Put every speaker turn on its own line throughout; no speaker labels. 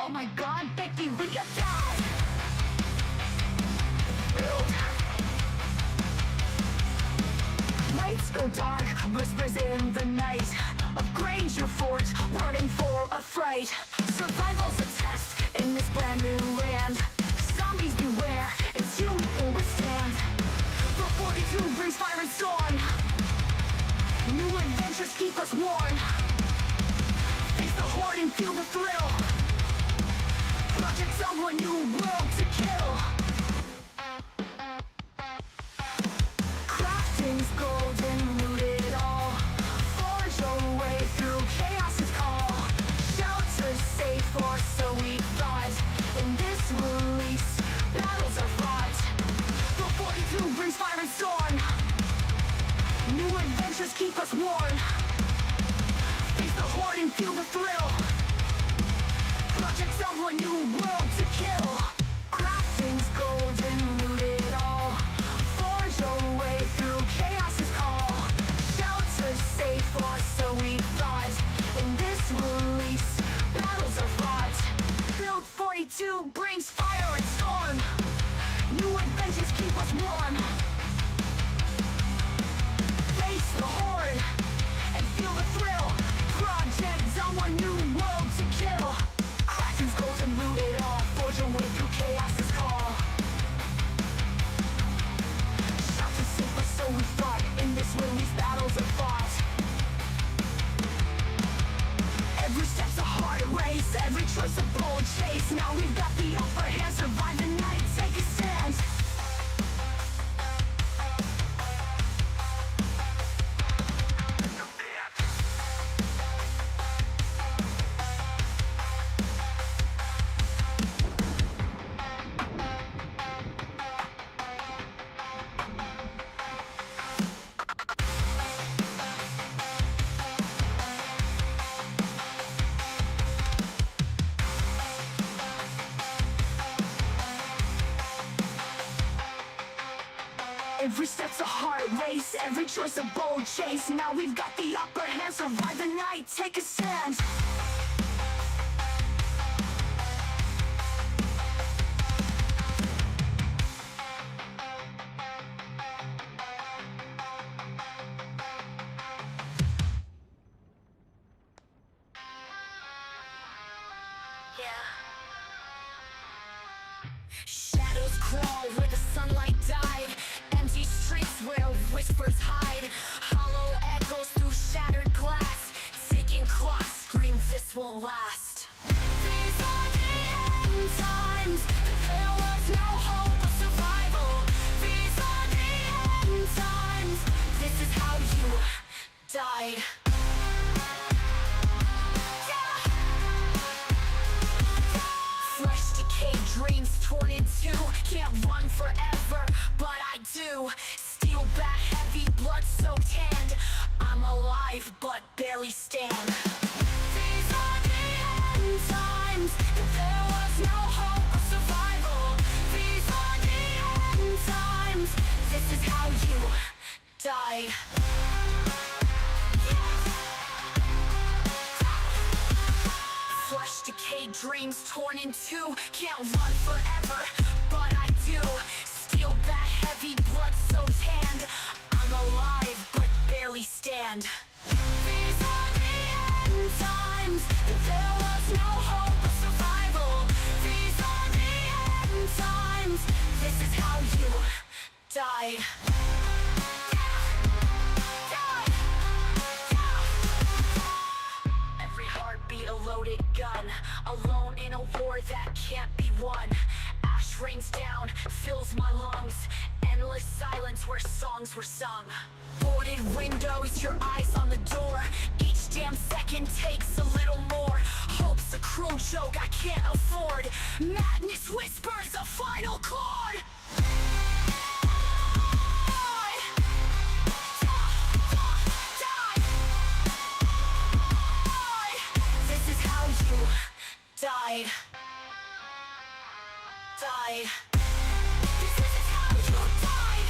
Oh my god, Becky, we got died. Lights go dark, whispers in the night of Granger Fort, burning for a fright. Survival's a test in this brand new land. Zombies beware, it's you who will withstand. B42 brings fire and storm. New adventures keep us warm. Face the horde and feel the thrill. Project Zomboid, new world to kill. Crafting's golden, loot it all. Forge your way through chaos's call. Shelter's safe, or so we thought. In this release, battles are fought. B42 brings fire and storm. New adventures keep us warm. Face the horde and feel the thrill. Project Zomboid, new world to kill. Crafting's golden, loot it all. Forge your way through chaos's call. Shelter's safe, or so we thought. In this release, battles are fought. Build 42 brings fire and storm. New adventures keep us warm. Face the horde and feel the thrill. Project Zomboid, new world to kill. Crafting's golden, loot it all. Forge your way through chaos's call. Shelter's safe, or so we thought. In this release, battles are fought. Every step's a hard race, every choice a bold chase. Now we've got the upper hand, survive the night, take a stand. Every step's a hard race, every choice a bold chase. Now we've got the upper hand, survive the night, take a stand. Shadows crawl where the sunlight died. Empty streets where whispers hide. Hollow echoes through shattered glass. Taking clocks, scream this won't last. These are the end times. There was no hope of survival. These are the end times. This is how you died. Fresh decayed dreams torn in two. Can't run forever, but I do. Steel back heavy, blood soaked hand. I'm alive, but barely stand. These are the end times. There was no hope of survival. These are the end times. This is how you died. Flesh decayed dreams torn in two. Can't run forever, but I do. Steel back heavy, blood soaked hand. I'm alive, but barely stand. These are the end times. There was no hope of survival. These are the end times. This is how you died. Every heartbeat a loaded gun. Alone in a war that can't be won. Ash rains down, fills my lungs. Endless silence where songs were sung. Boarded windows, your eyes on the door. Each damn second takes a little more. Hope's a cruel joke I can't afford. Madness whispers a final chord. This is how you died. Died. This is how you died.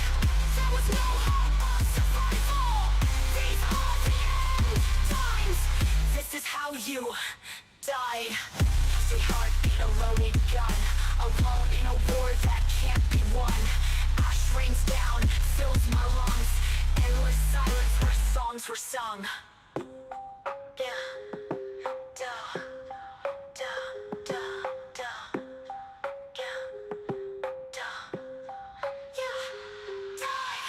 There was no hope of survival. These are the end times. This is how song. Yeah. Da. Da. Da. Da. Yeah. Da. Yeah. Die.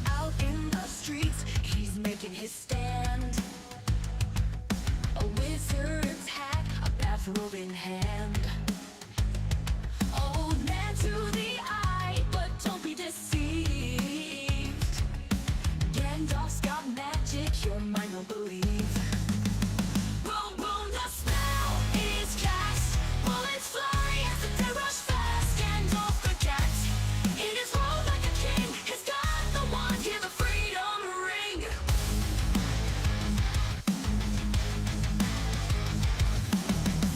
Out in the streets, he's making his stand. A wizard's hat, a bathrobe in hand. Old man to the eye, but don't be deceived. Gandalf's got magic, your mind won't believe. Boom, boom, the spell is cast. Bullets fly as the dead rush fast. Gandalf the cat, in his robe like a king. He's got the wand, hear the freedom ring.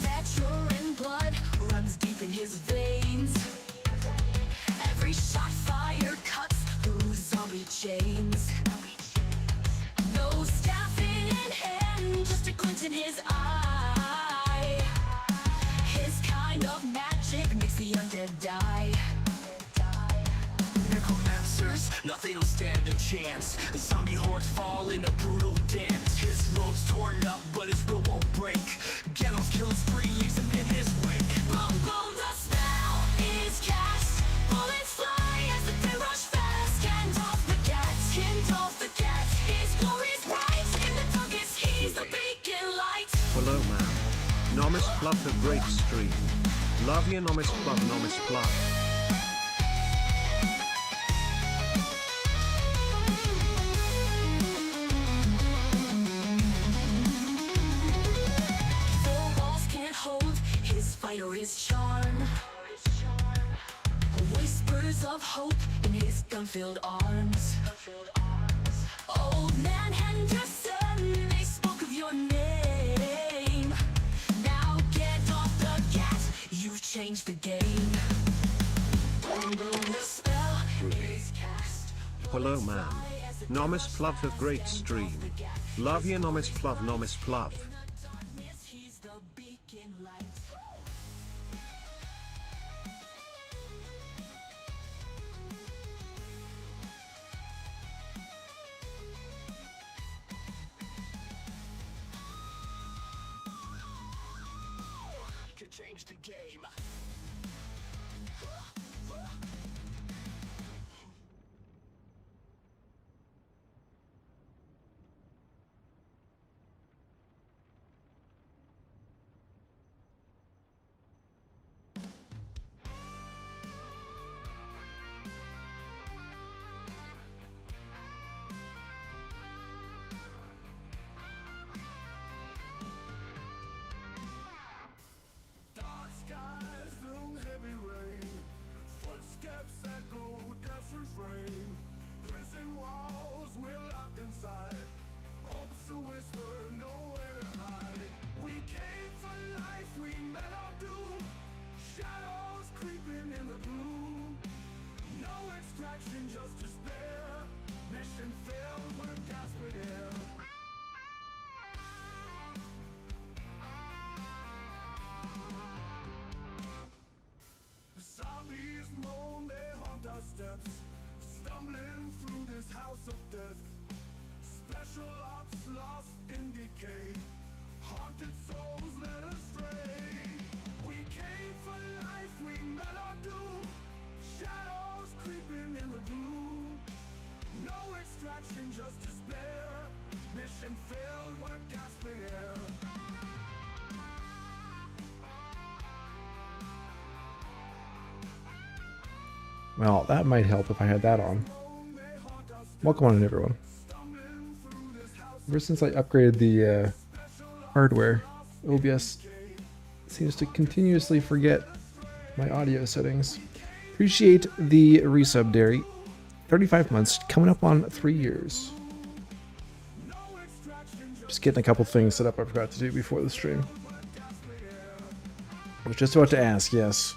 Veteran blood runs deep in his veins. Every shot fired cuts through zombie chains. No staff in hand, just a glint in his eye. His kind of magic makes the undead die.
Necromancers, nothing will stand a chance. The zombie hordes fall in a brutal dance. His robe's torn up, but his will won't break. Gandalf's killing spree leaves him in his wake.
Boom, boom, the spell is cast. Bullets fly as the dead rush fast. Gandalf the cat, his glory's bright. In the darkest, he's the beacon light.
Hello man. Nomis Pluff a great stream. Love you Nomis Pluff Nomis Pluff.
Four walls can't hold his fight or his charm. Whispers of hope in his gun-filled arms. Old man Henderson, they spoke of your name. Now get off the gas, you've changed the game. Boom, boom, the spell is cast.
Hello man. Nomis Pluff a great stream. Love you Nomis Pluff Nomis Pluff.
He's the beacon light.
Could change the game.
Dark skies through heavy rain. Footsteps echo death's refrain. Prison walls we're locked inside. Hope's a whisper, nowhere to hide. We came for life, we met our doom. Shadows creeping in the gloom. No extraction, just despair. Mission failed, we're gasping air. Zombies moan, they haunt our steps. Stumbling through this house of death. Special ops lost in decay. Haunted souls led astray. We came for life, we met our doom. Shadows creeping in the gloom. No extraction, just despair. Mission failed, we're gasping air.
Well, that might help if I had that on. Welcome on in, everyone. Ever since I upgraded the hardware, OBS seems to continuously forget my audio settings. Appreciate the resub, Derry. 35 months, coming up on 3 years. Just getting a couple things set up I forgot to do before the stream. I was just about to ask, yes.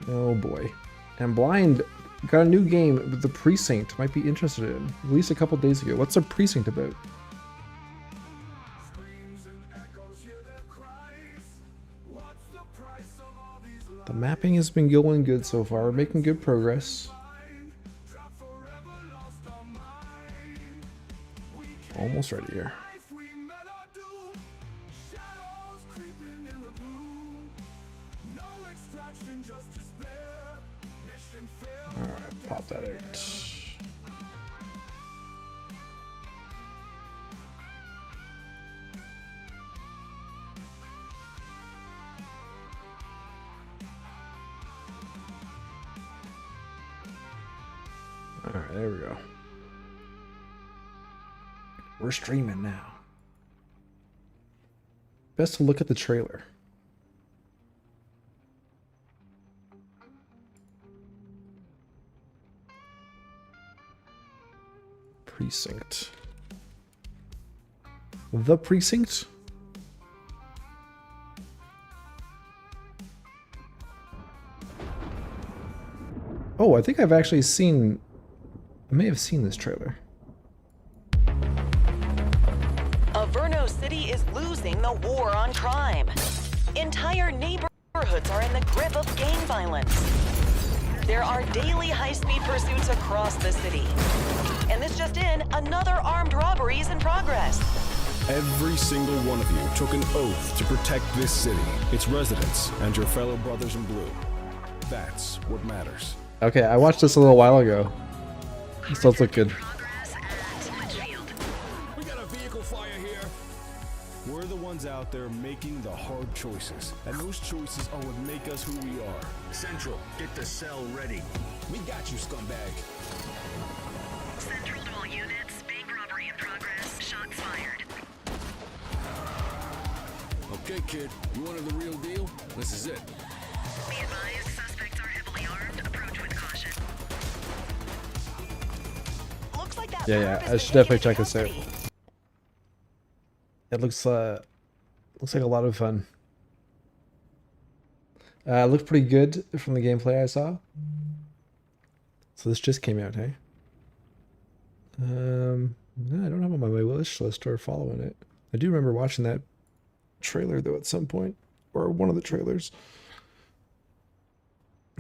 Oh boy. And blind Got a new game, The Precinct. Might be interested in. Released a couple days ago. What's The Precinct about? The mapping has been going good so far. We're making good progress. Almost ready here. Alright, pop that out. Alright, there we go. We're streaming now. Best to look at the trailer. Precinct. The Precinct? Oh, I think I've actually seen... I may have seen this trailer.
Averno City is losing the war on crime. Entire neighborhoods are in the grip of gang violence. There are daily high-speed pursuits across the city. And this just in, another armed robbery is in progress.
Every single one of you took an oath to protect this city, its residents, and your fellow brothers in blue. That's what matters.
Okay, I watched this a little while ago. This does look good.
We got a vehicle fire here. We're the ones out there making the hard choices, and those choices are what make us who we are.
Central, get the cell ready.
We got you, scumbag.
Central to all units, bank robbery in progress, shots fired.
Okay, kid, you wanted the real deal? This is it.
Be advised, suspects are heavily armed. Approach with caution.
Looks like that
Yeah,
perp
I
has
should
been
definitely
taken
check this out.
into custody.
It looks like a lot of fun. Looked pretty good from the gameplay I saw. So this just came out, hey? No, I don't have it on my wish list or following it. I do remember watching that trailer though at some point, or one of the trailers.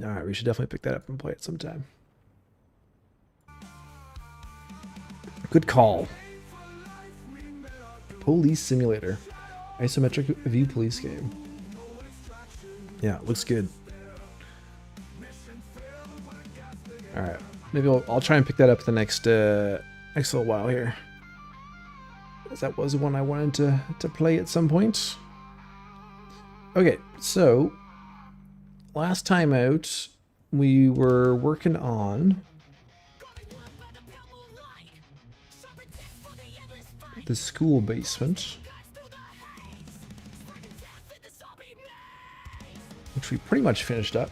All right, we should definitely pick that up and play it sometime. Good call. Police Simulator. Isometric view police game. Yeah, looks good. Alright. Maybe I'll try and pick that up the next little while here. Because that was one I wanted to play at some point. Okay, so last time out we were working on the school basement, which we pretty much finished up.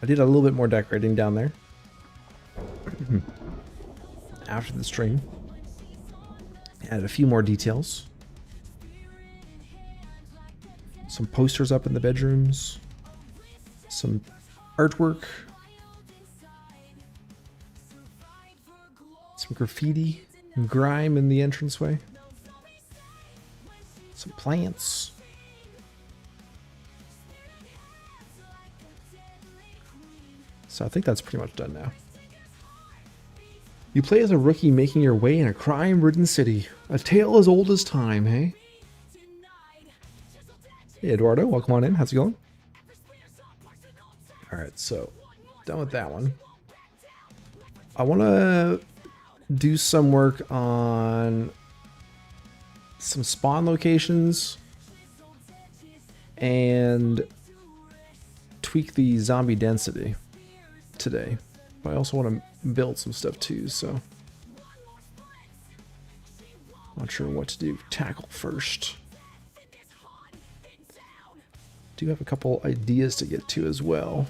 I did a little bit more decorating down there after the stream. Added a few more details. Some posters up in the bedrooms. Some artwork. Some graffiti and grime in the entranceway. Some plants. So I think that's pretty much done now. You play as a rookie making your way in a crime-ridden city. A tale as old as time, hey? Hey, Eduardo, welcome on in. How's it going? Alright, so done with that one. I want to do some work on some spawn locations and tweak the zombie density today. But I also want to build some stuff too, so not sure what to tackle first. Do have a couple ideas to get to as well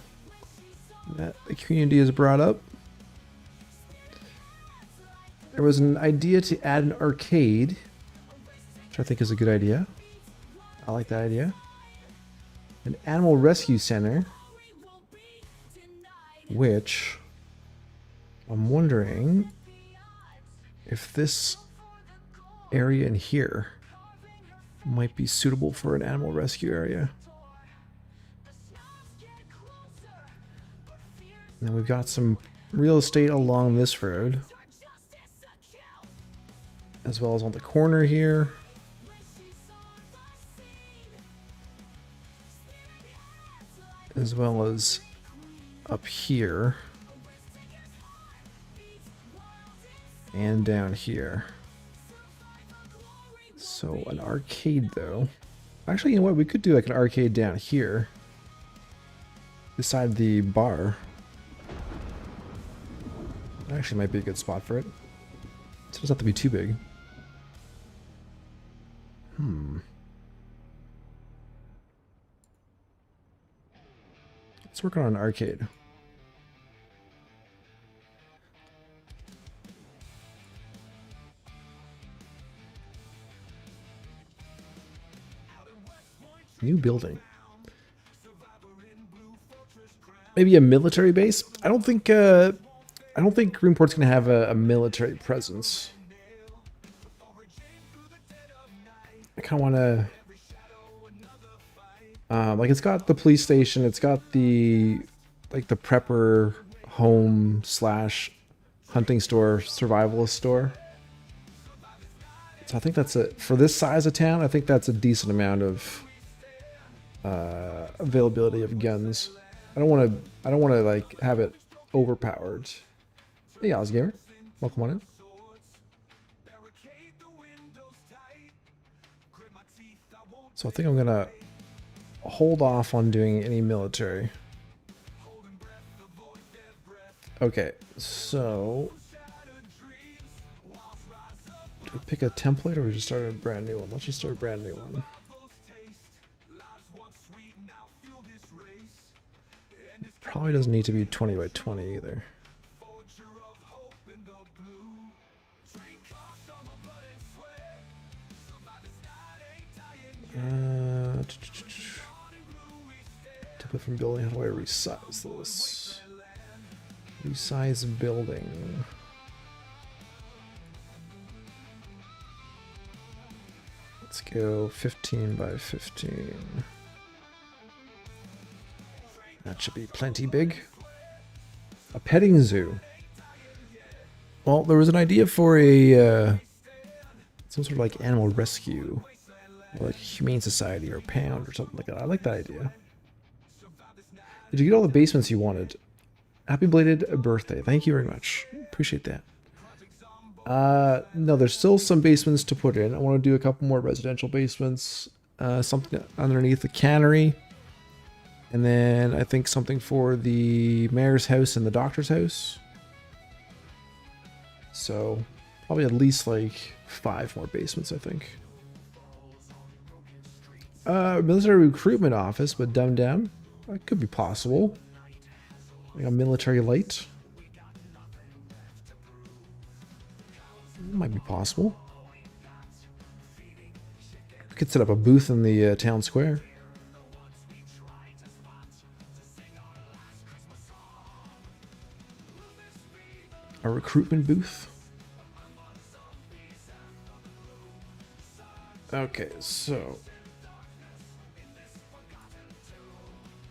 that the community has brought up. There was an idea to add an arcade, which I think is a good idea. I like that idea. an animal rescue center, which I'm wondering if this area in here might be suitable for an animal rescue area. And we've got some real estate along this road, as well as on the corner here. As well as up here. And down here. So an arcade though. Actually, you know what? We could do like an arcade down here. Beside the bar. That actually might be a good spot for it. It doesn't have to be too big. Let's work on an arcade. New building. Maybe a military base? I don't think Greenport's gonna have a military presence. I kind of want to, like, it's got the police station, it's got the, like, the prepper home slash hunting store, survivalist store. So I think that's for this size of town, I think that's a decent amount of availability of guns. I don't want to like have it overpowered. Hey, Ozgamer, welcome on in. So I think I'm gonna hold off on doing any military. Okay, so do we pick a template or we just start a brand new one? Let's just start a brand new one. Probably doesn't need to be 20 by 20 either. Template from building. How do I resize this? Resize building. Let's go 15 by 15. That should be plenty big. A petting zoo. Well, there was an idea for a some sort of like animal rescue, or like humane society or a pound or something like that. I like that idea. Did you get all the basements you wanted? Happy belated birthday. Thank you very much. Appreciate that. No, there's still some basements to put in. I want to do a couple more residential basements. Something underneath the cannery. And then I think something for the mayor's house and the doctor's house. So probably at least like 5 more basements, I think. Military recruitment office, but dumbed down. That could be possible. Like a military light. Might be possible. We could set up a booth in the town square. A recruitment booth. Okay, so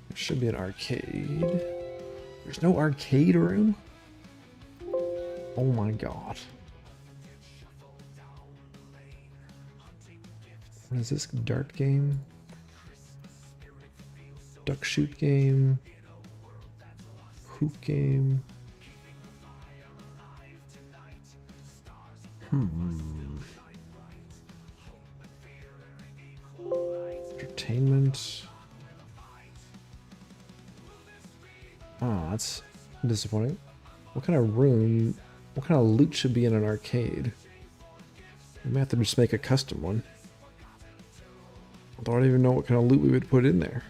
there should be an arcade. There's no arcade room? Oh my god. What is this? Dart game? Duck shoot game? Hoop game? Entertainment. Oh, that's disappointing. What kind of room, what kind of loot should be in an arcade? We might have to just make a custom one. Although I don't even know what kind of loot we would put in there.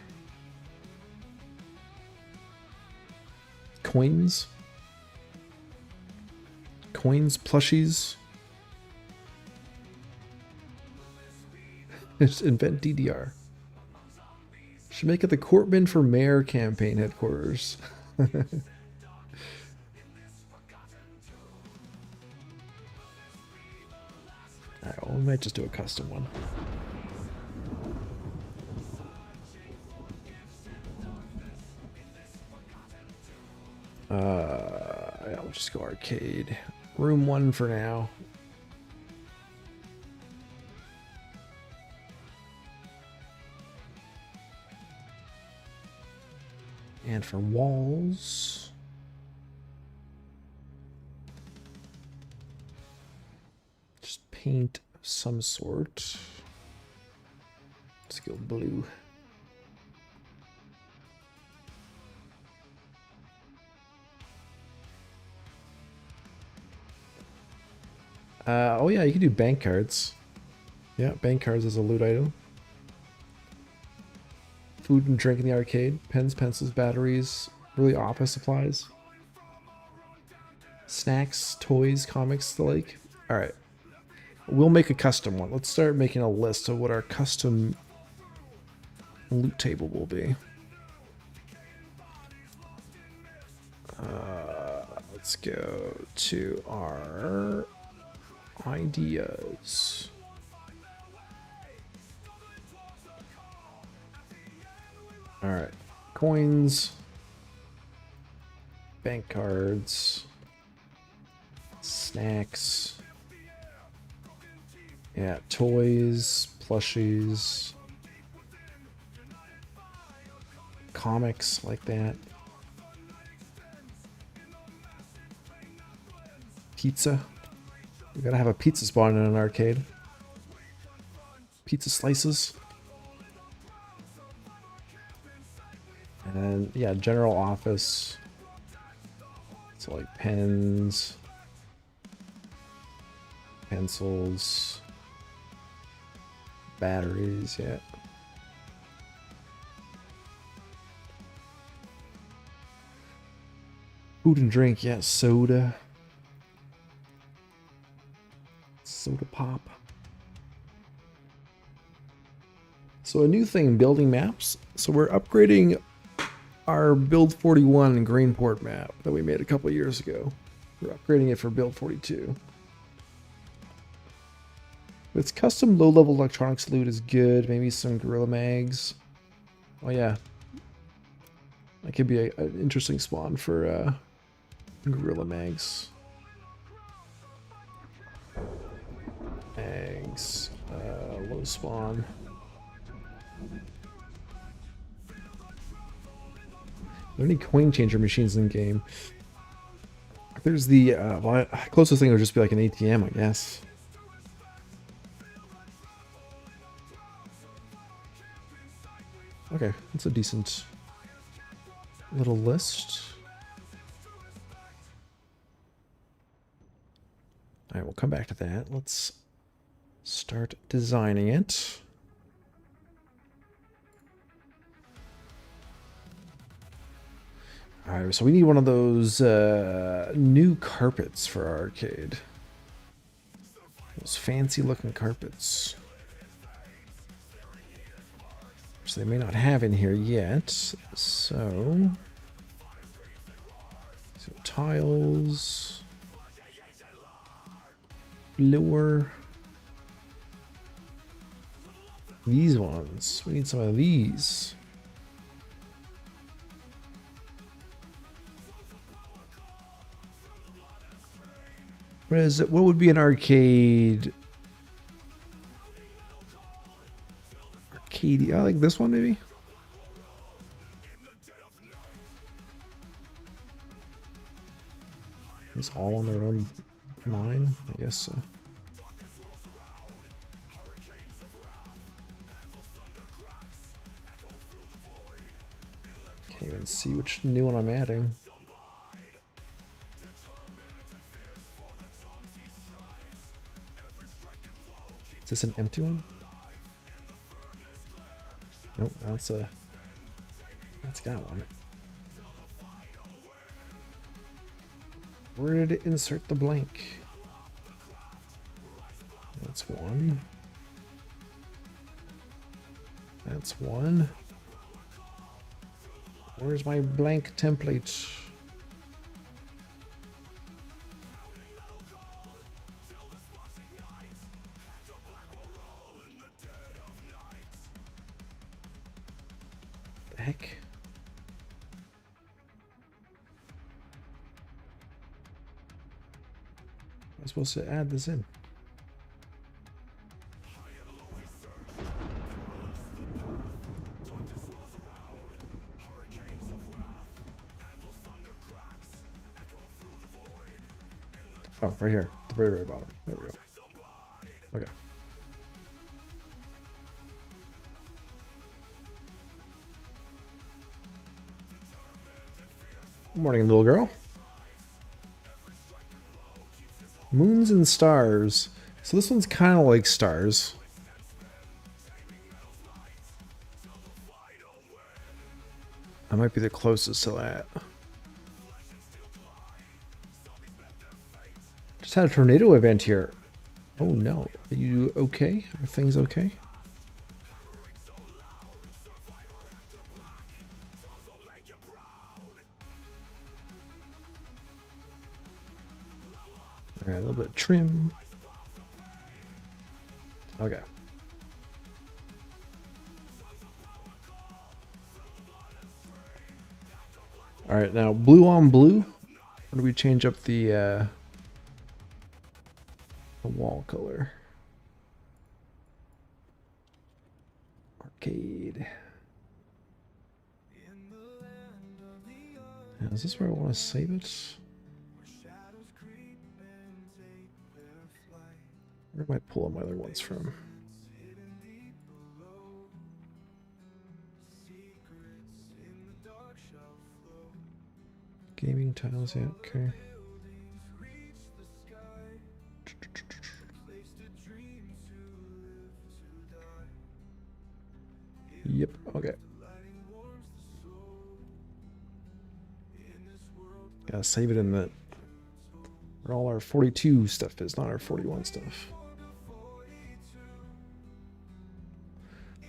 Coins? Coins, plushies? Just invent DDR. Should make it the Courtman for Mayor campaign headquarters. Alright, well, we might just do a custom one. Yeah, we'll just go arcade. Room 1 for now. And for walls, just paint of some sort. Let's go blue. Oh yeah, you can do bank cards. Yeah, bank cards is a loot item. Food and drink in the arcade. Pens, pencils, batteries. Really office supplies. Snacks, toys, comics, the like. Alright. We'll make a custom one. Let's start making a list of what our custom loot table will be. Let's go to our ideas. Alright. Coins. Bank cards. Snacks. Yeah, toys, plushies. Comics like that. Pizza. We gotta have a pizza spawn in an arcade. Pizza slices. And yeah, general office. So like pens, pencils, batteries, yeah. Food and drink, yeah, soda. Soda pop. So a new thing, building maps. So we're upgrading our Build 41 Greenport map that we made a couple years ago. We're upgrading it for Build 42. Its custom low-level electronics loot is good. Maybe some gorilla mags. Oh yeah, that could be an interesting spawn for gorilla mags. Mags, low spawn. Are there any coin changer machines in game? There's the well, closest thing would just be like an ATM, I guess. Okay, that's a decent little list. Alright, we'll come back to that. Let's start designing it. Alright, so we need one of those new carpets for our arcade. Those fancy looking carpets. Which they may not have in here yet. So tiles. Floor. These ones. We need some of these. What is it? What would be an arcade? Arcade. I like this one, maybe. It's all on their own line, I guess so. Can't even see which new one I'm adding. Is this an empty one? Nope, that's got one. Where did it insert the blank? That's one. That's one. Where's my blank template? The heck? I'm supposed to add this in. Oh, right here, the very, very bottom. There we go. Okay. Morning, little girl. Moons and stars. So this one's kind of like stars. I might be the closest to that. Just had a tornado event here. Oh no. Are you okay? Are things okay? Alright, a little bit of trim. Okay. Alright, now blue on blue. How do we change up the wall color? Arcade. Now, is this where I want to save it? Where am I pulling my other ones from? Gaming tiles, yeah, okay. Yep, okay. Gotta save it in the where all our 42 stuff is, not our 41 stuff.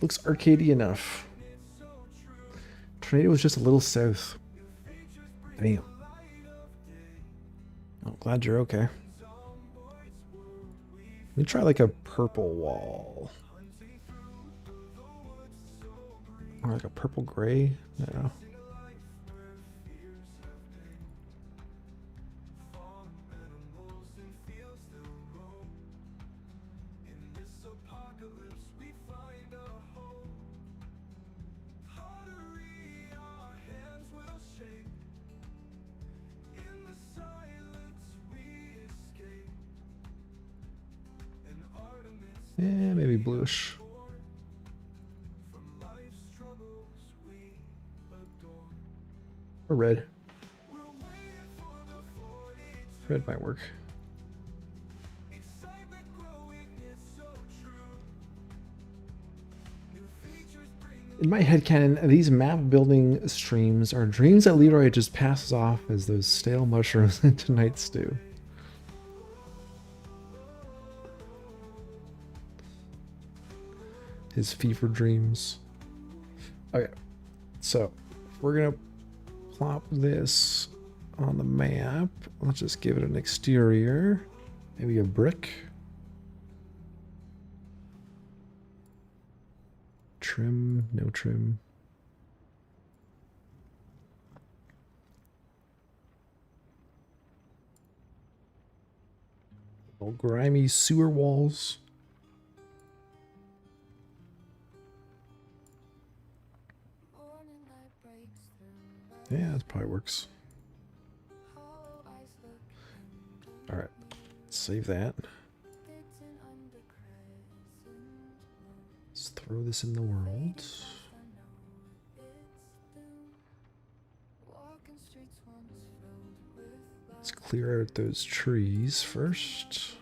Looks arcadey enough. Tornado was just a little south. Damn. I'm glad you're okay. Let me try like a purple wall. Or like a purple gray. No. Yeah, maybe bluish. Or red. Red might work. In my headcanon, these map building streams are dreams that Leroy just passes off as those stale mushrooms into night stew. His fever dreams. Okay, so we're gonna plop this on the map. Let's just give it an exterior, maybe a brick. Trim, no trim. Little grimy sewer walls. Yeah, that probably works. Alright, save that. Let's throw this in the world. Let's clear out those trees first.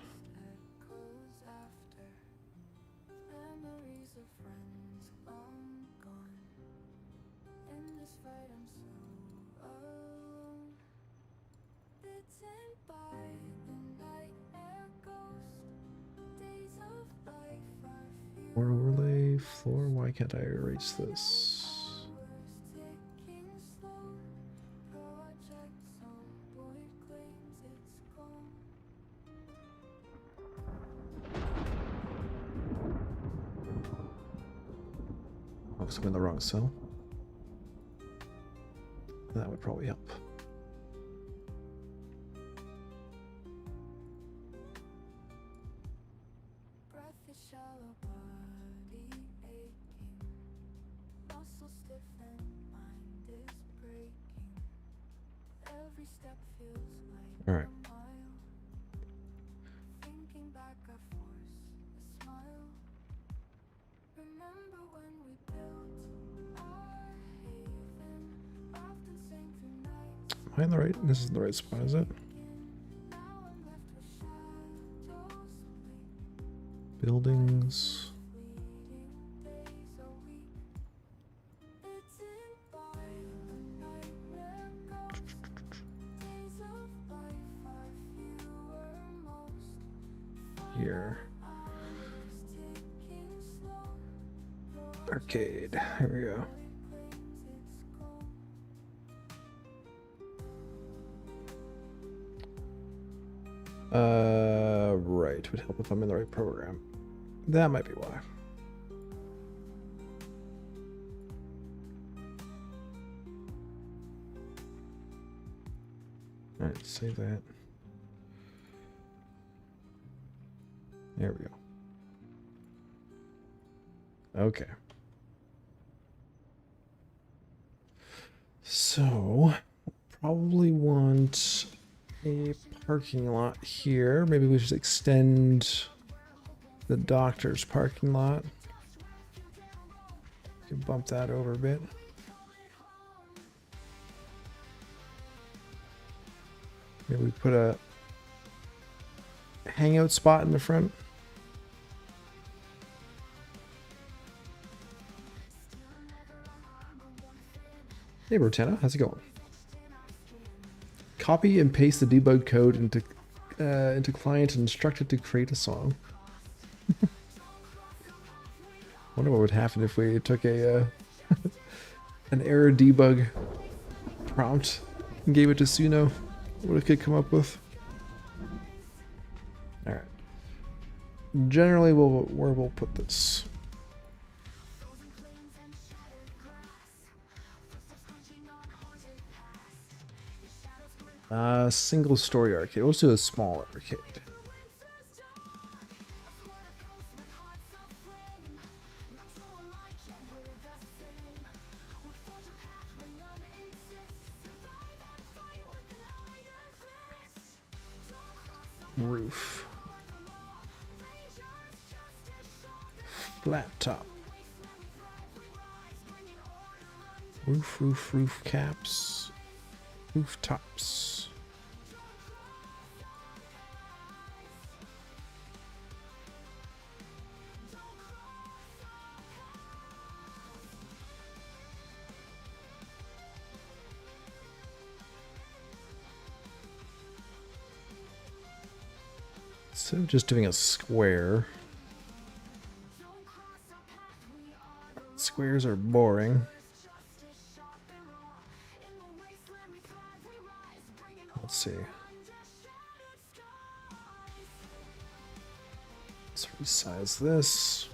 More overlay, floor, why can't I erase this? because I'm in the wrong cell. That would probably help.
Breath is shallow, body aching, muscles stiff and mind is breaking. Every step feels like
All right.
a mile. Thinking back, I force a smile. Remember when we built our haven, often sang through nights.
Am I in the right? This is the right spot, is it?
Now I'm left with shadows fling.
Buildings.
Fleeting days are weak. It's in by a nightmare ghost. Days of life are fewer most.
Here.
Hours ticking slow.
Arcade. Here we go.
Claims it's gone.
Right. Would help if I'm in the right program. That might be why. Alright, save that. There we go. Okay. So, probably want a parking lot here. Maybe we should extend the doctor's parking lot. We can bump that over a bit. Maybe we put a hangout spot in the front. Hey Rotana, how's it going? Copy and paste the debug code into client and instruct it to create a song. Wonder what would happen if we took a an error debug prompt and gave it to Suno. What it could come up with. All right. Generally, where we'll put this. Single story arcade. Let's do a small arcade. Roof. Flat top. Roof caps. Rooftops. Instead of just doing a square, squares are boring. Let's see. Let's resize this.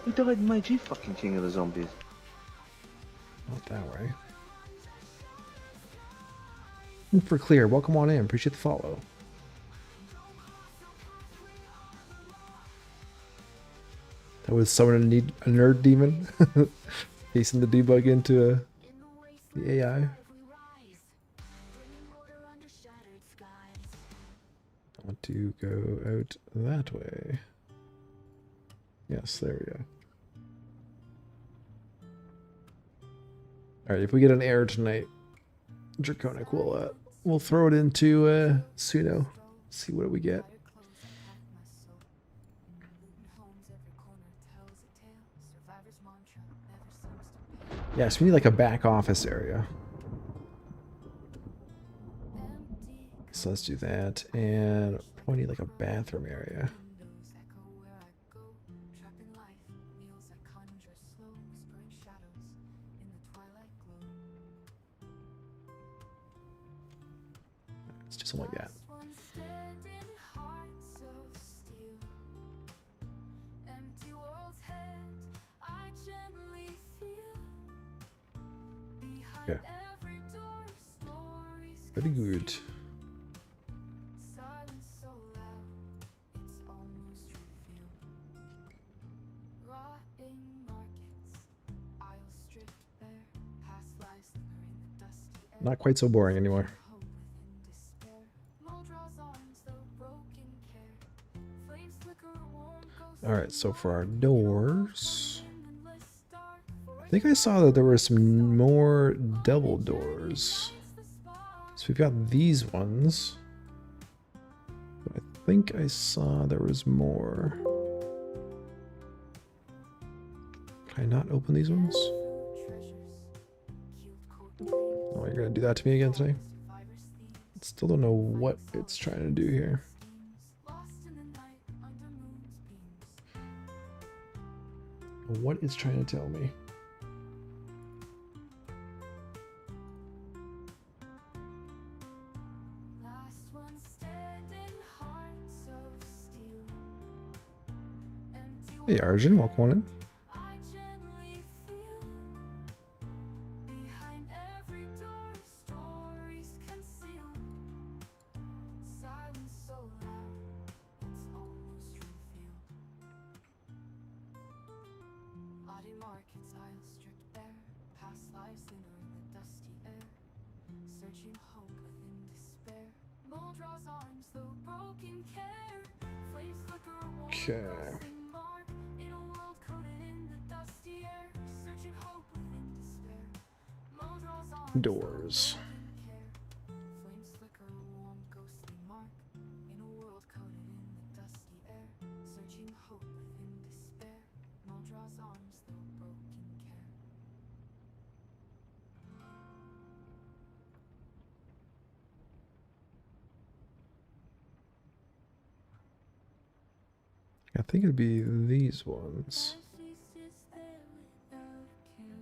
Who died and made you fucking king of the zombies?
Not that way. And for clear, welcome on in. Appreciate the follow. That was someone a nerd demon. Facing the debug into the AI. I want to go out that way. Yes, there we go. Alright, if we get an error tonight, Draconic we'll throw it into Suno. See what we get. Yes, we need like a back office area. So let's do that. And probably need like a bathroom area. Let's do something like that. Very good.
Silence so loud, it's almost revealed. Rotting markets, aisles stripped bare, past lives lingering the dusty air.
Not quite so boring anymore.
Hope within despair. Mold draws arms, though broken care. Flames flicker, warm ghosts.
All right, so for our doors,
Endless dark,
I think I saw that there were some more double doors.
the spark.
So we've got these ones. But I think I saw there was more. Can I not open these ones?
Treasures, cute cold
Oh, you're gonna do that to me again today?
survivors' themes.
Still don't know what it's trying to do here.
Lost in the night under moon's beams.
What it's trying to tell me.
Last one standing, hearts of steel. Empty
Hey Arjun, welcome on in.
I gently feel. Behind every door, stories concealed. Silence so loud, it's almost revealed. Body markets, aisles stripped bare. Past lives linger in the dusty air. Searching hope within despair. Mold draws arms, though broken care. Flames flicker, warm
Okay.
ghostly mark. In a world coated in the dusty air. Searching hope within despair. Mold draws arms, though
Doors.
broken care. Flames flicker, warm ghostly mark. In a world coated in the dusty air. Searching hope within despair. Mold draws arms, though broken care.
I think it'd be these ones.
She's just there without care.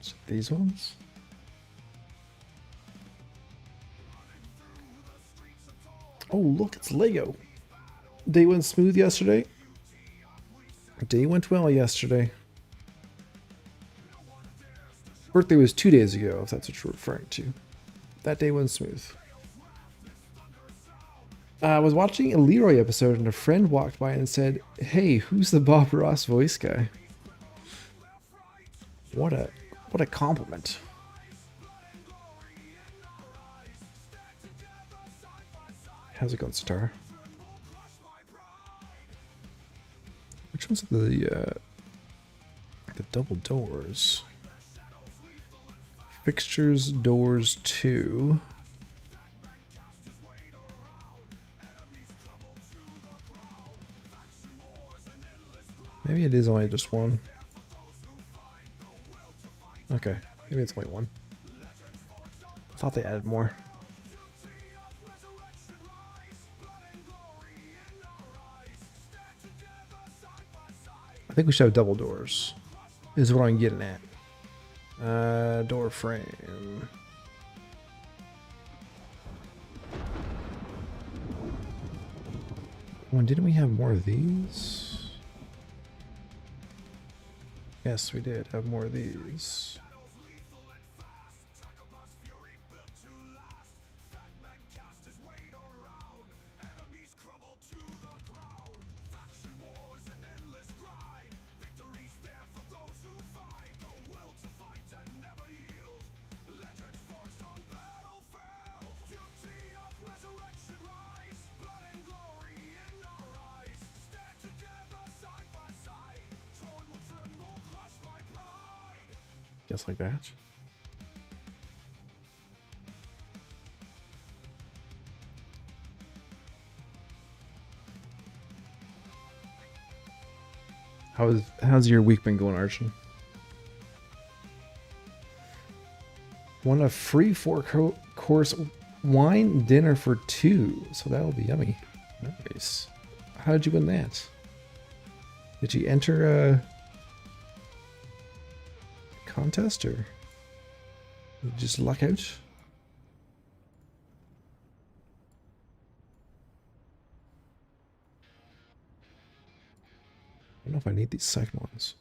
So these ones? Oh, look, it's Lego. Day went smooth yesterday. Day went well yesterday. Birthday was 2 days ago, if that's what you're referring to. That day went smooth. I was watching a Leroy episode and a friend walked by and said, "Hey, who's the Bob Ross voice guy?" What a compliment. How's it going, Star? Which ones are the double doors? Fixtures, doors 2. Maybe it is only just one. Okay, maybe it's only one. I thought they added more. I think we should have double doors, is what I'm getting at. Door frame. When didn't we have more of these? Yes, we did have more of these. Just like that. How's your week been going, Archie? Want a free 4-course wine dinner for 2, so that'll be yummy. Nice. How did you win that? Did you enter a contest or You just luck out. I don't know if I need these second ones.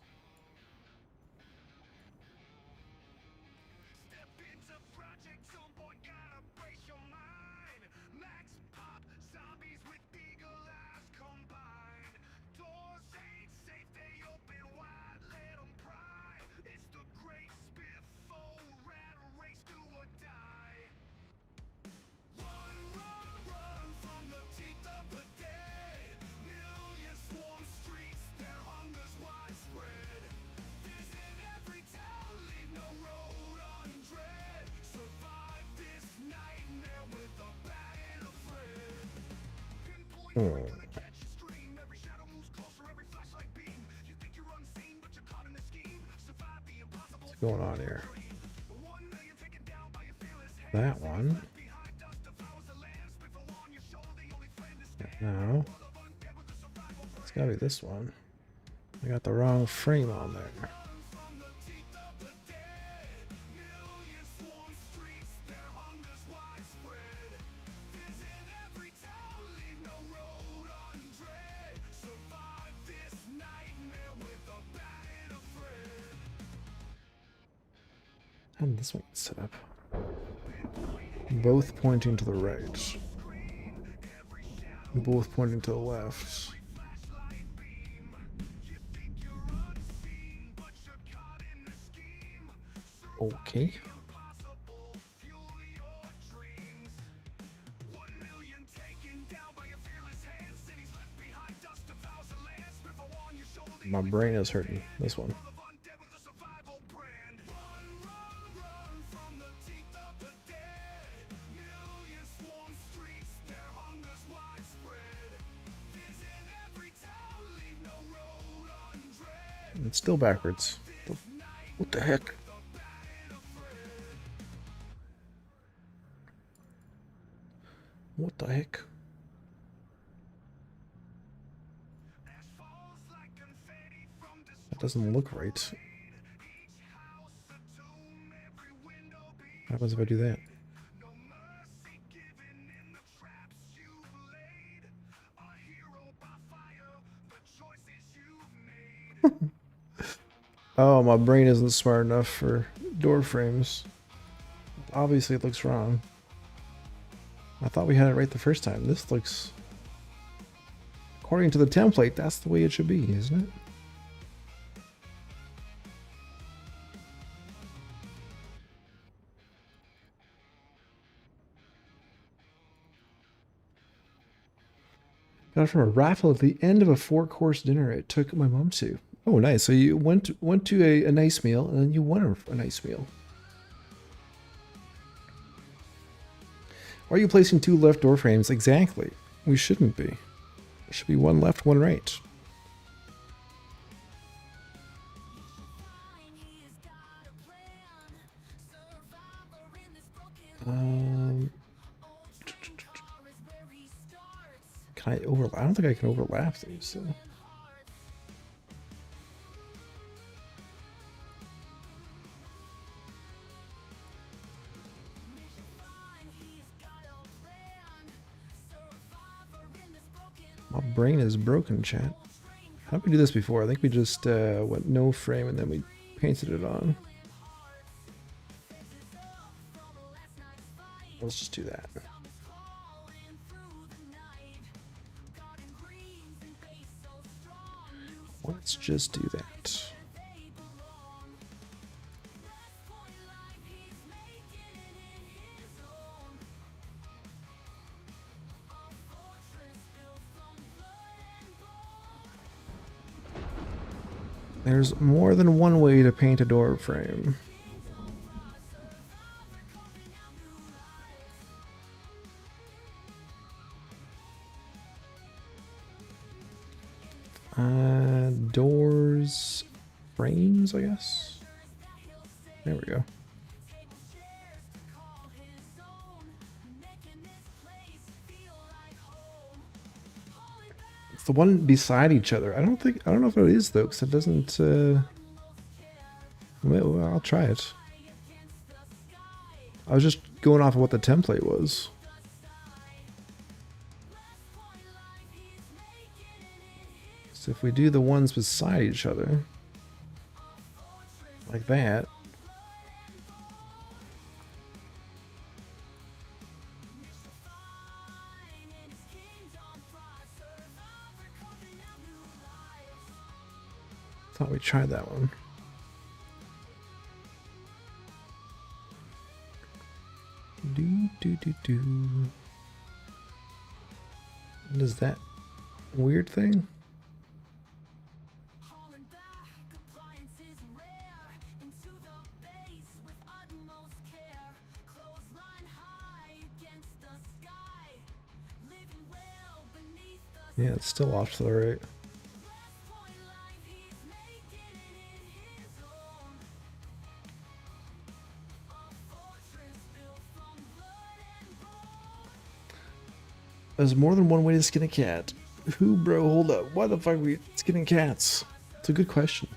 Step into Project Zomboid, gotta brace your mind. Max pop zombies with eagle eyes combined. Doors ain't safe, they open wide, let 'em pry. It's the great spitful rat race, do or die. Run, run, run from the teeth of the dead. Millions swarm streets, their hunger's widespread. Visit every town, leave no road undread. Survive this nightmare with a bat and a thread. Pinpoint where you're gonna catch a scream. Every shadow moves closer, every flashlight beam. You think you're unseen, but you're caught in the scheme. Survive the impossible.
What's going on here?
1 million taken down by your fearless hand.
That one.
Behind dust devours the land. Spitful on your shoulder, the only friend is stand.
No. It's gotta be this one. I got the wrong frame on there.
From the teeth of the dead, millions swarm streets, their hunger's widespread. Visit every town, leave no road undread. Survive this nightmare with a bat and a thread.
How did this one get set up? Both pointing to the right. Both pointing to the left.
Flashlight beam. You think you're unseen, but you're caught in the scheme.
Okay.
Impossible, fuel your dreams. 1 million taken down by your fearless hands. Cities left behind, dust devours the land. Spitful on your shoulder, the
My brain is hurting. This one.
of undead with a survival brand. Run, run, run from the teeth of the dead. Millions swarm streets, their hunger's widespread. Visit every town, leave no road undread.
It's still backwards. What the heck? What the heck?
Ash falls like confetti from the
That doesn't look right.
each house a tomb, every window be
What happens if I do that?
no mercy given in the traps you've laid. A hero by fire, the choices you've made.
Oh, my brain isn't smart enough for door frames. Obviously, it looks wrong. I thought we had it right the first time. This looks... According to the template, that's the way it should be, isn't it? Got it from a raffle at the end of a 4-course dinner it took my mom to. Oh, nice. So you went to a nice meal, and then you won a nice meal. Why are you placing 2 left door frames? Exactly. We shouldn't be. There should be 1 left, 1 right. Can I overlap? I don't think I can overlap these. So. My brain is broken, chat. How did we do this before? I think we just went no frame and then we painted it on. Let's just do that. Let's just do that. There's more than one way to paint a door frame. Doors, frames, I guess. There we go. It's the one beside each other. I don't know if it is though, because it doesn't. Well, I'll try it. I was just going off of what the template was. So if we do the ones beside each other, like that. Thought we tried that one. Do. What is that weird thing? Yeah, it's still off to the right. There's more than one way to skin a cat. Who, bro? Hold up. Why the fuck are we skinning cats? It's a good question.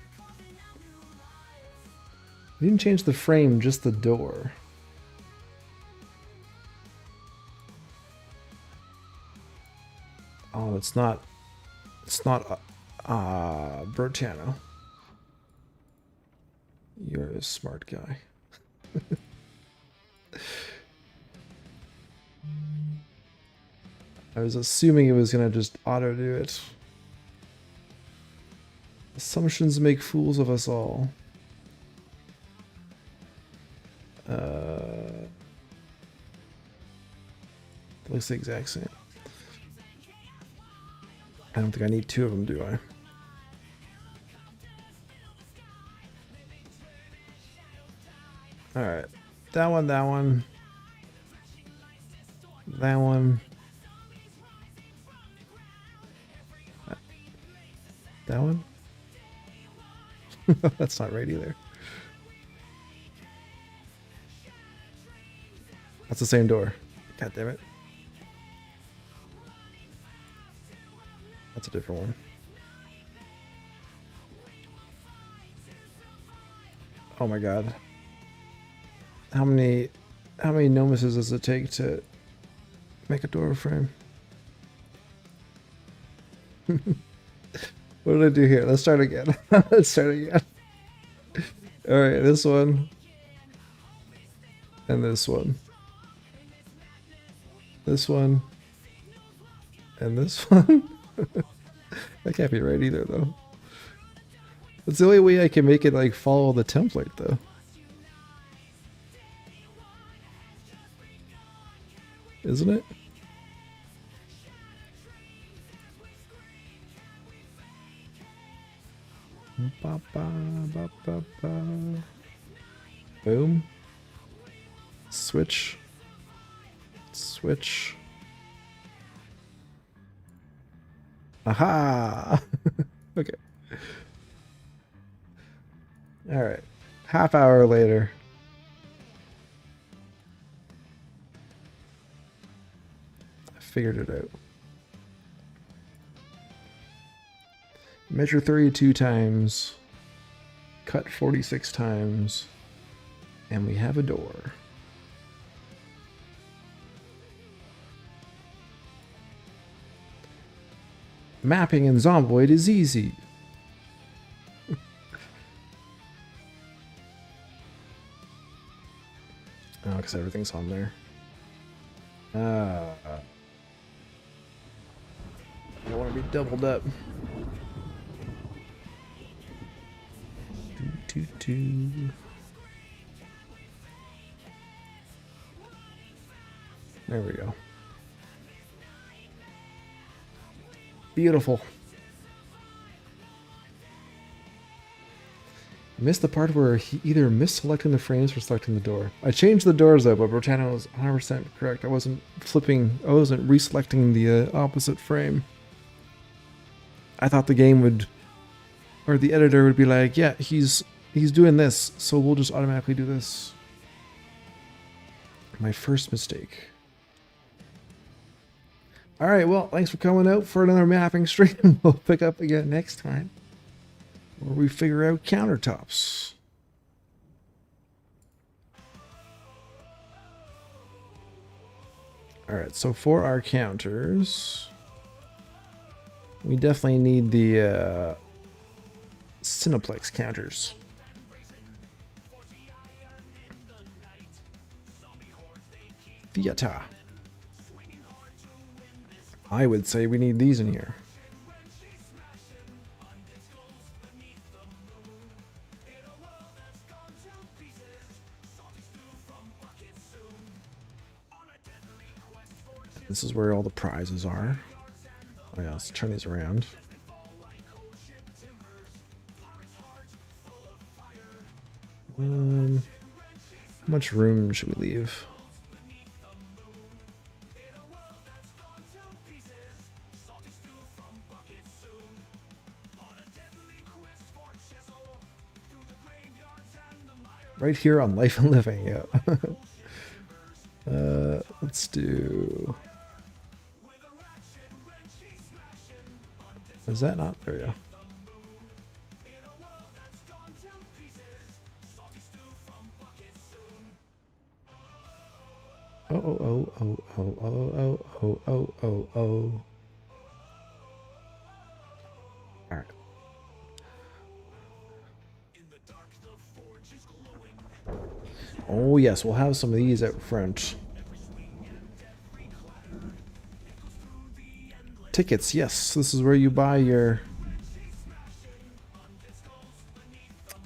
We didn't change the frame, just the door. Oh, it's not Bertano. You're a smart guy. I was assuming it was gonna just auto do it. Assumptions make fools of us all. Looks the exact same. I don't think I need two of them, do I? Alright. That one, that one. That one. That one? That's not right either. That's the same door. God damn it. That's a different one. Oh my god. How many nomuses does it take to make a door frame? What did I do here? Let's start again. Let's start again. Alright, this one. And this one. This one. And this one. That can't be right either, though. That's the only way I can make it, like, follow the template, though. Isn't it? Ba, ba, ba, ba, ba. Boom. Switch. Switch. Aha! Okay. Alright. Half hour later. I figured it out. Measure 32 times. Cut 46 times. And we have a door. Mapping in Zomboid is easy. Oh, because everything's on there. I don't want to be doubled up. Doo. There we go. Beautiful. Missed the part where he either missed selecting the frames or selecting the door. I changed the doors though, but Bertano was 100% correct. I wasn't reselecting the opposite frame. I thought the game would, or the editor would be like, yeah, he's doing this, so we'll just automatically do this. My first mistake. Alright, well, thanks for coming out for another mapping stream. We'll pick up again next time, where we figure out countertops. Alright, so for our counters, we definitely need the Cineplex counters. Theater. I would say we need these in here. This is where all the prizes are. Oh yeah, let's turn these around. How much room should we leave? Right here on Life and Living, yeah. Let's do... Is that not? There we go. Oh. Alright. Oh yes, we'll have some of these out front. Tickets, yes. This is where you buy your...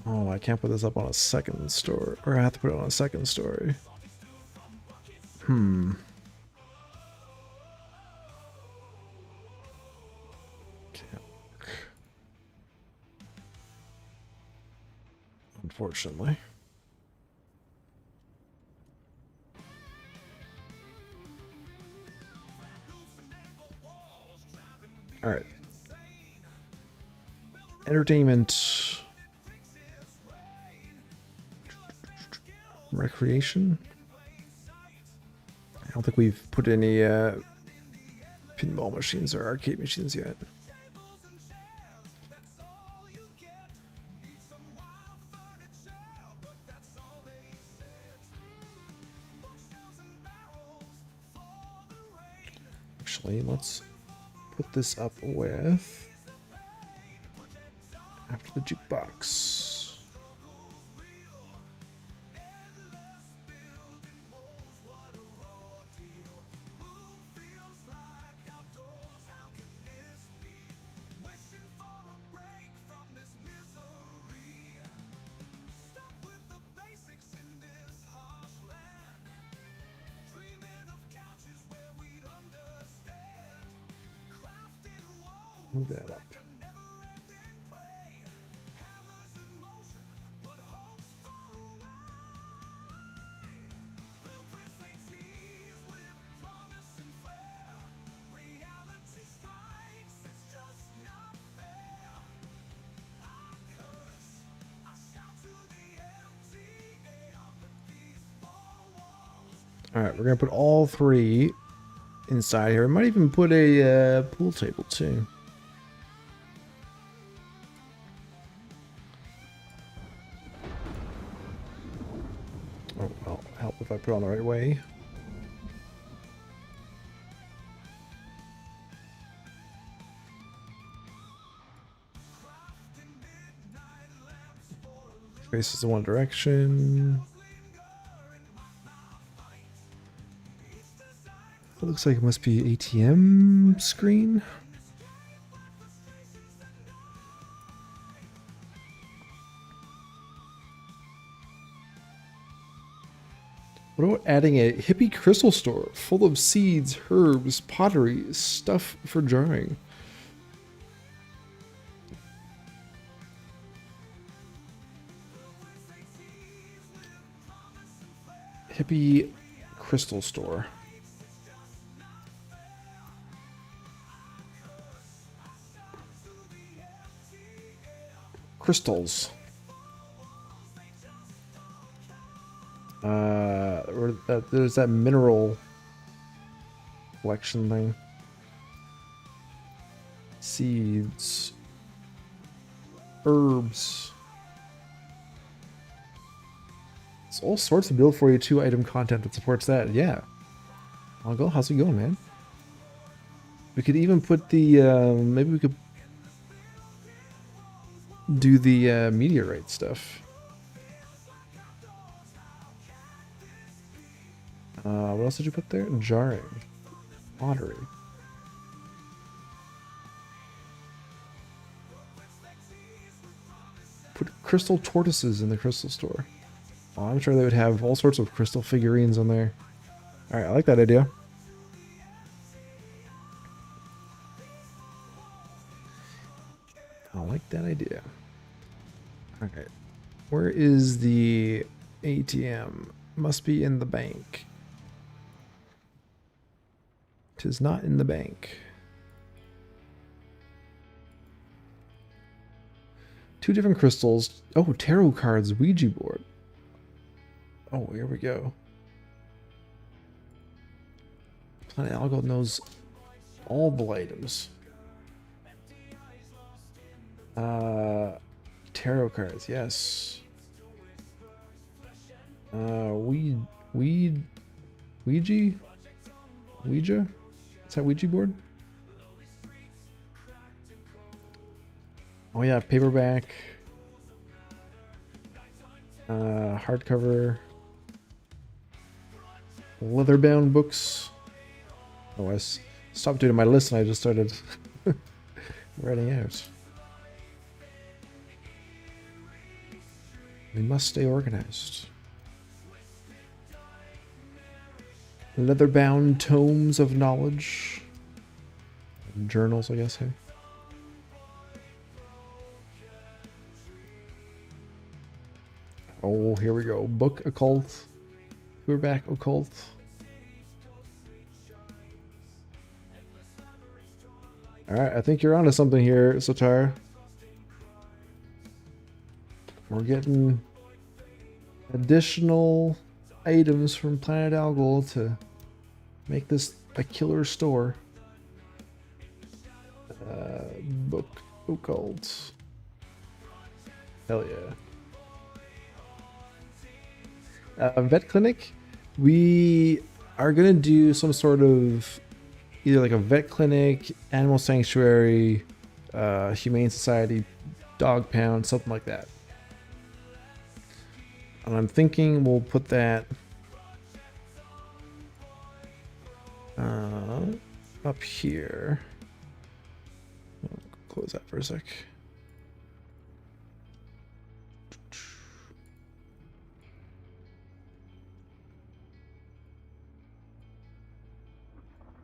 Oh, I can't put this up on a second story. Or I have to put it on a second story. Unfortunately. All right. Entertainment. Recreation. I don't think we've put any pinball machines or arcade machines yet. Actually, let's put this up with after the jukebox. Move that up. All right, we're gonna put all three inside here. We might even put a pool table too. Oh, well, help if I put it on the right way. Faces in one direction. It looks like it must be ATM screen. What about adding a hippie crystal store full of seeds, herbs, pottery, stuff for jarring? Hippie crystal store. Crystals. Or there's that mineral collection thing. Seeds. Herbs. It's all sorts of Build 42 item content that supports that, yeah. Uncle, how's it going, man? We could even put the, maybe we could do the meteorite stuff. What else did you put there? Jarring. Pottery. Put crystal tortoises in the crystal store. Oh, I'm sure they would have all sorts of crystal figurines on there. Alright, I like that idea. I like that idea. Alright. Where is the ATM? Must be in the bank. Tis not in the bank. Two different crystals. Oh, tarot cards, Ouija board. Oh, here we go. Planet Algo knows all the items. Tarot cards, yes. Ouija? Is that Ouija board? Oh yeah, paperback. Hardcover. Leather-bound books. Oh, I stopped doing my list and I just started writing out. We must stay organized. Leather-bound tomes of knowledge. Journals, I guess, hey? Oh, here we go. Book occult. We're back occult. Alright, I think you're onto something here, Satar. We're getting additional items from Planet Algol to make this a killer store. Book occult. Hell yeah. Vet clinic. We are gonna do some sort of either like a vet clinic, animal sanctuary, humane society, dog pound, something like that. And I'm thinking we'll put that up here. I'll close that for a sec.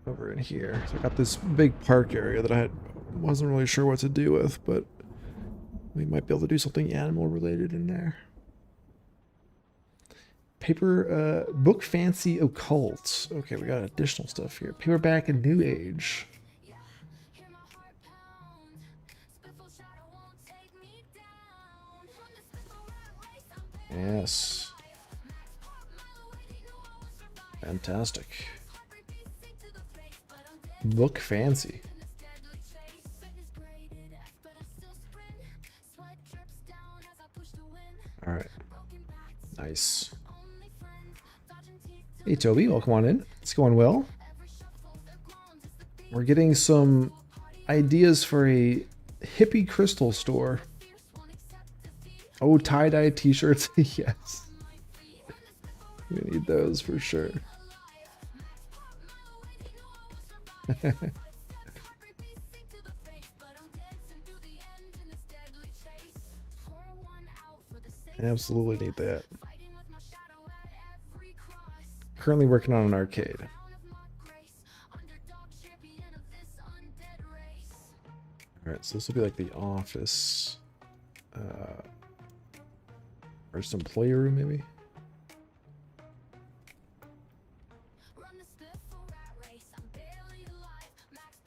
Over in here. So I got this big park area that I wasn't really sure what to do with, but we might be able to do something animal related in there. Paper, book fancy occult. Okay, we got additional stuff here. Paperback and new age. Yes. Fantastic. Book fancy. All right. Nice. Hey Toby, welcome on in. It's going well. We're getting some ideas for a hippie crystal store. Oh, tie-dye t-shirts. Yes. We need those for sure. Absolutely need that. Currently working on an arcade. Alright, so this will be like the office. Or some employee room, maybe?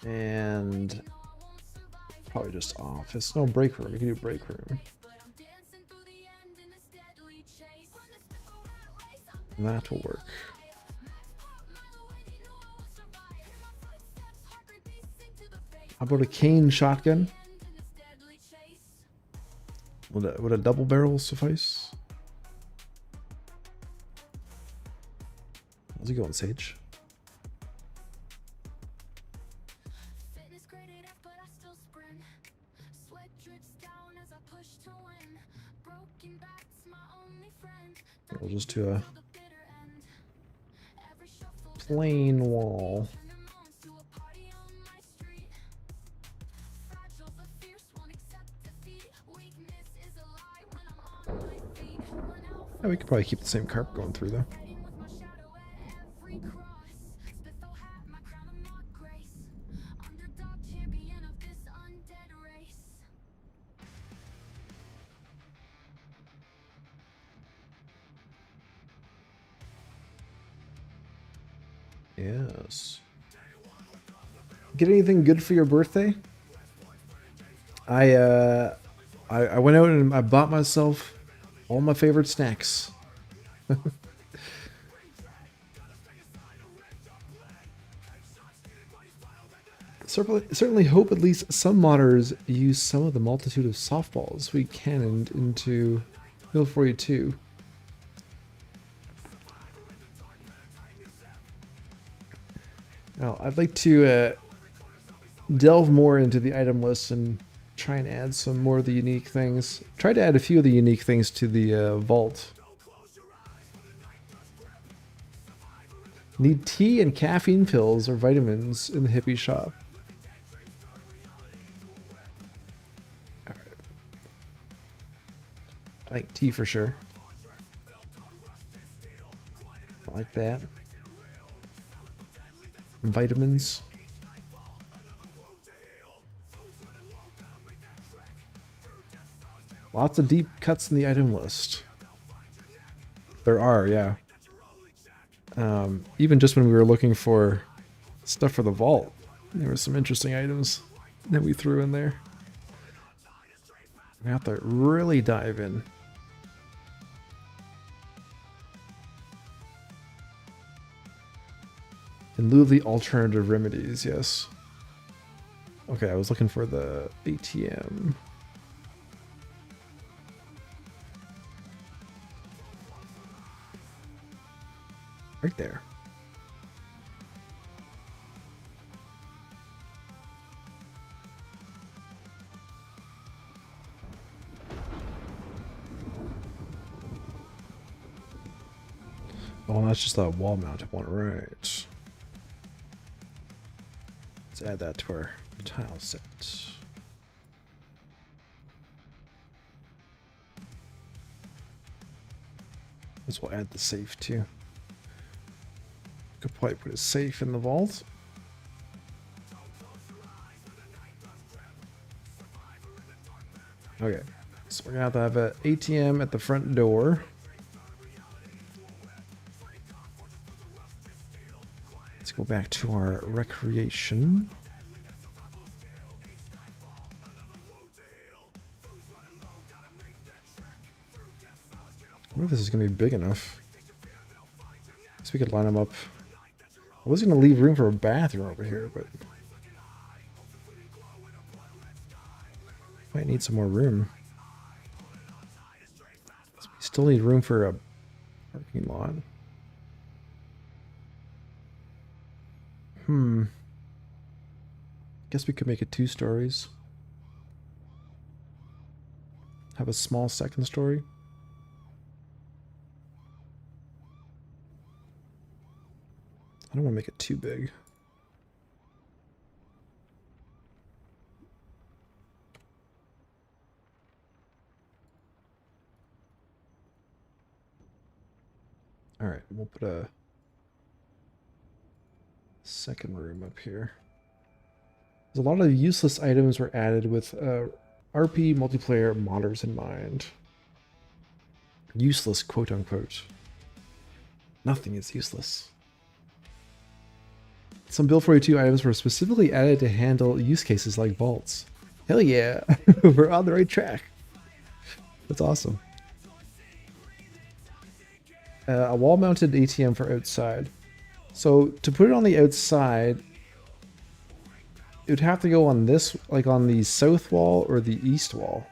And probably just office. No, break room. We can do break room. And that will work. How about a cane shotgun? Would a double barrel suffice? How's it going, Sage? to a plain wall. Oh, we could probably keep the same carp going through though. Yes. Get anything good for your birthday? I went out and I bought myself all my favorite snacks. Certainly hope at least some modders use some of the multitude of softballs we cannoned into B42. Now, I'd like to delve more into the item list and try and add some more of the unique things. Try to add a few of the unique things to the vault. Need tea and caffeine pills or vitamins in the hippie shop. All right. I like tea for sure. I like that. Vitamins. Lots of deep cuts in the item list. There are, yeah. Even just when we were looking for stuff for the vault, there were some interesting items that we threw in there. We have to really dive in. In lieu of the alternative remedies, yes. Okay, I was looking for the ATM. Right there. Oh, that's just that wall mounted one, right? Let's add that to our tile set. This will add the safe too. Could probably put a safe in the vault. Okay, so we're gonna have to have an ATM at the front door. Let's go back to our recreation. I wonder if this is gonna be big enough. So we could line them up. I was going to leave room for a bathroom over here, but might need some more room. We still need room for a parking lot. Guess we could make it 2 stories. Have a small second story. I don't want to make it too big. All right, we'll put a second room up here. There's a lot of useless items were added with RP multiplayer modders in mind. Useless, quote unquote. Nothing is useless. Some B42 items were specifically added to handle use cases like vaults. Hell yeah, we're on the right track. That's awesome. A wall-mounted ATM for outside. So to put it on the outside, it would have to go on this, like on the south wall or the east wall.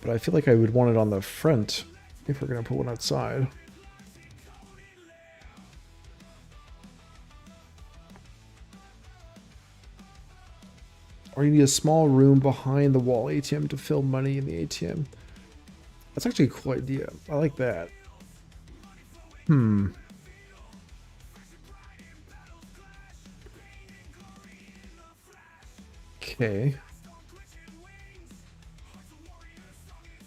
But I feel like I would want it on the front if we're gonna put one outside. Or you need a small room behind the wall ATM to fill money in the ATM. That's actually a cool idea. I like that. Hmm. Okay.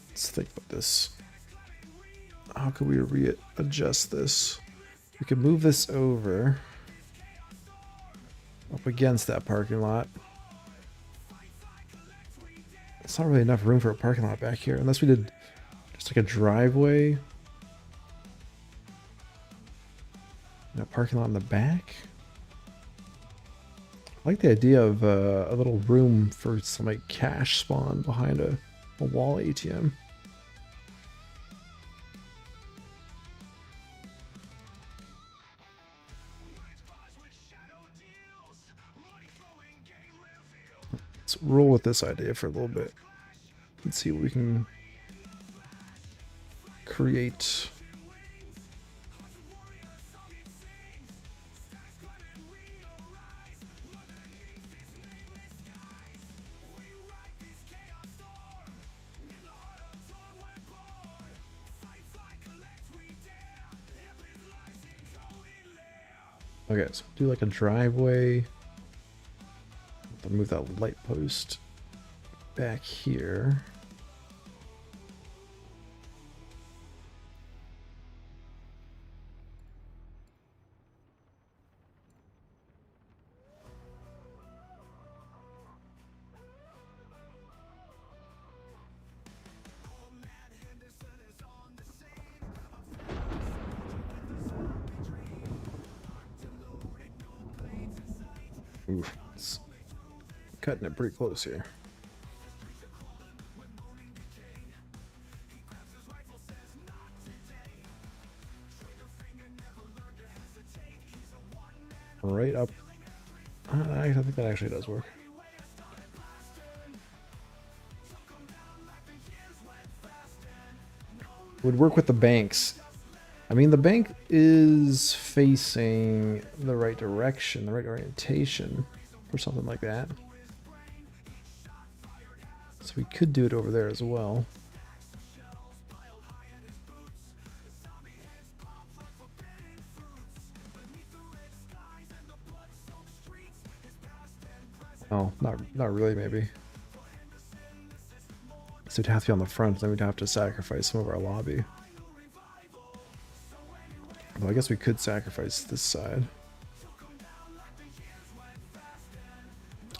Let's think about this. How can we readjust this? We could move this over up against that parking lot. It's not really enough room for a parking lot back here, unless we did just like a driveway and a parking lot in the back. I like the idea of a little room for some like cash spawn behind a wall ATM. Let's roll with this idea for a little bit. Let's see what we can create. Okay, so do like a driveway. I'll move that light post back here. Oof, it's cutting it pretty close here. Right up. I think that actually does work. Would work with the banks. I mean, the bank is facing the right direction, the right orientation, or something like that. So we could do it over there as well. Oh, not really, maybe. So it'd have to be on the front, then we'd have to sacrifice some of our lobby. Well, I guess we could sacrifice this side.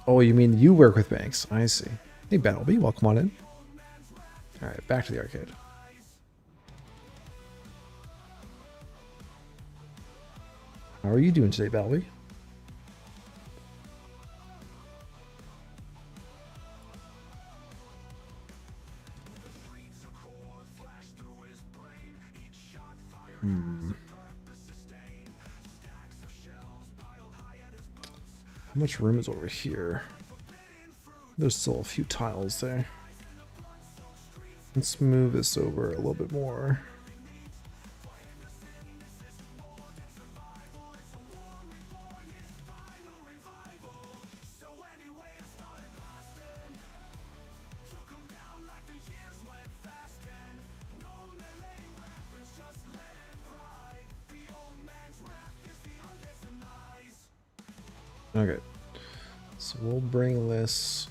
Oh, you mean you work with banks? I see. Hey, Battleby, welcome on in. Alright, back to the arcade. How are you doing today, Battleby? How much room is over here? There's still a few tiles there. Let's move this over a little bit more. Okay, so we'll bring this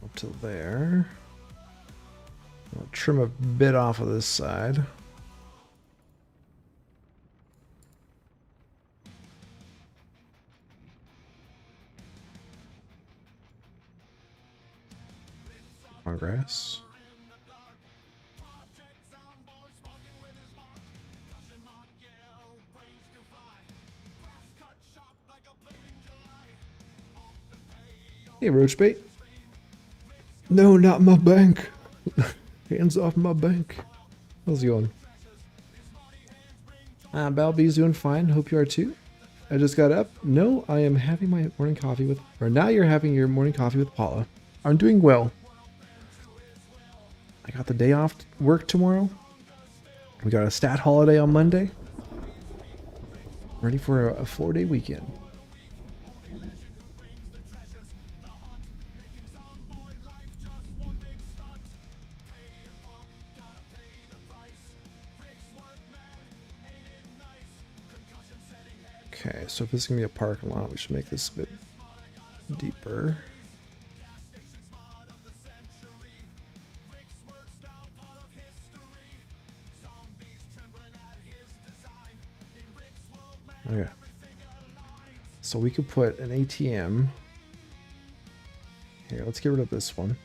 up to there. I'll trim a bit off of this side. On grass. Hey, Roachbait. No, not my bank. Hands off my bank. How's it going? Balby's doing fine. Hope you are too. I just got up. No, I am having my morning coffee with... Or now you're having your morning coffee with Paula. I'm doing well. I got the day off work tomorrow. We got a stat holiday on Monday. Ready for a 4-day weekend. Okay, so if this is gonna be a parking lot, we should make this a bit deeper. Okay. So we could put an ATM. Here, let's get rid of this one.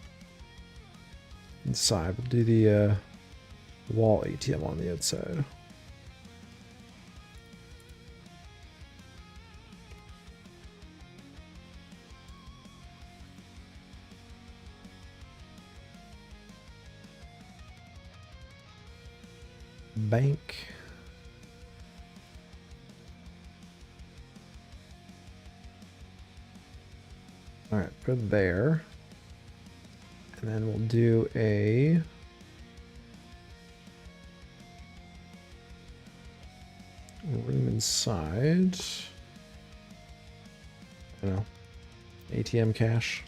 Inside, we'll do the wall ATM on the outside. Bank. All right, put it there. And then we'll do a room inside. I don't know. ATM cash.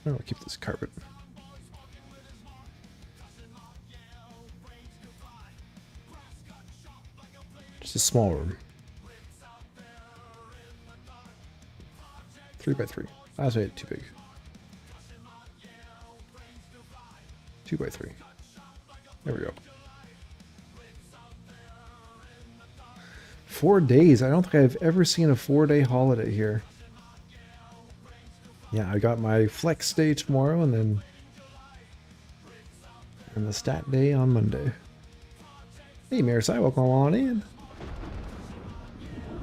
I'll keep this carpet. Just a small room. 3 by 3. I was too big. 2 by 3. There we go. 4 days. I don't think I've ever seen a 4-day holiday here. Yeah, I got my flex day tomorrow and the stat day on Monday. Hey Marisai, welcome on in.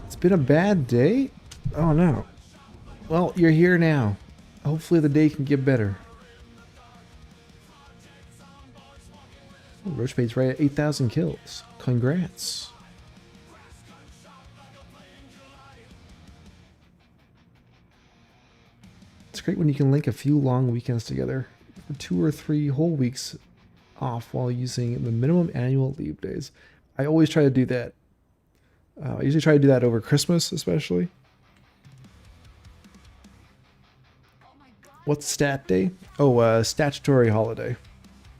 It's been a bad day? Oh no. Well, you're here now. Hopefully the day can get better. Oh, Roachbait's right at 8,000 kills. Congrats. It's great when you can link a few long weekends together for 2 or 3 whole weeks off while using the minimum annual leave days. I always try to do that. I usually try to do that over Christmas, especially. What's stat day? Oh, statutory holiday.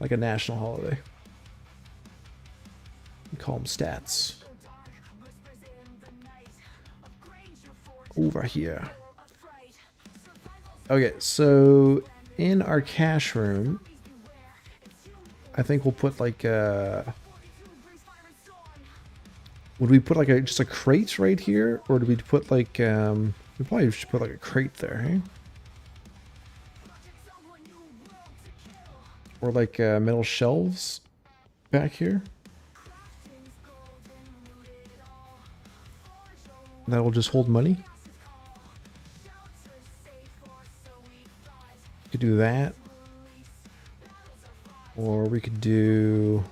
Like a national holiday. We call them stats. Over here. Okay, so in our cash room, I think we'll put like would we put like just a crate right here, or do we put like we probably should put like a crate there, hey? Or like metal shelves back here. That will just hold money. We could do that. Or we could do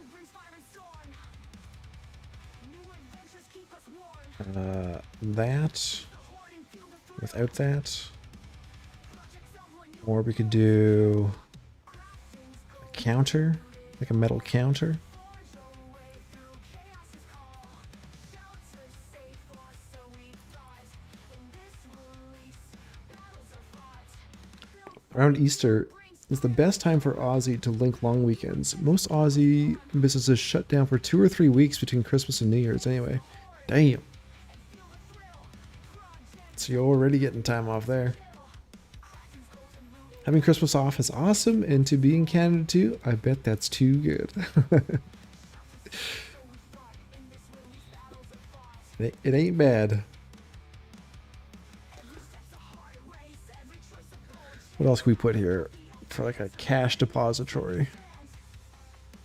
that without that. Or we could do a counter, like a metal counter. Around Easter is the best time for Aussie to link long weekends. Most Aussie businesses shut down for 2 or 3 weeks between Christmas and New Year's anyway. Damn. So you're already getting time off there. Having Christmas off is awesome, and to be in Canada too, I bet that's too good. It ain't bad. What else can we put here for like a cash depository? We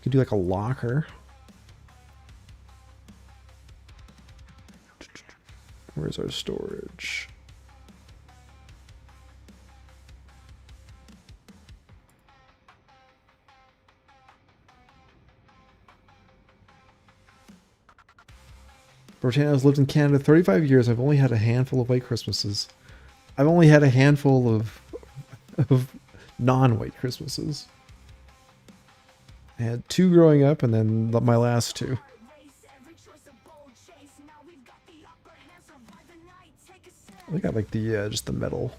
could do like a locker. Where's our storage? Britannia's lived in Canada 35 years. I've only had a handful of white Christmases. I've only had a handful of non-white Christmases. I had 2 growing up and then my last 2. I got like the just the metal.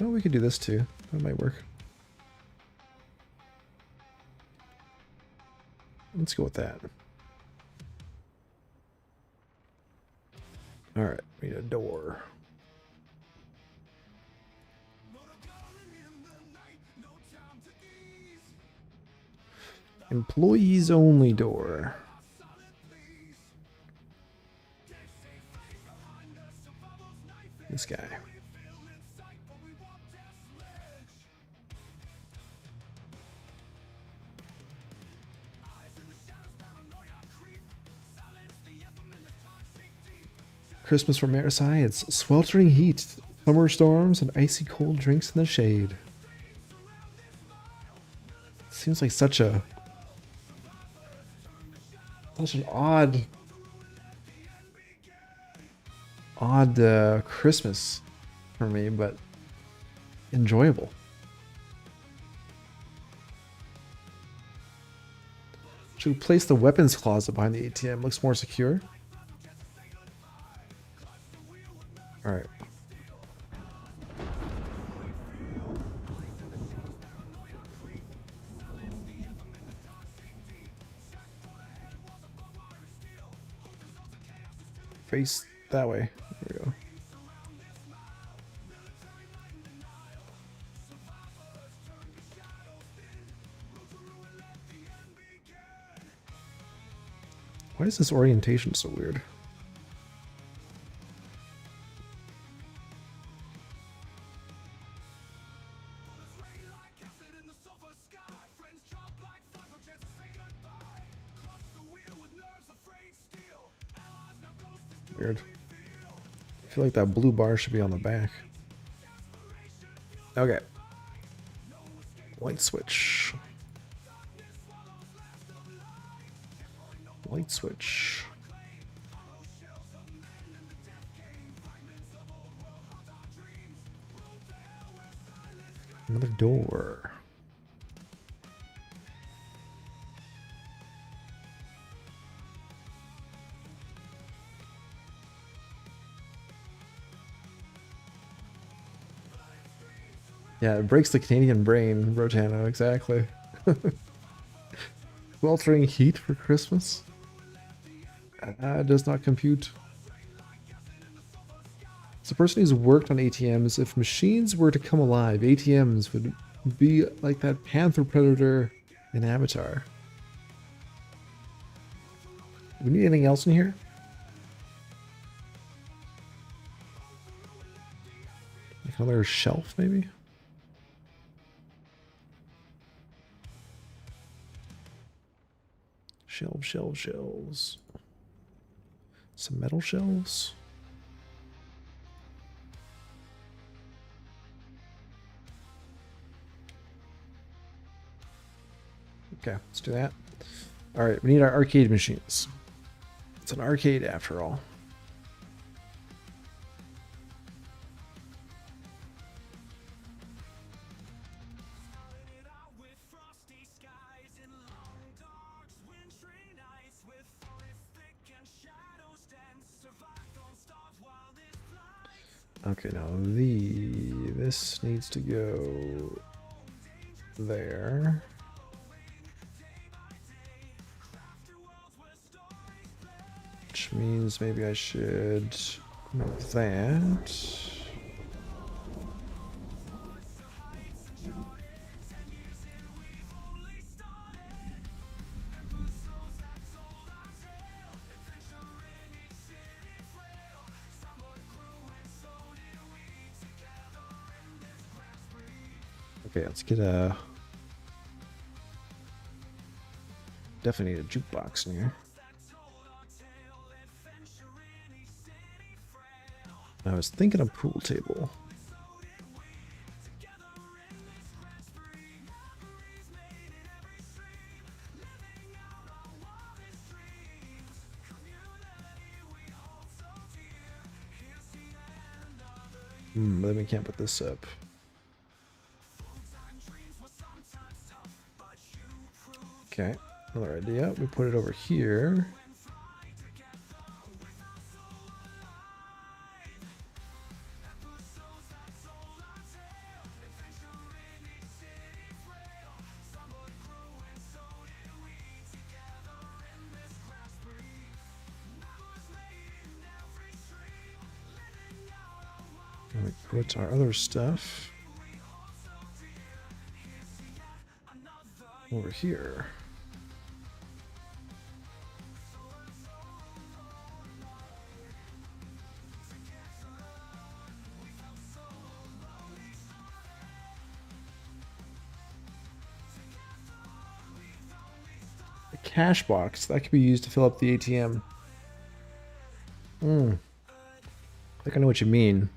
Oh, we could do this too. That might work. Let's go with that. All right, we need a door. Employees only door. This guy. Christmas from Marseille, it's sweltering heat, summer storms, and icy cold drinks in the shade. Seems like such an odd Christmas for me, but enjoyable. Should we place the weapons closet behind the ATM? Looks more secure. All right. Face that way. There we go. Why is this orientation so weird? Weird. I feel like that blue bar should be on the back. Okay. Light switch. Light switch. Another door. Yeah, it breaks the Canadian brain, Rotano, exactly. Sweltering heat for Christmas? Does not compute. As a person who's worked on ATMs, if machines were to come alive, ATMs would be like that panther predator in Avatar. Do we need anything else in here? Like another shelf, maybe? Shelves. Some metal shelves. Okay, let's do that. All right, we need our arcade machines. It's an arcade after all. Okay, now this needs to go there. Which means maybe I should move that. Okay, let's get a... Definitely need a jukebox in here. I was thinking a pool table. But then we can't put this up. Okay, another idea. We put it over here. Put our other stuff over here. A cash box that could be used to fill up the ATM. I think I know what you mean.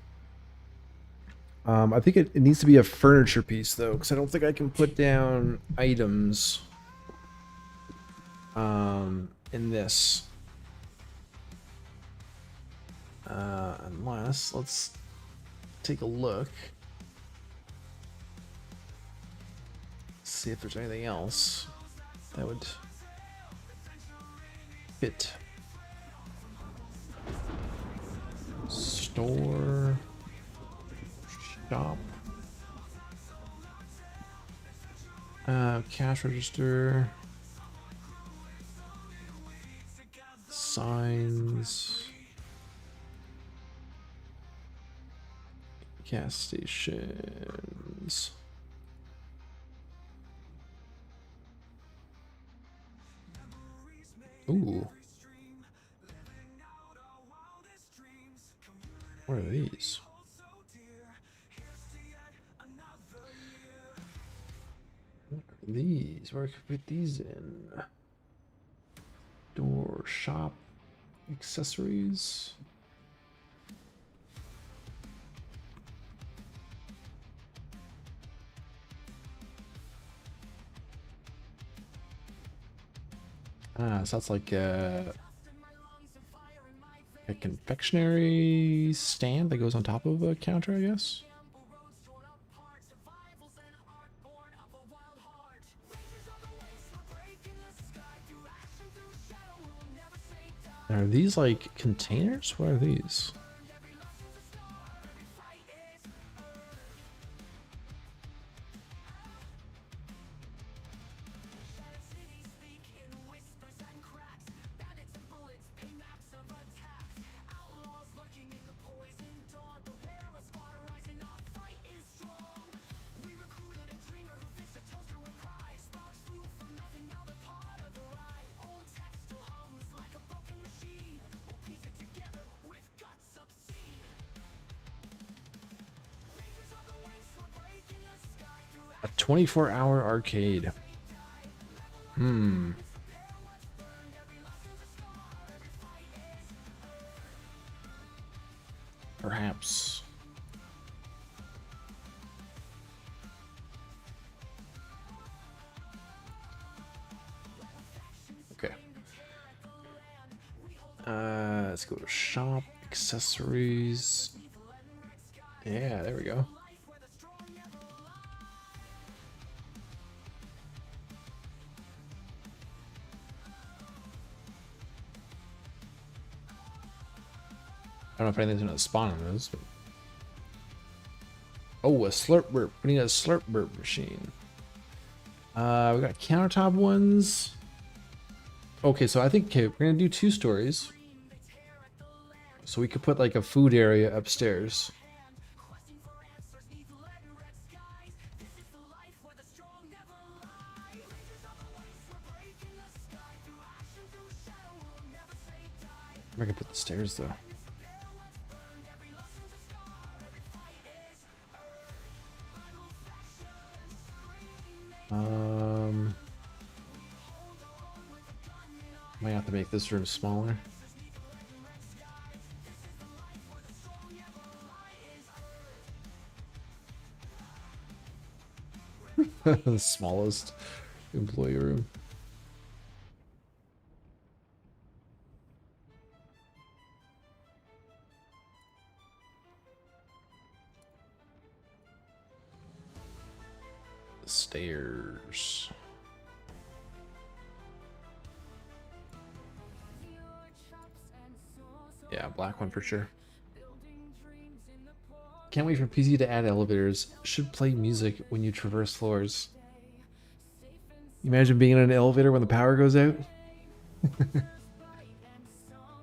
I think it needs to be a furniture piece though, because I don't think I can put down items in this. Unless, let's take a look. See if there's anything else that would fit. Store, shop, cash register, signs, gas stations. Ooh. What are these? What are these? Where can I put these in? Door, shop, accessories. Ah, so that's like a confectionery stand that goes on top of a counter, I guess. Are these like containers? What are these? A 24-hour arcade. Perhaps. Okay. Let's go to shop, accessories. Yeah, there we go. I don't know if anything's gonna spawn on those. But... Oh, a slurp burp. We need a slurp burp machine. We got countertop ones. Okay, so I think we're gonna do 2 stories. So we could put like a food area upstairs. I can put the stairs though. Might have to make this room smaller. The smallest employee room. Stairs. Yeah, black one for sure. Can't wait for PC to add elevators. Should play music when you traverse floors. Imagine being in an elevator when the power goes out.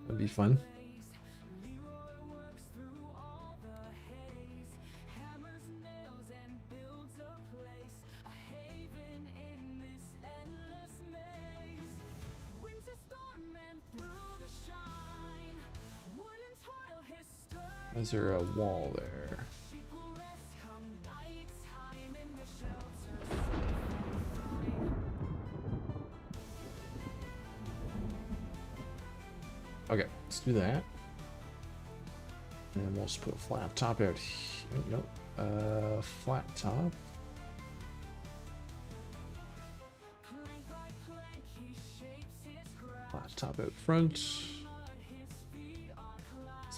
That'd be fun. Is there a wall there? Okay, let's do that. And we'll just put a flat top out here. Nope. Flat top. Flat top out front. So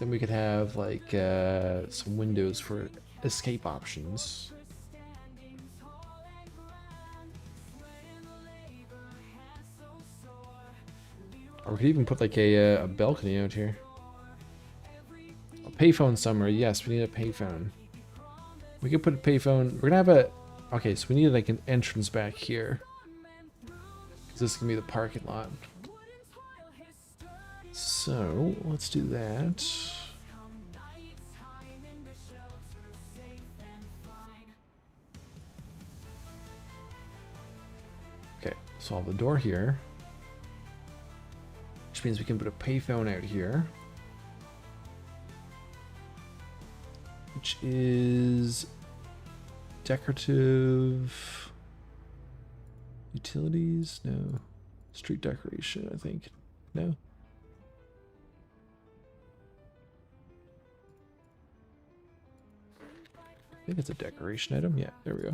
then we could have like some windows for escape options. Or we could even put like a balcony out here. A payphone somewhere. Yes, we need a payphone. We could put a payphone. We're gonna have a. Okay, so we need like an entrance back here. Because this is gonna be the parking lot. So let's do that. Okay, so I'll have the door here. Which means we can put a payphone out here. Which is decorative utilities? No. Street decoration, I think. No. I think it's a decoration item. Yeah, there we go.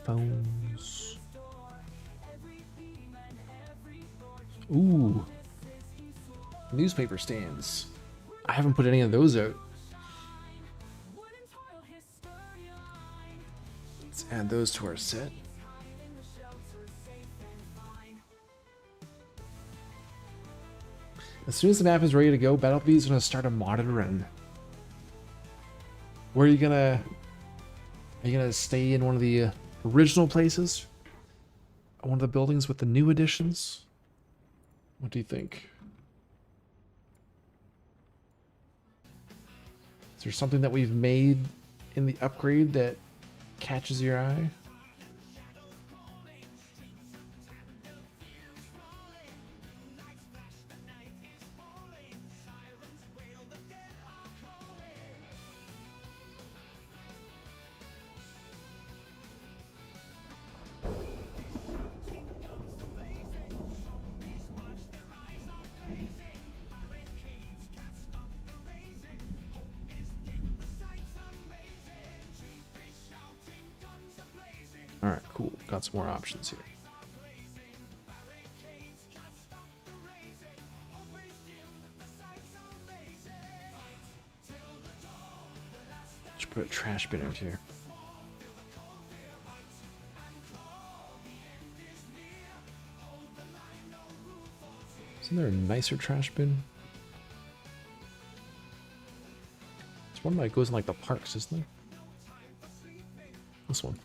Phones. Ooh. Newspaper stands. I haven't put any of those out. Let's add those to our set. As soon as the map is ready to go, Battlebee is going to start a modded run. Where are you gonna... Are you gonna stay in one of the original places? One of the buildings with the new additions? What do you think? Is there something that we've made in the upgrade that catches your eye? Alright, cool. Got some more options here. Should put a trash bin out here. Isn't there a nicer trash bin? It's one that goes in like the parks, isn't there? This one.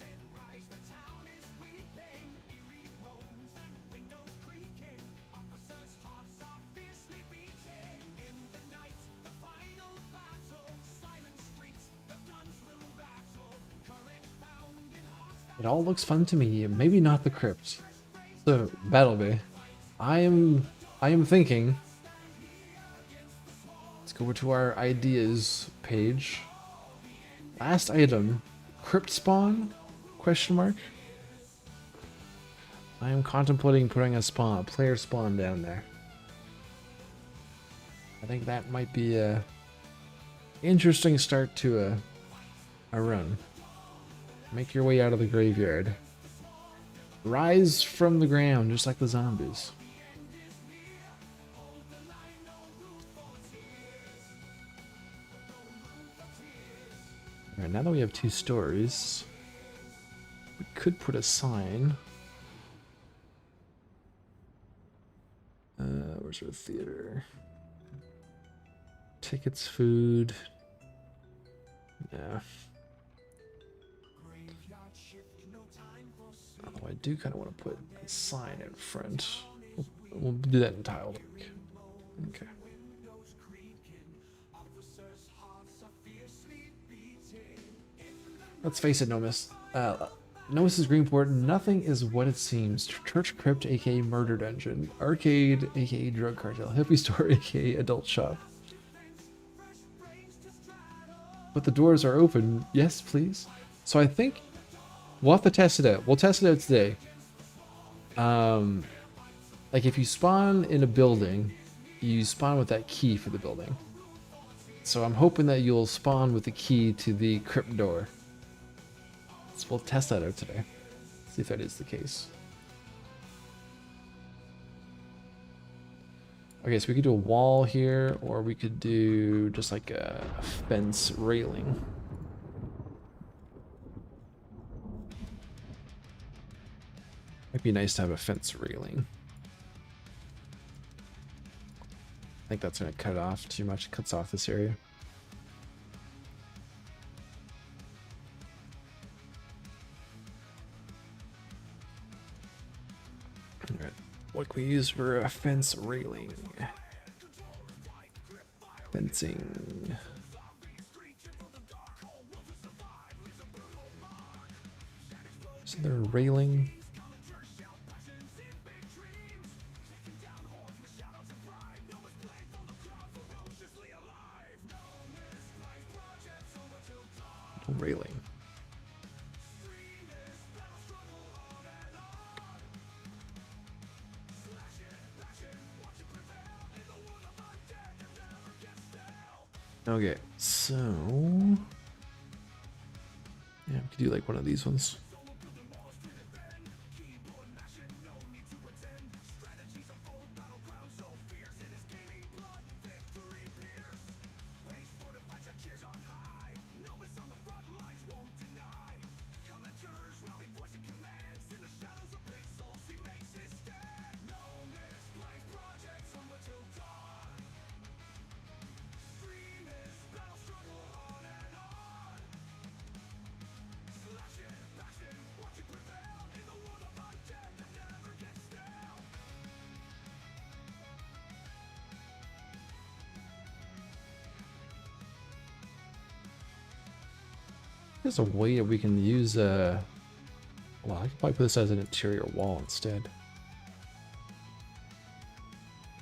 It all looks fun to me. Maybe not the crypt. So, Battlebee. I am thinking. Let's go over to our ideas page. Last item. Crypt spawn? Question mark. I am contemplating putting a player spawn down there. I think that might be a interesting start to a run. Make your way out of the graveyard. Rise from the ground, just like the zombies. Alright, now that we have 2 stories, we could put a sign. Where's our theater? Tickets, food. Yeah. Oh, I do kind of want to put a sign in front. We'll do that in tile work. Okay. Let's face it, Nomus. Nomus is Greenport. Nothing is what it seems. Church Crypt, aka Murder Dungeon. Arcade, aka Drug Cartel. Hippie Store, aka Adult Shop. But the doors are open. Yes, please. So I think we'll have to test it out. We'll test it out today. Like if you spawn in a building, you spawn with that key for the building. So I'm hoping that you'll spawn with the key to the crypt door. So we'll test that out today. See if that is the case. Okay, so we could do a wall here, or we could do just like a fence railing. Might be nice to have a fence railing. I think that's gonna cut off too much. It cuts off this area. Alright, what can we use for a fence railing? Fencing. Is there a railing? No railing. Okay, so yeah, we could do like one of these ones. There's a way that we can use well, I could probably put this as an interior wall instead.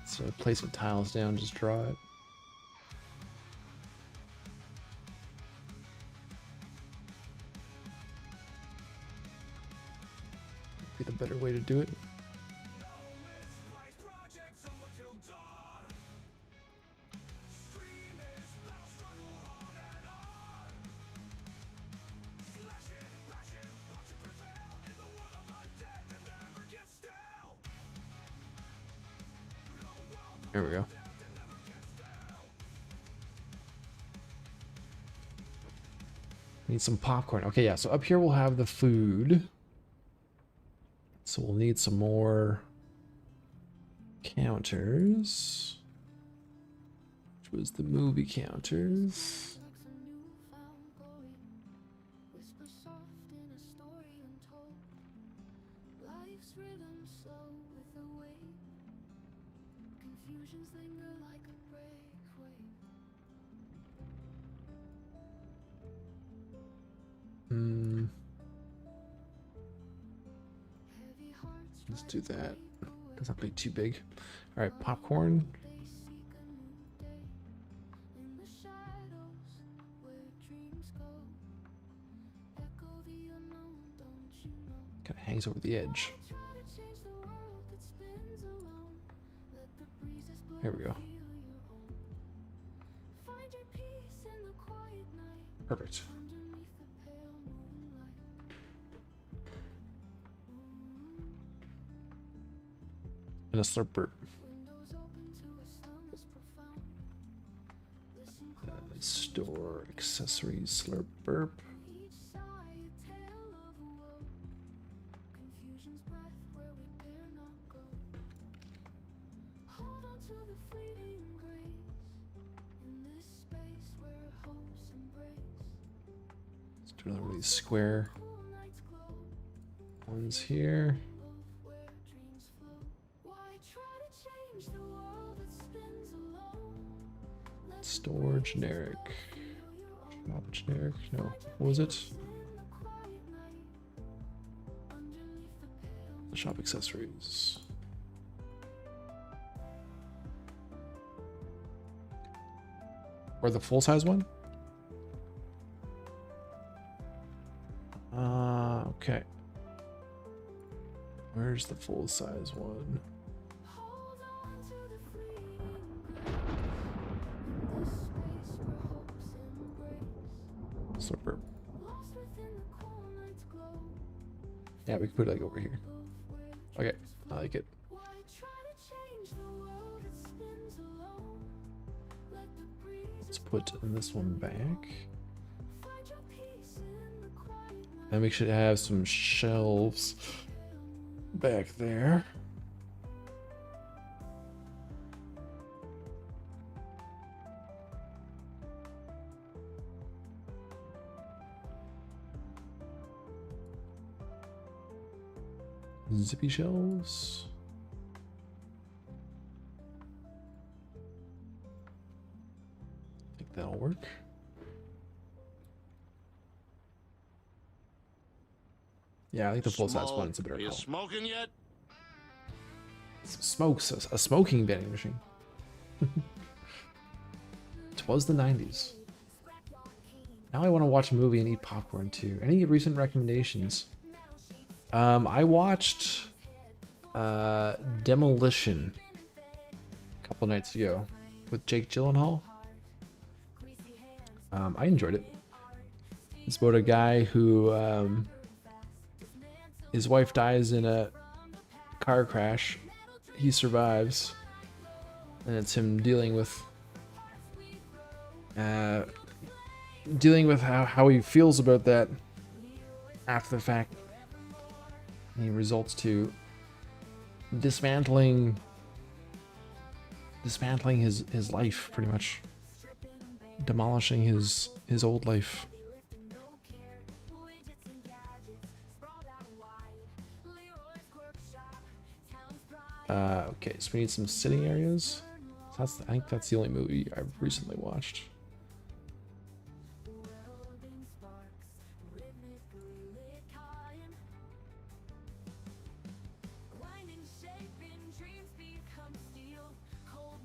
So place some tiles down, just draw it. Be the better way to do it. There we go. Need some popcorn. Okay, yeah, so up here we'll have the food. So we'll need some more counters. Which was the movie counters. Let's do that. Doesn't have to be too big. All right, popcorn. Kind of hangs over the edge. There we go. Perfect. And a slurp burp. Store accessories slurp burp. Let's do another one of these square ones here. Store generic. Not generic. No. What was it? Shop accessories. Or the full size one? Okay. Where's the full size one?
Hold on to the freedom, the space where hopes embrace.
Slipper.
Lost within the cool night's glow.
Yeah, we can put it like over here. Okay, I like it.
Why try to change the world? It spins alone. Let the breeze
Let's put this one back.
find your peace in the quiet night.
And we should have some shelves back there. Zippy shelves. I think that'll work. Yeah, I think the full size one's a better
Are you
call.
smoking yet?
Smokes a smoking vending machine. Twas the 90s. Now I want to watch a movie and eat popcorn too. Any recent recommendations? I watched Demolition a couple nights ago with Jake Gyllenhaal. I enjoyed it. It's about a guy who his wife dies in a car crash. He survives, and it's him dealing with how he feels about that after the fact. And he results to dismantling his life, pretty much demolishing his old life. Okay, so we need some sitting areas. I think that's the only movie I've recently watched.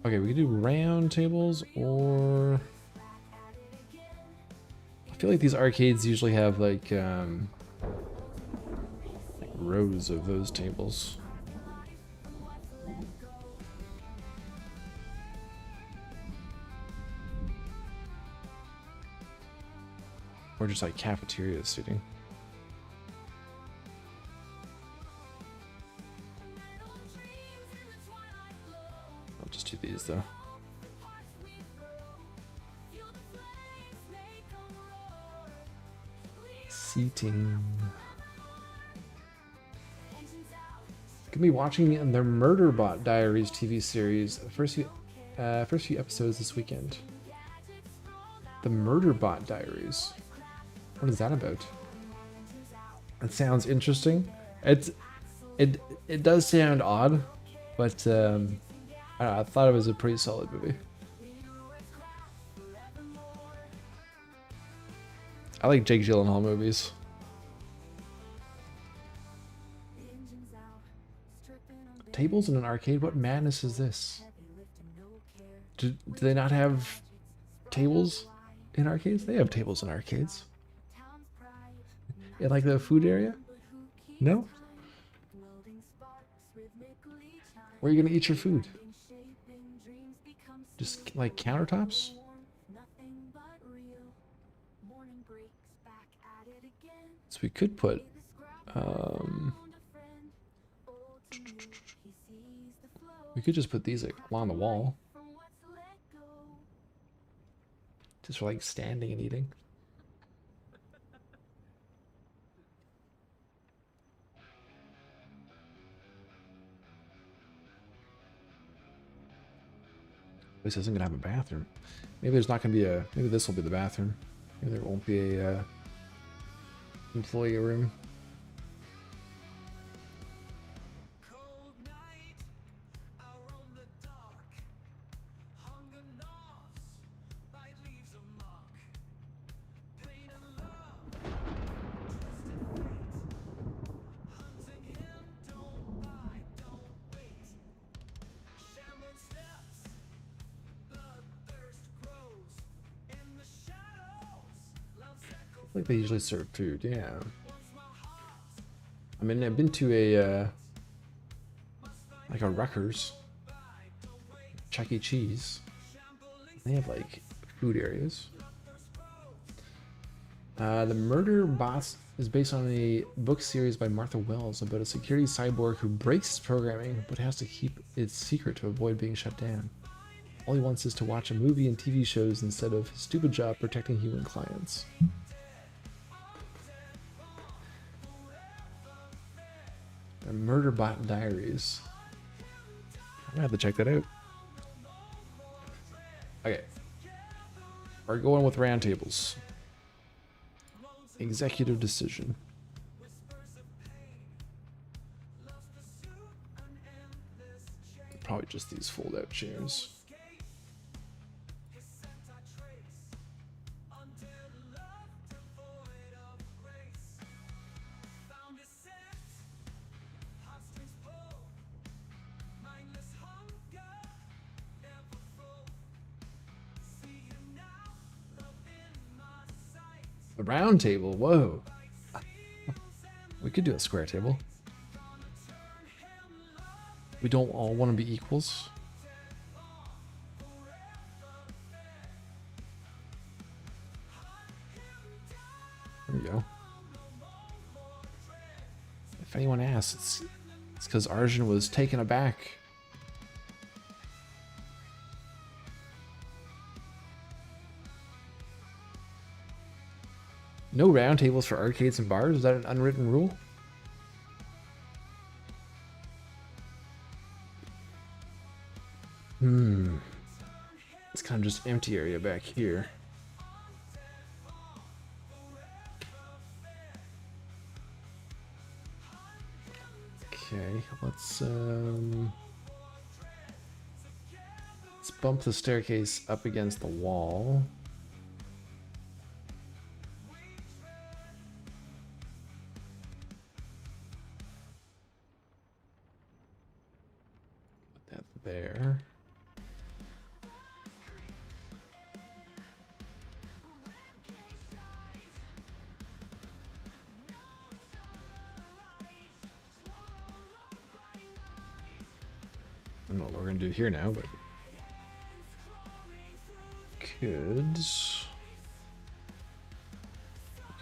Okay, we could do round tables, or I feel like these arcades usually have like rows of those tables. Or just like cafeteria seating. I'll just do these though. Seating. Gonna be watching the Murderbot Diaries TV series. First few episodes this weekend. The Murderbot Diaries. What is that about? It sounds interesting. It does sound odd, but I don't know, I thought it was a pretty solid movie. I like Jake Gyllenhaal movies. Tables in an arcade? What madness is this? Do they not have tables in arcades? They have tables in arcades. In like the food area? No? Where are you gonna eat your food? Just like countertops? So we could put we could just put these like along the wall. Just for like standing and eating. This isn't gonna have a bathroom. Maybe there's not gonna be a. Maybe this will be the bathroom. Maybe there won't be a employee room. like they usually serve food, yeah. I mean, I've been to a like a Rutgers, Chuck E. Cheese. They have like food areas. The Murder Bots is based on a book series by Martha Wells about a security cyborg who breaks his programming but has to keep its secret to avoid being shut down. All he wants is to watch a movie and TV shows instead of his stupid job protecting human clients. The Murderbot Diaries. I'm gonna have to check that out. Okay. We're going with roundtables. Executive decision. Probably just these fold-out chairs. The round table, whoa. We could do a square table. We don't all want to be equals. There we go. If anyone asks, it's because Arjun was taken aback. No round tables for arcades and bars? Is that an unwritten rule? It's kind of just empty area back here. Okay, let's bump the staircase up against the wall. Put that there. I don't know what we're gonna do here now, but we could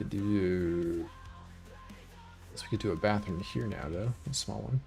do. I guess we could do a bathroom here now, though, a small one.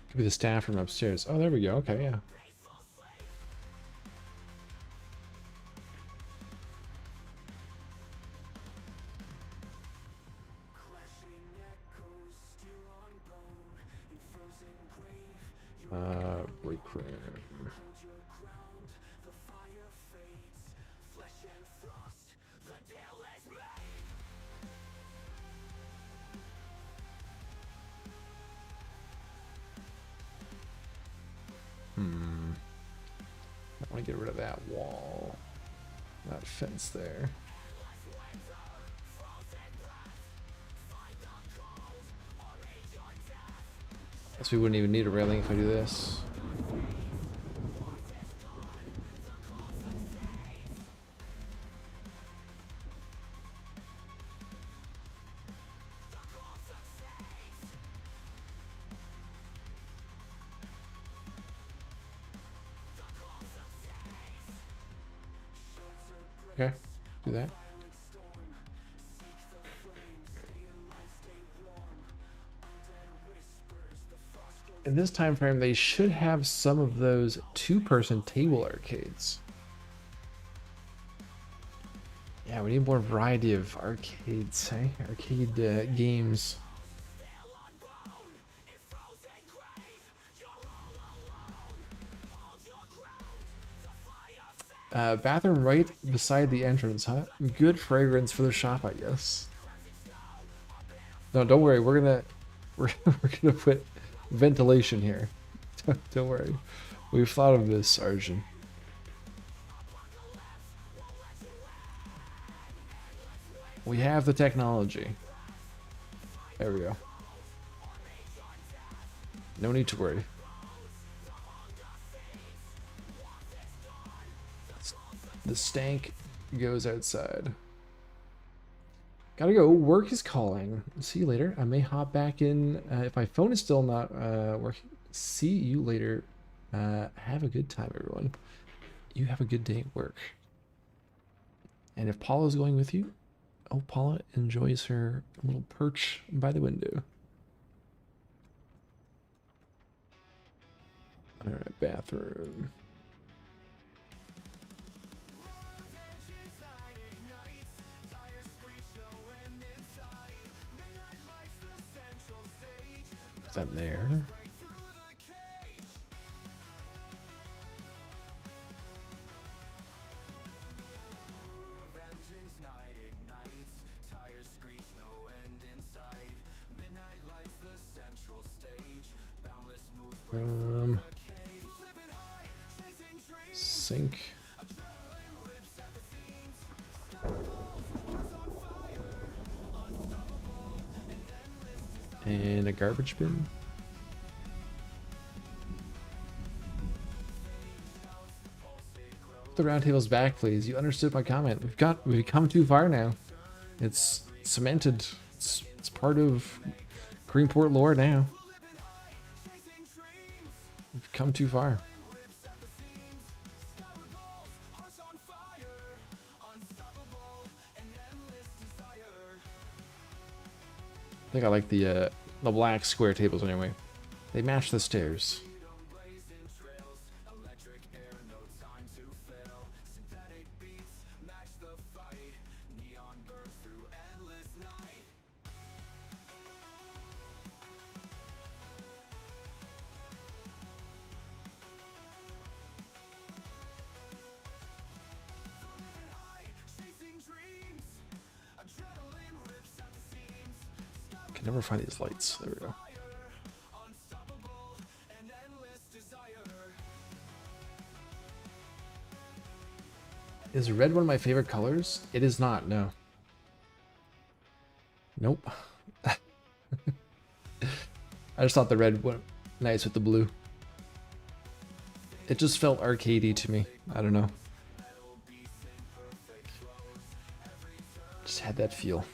Could be the staff room upstairs. Oh, there we go. Okay, yeah. Break room. I want to get rid of that wall, that fence there. Guess we wouldn't even need a railing if I do this. Okay, do that. In this time frame, they should have some of those two-person table arcades. Yeah, we need more variety of arcades, eh? Arcade games. Bathroom right beside the entrance, huh? Good fragrance for the shop, I guess. No, don't worry. We're gonna put ventilation here. Don't worry. We've thought of this, Arjun. We have the technology. There we go. No need to worry. The stank goes outside. Gotta go. Work is calling. See you later. I may hop back in if my phone is still not working. See you later. Have a good time, everyone. You have a good day at work. And if Paula's going with you, oh, Paula enjoys her little perch by the window. All right, bathroom. Is that there? Sink. And a garbage bin. The round table's back, please. You understood my comment. We've come too far now. It's cemented. It's part of Greenport lore now. We've come too far. I think I like the black square tables anyway. They match the stairs. Can never find these lights. There we go. Is red one of my favorite colors? It is not, no. Nope. I just thought the red went nice with the blue. It just felt arcadey to me. I don't know. Just had that feel.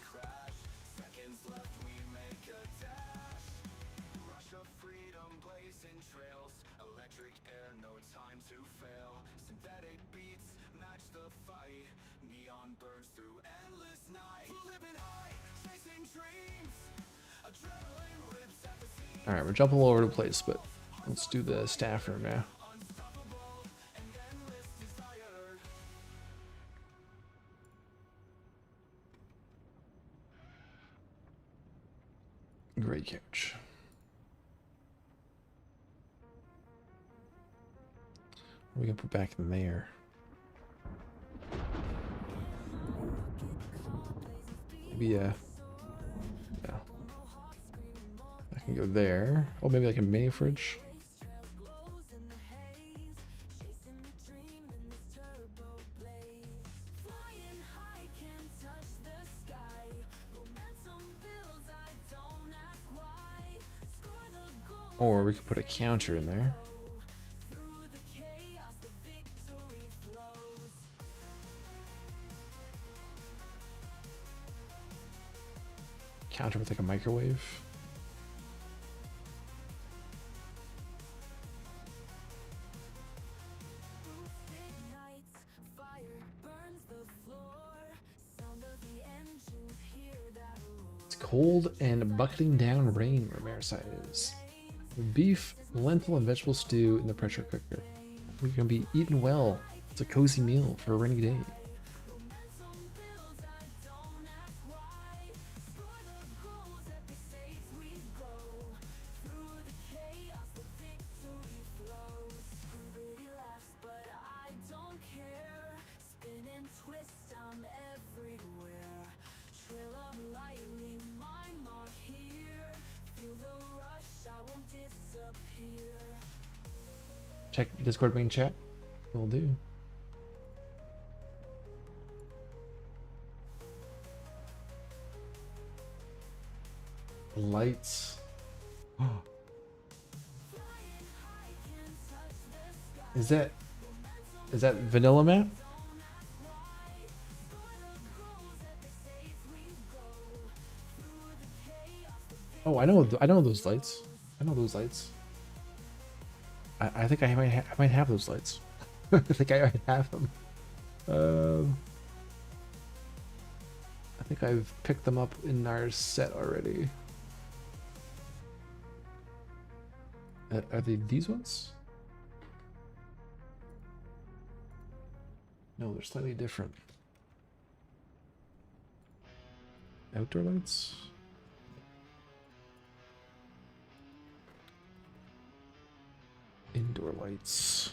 Alright, we're jumping all over the place, but let's do the staff room now. Great couch. What are we gonna put back in there? Maybe no. I can go there. Oh, maybe like a mini fridge. Or we could put a counter in there. Counter with like a microwave. It's cold and bucketing down rain where Mareside is. Beef, lentil, and vegetable stew in the pressure cooker. We're gonna be eating well. It's a cozy meal for a rainy day. Check Discord main chat. Will do. Lights. Is that vanilla map? Oh, I know those lights. I know those lights. I think I might have those lights. I think I might have them. I think I've picked them up in our set already. Are they these ones? No, they're slightly different. Outdoor lights? Indoor lights.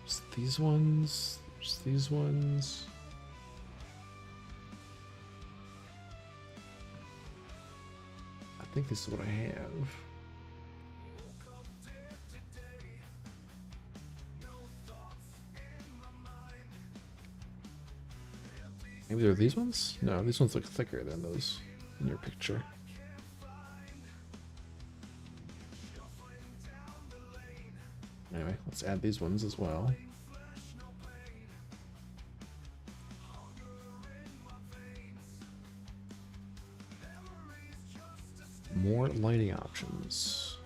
There's these ones. There's these ones. I think this is what I have. Maybe they're these ones? No, these ones look thicker than those in your picture. Anyway, let's add these ones as well. More lighting options.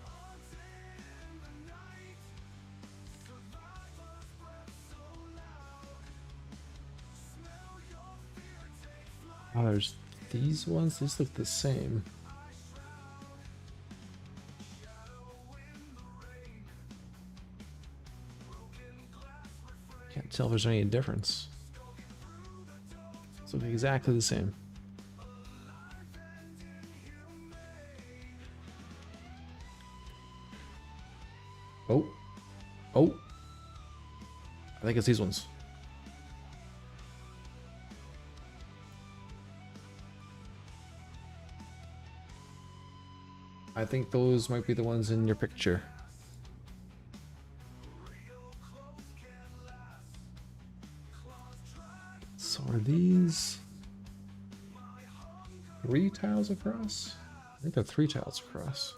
Oh, there's these ones. These look the same. Can't tell if there's any difference. These look exactly the same. Oh. Oh. I think it's these ones. I think those might be the ones in your picture. So are these 3 tiles across? I think they're 3 tiles across.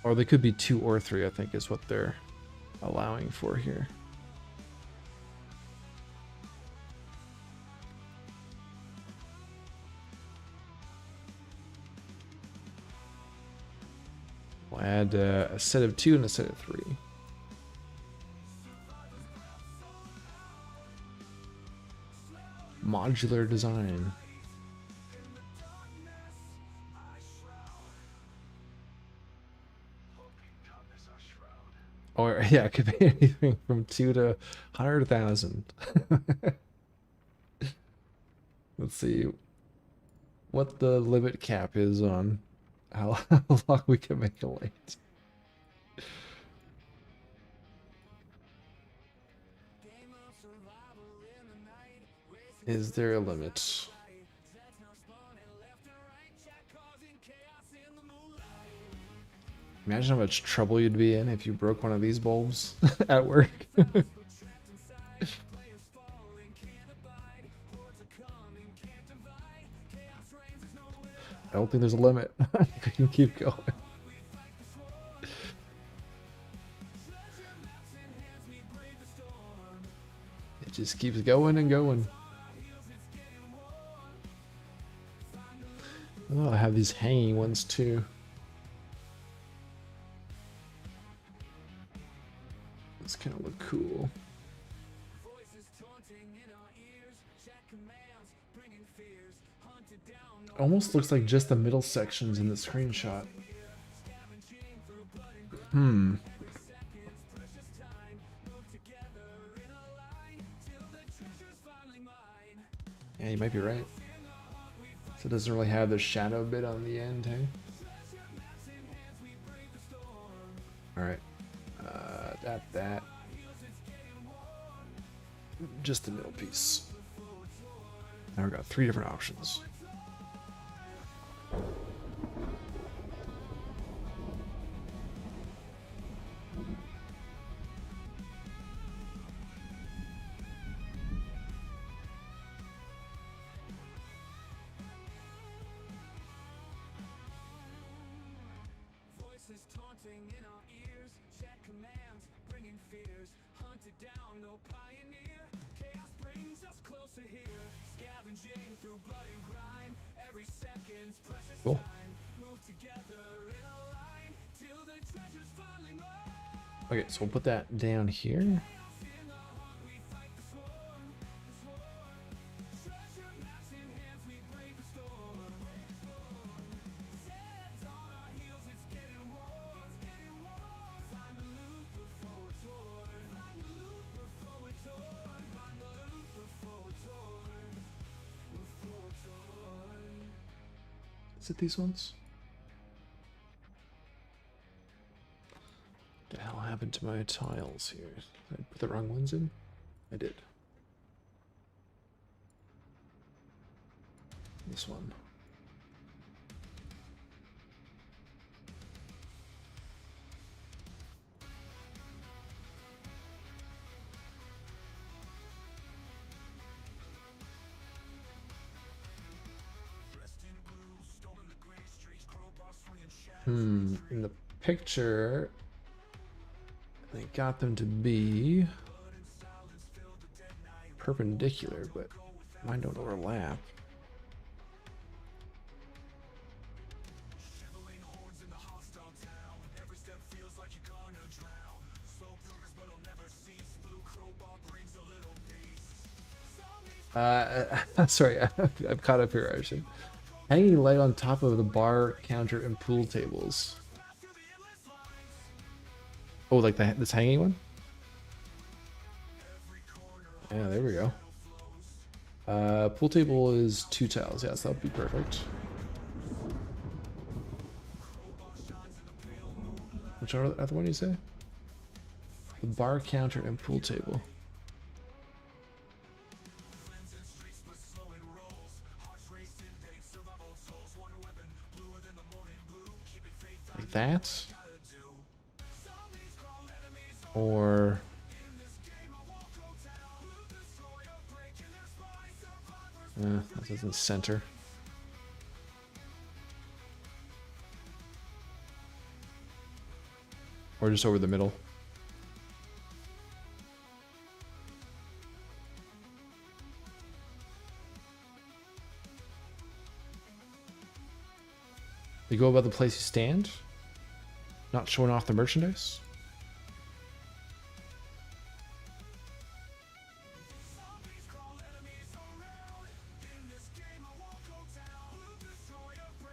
Or they could be 2 or 3, I think is what they're allowing for here. We'll add a set of 2 and a set of 3. Modular design. Or yeah, it could be anything from 2 to 100,000. Let's see what the limit cap is on how long we can make a light. Is there a limit? Imagine how much trouble you'd be in if you broke one of these bulbs at work. I don't think there's a limit. We can keep going. It just keeps going and going. Oh, I have these hanging ones too. This kind of look cool. Almost looks like just the middle sections in the screenshot. Yeah, you might be right. So it doesn't really have the shadow bit on the end, hey? Alright. That. Just the middle piece. Now we've got 3 different options.
Voices taunting in our ears, chat commands, bringing fears, hunted down, no pioneer. Chaos brings us closer here, scavenging through blood and grime. Every second's precious
Cool.
time. Move together in a line till the treasure's falling off.
Okay, so we'll put that down here.
We fight the swarm, treasure maps in hands, we brave the storm. Heads on our heels, it's getting warm, Find the loop before we're torn. Find the loop before we're torn. Find the loop before we're torn. Before we're torn.
Is it these ones? What the hell happened to my tiles here? Did I put the wrong ones in? I did. This one. In the picture, they got them to be perpendicular, but mine don't overlap. Sorry, I'm caught up here, actually. Hanging light on top of the bar, counter, and pool tables. Oh, like this hanging one? Yeah, there we go. Pool table is 2 tiles. Yes, that would be perfect. Which other one do you say? The bar, counter, and pool table. Like that? Or that doesn't center. Or just over the middle. You go about the place you stand, not showing off the merchandise.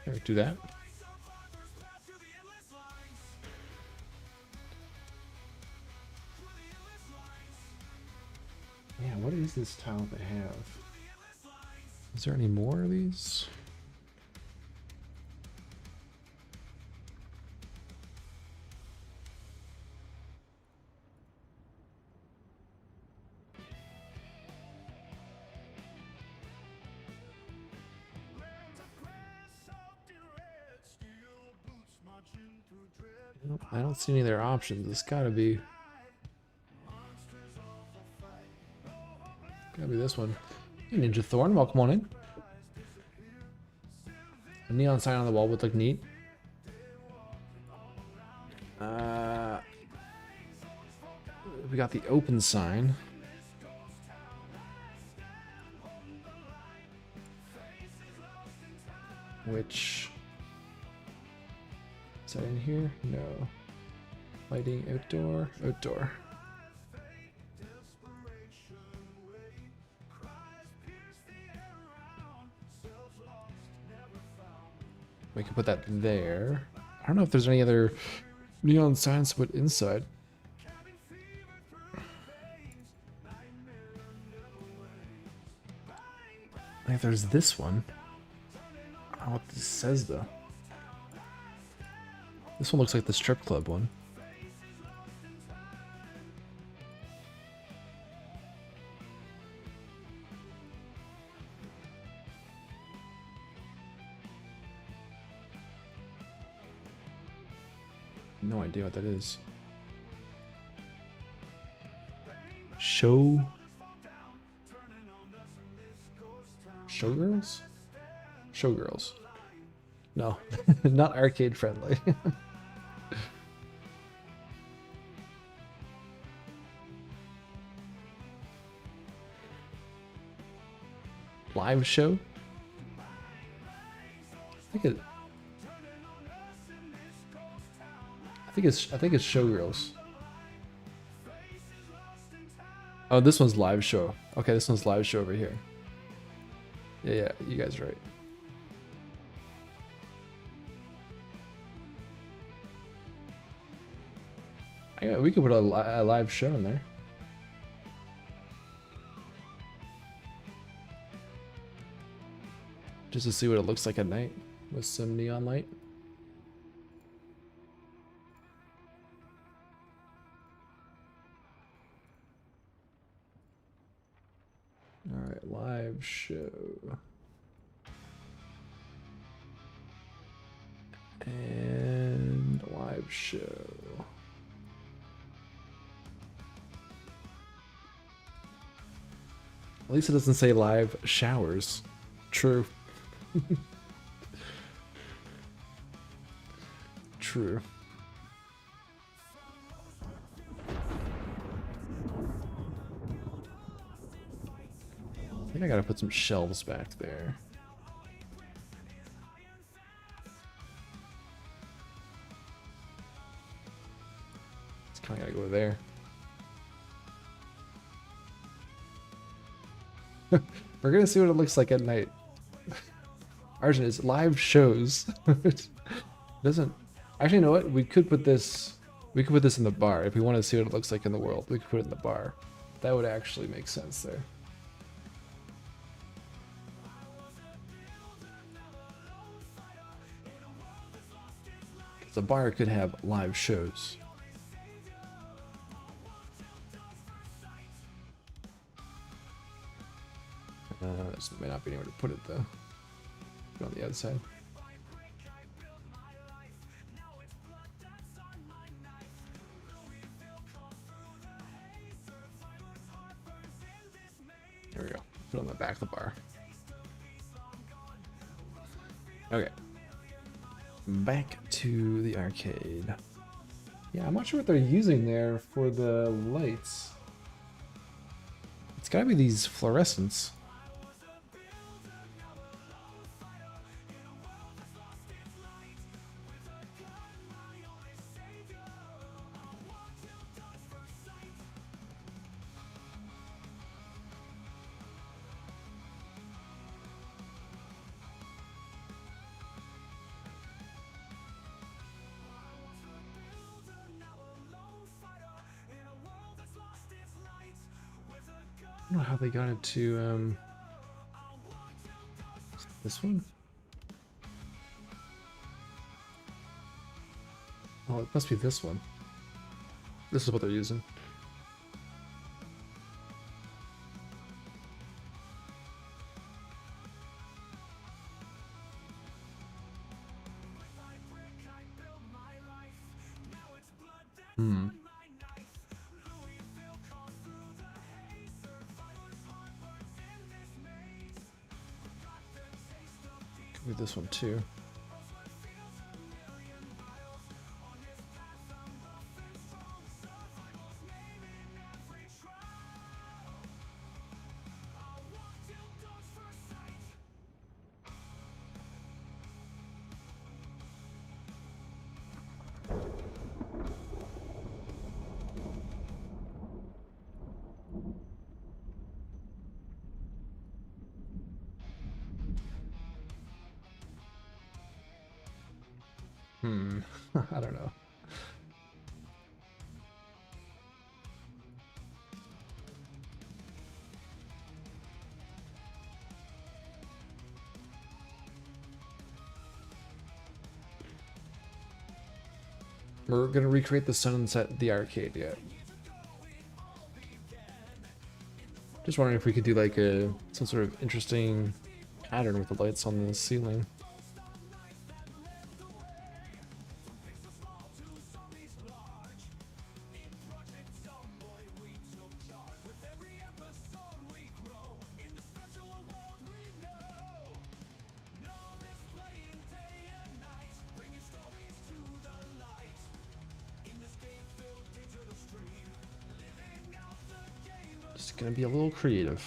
Here, do that. Yeah, what is this tile they have? Is there any more of these? I don't see any other options. It's gotta be this one. Hey, Ninja Thorn, welcome on in. A neon sign on the wall would look neat. We got the open sign. Which is that in here? No. Lighting outdoor, outdoor. We can put that there. I don't know if there's any other neon signs to put inside. Like there's this one. I don't know what this says though. This one looks like the strip club one. No idea what that is. Showgirls? Showgirls. No, not arcade friendly. Live show? I think it's Showgirls. Oh, this one's live show. Okay, this one's live show over here. Yeah, you guys are right. Yeah, we could put a live show in there. Just to see what it looks like at night with some neon light. Alright, live show. And live show. At least it doesn't say live showers. True. True. I think I gotta put some shelves back there. It's kinda gotta go there. We're gonna see what it looks like at night. Arjun, is live shows. It doesn't actually, you know what? We could put this in the bar. If we want to see what it looks like in the world, we could put it in the bar. That would actually make sense there. The bar could have live shows. This may not be anywhere to put it though. Put it on the other side. There we go. Put it on the back of the bar. Okay. Back to the arcade. Yeah, I'm not sure what they're using there for the lights. It's gotta be these fluorescents. I don't know how they got it to this one. Oh, it must be this one. This is what they're using. With this one too. I don't know. We're gonna recreate the sunset at the arcade yet. Just wondering if we could do like some sort of interesting pattern with the lights on the ceiling. Just gonna be a little creative.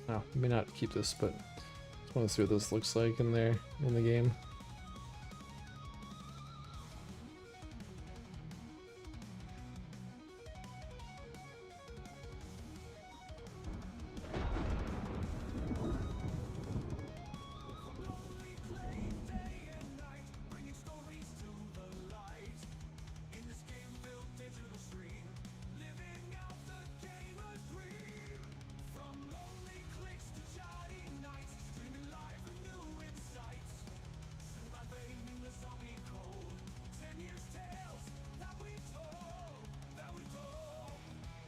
Oh, may not keep this, but just want to see what this looks like in there in the game.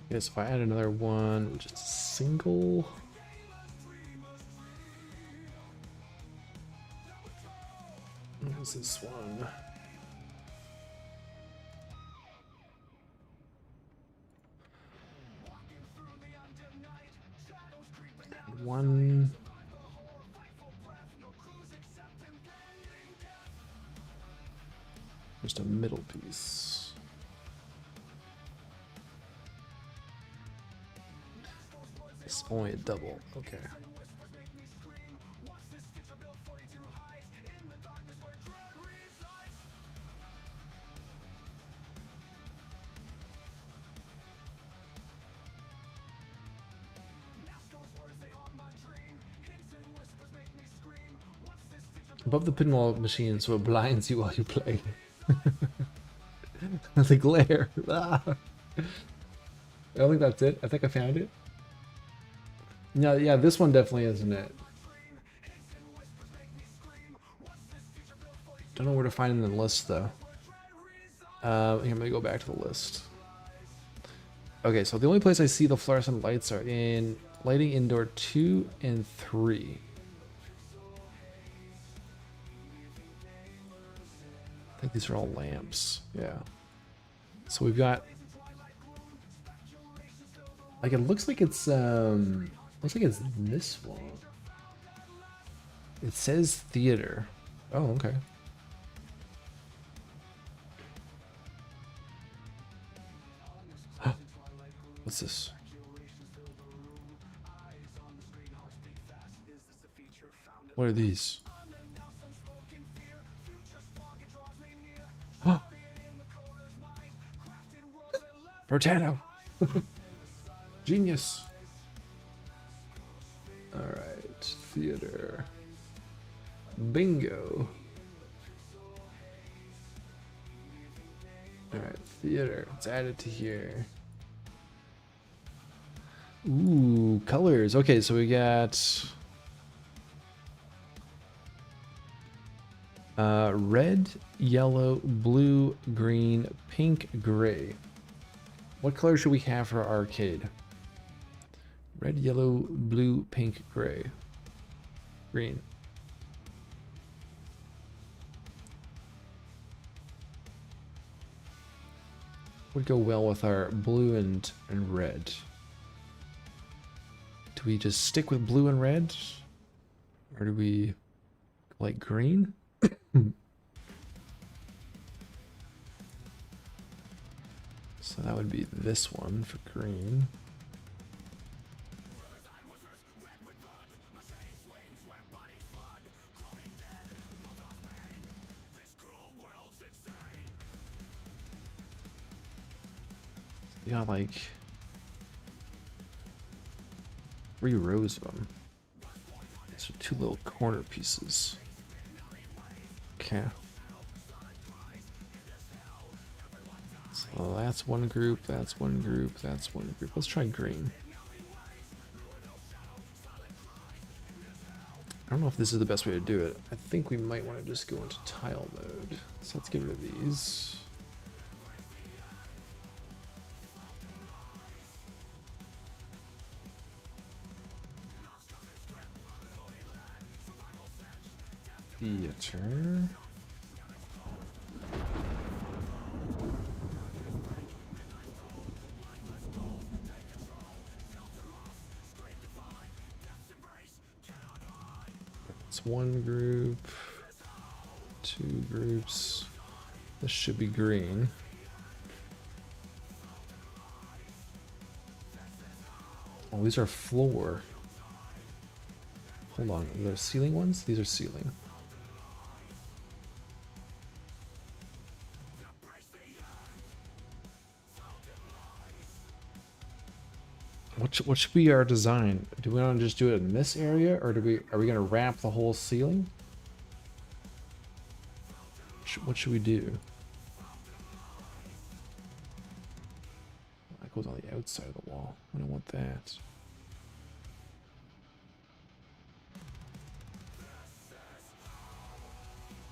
Yes, if I add another one, just a single. What was this one? One. Just a middle piece. It's only a double. Okay. Above the pinball machine so it blinds you while you play. The glare. Ah. I don't think that's it. I think I found it. No, yeah, this one definitely isn't it. Don't know where to find it in the list though. I'm gonna go back to the list. Okay, so the only place I see the fluorescent lights are in lighting indoor 2 and 3. I think these are all lamps. Yeah. So we've got, like, it looks like it's this one. It says theater. Oh, okay. What's this? What are these? Rotano! Genius! Alright, theater. Bingo! Alright, theater. Let's add it to here. Ooh, colors. Okay, so we got red, yellow, blue, green, pink, gray. What color should we have for our arcade? Red, yellow, blue, pink, gray. Green. Would go well with our blue and red. Do we just stick with blue and red? Or do we like green? So that would be this one for green. You got like 3 rows of them. These are 2 little corner pieces. Okay. So that's one group, that's one group, that's one group. Let's try green. I don't know if this is the best way to do it. I think we might want to just go into tile mode. So let's get rid of these. Theater. It's one group, 2 groups. This should be green. Oh, these are floor. Hold on, are there ceiling ones? These are ceiling. What should be our design? Do we want to just do it in this area, or are we gonna wrap the whole ceiling? What should we do? That goes on the outside of the wall. I don't want that.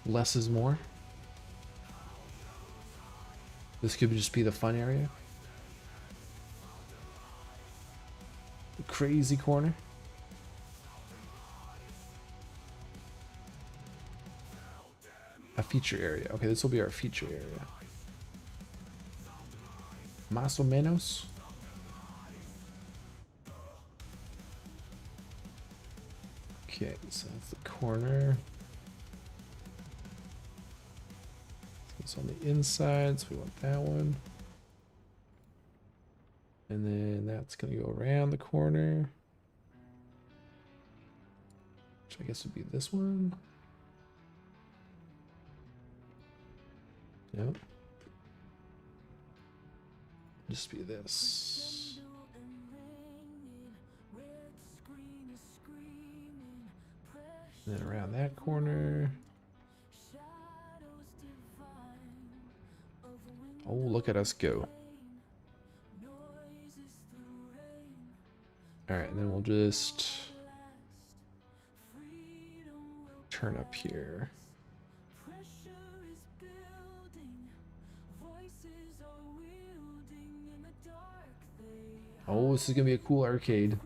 Less is more. This could just be the fun area. The crazy corner. A feature area. Okay, this will be our feature area. Más o menos. Okay, so that's the corner. It's on the inside, so we want that one. And then that's gonna go around the corner. Which I guess would be this one. Yep. Just be this. And then around that corner. Oh, look at us go. Alright, and then we'll just turn up here. Oh, this is gonna be a cool arcade.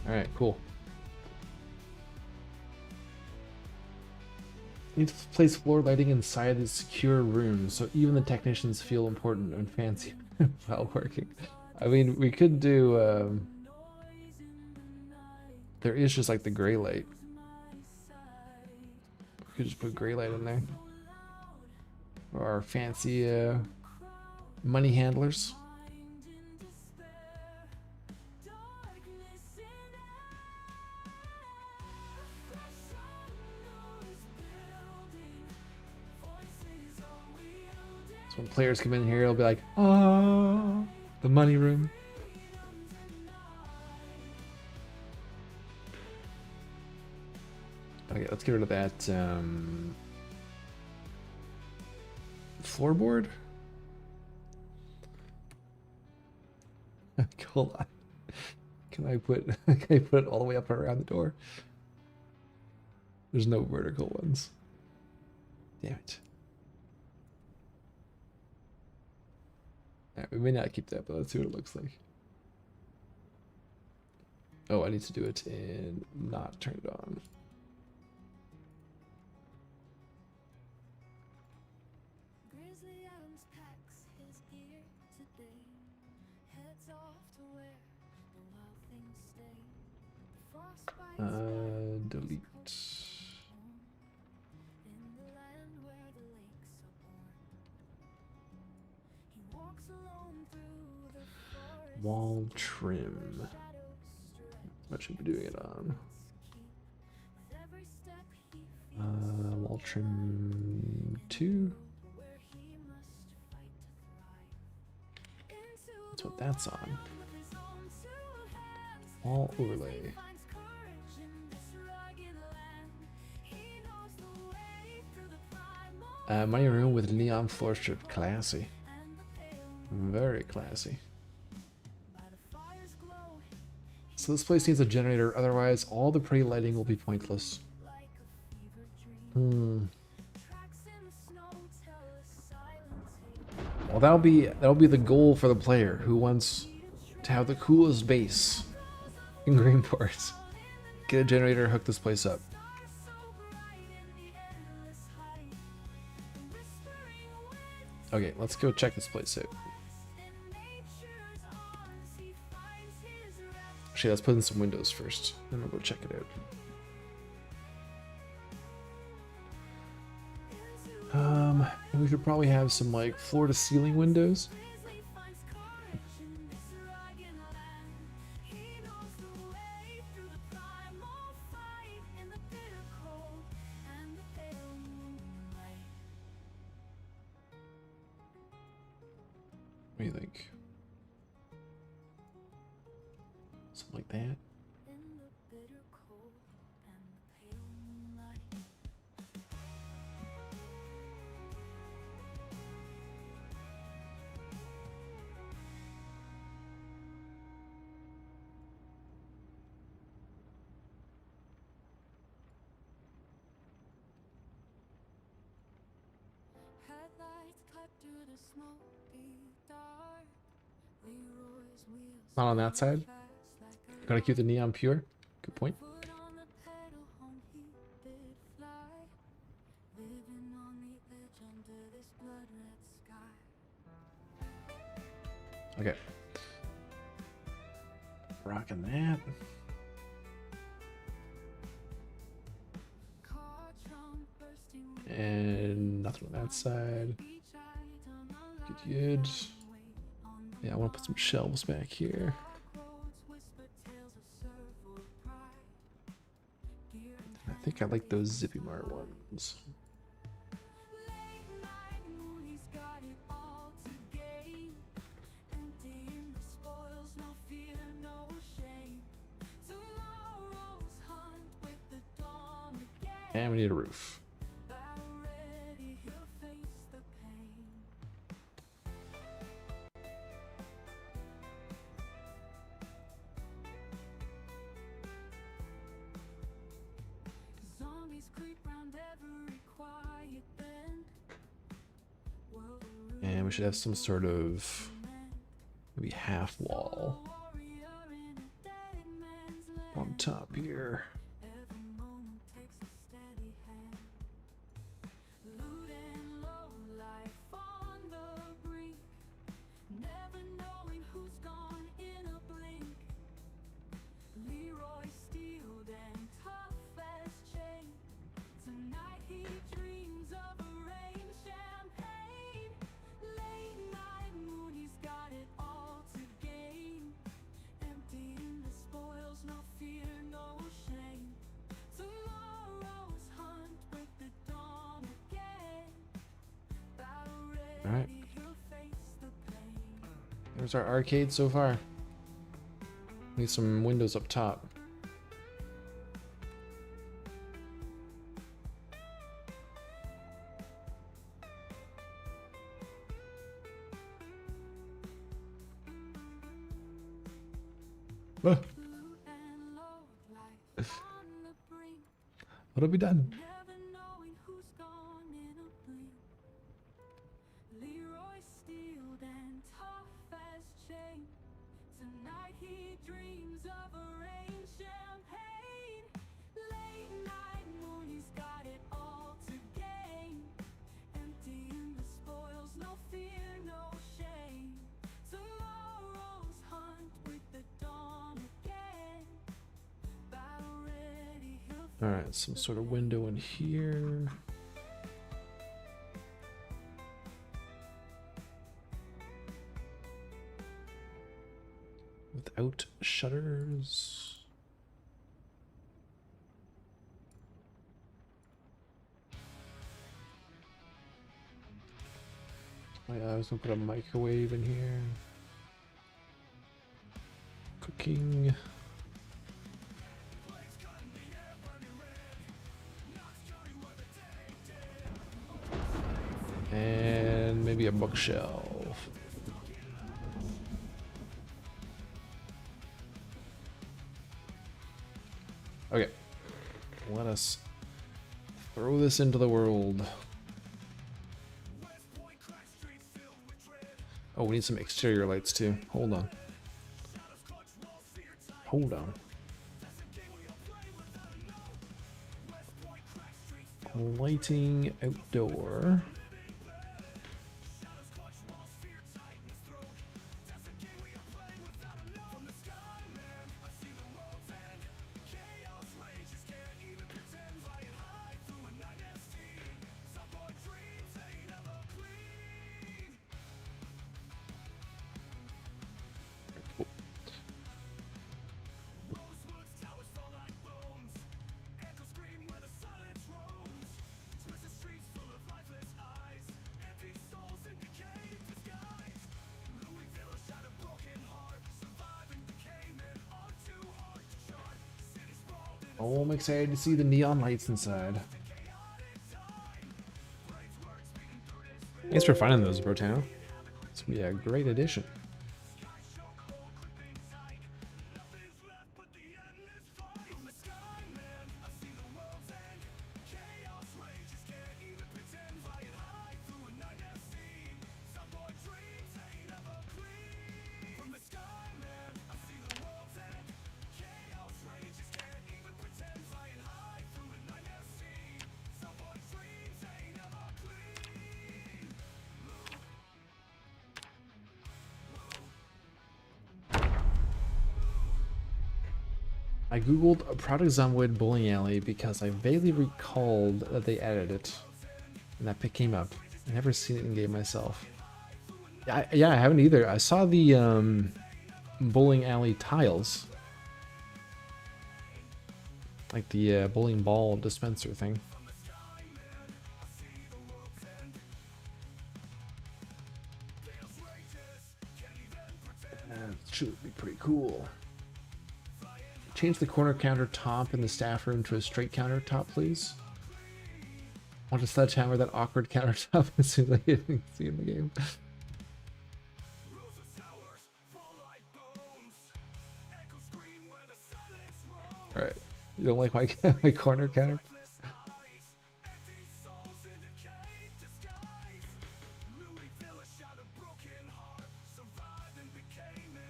Alright, cool. Need to place floor lighting inside the secure rooms so even the technicians feel important and fancy while working. I mean, we could do, there is just like the gray light. We could just put gray light in there. Or our fancy money handlers. So when players come in here, it'll be like, oh, the money room. Okay, let's get rid of that floorboard. Hold on. Can I put it all the way up around the door? There's no vertical ones. Damn it. Alright, we may not keep that, but let's see what it looks like. Oh, I need to do it and not turn it on.
Grizzly Adams packs his gear today, heads off to where the wild things stay. The frostbite's
Delete.
in the land where the lakes are born. He walks alone through the forest.
Wall trim. What should be doing it on?
With every step he feels
Wall trim 2.
where he must fight to thrive. Into
That's what that's on.
with his own two hands,
Wall overlay.
finds courage in this rugged land. He knows the way through the primal
Money room with neon floor strip. Classy.
and the pale
Very classy.
by the fire's glow.
So this place needs a generator, otherwise all the pretty lighting will be pointless.
Like a fever dream, tracks in the snow tell a silent tale.
Well, that'll be the goal for the player who wants to have the coolest base in Greenport. Get a generator, hook this place up.
So bright in the endless height, the whispering wind
Okay, let's go check this place out.
in nature's arms. He finds his rest.
Actually, let's put in some windows first, then we'll go check it out. And we could probably have some like floor to ceiling windows.
Grizzly finds courage in this rugged land. He knows the way through the primal fight in the bitter cold and the pale moonlight.
What do you think? Something like that.
In the bitter cold and the pale moonlight. Headlights cut through the smoky dark. Leroy's wheels
Not on that side.
fast like a
Gotta keep the neon pure. Good point.
foot on the pedal, home he did fly. Living on the edge under this blood red sky.
Okay. Rocking that.
Car trunk bursting with
And nothing on that side.
each item alive.
Good.
Wait on the
Yeah, I want to put some shelves back here.
roads, whisper tales of servo pride. Gear
I think I like those Zippy Mart ones.
late night moon, he's got it all to gain. Emptying the spoils, no fear, no shame. Tomorrow's hunt with the dawn again.
And we need a roof.
Battle ready, he'll face the pain. Zombies creep round every quiet bend. World
And we should have some sort of maybe half wall
warrior in a dead man's land.
on top here.
Every moment takes a steady hand. Loot and low life on the brink. Never knowing who's gone in a blink. Leroy steeled and tough as chain. Tonight he dreams of a rain champagne. Late night moon, he's got it all to gain. Emptying the spoils, no fear, no shame. Tomorrow's hunt with the dawn again. Battle ready,
All right.
he'll face the pain.
There's our arcade so far. Need some windows up top. Ah,
Loot and low life on the brink.
what have we done?
Never knowing who's gone in a blink. Leroy steeled and tough as chain. Tonight he dreams of a rain champagne. Late night moon, he's got it all to gain. Emptying the spoils,
All right, some sort of window in here. Without shutters. Oh yeah, I was gonna put a microwave in here. Cooking. And maybe a bookshelf. Okay, let us throw this into the world. Oh, we need some exterior lights too. Hold on. Hold on. Lighting outdoor. Oh, I'm excited to see the neon lights inside. Thanks for finding those, Brotano. It's gonna be a great addition. I googled a Product Zomboid bowling alley because I vaguely recalled that they added it, and that pic came up. I've never seen it in game myself. Yeah, I haven't either. I saw the bowling alley tiles, like the bowling ball dispenser thing. That should be pretty cool. Change the corner countertop in the staff room to a straight countertop, please. Want to sledgehammer that awkward countertop as soon as I didn't see in the game. Alright. You don't like my corner counter?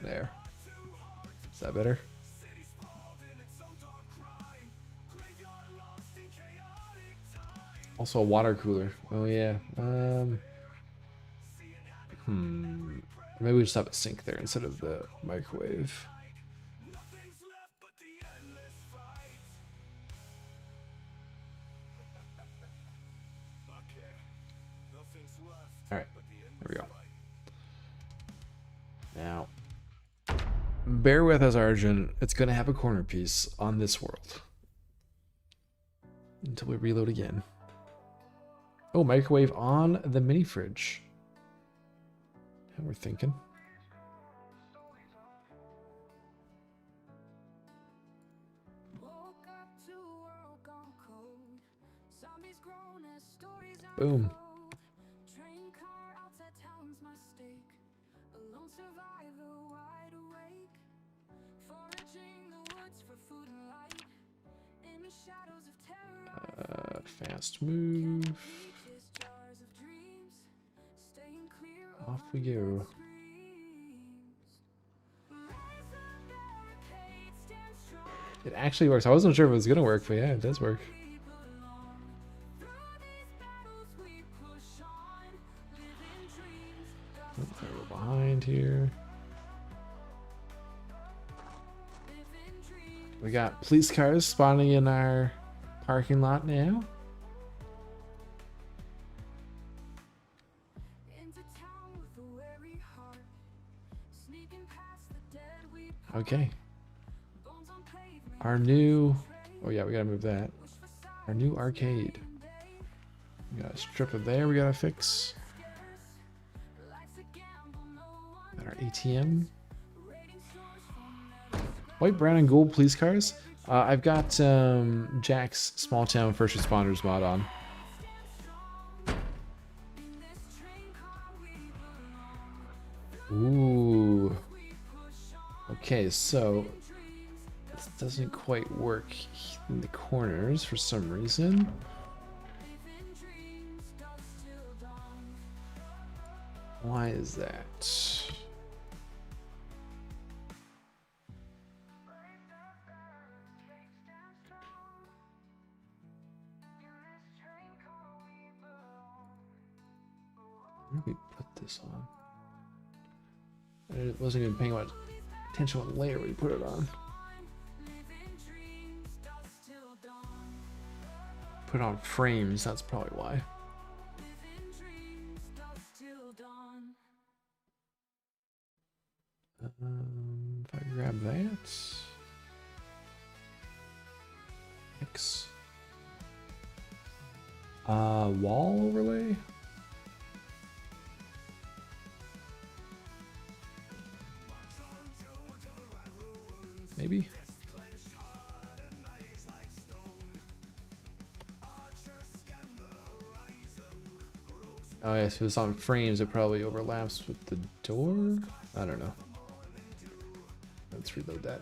There. Is that better? Also a water cooler. Oh yeah. Maybe we just have a sink there instead of the microwave. All right, there we go. Now, bear with us, Arjun. It's gonna have a corner piece on this world until we reload again. Oh, microwave on the mini fridge. How we're thinking. Boom. Fast move. Off we go. It actually works. I wasn't sure if it was gonna work, but yeah, it does work. We're behind here. We got police cars spawning in our parking lot now.
Into town with a weary heart, sneaking past the dead we
Okay.
bones on pavement.
Our new... Oh yeah, we gotta move that. Our new arcade. We got a strip of there we gotta fix.
Life's a gamble, no one
Got our ATM.
rating stores from
White, brown, and gold police cars. I've got Jack's Small Town First Responders mod on.
this train car we belong.
Ooh.
We push on,
Okay, so this doesn't quite work in the corners for some reason.
living dreams, dusk till dawn.
Why is that? Where did we put this on? I wasn't even paying much attention what layer we put it on.
Living dreams, dusk till dawn.
Put it on frames, that's probably why.
Living dreams, dusk till dawn.
If I grab that. X. Wall overlay? Maybe? Oh yes, if it's on frames, it probably overlaps with the door? I don't know. Let's reload that.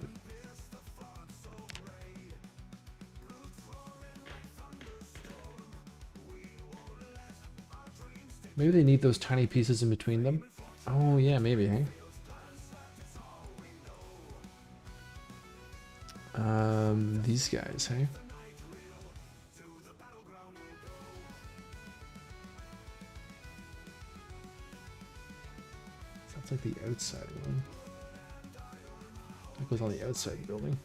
Maybe they need those tiny pieces in between them. Oh yeah, maybe, hey? These guys, hey? Sounds like the outside one. That goes on the outside building.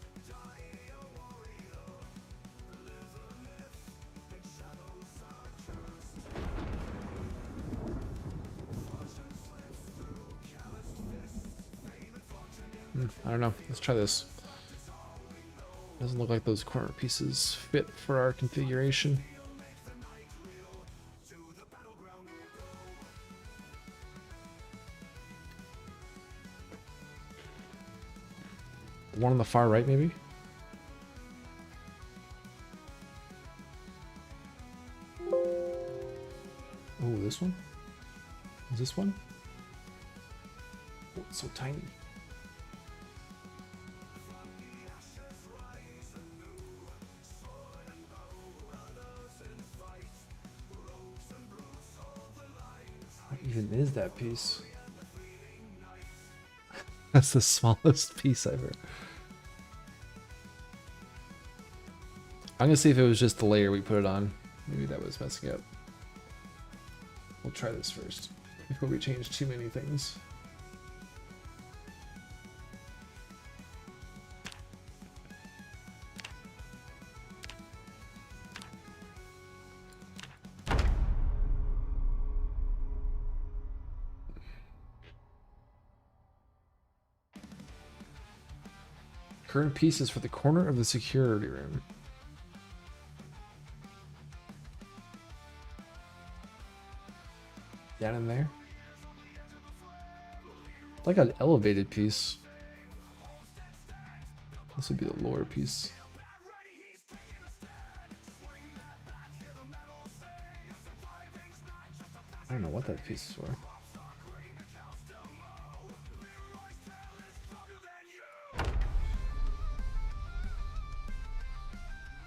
I don't know. Let's try this. Doesn't look like those corner pieces fit for our configuration. The one on the far right, maybe? Oh, this one? Is this one? Oh, it's so tiny. What even is that piece? That's the smallest piece ever. I'm gonna see if it was just the layer we put it on. Maybe that was messing up. We'll try this first before we change too many things. Current piece is for the corner of the security room. Down in there. Like an elevated piece. This would be the lower piece. I don't know what that piece is for.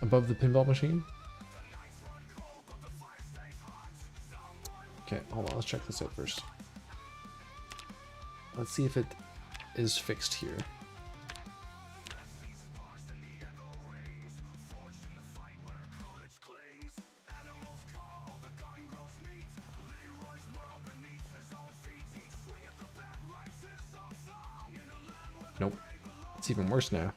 Above the pinball machine? Okay, hold on, let's check this out first. Let's see if it is fixed here. Nope. It's even worse now.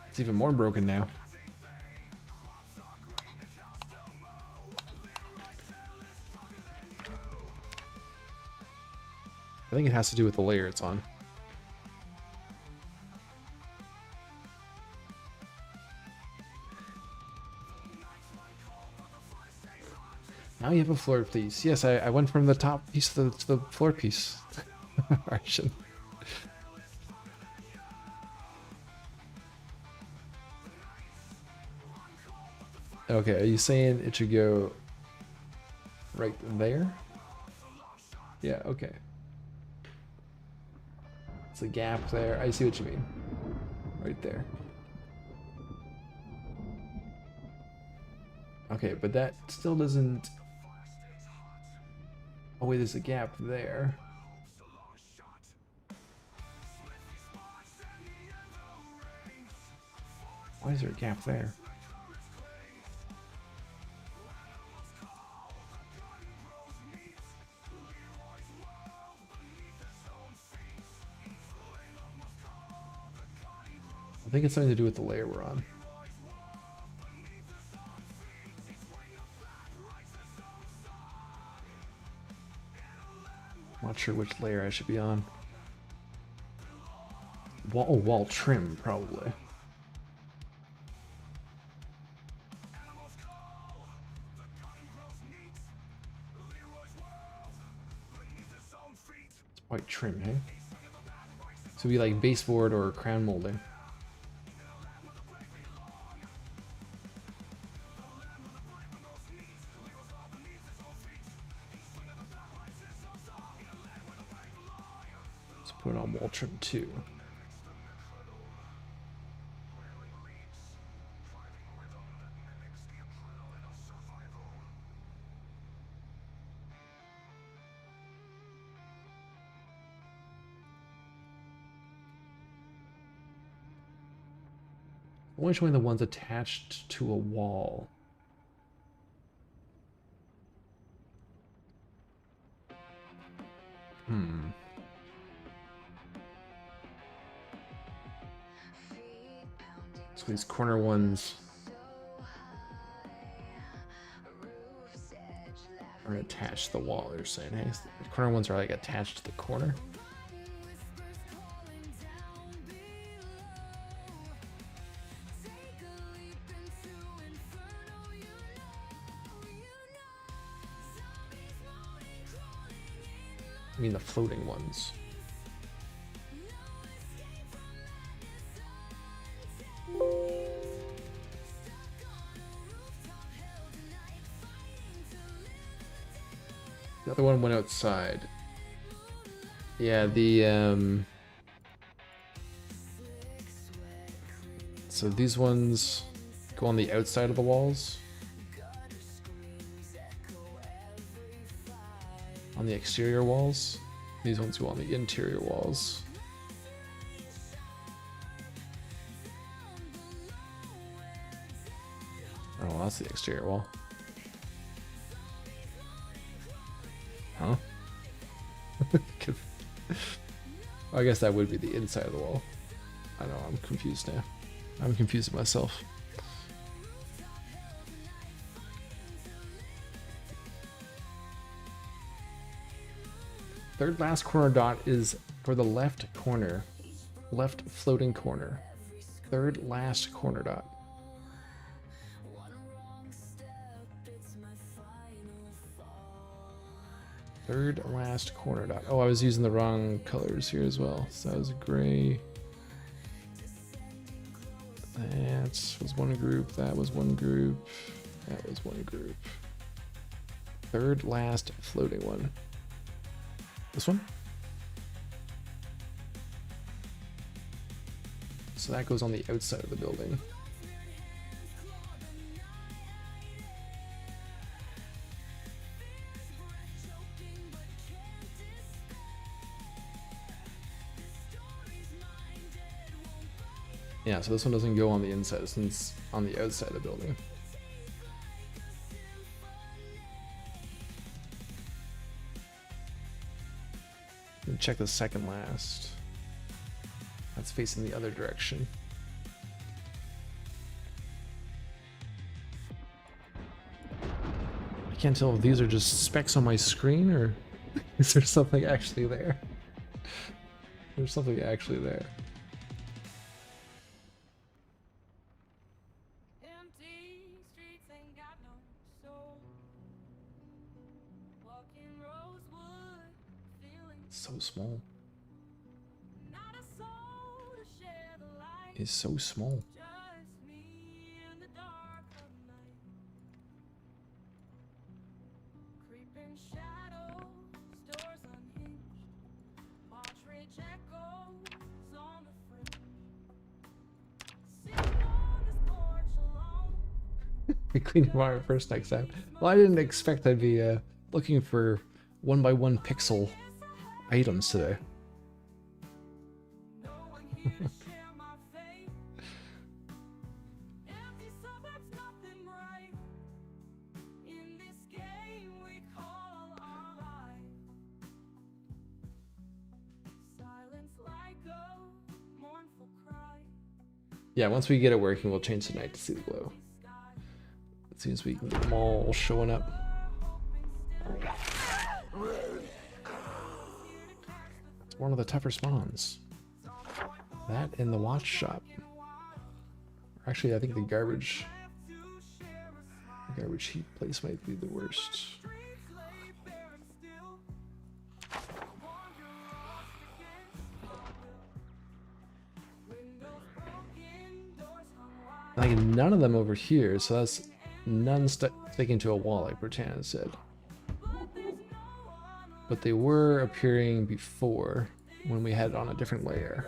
It's even more broken now. I think it has to do with the layer it's on. Now you have a floor piece. Yes, I went from the top piece to the floor piece. I shouldn't. Okay, are you saying it should go right there? Yeah, okay. It's a gap there. I see what you mean. Right there. Okay, but that still doesn't... Oh wait, there's a gap there. Why is there a gap there? I think it's something to do with the layer we're on. Not sure which layer I should be on. Wall trim, probably. It's white trim, hey? So it'd be like baseboard or crown molding. Put it on wall trim 2. Only showing the ones attached to a wall. So these corner ones are attached to the wall, you're saying, hey? The corner ones are like attached to the corner? I mean the floating ones. The other one went outside. Yeah, the so these ones go on the outside of the walls. On the exterior walls. These ones go on the interior walls. Oh, that's the exterior wall. Huh? I guess that would be the inside of the wall. I know, I'm confused now. I'm confusing myself. Third last corner dot is for the left corner. Left floating corner. Third last corner dot. Third last corner dot. Oh, I was using the wrong colors here as well. So that was gray. That was one group. That was one group. That was one group. Third last floating one. This one? So that goes on the outside of the building. Yeah, so this one doesn't go on the inside, since it's on the outside of the building. And check the second last. That's facing the other direction. can't tell if these are just specks on my screen or is there something actually there? There's something actually there.
Empty streets ain't got no soul. Walking Rosewood, feeling
So small.
not a soul to share the light.
It's so small.
Just me in the dark of night. Creeping shadows, doors unhinged. Partridge echoes on the fringe. Sitting on this porch alone.
We clean your wire first next time. Well, I didn't expect I'd be looking for 1x1 pixel items today.
No one here to share my fate. Empty suburbs, nothing right. In this game we call our life. Silence like a mournful cry.
Yeah, once we get it working, we'll change the night to see the glow. As soon as we can get them all showing up. It's one of the tougher spawns. That and the watch shop. Actually, I think the garbage heap place might be the worst. Like none of them over here, so that's none sticking to a wall like Britannia said. But they were appearing before when we had it on a different layer.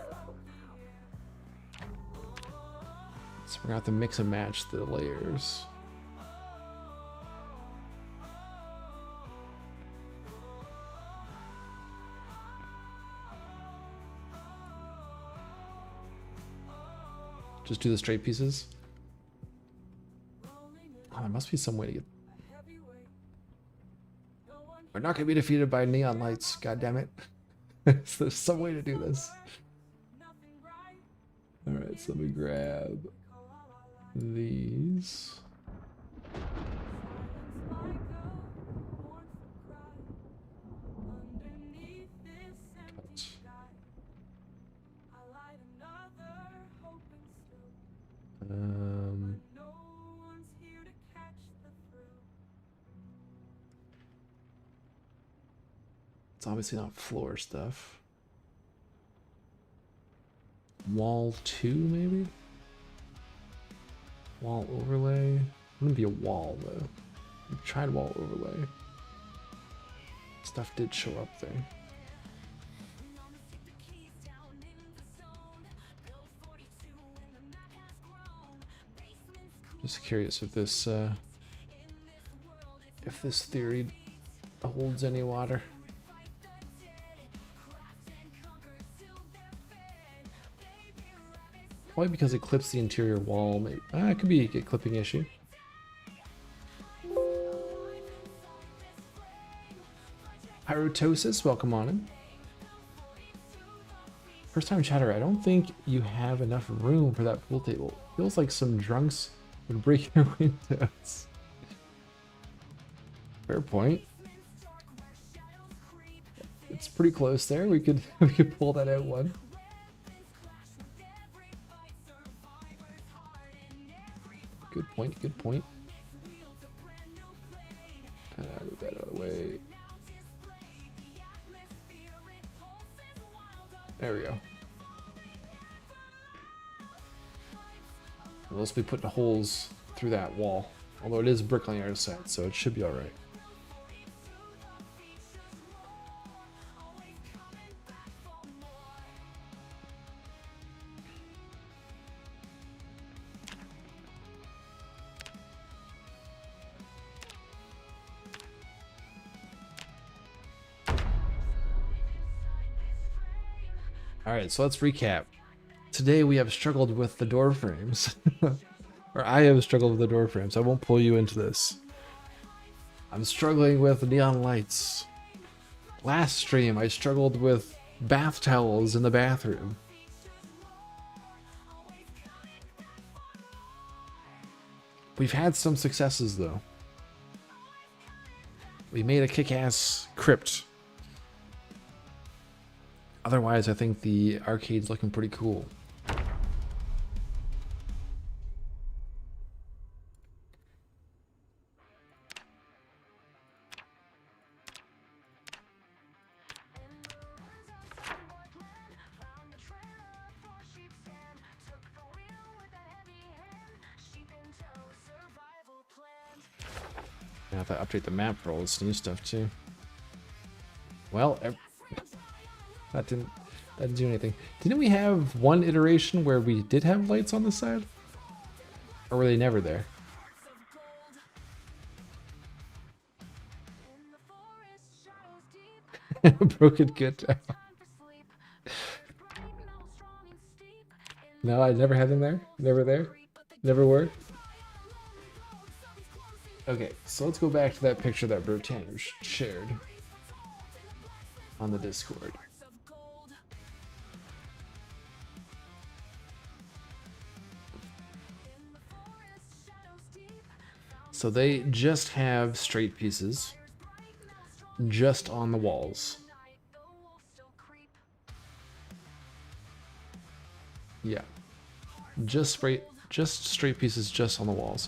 So we're gonna have to mix and match the layers. Just do the straight pieces. Oh, there must be some way to get. We're not gonna be defeated by neon lights. God damn it! There's some way to do this. All right, so let me grab these. Cut. It's obviously not floor stuff. Wall 2, maybe? Wall overlay? Wouldn't be a wall, though. We tried wall overlay. Stuff did show up there. Just curious if this theory holds any water. Probably because it clips the interior wall. Maybe it could be a clipping issue. Pyrotosis, welcome on in. First time chatter, I don't think you have enough room for that pool table. Feels like some drunks would break your windows. Fair point. It's pretty close there. We could pull that out one. Good point, good point. Move that out of the way. There we go. We'll also be putting holes through that wall. Although it is brick on the other side, so it should be alright. Alright, so let's recap. Today we have struggled with the door frames. Or I have struggled with the door frames. I won't pull you into this. I'm struggling with neon lights. Last stream I struggled with bath towels in the bathroom. We've had some successes though. We made a kick-ass crypt. Otherwise, I think the arcade's looking pretty cool. I have to update the map for all this new stuff too. Well, that didn't do anything. Didn't we have one iteration where we did have lights on the side? Or were they never there? Broken guitar. No, I never had them there. Never there. Never were. Okay, so let's go back to that picture that Bertan shared on the Discord. So they just have straight pieces just on the walls. Yeah. Just straight pieces just on the walls.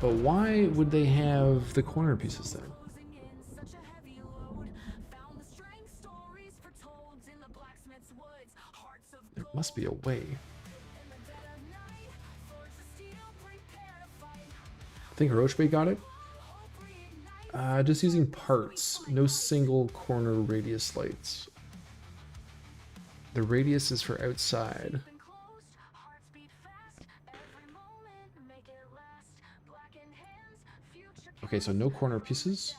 But why would they have the corner pieces then? There must be a way. I think Rochebay got it. Just using parts, no single corner radius lights. The radius is for outside. Okay, so no corner pieces.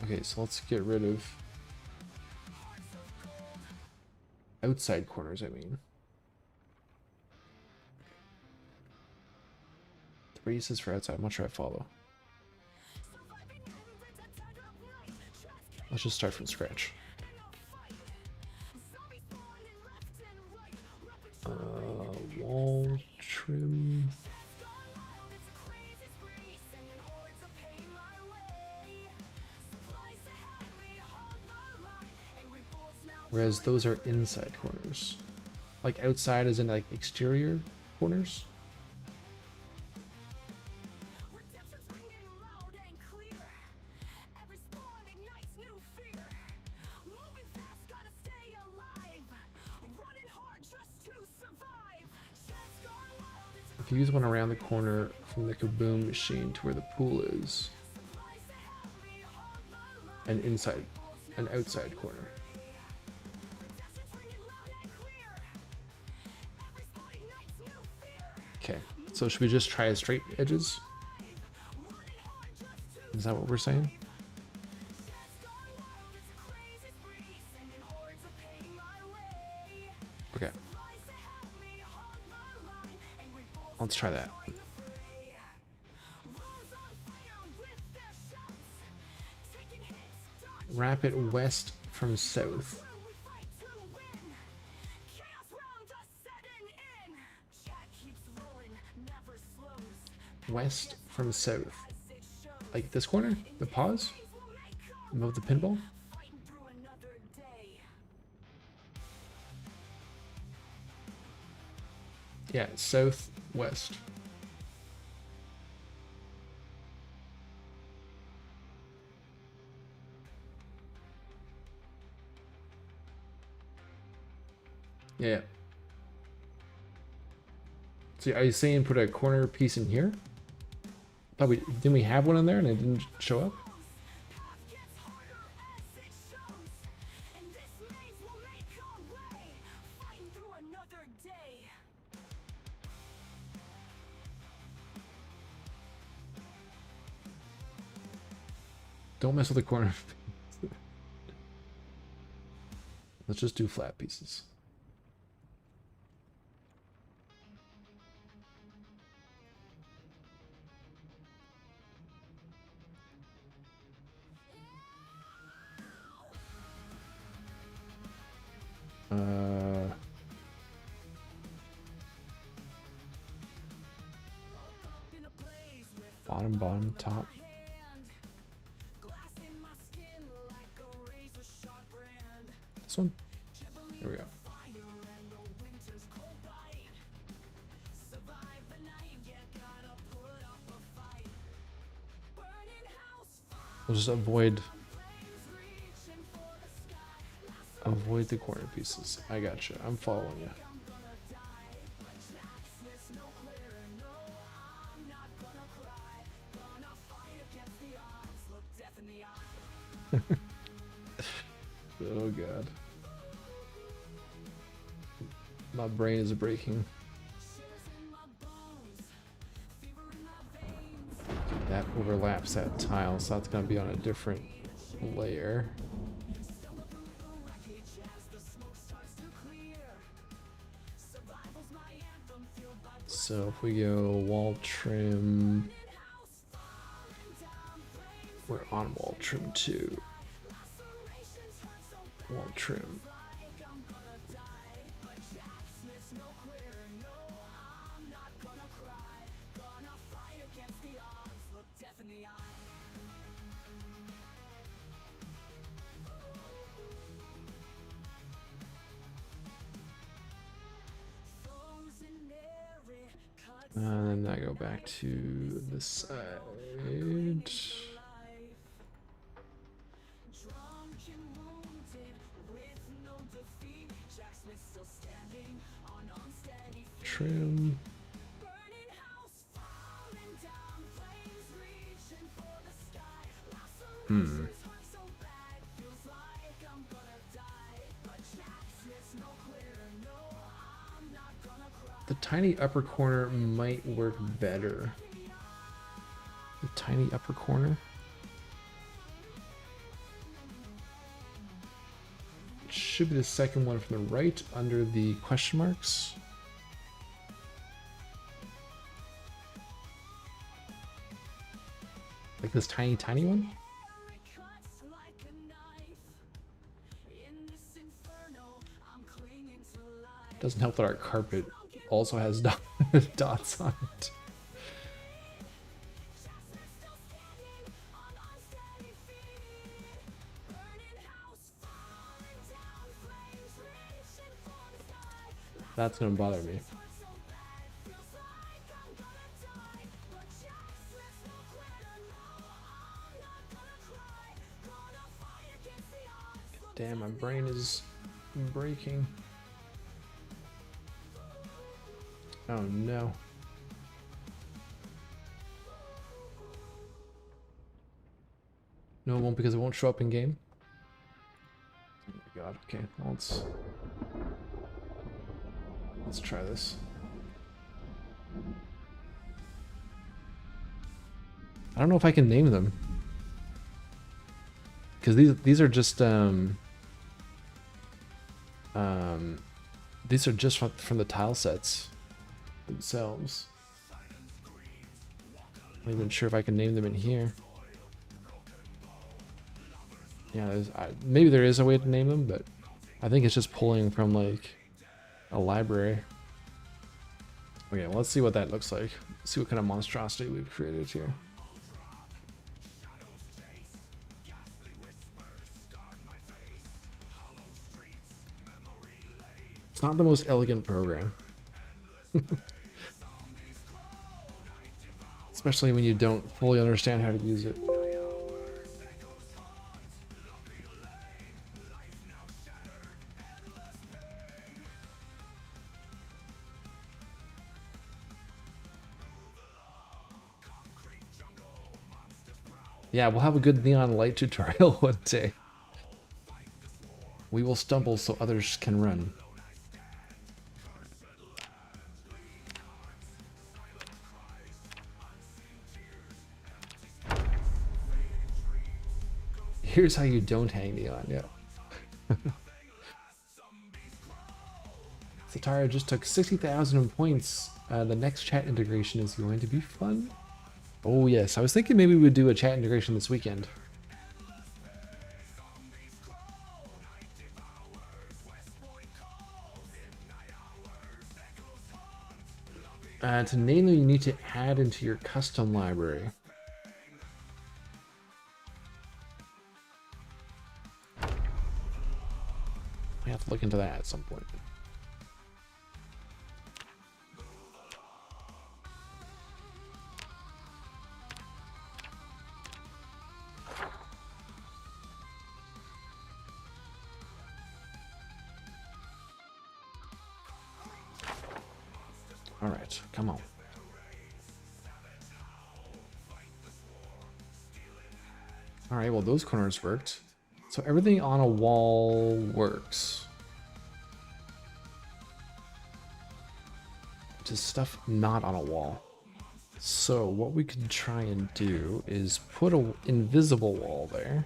Okay, so let's get rid of outside corners, I mean. The radius is for outside. I'm not sure I follow. Let's just start from scratch. Wall trim. Whereas those are inside corners. Like outside is in like exterior corners. If you use one around the corner from the kaboom machine to where the pool is, an inside, an outside corner. Okay, so should we just try straight edges? Is that what we're saying? Okay. Let's try that. Wrap it west from south. West from south. Like this corner? The pause? Above the pinball? Yeah, southwest. Yeah. So are you saying put a corner piece in here? Didn't we have one in there and it didn't show up? Don't mess with the corner. Let's just do flat pieces. Bottom, bottom, top. This one? There we go. We'll just avoid the corner pieces. I gotcha. I'm following you. Oh god. My brain is breaking. That overlaps that tile, so that's gonna be on a different layer. So if we go wall trim, we're on wall trim 2. Wall trim. And then I go back to the side. Trim. The tiny upper corner might work better. The tiny upper corner. It should be the second one from the right under the question marks. Like this tiny, tiny one? Doesn't help that our carpet also has dots on it. That's gonna bother me. Damn, my brain is breaking. Oh no. No, it won't, because it won't show up in game. Oh my god, okay, well, let's try this. I don't know if I can name them, because these are just these are just from the tile sets themselves. I'm not even sure if I can name them in here. Yeah, maybe there is a way to name them, but I think it's just pulling from like a library. Okay, well, let's see what that looks like. See what kind of monstrosity we've created here. It's not the most elegant program. Especially when you don't fully understand how to use it. Yeah, we'll have a good neon light tutorial one day. We will stumble so others can run. Here's how you don't hang neon, yeah. Satara just took 60,000 points. The next chat integration is going to be fun. Oh yes, I was thinking maybe we would do a chat integration this weekend. To name them, you need to add into your custom library. look into that at some point. All right, come on. All right, well, those corners worked. So everything on a wall works. Just stuff not on a wall. So what we can try and do is put an invisible wall there.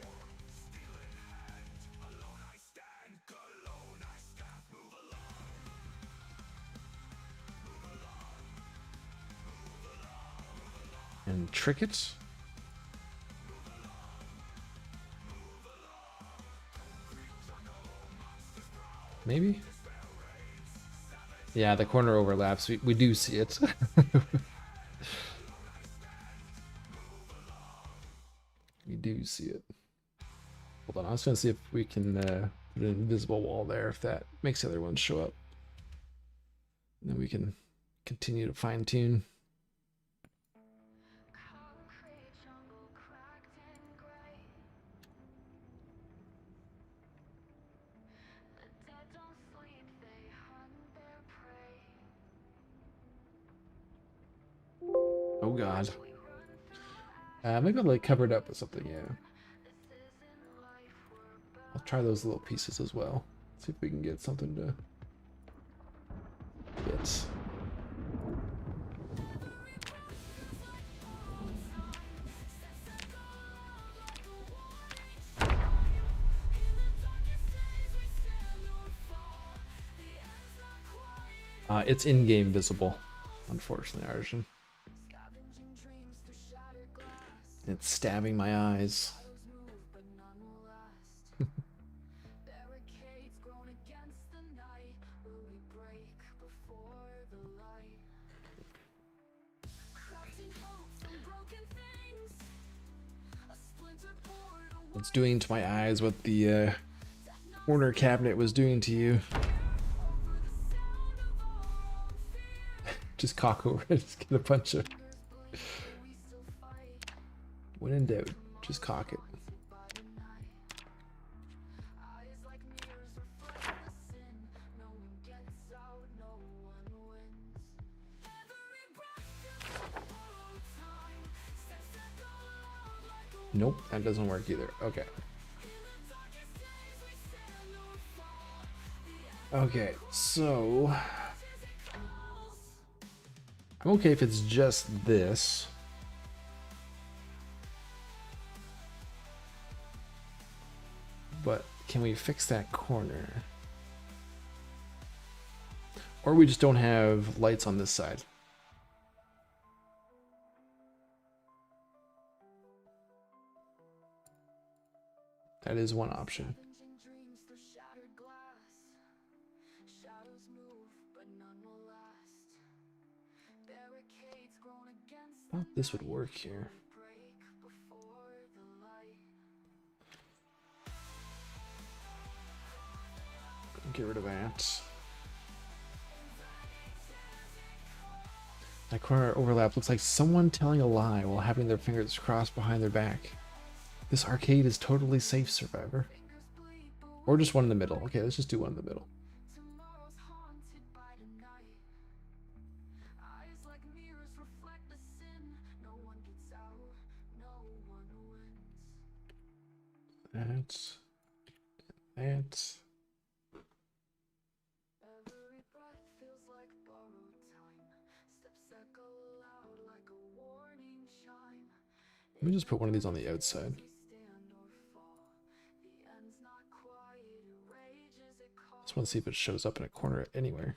And trick it. Maybe? Yeah, the corner overlaps. We do see it. We do see it. Hold on, I was going to see if we can put an invisible wall there, if that makes the other ones show up. And then we can continue to fine tune.
Concrete jungle cracked and gray. The dead don't sleep, they hunt their prey.
Oh god. Maybe I'll like cover it up with something, yeah.
This isn't life we're
I'll try those little pieces as well. See if we can get something to get. It's in-game visible, unfortunately, Arjun.
scavenging dreams through shattered glass.
It's stabbing my eyes.
Shadows move, but none will last. Barricades grown against the night. Will we break before the light? Crafting hope from broken things. A splintered portal.
It's doing to my eyes what the corner cabinet was doing to you. Just cock over it. Just get a bunch of. When in doubt, just cock it.
Eyes like mirrors reflect the sin. No one gets out, no one wins. Every breath feels like borrowed time. Steps that go loud like a
Nope, that doesn't work either. Okay.
darkest days we stand or fall.
Okay, so I'm okay if it's just this. But can we fix that corner? Or we just don't have lights on this side. That is one option.
Scavenging dreams through shattered glass. Shadows move, but none will last. Barricades grown against the
Oh, this would work here.
break before the light.
Get rid of that. That corner overlap looks like someone telling a lie while having their fingers crossed behind their back. This arcade is totally safe, Survivor.
Fingers bleed, but
Or just one in the middle. Okay, let's just do one in the middle.
tomorrow's haunted by tonight. Eyes like mirrors reflect the sin. No one gets out, no one wins.
That.
Every breath feels like borrowed time. Steps echo loud like a warning chime.
Let me just put one of these on the outside.
We stand or fall. The end's not quiet, it rages, it calls.
Just want to see if it shows up in a corner anywhere.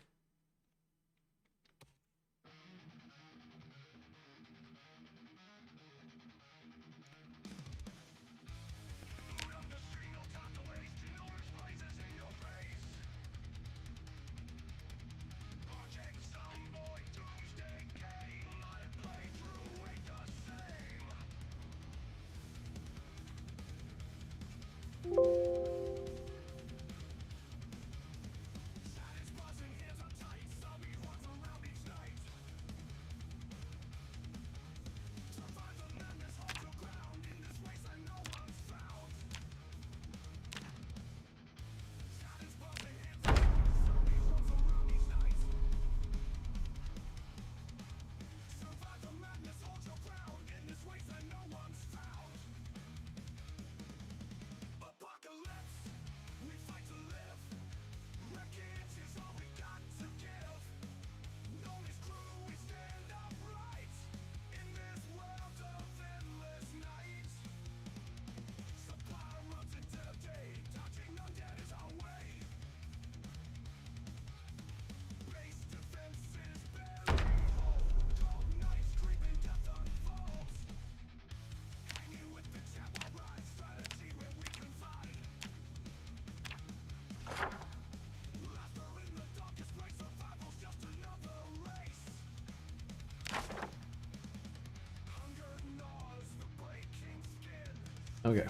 Okay.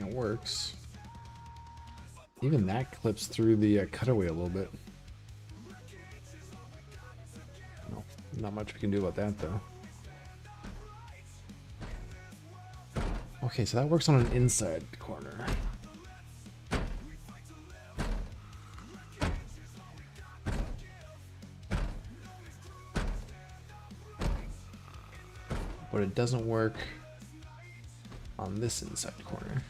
It works. Even that clips through the cutaway a little bit. No, not much we can do about that though. Okay, so that works on an inside corner. But it doesn't work on this inside corner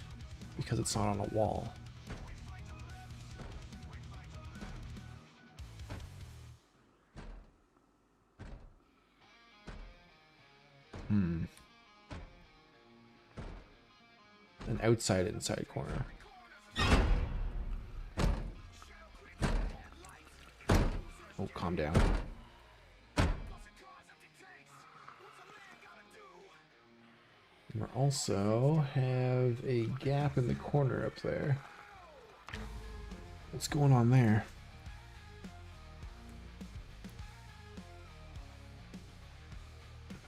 because it's not on a wall. An outside inside corner. Oh, calm down. We also have a gap in the corner up there. What's going on there?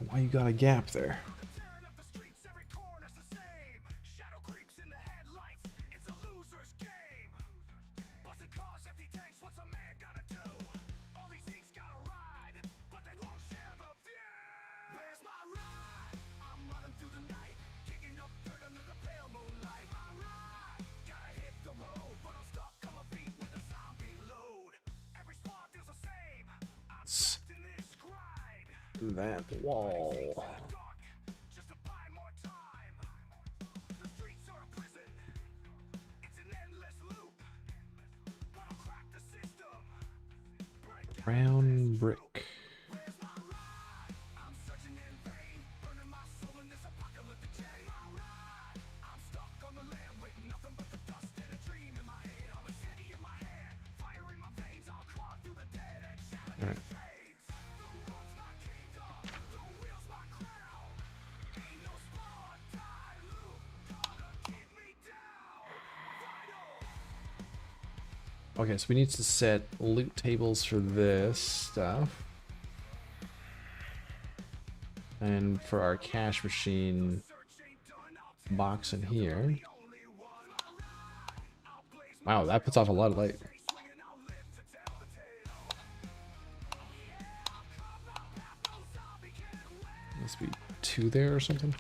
Why you got a gap there? That wall. Brown brick. All right. Okay, so we need to set loot tables for this stuff. And for our cash machine box in here. Wow, that puts off a lot of light. Must be 2 there or something.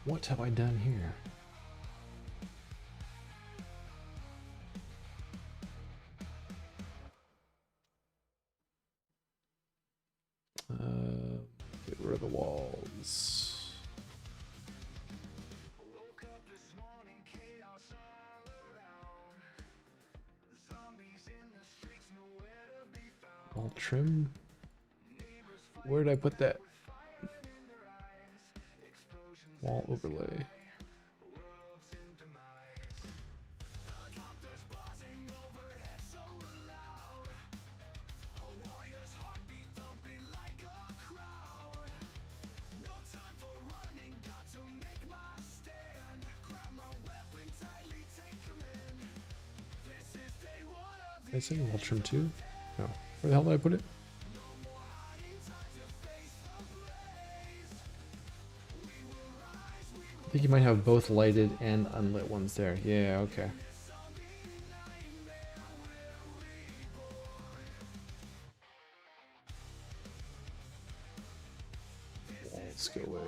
What have I done here? Get rid of the walls. Wall trim. Where did I put that? Wall overlay. Did I say wall trim too? No. Where the hell did I put it? I think you might have both lighted and unlit ones there. Yeah, okay. Let's go away.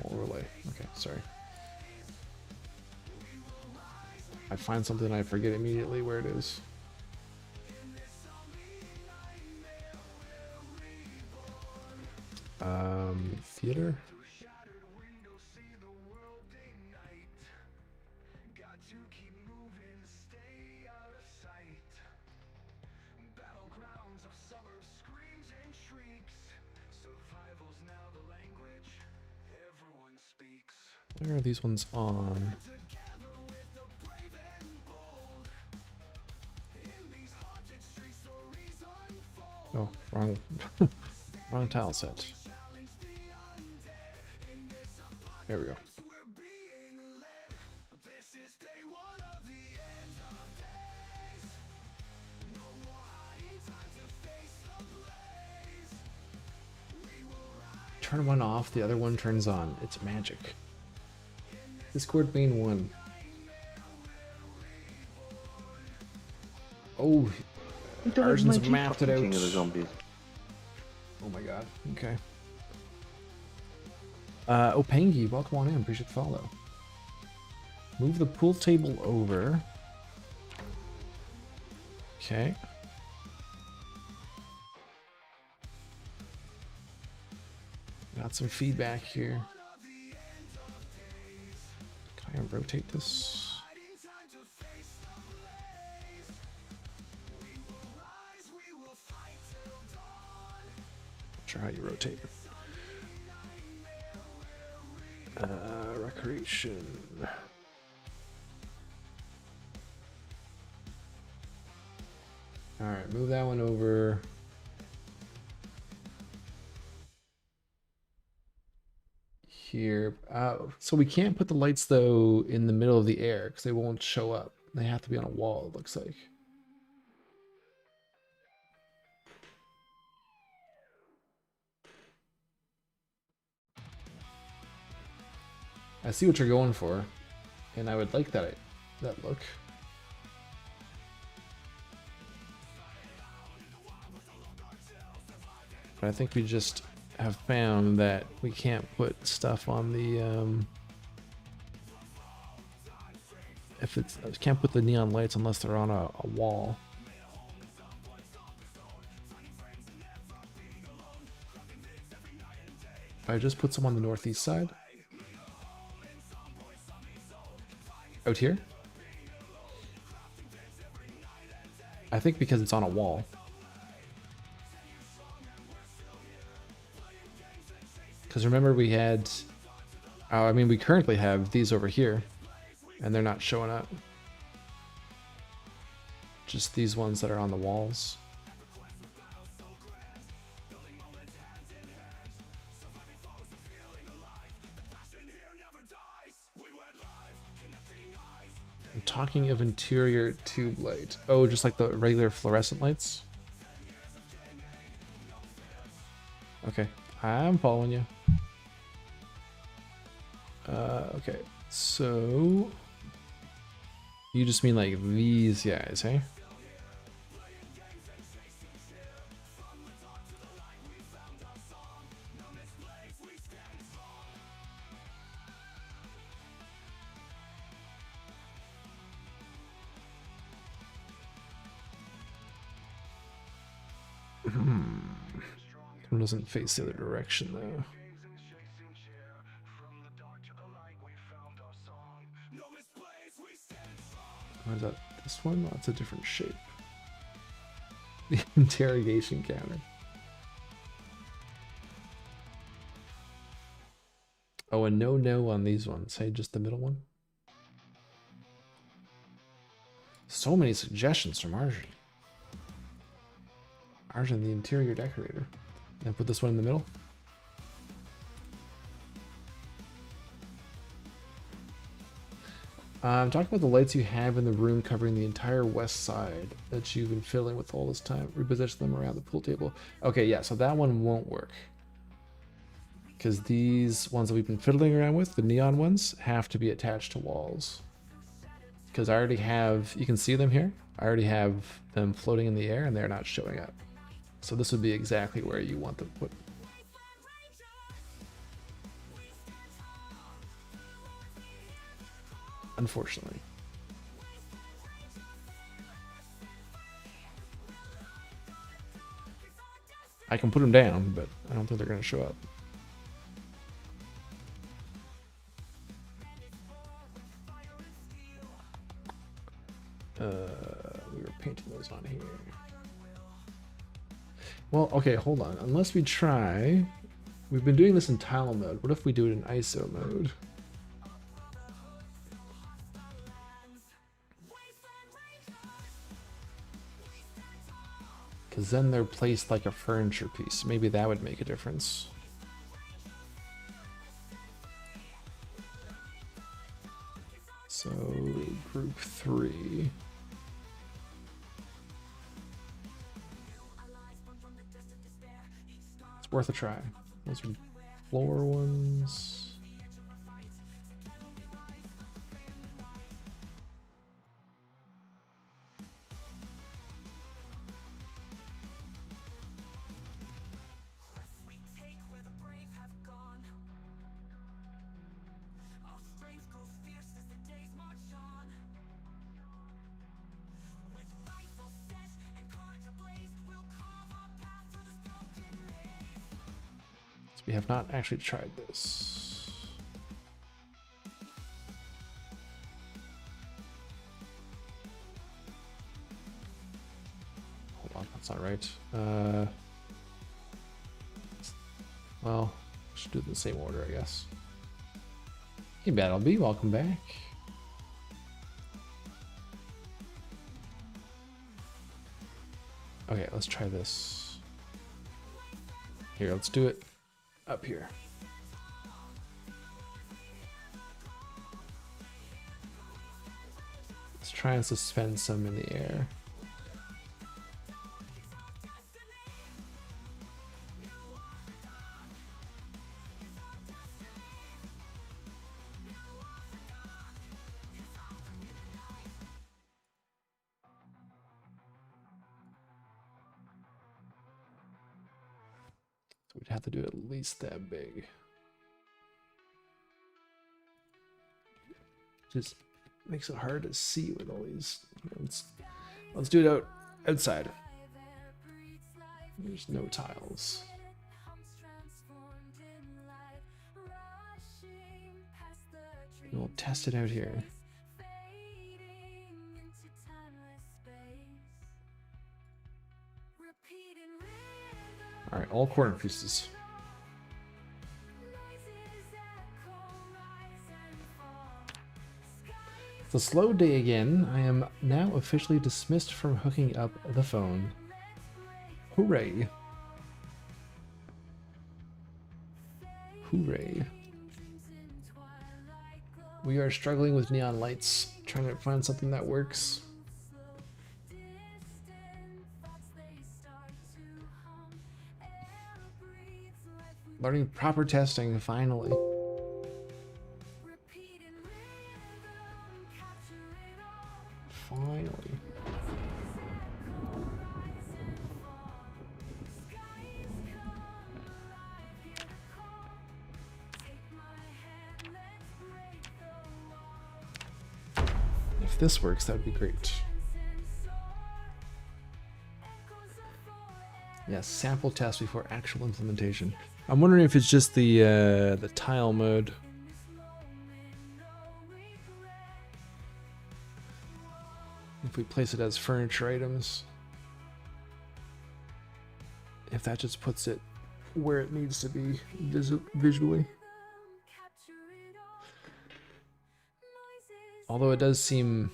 Overlay. Okay, sorry. I find something, I forget immediately where it is. Theater? Where are these ones on? Oh, wrong, wrong tile set. There we go. Turn one off, the other one turns on. It's magic. Discord main 1. Oh, Arjun's mapped it out.
King of the Zombies.
Oh my god. Okay. Opangi, welcome on in. Appreciate the follow. Move the pool table over. Okay. Got some feedback here. Can I rotate this? Not sure how you rotate it. Recreation. Alright, move that one over. Here. So we can't put the lights though in the middle of the air because they won't show up. They have to be on a wall, it looks like. I see what you're going for, and I would like that look. But I think we just have found that we can't put stuff on the can't put the neon lights unless they're on a wall. If I just put some on the northeast side, out here, I think because it's on a wall. Because remember we had, we currently have these over here, and they're not showing up. Just these ones that are on the walls. I'm talking of interior tube light. Oh, just like the regular fluorescent lights? Okay, I'm following you. Okay, so you just mean like these guys, hey? One doesn't face the other direction though. What is that? This one? Oh, it's a different shape. The interrogation counter. Oh, and no on these ones. Hey, just the middle one. So many suggestions from Arjun. Arjun, the interior decorator. And put this one in the middle. I'm talking about the lights you have in the room covering the entire west side that you've been filling with all this time. Reposition them around the pool table. Okay, yeah, so that one won't work. Because these ones that we've been fiddling around with, the neon ones, have to be attached to walls. Because I already have, you can see them here. I already have them floating in the air and they're not showing up. So this would be exactly where you want them put. Unfortunately. I can put them down, but I don't think they're going to show up. We were painting those on here. Well, okay, hold on. Unless we try... We've been doing this in tile mode. What if we do it in ISO mode? Because then they're placed like a furniture piece. Maybe that would make a difference. 3. It's worth a try. Those are floor ones. We have not actually tried this. Hold on, that's not right. Well, we should do it in the same order, I guess. Hey, Battlebee, welcome back. Okay, let's try this. Here, let's do it up here. Let's try and suspend some in the air. We'd have to do at least that big. Just makes it hard to see with all these. Let's do it outside. There's no tiles. And we'll test it out here. All right, all corner pieces. It's a slow day again. I am now officially dismissed from hooking up the phone. Hooray. Hooray. We are struggling with neon lights, trying to find something that works. Learning proper testing, finally. Finally. If this works, that would be great. Yes, sample test before actual implementation. I'm wondering if it's just the tile mode. If we place it as furniture items, if that just puts it where it needs to be visually. Although it does seem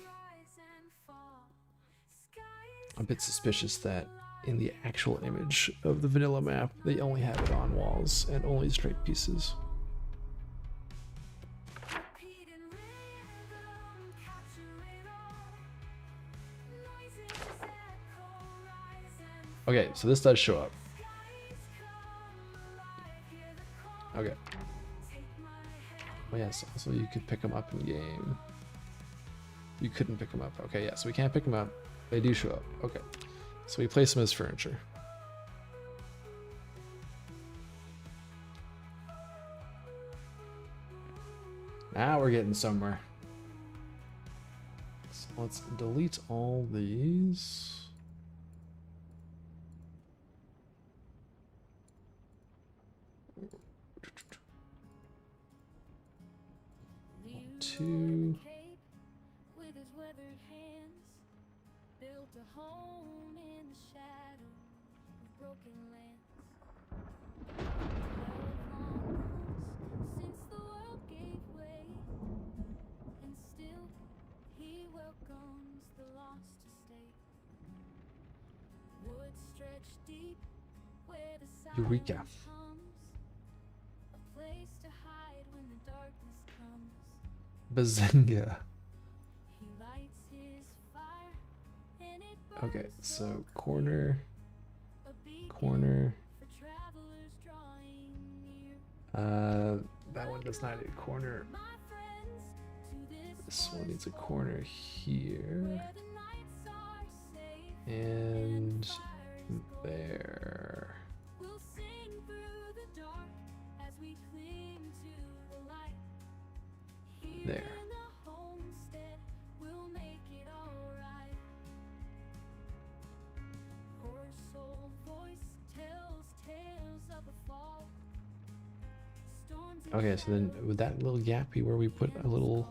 a bit suspicious that in the actual image of the vanilla map, they only have it on walls and only straight pieces. Okay, so this does show up. Okay. Oh yes, also you could pick them up in game. You couldn't pick them up. Okay, yeah, so we can't pick them up. They do show up. Okay. So we place them as furniture. Now we're getting somewhere. So let's delete all these. Two. Eureka. Bazinga. Okay, so corner, corner. That one does not need a corner. This one needs a corner here. And there. There. Okay, so then would that little gap be where we put a little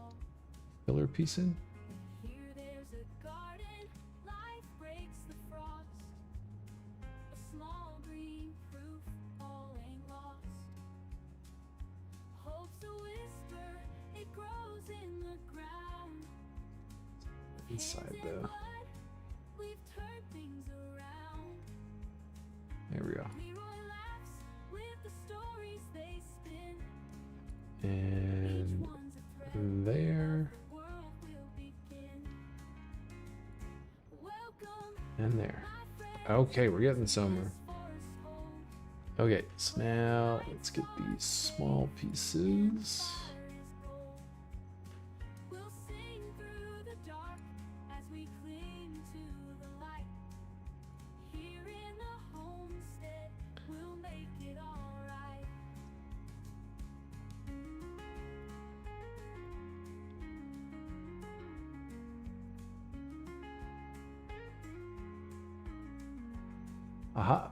filler piece in? Inside though. There we go. And there. And there. Okay, we're getting somewhere. Okay, so now let's get these small pieces. Aha.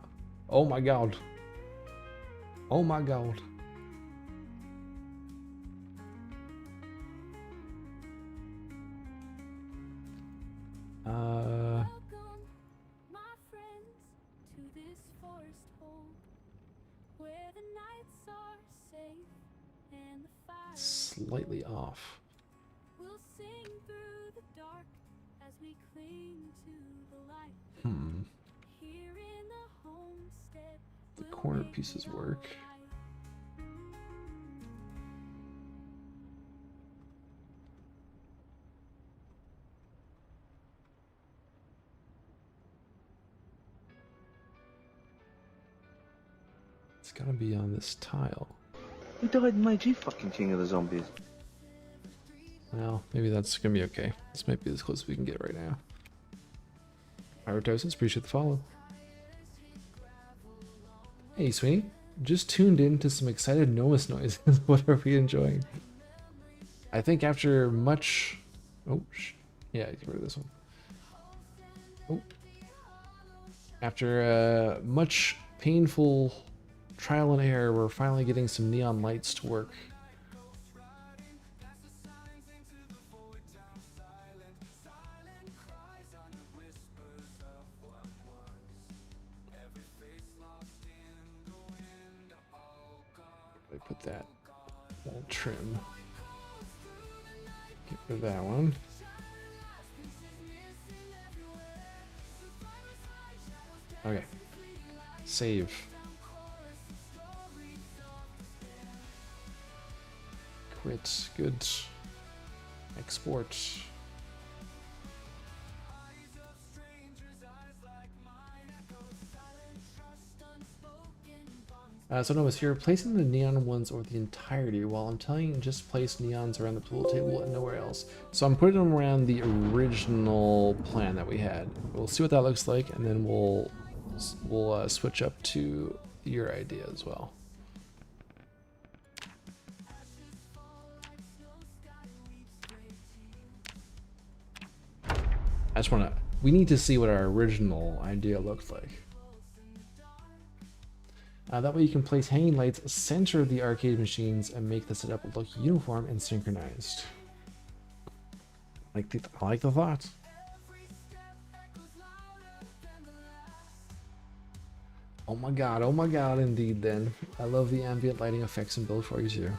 Oh my god. Oh my god. Slightly off. The corner pieces work. It's gotta be on this tile.
Who died in my G fucking king of the zombies?
Well, maybe that's gonna be okay. This might be as close as we can get right now. Pyrotosis, appreciate the follow. Hey, Sweeney. Just tuned in to some excited Nomus noises. What are we enjoying? I think after much... Oh, yeah, get rid of this one. Oh. After much painful trial and error, we're finally getting some neon lights to work. I put that trim. Get rid of that one. Okay. Save. Quit. Good. Export. So no, if you're placing the neon ones over the entirety, while I'm telling you just place neons around the pool table and nowhere else. So I'm putting them around the original plan that we had. We'll see what that looks like, and then we'll switch up to your idea as well. I just want to, we need to see what our original idea looked like. That way you can place hanging lights center the arcade machines and make the setup look uniform and synchronized. I like the thought. Oh my god, indeed then. I love the ambient lighting effects in Build 42.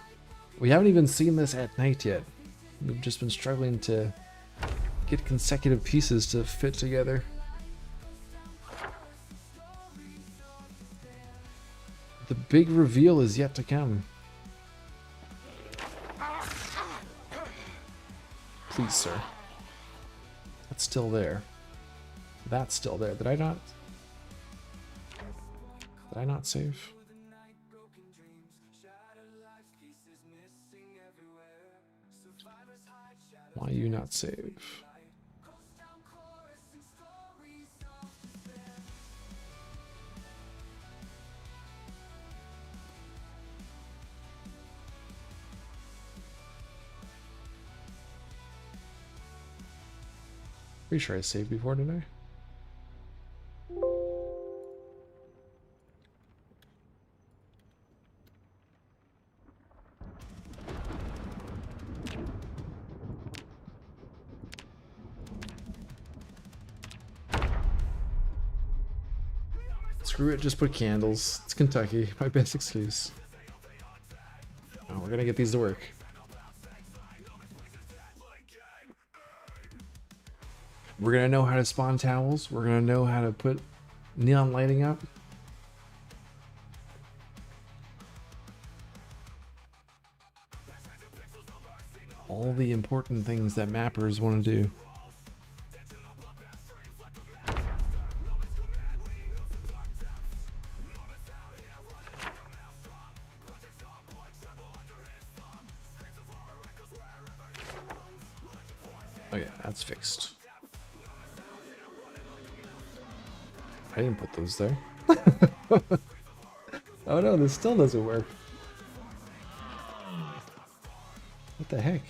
We haven't even seen this at night yet. We've just been struggling to get consecutive pieces to fit together. The big reveal is yet to come. Please, sir. It's still there. That's still there. Did I not? Did I not save? Why you not save? Pretty sure I saved before, didn't I? Screw it, just put candles. It's Kentucky. My best excuse. Oh, we're gonna get these to work. We're gonna know how to spawn towels. We're gonna know how to put neon lighting up. All the important things that mappers want to do. Oh yeah, that's fixed. I didn't put those there. Oh no, this still doesn't work. What the heck?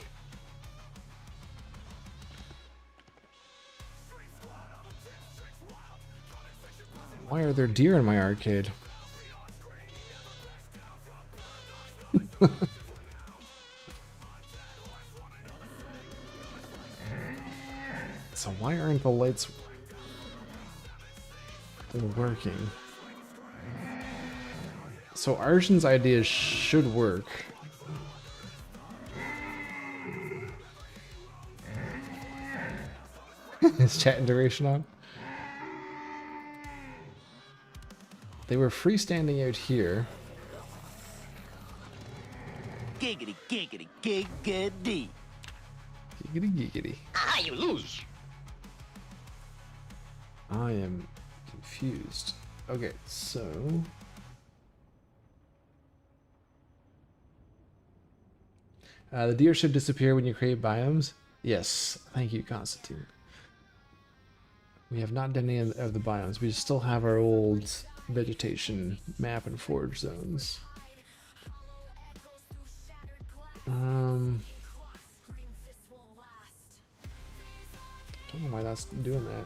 Why are there deer in my arcade? So why aren't the lights working? So Arshan's idea should work. Is chat duration on? They were freestanding out here.
Giggity, giggity, giggity.
Giggity giggity.
Ah, you lose.
I am confused. Okay, so the deer should disappear when you create biomes. Yes, thank you, Constantine. We have not done any of the biomes. We still have our old vegetation map and forage zones. Don't know why that's doing that.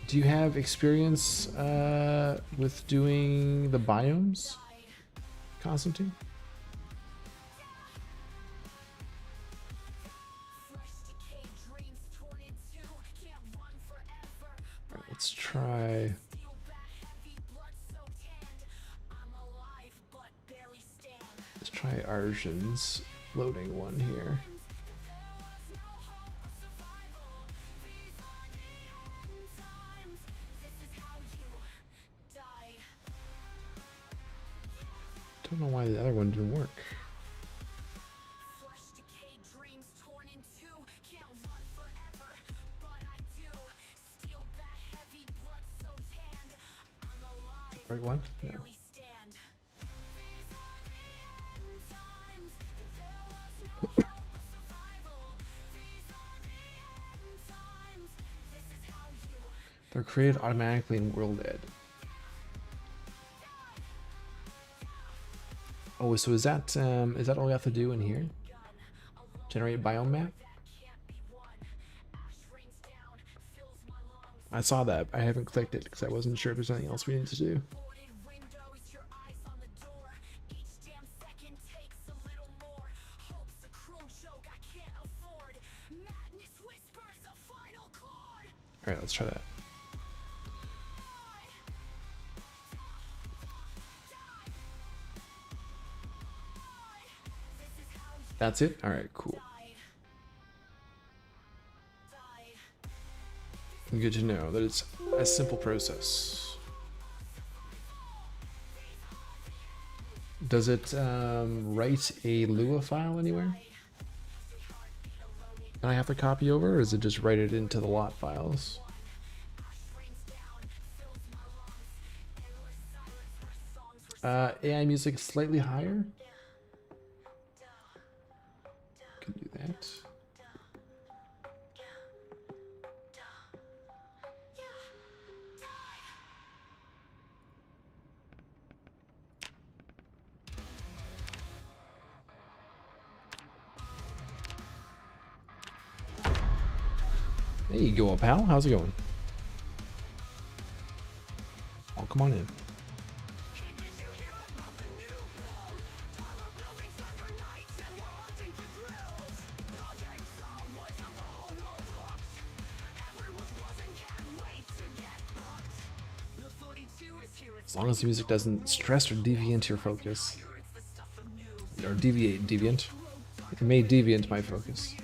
Do you have experience with doing the biomes, Constantine? Alright, let's try. Let's try Arjun's loading one here. Don't know why the other one didn't work. Right one? No. They're created automatically in World Ed. Oh, so is that all we have to do in here? Generate biome map? I saw that. I haven't clicked it because I wasn't sure if there's anything else we need to do. Alright, let's try that. That's it? Alright, cool. Good to know that it's a simple process. Does it write a Lua file anywhere? Then I have to copy over, or is it just write it into the lot files? AI music slightly higher. Can do that. There you go, pal. How's it going? Oh, come on in. As long as the music doesn't stress or deviate your focus. Or deviant. It may deviant my focus.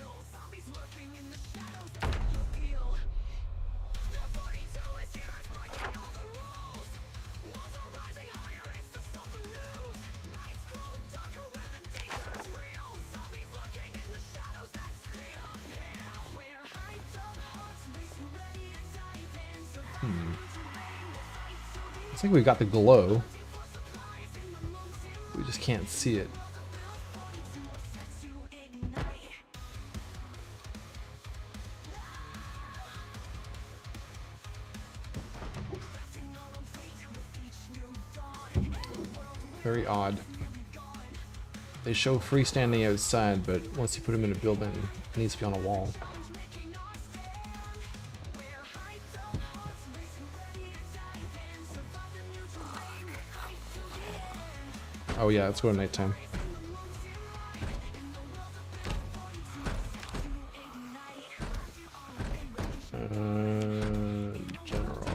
I think we got the glow. We just can't see it. Very odd. They show freestanding outside, but once you put them in a building, it needs to be on a wall. Oh yeah, let's go to nighttime. General.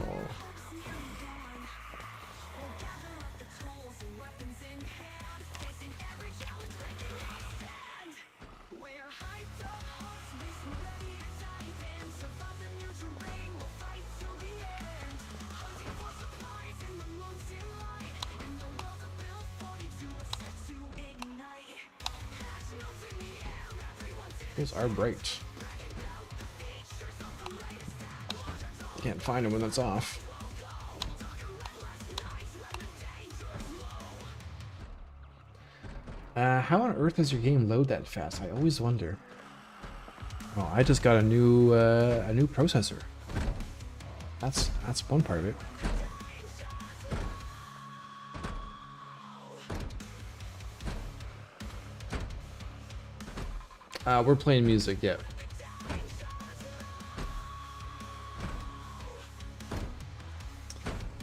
Here's our bright. Can't find him when that's off. How on earth does your game load that fast? I always wonder. Oh, I just got a new processor. That's one part of it. We're playing music, yeah.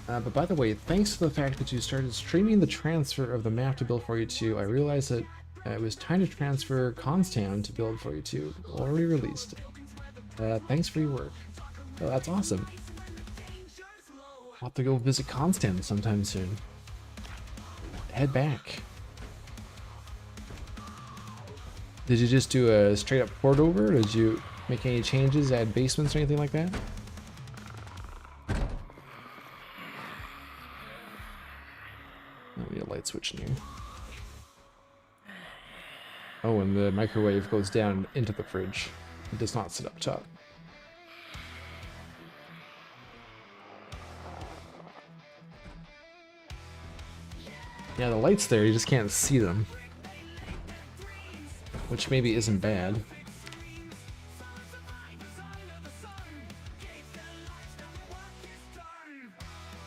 But by the way, thanks to the fact that you started streaming the transfer of the map to Build 42, I realized that it was time to transfer Constown to Build 42, already released. Thanks for your work. Oh, that's awesome. I'll have to go visit Constown sometime soon. Head back. Did you just do a straight up port over? Or did you make any changes, add basements or anything like that? Oh, we need a light switch in here. Oh, and the microwave goes down into the fridge. It does not sit up top. Yeah, the light's there, you just can't see them. Which maybe isn't bad.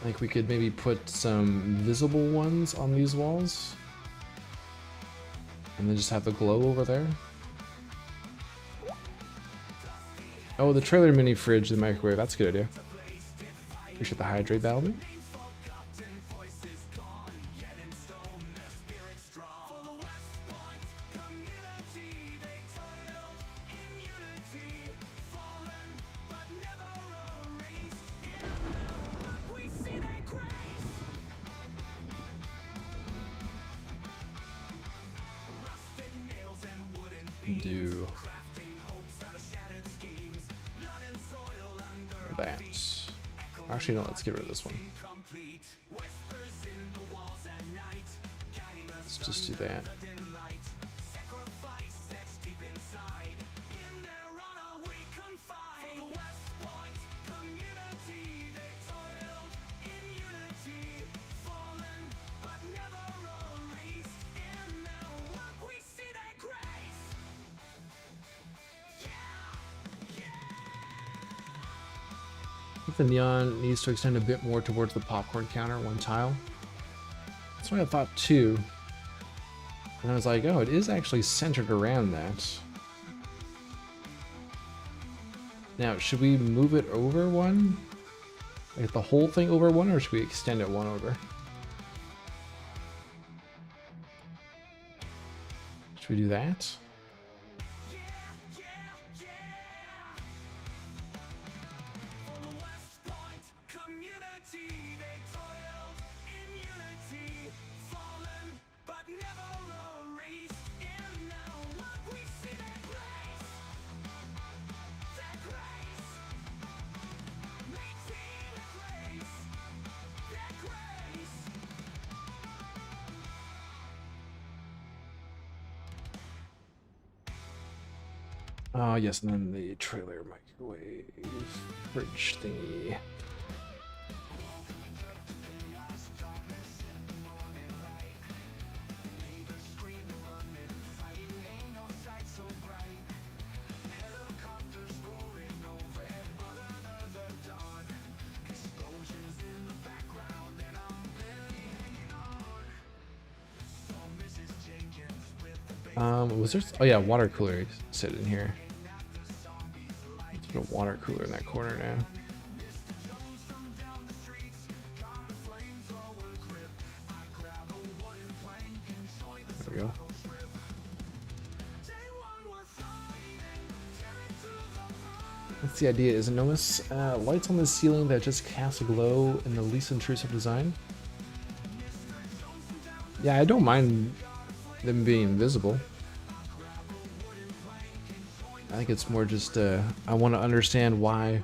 Like we could maybe put some visible ones on these walls. And then just have the glow over there. Oh, the trailer mini fridge, the microwave, that's a good idea. We should the hydrate valve. Do that. Actually, no, let's get rid of this one. Let's just do that. think the neon needs to extend a bit more towards the popcorn counter, one tile. That's what I thought too. And I was like, oh, it is actually centered around that. Now, should we move it over one? Like the whole thing over one, or should we extend it one over? Should we do that? Oh, yes, and then the trailer microwave fridge thingy. Was there? Oh yeah, water cooler sitting here. There's a water cooler in that corner now. There we go. That's the idea, isn't Nomus? Lights on the ceiling that just cast a glow in the least intrusive design. Yeah, I don't mind them being visible. I think it's more just I want to understand why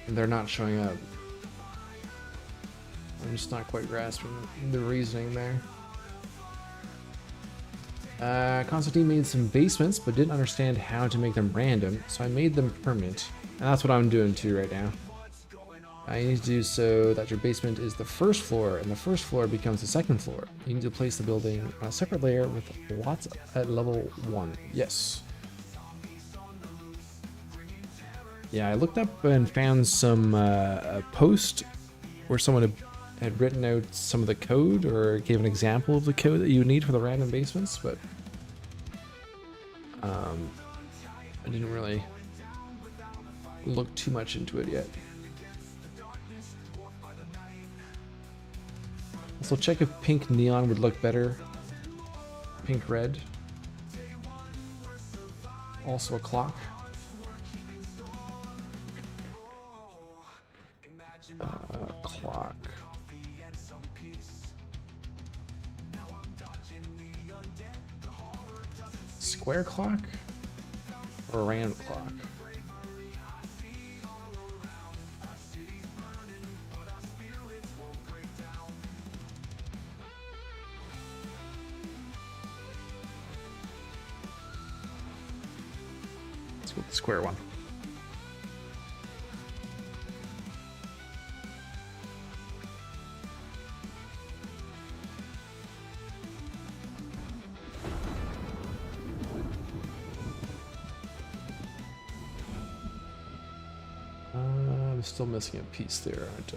they're not showing up. I'm just not quite grasping the reasoning there. Constantine made some basements, but didn't understand how to make them random, so I made them permanent. And that's what I'm doing too right now. You need to do so that your basement is the first floor, and the first floor becomes the second floor. You need to place the building on a separate layer with lots at level 1. Yes. Yeah, I looked up and found some a post where someone had written out some of the code or gave an example of the code that you would need for the random basements, but I didn't really look too much into it yet. So check if pink neon would look better. Pink red. Also a clock. Clock. Square clock or a round clock? Let's go with the square one. I'm still missing a piece there, aren't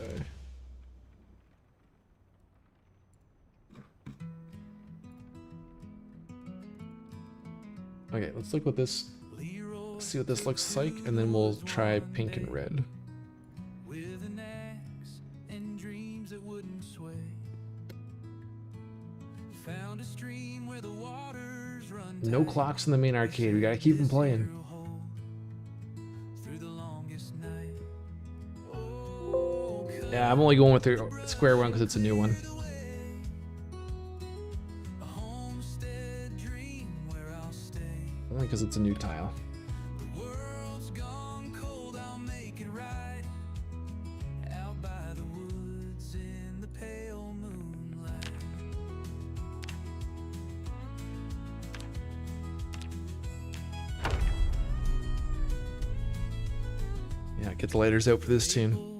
I? Okay, let's look what this, see what this looks like, and then we'll try pink and red. No clocks in the main arcade, we gotta keep them playing. Yeah, I'm only going with the square one because it's a new one. Only because it's a new tile. Yeah, get the lighters out for this tune.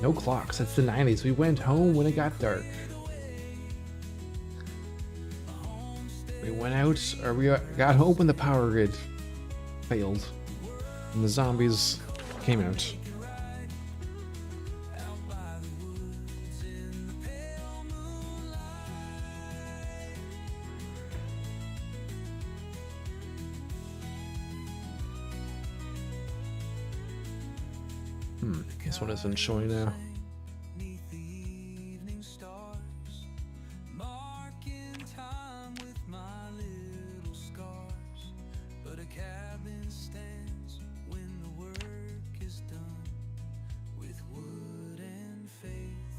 No clocks. It's the 90s. We went home when it got dark. We went out, or we got home when the power grid failed. And the zombies came out. This one isn't showing now.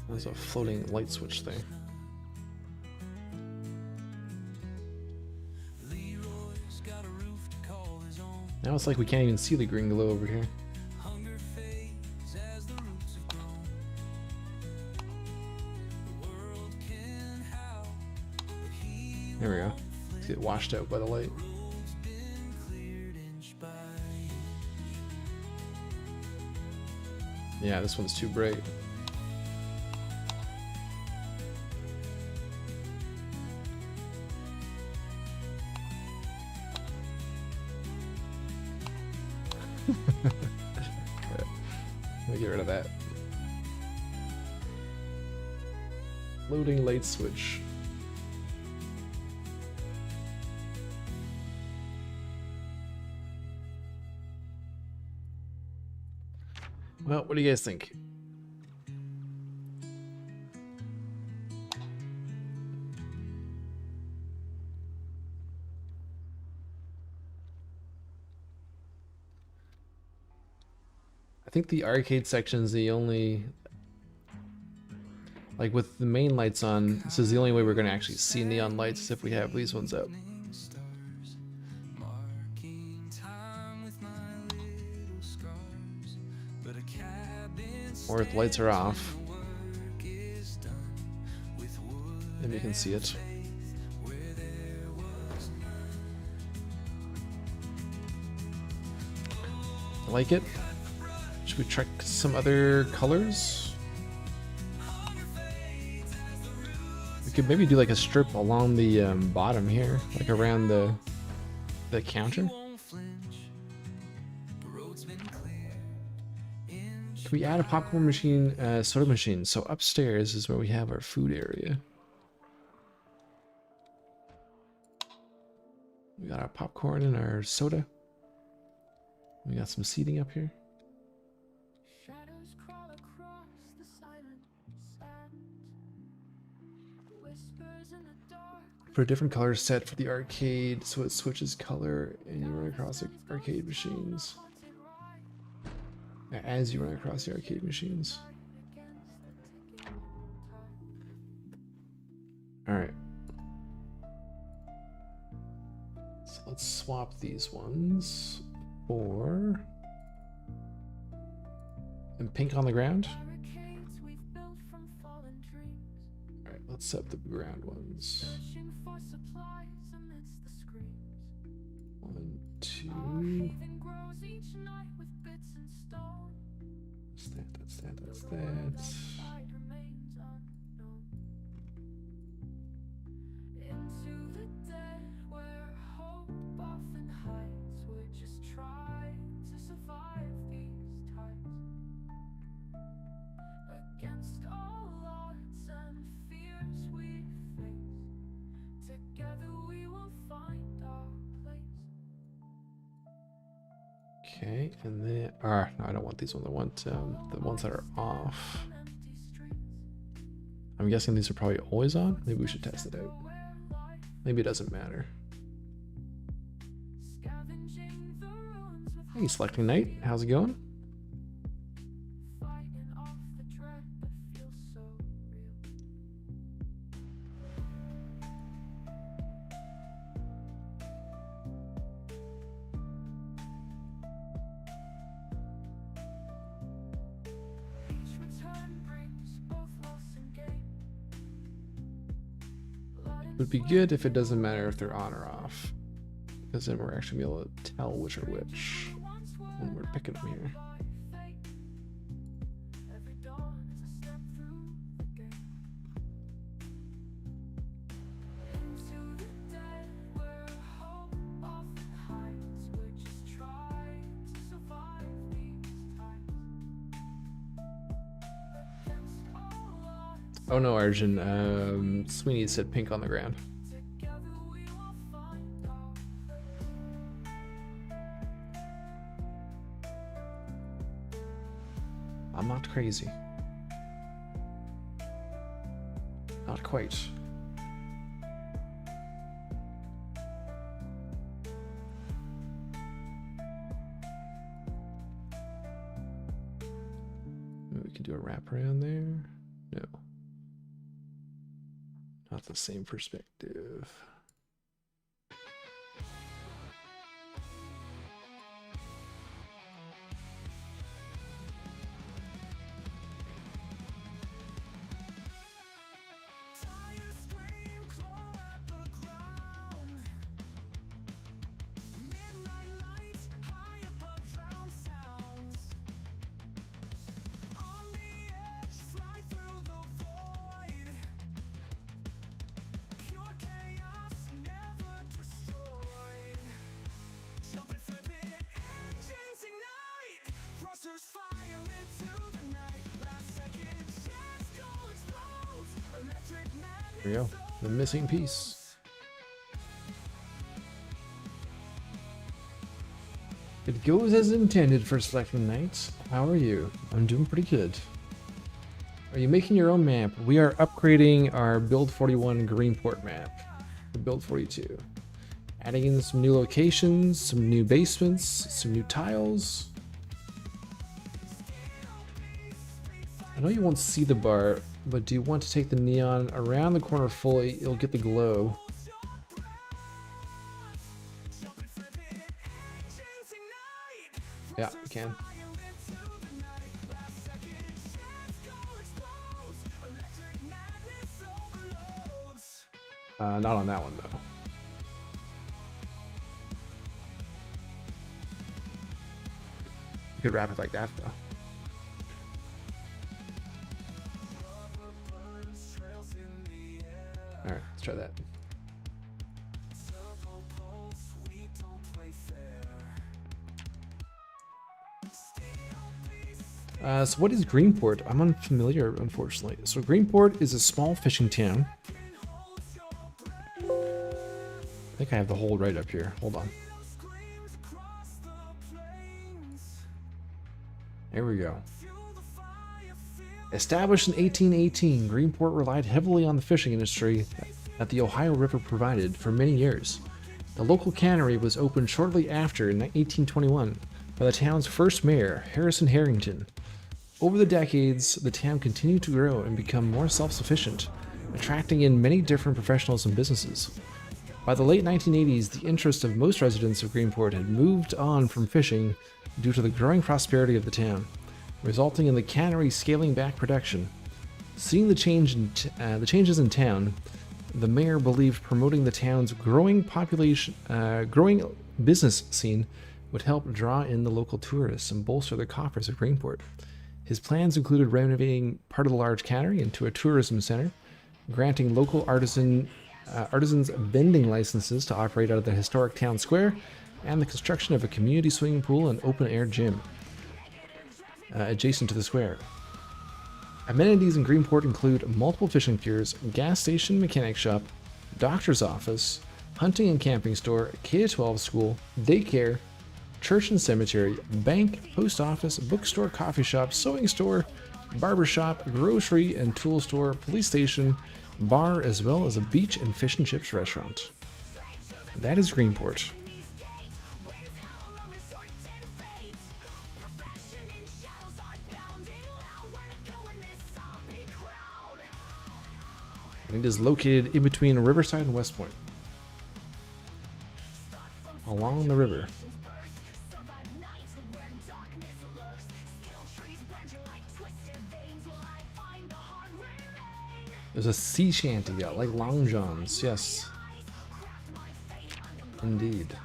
There's a floating light switch thing. Now it's like we can't even see the green glow over here. There we go. Let's get washed out by the light. Yeah, this one's too bright. Let me get rid of that. Loading light switch. Well, what do you guys think? I think the arcade section is the only, like with the main lights on, this is the only way we're going to actually see neon lights is if we have these ones up. Or if the lights are off, maybe you can see it. I like it. Should we try some other colors? We could maybe do like a strip along the bottom here, like around the counter. Can we add a popcorn machine, soda machine? So upstairs is where we have our food area. We got our popcorn and our soda. We got some seating up here.
Shadows crawl across the silent sand. Whispers in the dark.
For a different color set for the arcade, so it switches color and you run across the arcade machines. As you run across the arcade machines. Alright. So let's swap these ones for... And pink on the ground? Alright, let's set the ground ones. 1, 2... That's that. Okay, and then, no, I don't want these ones. I want the ones that are off. I'm guessing these are probably always on. Maybe we should test it out. Maybe it doesn't matter. Hey, selecting night. How's it going? Would be good if it doesn't matter if they're on or off. Because then we're actually gonna be able to tell which are which when we're picking them here. Oh no, Arjun. Sweeney said pink on the ground. I'm not crazy. Not quite. Maybe we could do a wrap around there. No. Not the same perspective. There we go. The missing piece. It goes as intended for Selecting Knights. How are you? I'm doing pretty good. Are you making your own map? We are upgrading our Build 41 Greenport map to Build 42. Adding in some new locations, some new basements, some new tiles. I know you won't see the bar, but do you want to take the neon around the corner fully? You'll get the glow. Yeah, you can. Not on that one though. You could wrap it like that though. Alright, let's try that. So what is Greenport? I'm unfamiliar, unfortunately. So Greenport is a small fishing town. I think I have the whole right up here. Hold on. There we go. Established in 1818, Greenport relied heavily on the fishing industry that the Ohio River provided for many years. The local cannery was opened shortly after in 1821 by the town's first mayor, Harrison Harrington. Over the decades, the town continued to grow and become more self-sufficient, attracting in many different professionals and businesses. By the late 1980s, the interest of most residents of Greenport had moved on from fishing due to the growing prosperity of the town, resulting in the cannery scaling back production. Seeing the changes in town, the mayor believed promoting the town's growing business scene would help draw in the local tourists and bolster the coffers of Greenport. His plans included renovating part of the large cannery into a tourism center, granting local artisans vending licenses to operate out of the historic town square, and the construction of a community swimming pool and open-air gym adjacent to the square. Amenities in Greenport include multiple fishing piers, gas station, mechanic shop, doctor's office, hunting and camping store, K-12 school, daycare, church and cemetery, bank, post office, bookstore, coffee shop, sewing store, barber shop, grocery and tool store, police station, bar, as well as a beach and fish and chips restaurant. That is Greenport. And it is located in between Riverside and West Point, along the river. There's a sea shanty, yeah, like Long John's, yes. Indeed.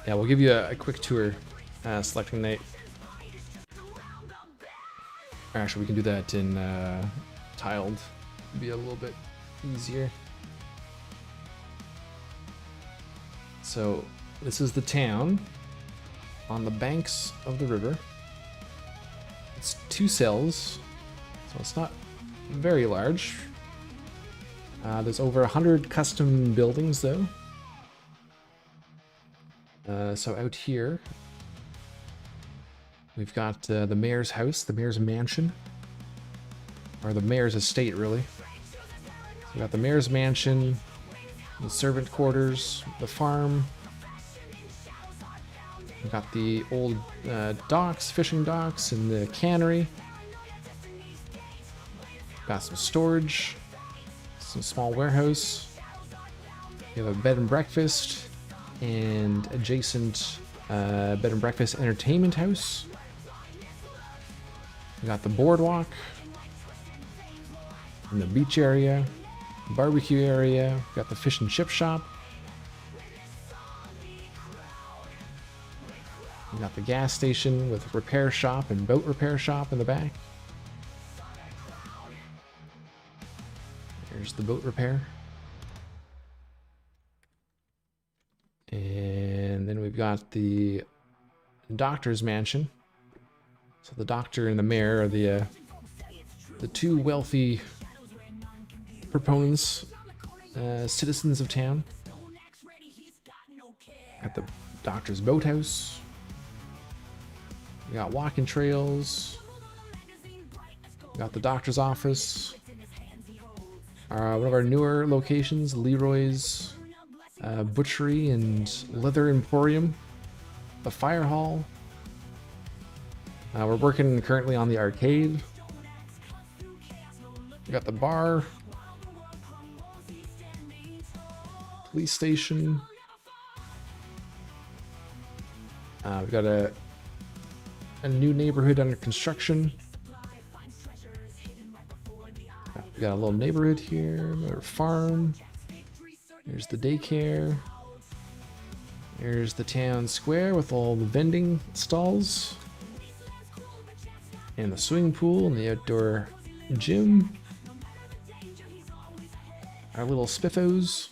Yeah, we'll give you a quick tour, selecting night. Actually, we can do that in tiled. Be a little bit easier. So this is the town on the banks of the river. It's 2 cells, so it's not very large. There's over 100 custom buildings though. So out here, we've got the mayor's house, the mayor's mansion, or the mayor's estate really. So we got the mayor's mansion, the servant quarters, the farm. We've got the old docks, fishing docks, and the cannery. Got some storage, some small warehouse. We have a bed and breakfast, and adjacent bed and breakfast entertainment house. We got the boardwalk, and the beach area, barbecue area. We got the fish and chip shop. We got the gas station with repair shop and boat repair shop in the back. There's the boat repair. And then we've got the doctor's mansion. So the doctor and the mayor are the 2 wealthy proponents, citizens of town. Got the doctor's boathouse. We got walking trails. We got the doctor's office. One of our newer locations, Leroy's Butchery and Leather Emporium. The fire hall. We're working currently on the arcade. We got the bar. Police station. We've got a new neighborhood under construction. We got a little neighborhood here, another farm. There's the daycare. There's the town square with all the vending stalls. And the swimming pool and the outdoor gym. Our little spiffos.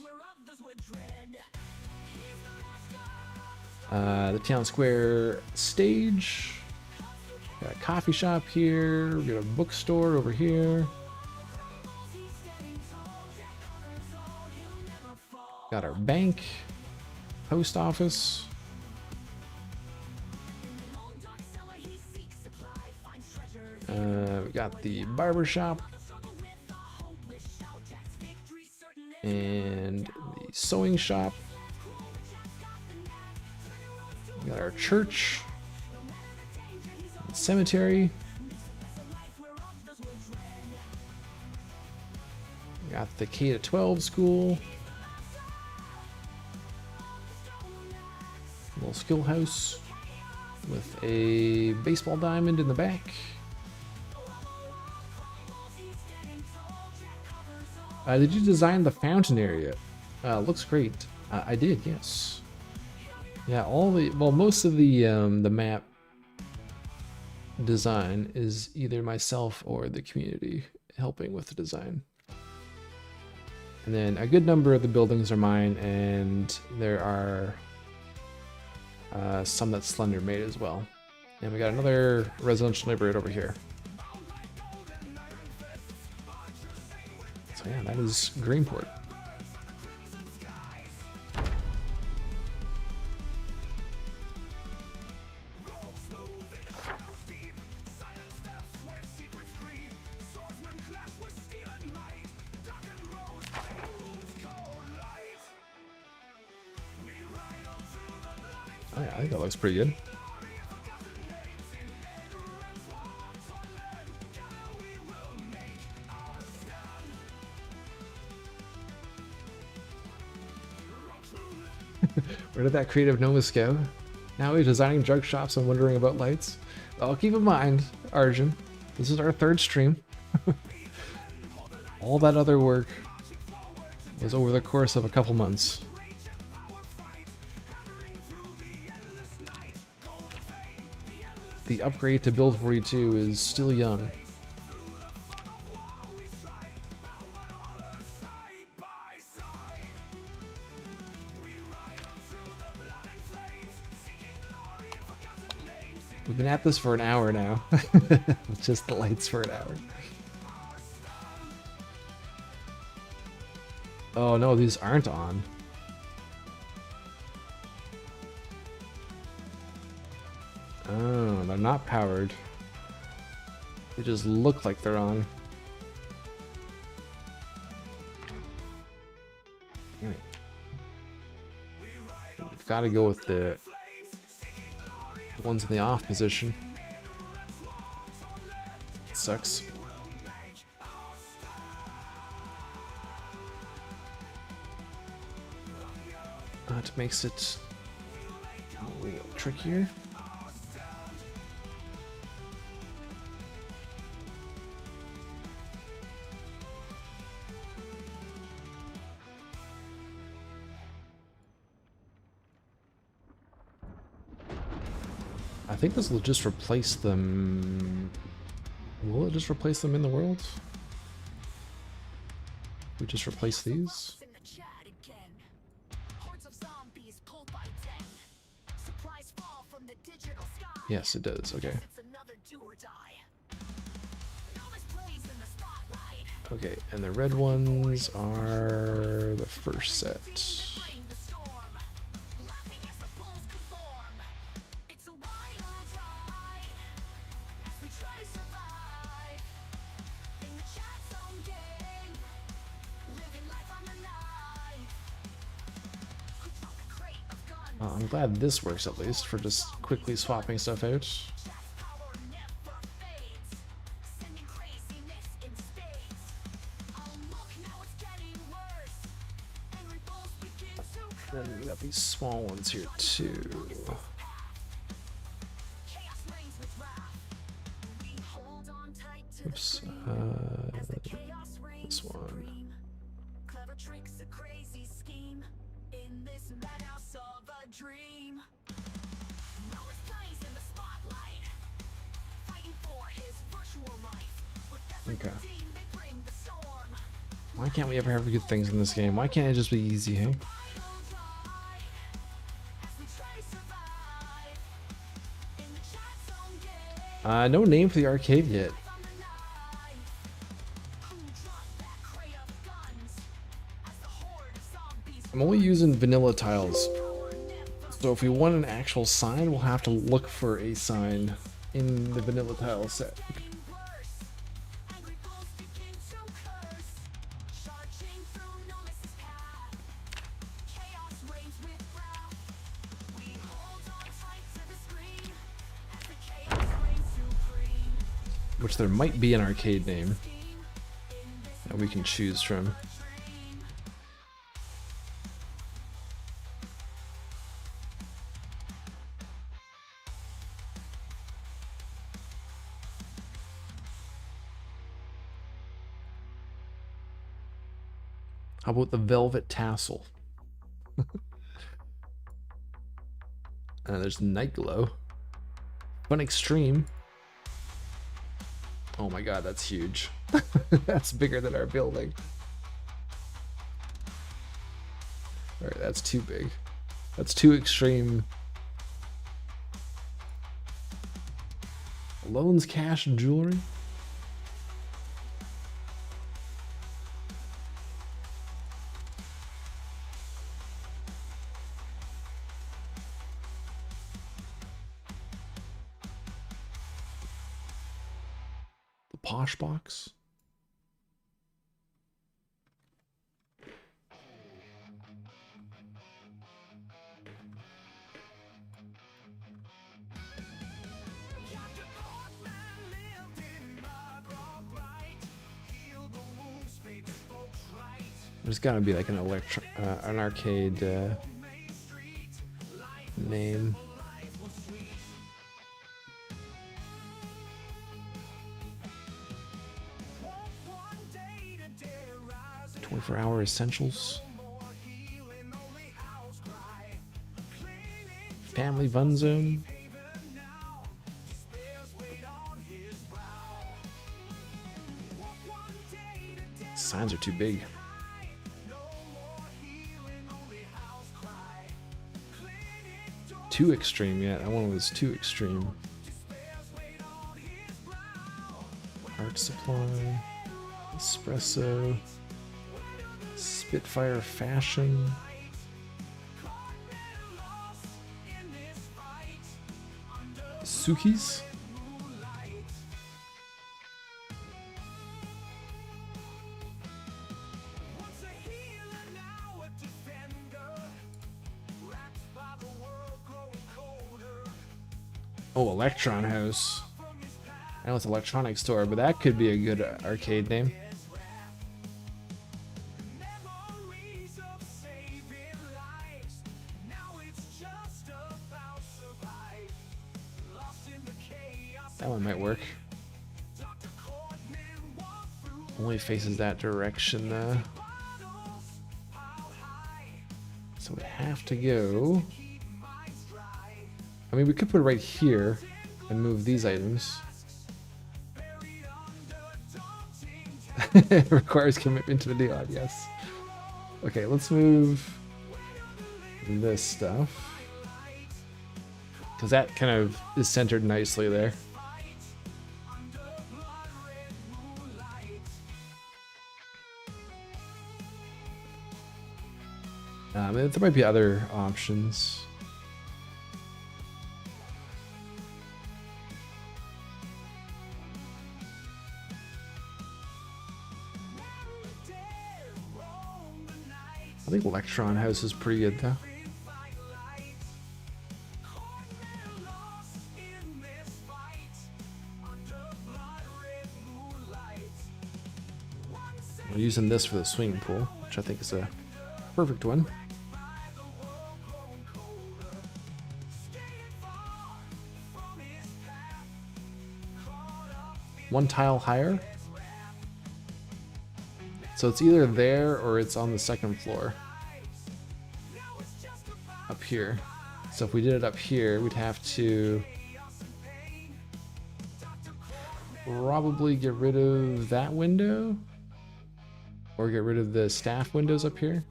The town square stage. Got a coffee shop here. We got a bookstore over here. Got our bank, post office. We got the barber shop and the sewing shop. We got our church, cemetery. We got the K-12 school. Little skill house with a baseball diamond in the back. Did you design the fountain area? Looks great. I did, yes. Yeah, most of the map design is either myself or the community helping with the design. And then a good number of the buildings are mine, and there are some that Slender made as well. And we got another residential neighborhood over here. So yeah, that is Greenport. Oh yeah, I think that looks pretty good. Where did that creative Nomus go? Now he's designing drug shops and wondering about lights. Oh, keep in mind, Arjun, this is our 3rd stream. All that other work was over the course of a couple months. the upgrade to build 42 is still young. We've been at this for an hour now. With just the lights for an hour. Oh no, these aren't on. Oh, they're not powered. They just look like they're on. Right. We've got to go with the ones in the off position. Sucks. That makes it a little trickier. I think this will just replace them. Will it just replace them in the world? We just replace these?
in the chat again. Hordes of zombies pulled by 10. Supplies fall from the digital sky.
Yes, it does. Okay.
It's another do or die. Novice plays in the spotlight.
Okay, and the red ones are the first set.
Bring the storm. Laughing as the bulls conform. It's a wild ride as we try to survive. In the chat zone gang, living life on the knife. Who dropped a crate of guns?
I'm glad this works at least for just quickly swapping stuff out.
Chat's power never fades. Sending craziness in spades. Oh look, now it's getting worse. Angry bulls begin to
Then we got these small ones here too.
chaos reigns with wrath. We hold on tight to
Oops.
the dream as the chaos reigns
This one.
supreme. Clever tricks, a crazy scheme in this madhouse of a dream. Noah's plays in the spotlight, fighting for his virtual life. With every
Okay.
team, they bring the storm.
Why can't we ever have good things in this game? Why can't it just be easy, hey?
Wild ride as we try to survive in the chat zone game.
No name for the arcade yet.
On the knife, who dropped that crate of guns as the horde of zombies
I'm only using vanilla tiles.
power never
So if we want an actual sign, we'll have to look for a sign in the vanilla tile set.
getting worse. Angry bulls begin to curse, charging through Nomis's path. Chaos reigns with wrath. We hold on tight to the screen as the chaos reigns supreme.
Which there might be an arcade name
Scheme in this
that we can choose from.
dream.
How about the velvet tassel? There's night glow. Fun extreme. Oh my god, that's huge. That's bigger than our building. Alright, that's too big. That's too extreme. Loans, cash, and jewelry. The posh box. There's gotta be like an an arcade name. 24-hour essentials. Family Fun Zone. Signs are too big. Too extreme yet. That one was too extreme. Art supply. Espresso. Spitfire fashion. Suki's. Oh, Electron House. I know it's an electronics store, but that could be a good arcade name. That one might work. Only faces that direction though. So we have to go. I mean, we could put it right here and move these items. It requires commitment to the deal, yes. Okay, let's move this stuff. Because that kind of is centered nicely there. There might be other options. I think Electron House is pretty good though. We're using this for the swimming pool, which I think is a perfect one. One tile higher. So it's either there or it's on the second floor. Up here. So if we did it up here, we'd have to probably get rid of that window or get rid of the staff windows up here,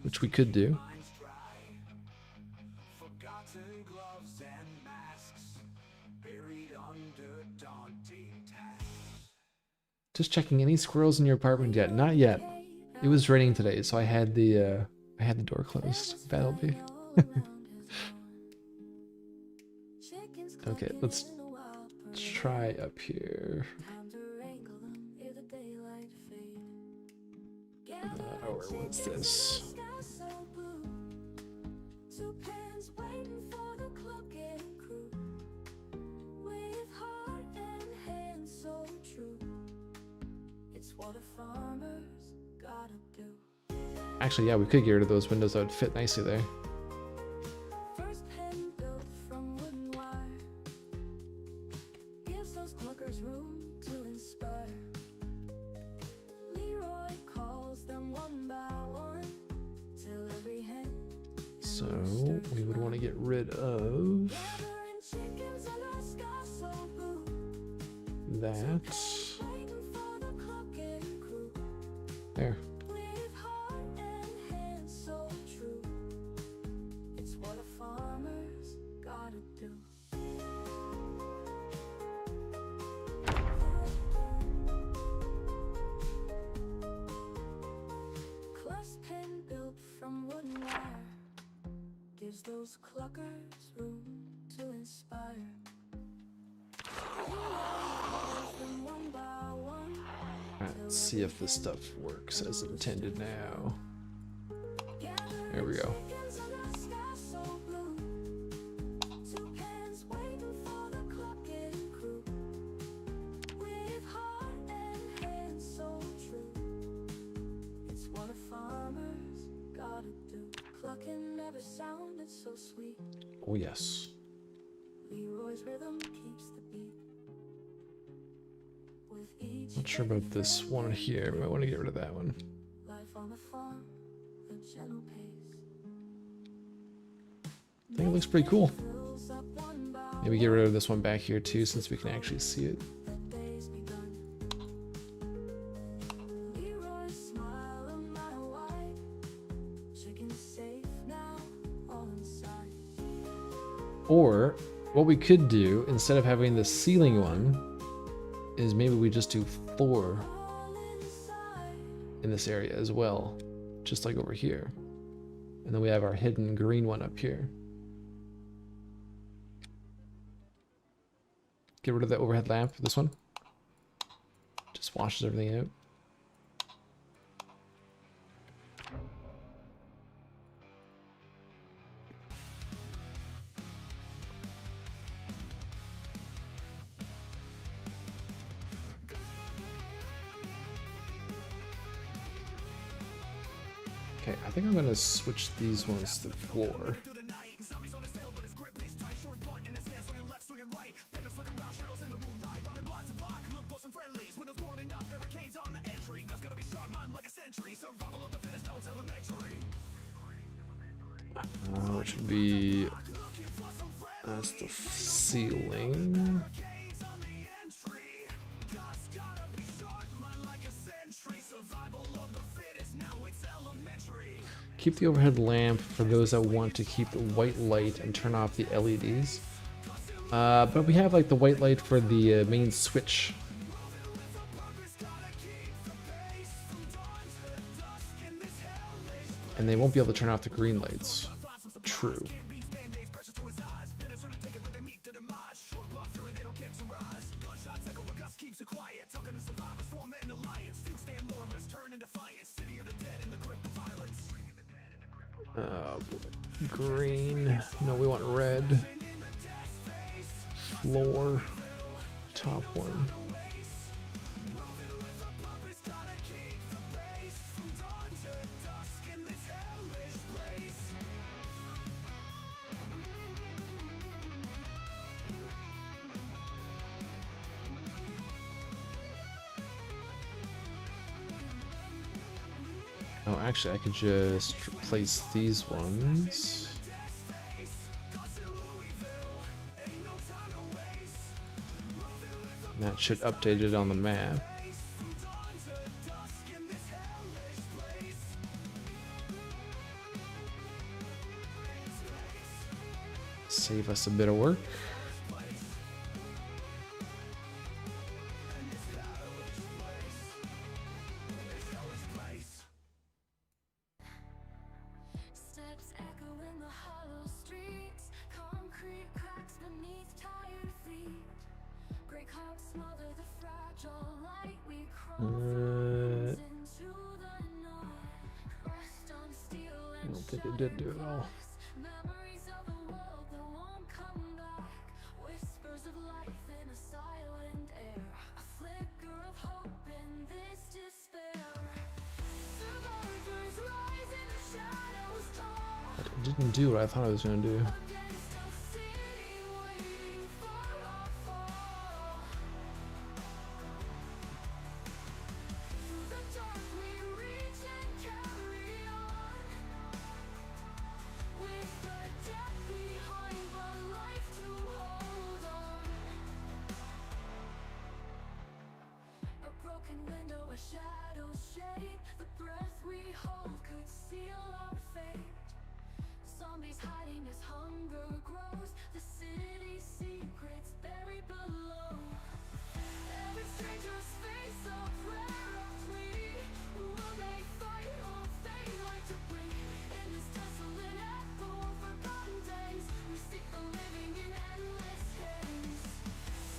which we could do. Just checking, any squirrels in your apartment yet? Not yet. It was raining today, so I had the door closed. That'll be. Okay, let's try up here. Where was this? Actually, yeah, we could get rid of those windows. That would fit nicely there. So we would want to get rid of that. There.
Those cluckers room to inspire.
Alright, let's see if this stuff works as intended now. There we go. Oh yes. Not sure about this one here. We might want to get rid of that one. I think it looks pretty cool. Maybe get rid of this one back here too, since we can actually see it. Or what we could do instead of having the ceiling one is maybe we just do 4 in this area as well, just like over here. And then we have our hidden green one up here. Get rid of the overhead lamp for this one. Just washes everything out. Okay, I think I'm gonna switch these ones to 4. It should be, that's the ceiling. Keep the overhead lamp for those that want to keep the white light and turn off the LEDs. But we have like the white light for the main switch. And they won't be able to turn off the green lights. True. Green. No, we want red. Floor. Top one. Oh, actually, I could just replace these ones. That should update it on the map. Save us a bit of work.
Steps echo in the hollow streets, concrete cracks beneath tired feet. Gray clouds smother the fragile light we crawl into the night. Rest on steel
I
and
don't think it did do it all.
memories of a world that won't come back. Whispers of life in a silent air. A flicker of hope in this despair. Survivors rise in the shadows tall.
It didn't do what I thought it was going to do.
Against a city waiting for our fall. Through the dark we reach and carry on. With the death behind but life to hold on. A broken window, a shadow's shade. The breath we hold could seal our fate. Zombies hiding as hunger grows. The city's secrets buried below. Every stranger's face a prayer of plea. Will they fight or fade like debris? In this desolate echo of forgotten days, we seek the living in endless haze.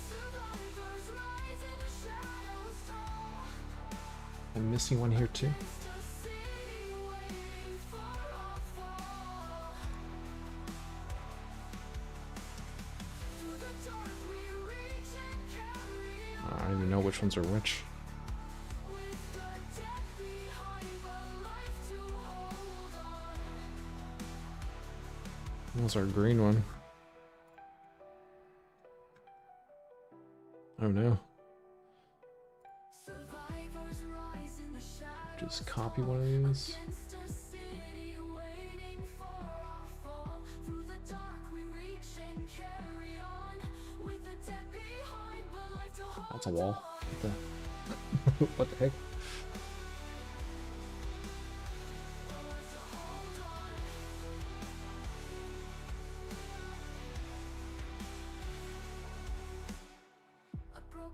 Survivors rise in the shadows tall.
I'm missing one here too.
Against a city waiting for our fall. Through the dark we reach and carry on.
I don't even know which ones are which.
With the death behind but life to hold on.
That's our green one. Oh no.
Survivors rise in the shadows.
Just copy one of these.
Against a city waiting for our fall. Through the dark we reach and carry on. With the death behind but life to hold
That's a wall.
on.
What the, what the heck?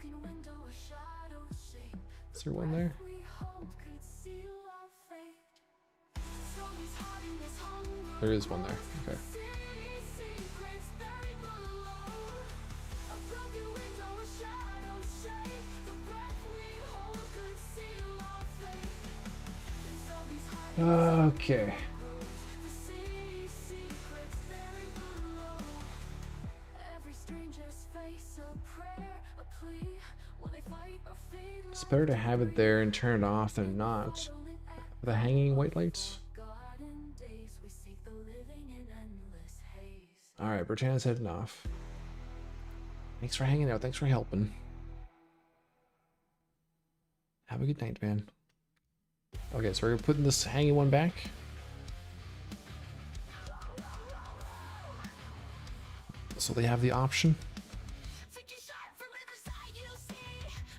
broken window, a shadow shape.
Is there one there?
We hope could seal our fate. Zombies hiding this hunger.
There is one there. Okay.
City secrets buried below. A broken window, a shadow shape. The breath we hold could seal our fate. Zombies hiding
Okay.
the city secrets buried below. Every stranger's face a prayer, a plea. When they fight or fade
It's better to have it there and turn it off than not. The hanging white lights.
garden days, we seek the living in endless haze.
Alright, Britannia's heading off. Thanks for hanging out. Thanks for helping. Have a good night, man. Okay, so we're putting this hanging one back. So they have the option.
50 shot from Riverside, you see.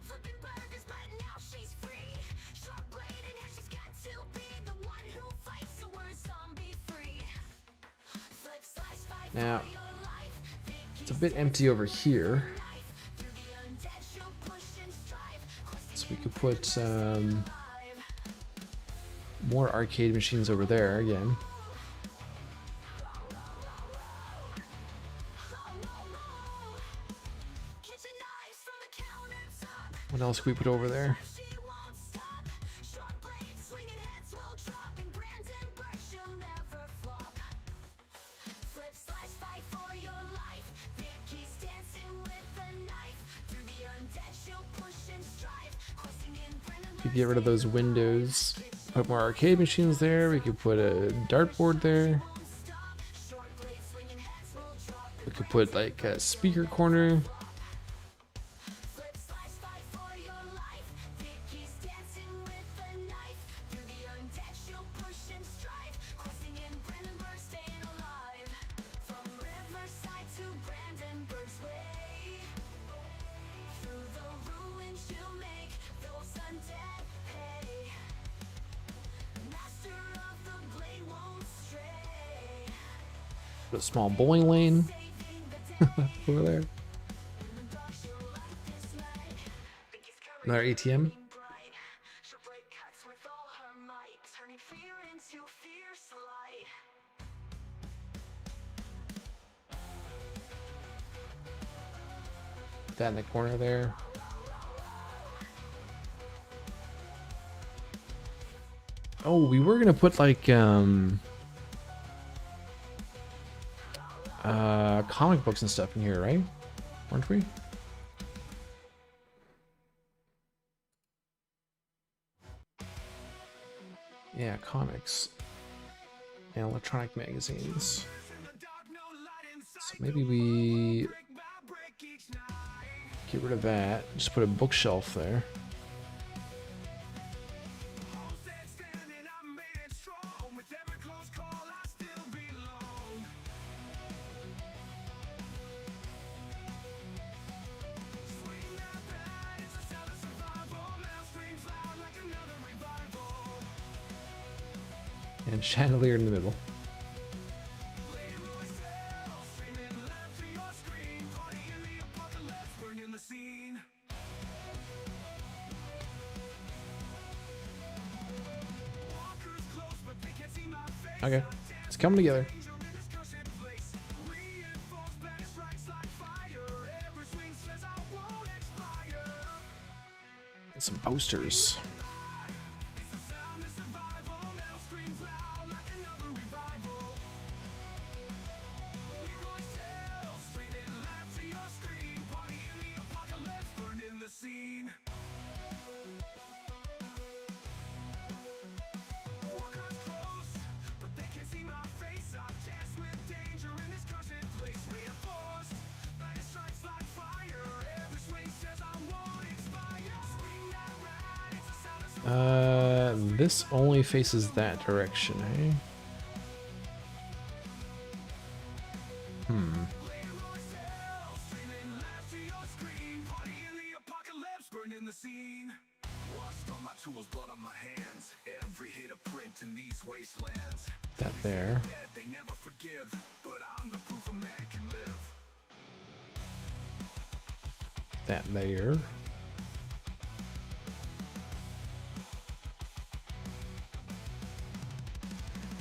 Flipping burgers, but now she's free. Sharp blade, and now she's got to be the one who fights, so we're zombie free. Flip, slice, fight
Now,
for your life.
it's a bit empty over here.
Through the undead, she'll push and strive.
So we could put more arcade machines over there again.
Kitchen knives from the countertop.
What else could we put over there?
She won't stop. Sharp blades, swinging heads will drop. And Brandon Burke, she'll never flop. Flip, slice, fight for your life. Vicky's dancing with a knife. Through the undead, she'll push and strive. Questing in Brandon
We could get rid of those windows. Put more arcade machines there. We could put a dartboard there. We could put like a speaker corner.
Flip, slice, fight for your life. Vicky's dancing with a knife. Through the undead, she'll push and strive. Questing in Brandenburg, staying alive. From Riverside to Brandenburg's way. Through the ruins, she'll make those undead pay. Master of the blade won't stray.
Put a small bowling lane
Saving the day.
over there. Another ATM.
Bright. She'll break cuts with all her might, turning fear into fierce light.
Put that in the corner there. Oh, we were gonna put like comic books and stuff in here, right? Weren't we? Yeah, comics and electronic magazines. So maybe we get rid of that. Just put a bookshelf there. And chandelier in the middle. Okay, it's coming together. And some posters. This only faces that direction, eh? That there. that there.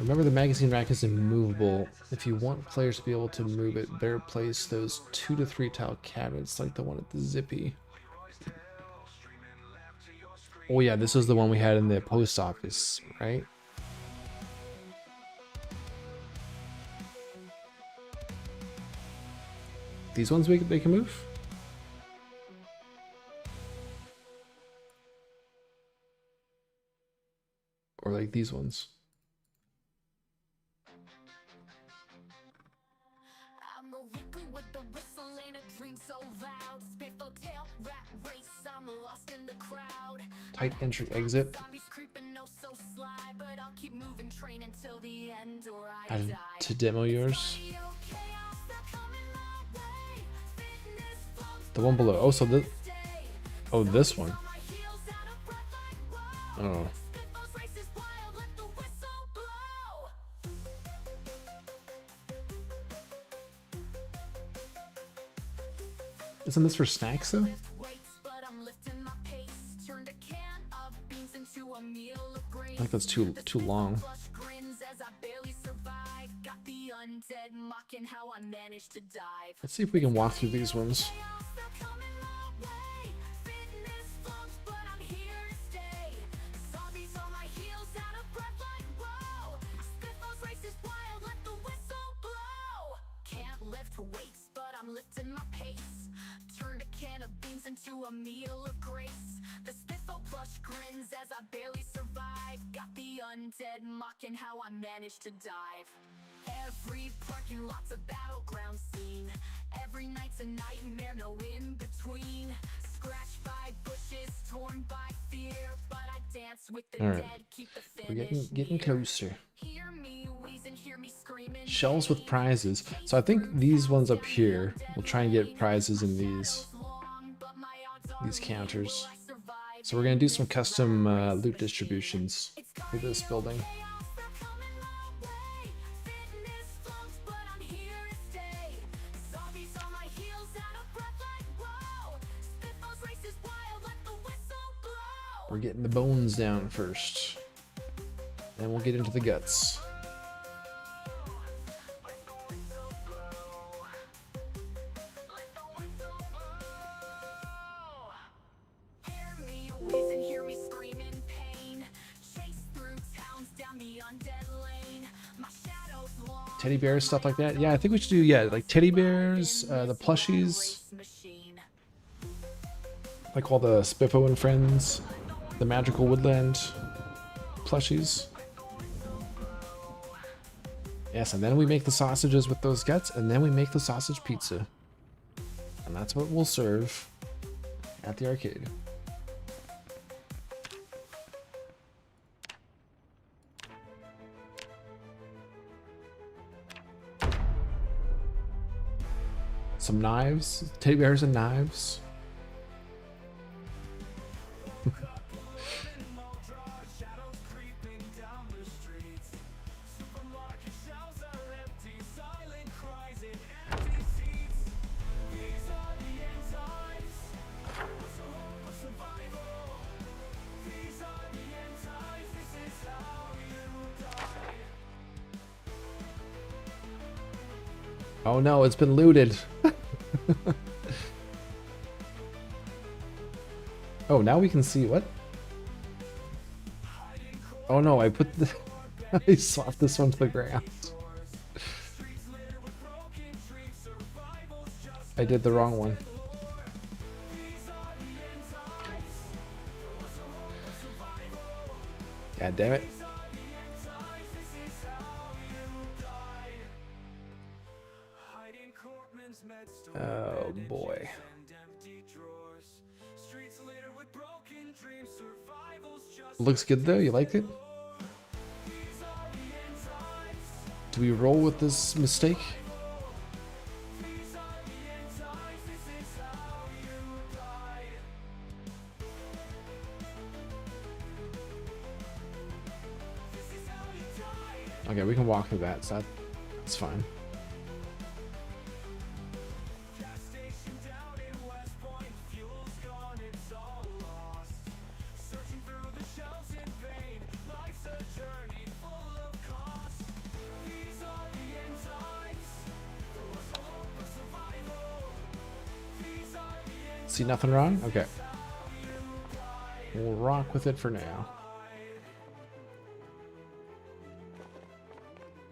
Remember, the magazine rack is immovable. If you want players to be able to move it, better place those 2 to 3 tile cabinets like the one at the Zippy. Oh yeah, this is the one we had in the post office, right? These ones they can move? Or like these ones?
I'm a weekly with the whistle and a dream so loud. Spiffle tail rat race, I'm lost in the crowd.
Tight entry exit.
Zombies creeping, no so sly, but I'll keep moving, train until the end or I
Add
die.
to demo yours. The one below. Oh, so this. Oh, this one. Oh. Isn't this for snacks though? I think that's too long. Let's see if we can walk through these ones.
Into a meal of grace. The spiffle plush grins as I barely survive. Got the undead mocking how I managed to dive. Every parking lot's a battleground scene. Every night's a nightmare, no in between. Scratched by bushes, torn by fear, but I dance with the dead, keep the finish.
We're getting closer.
Hear me wheezing, hear me screaming.
Shelves with prizes. So I think these ones up here, we'll try and get prizes in these counters. So we're gonna do some custom loot distributions for this building. We're getting the bones down first, then we'll get into the guts. Teddy bears, stuff like that. Yeah, I think we should do, yeah, like teddy bears, the plushies. Like all the Spiffo and Friends, the Magical Woodland plushies. Yes, and then we make the sausages with those guts, and then we make the sausage pizza. And that's what we'll serve at the arcade. Some knives, teddy bears and knives. Oh no, it's been looted. Oh, now we can see what? Oh no, I put the I slapped this one to the ground. I did the wrong one. God damn it. Oh boy. Looks good though, you like it? Do we roll with this mistake? Okay, we can walk through that, so that's fine. See nothing wrong? Okay. We'll rock with it for now.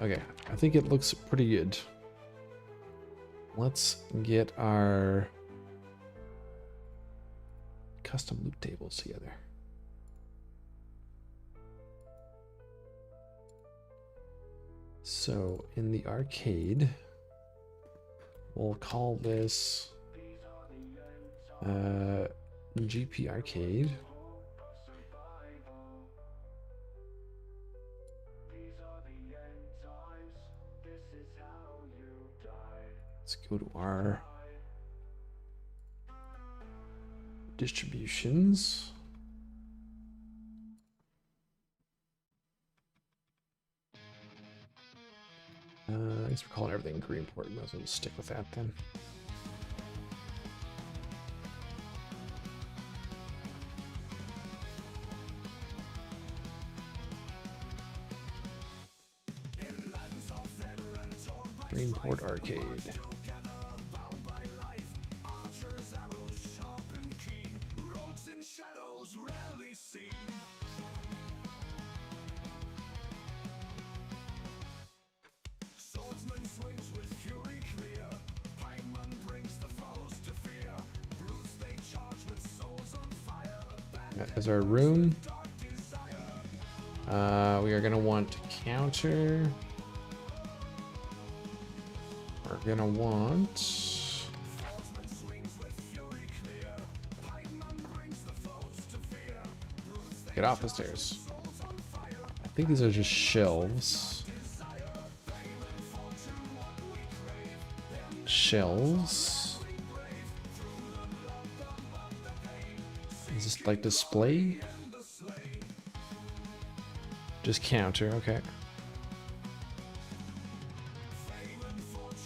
Okay, I think it looks pretty good. Let's get our custom loot tables together. So in the arcade, we'll call this GP Arcade. Let's go to our distributions. I guess we're calling everything Greenport. Might as well just stick with that then. Greenport Arcade. That is our room. We are gonna want to counter. We're gonna want get off the stairs. I think these are just shelves. Shelves. Is this like display? Just counter, okay.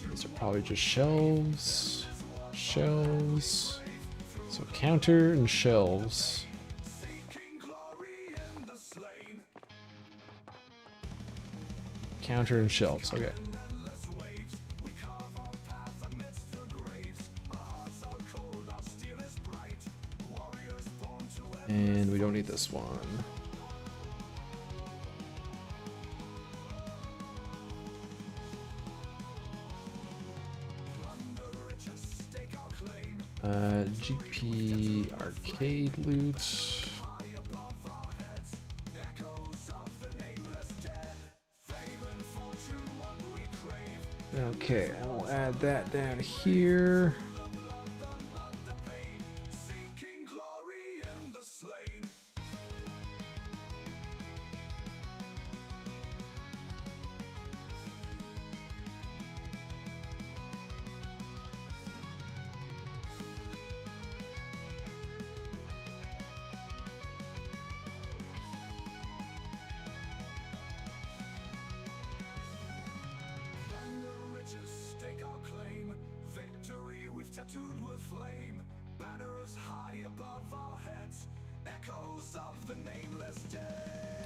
These are probably just shelves. Shelves. So counter and shelves. Counter and shelves, okay. And we don't need this one. GP arcade loot. Okay, I'll add that down here.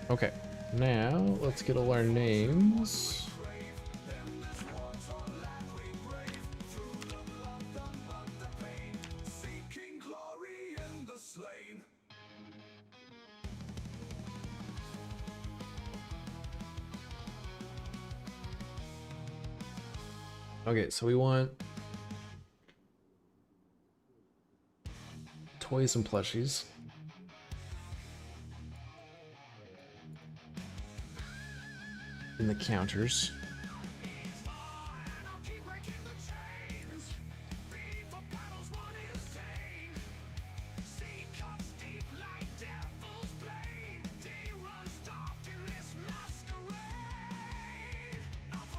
Okay, now let's get all our names. Okay, so we want toys and plushies. In the counters.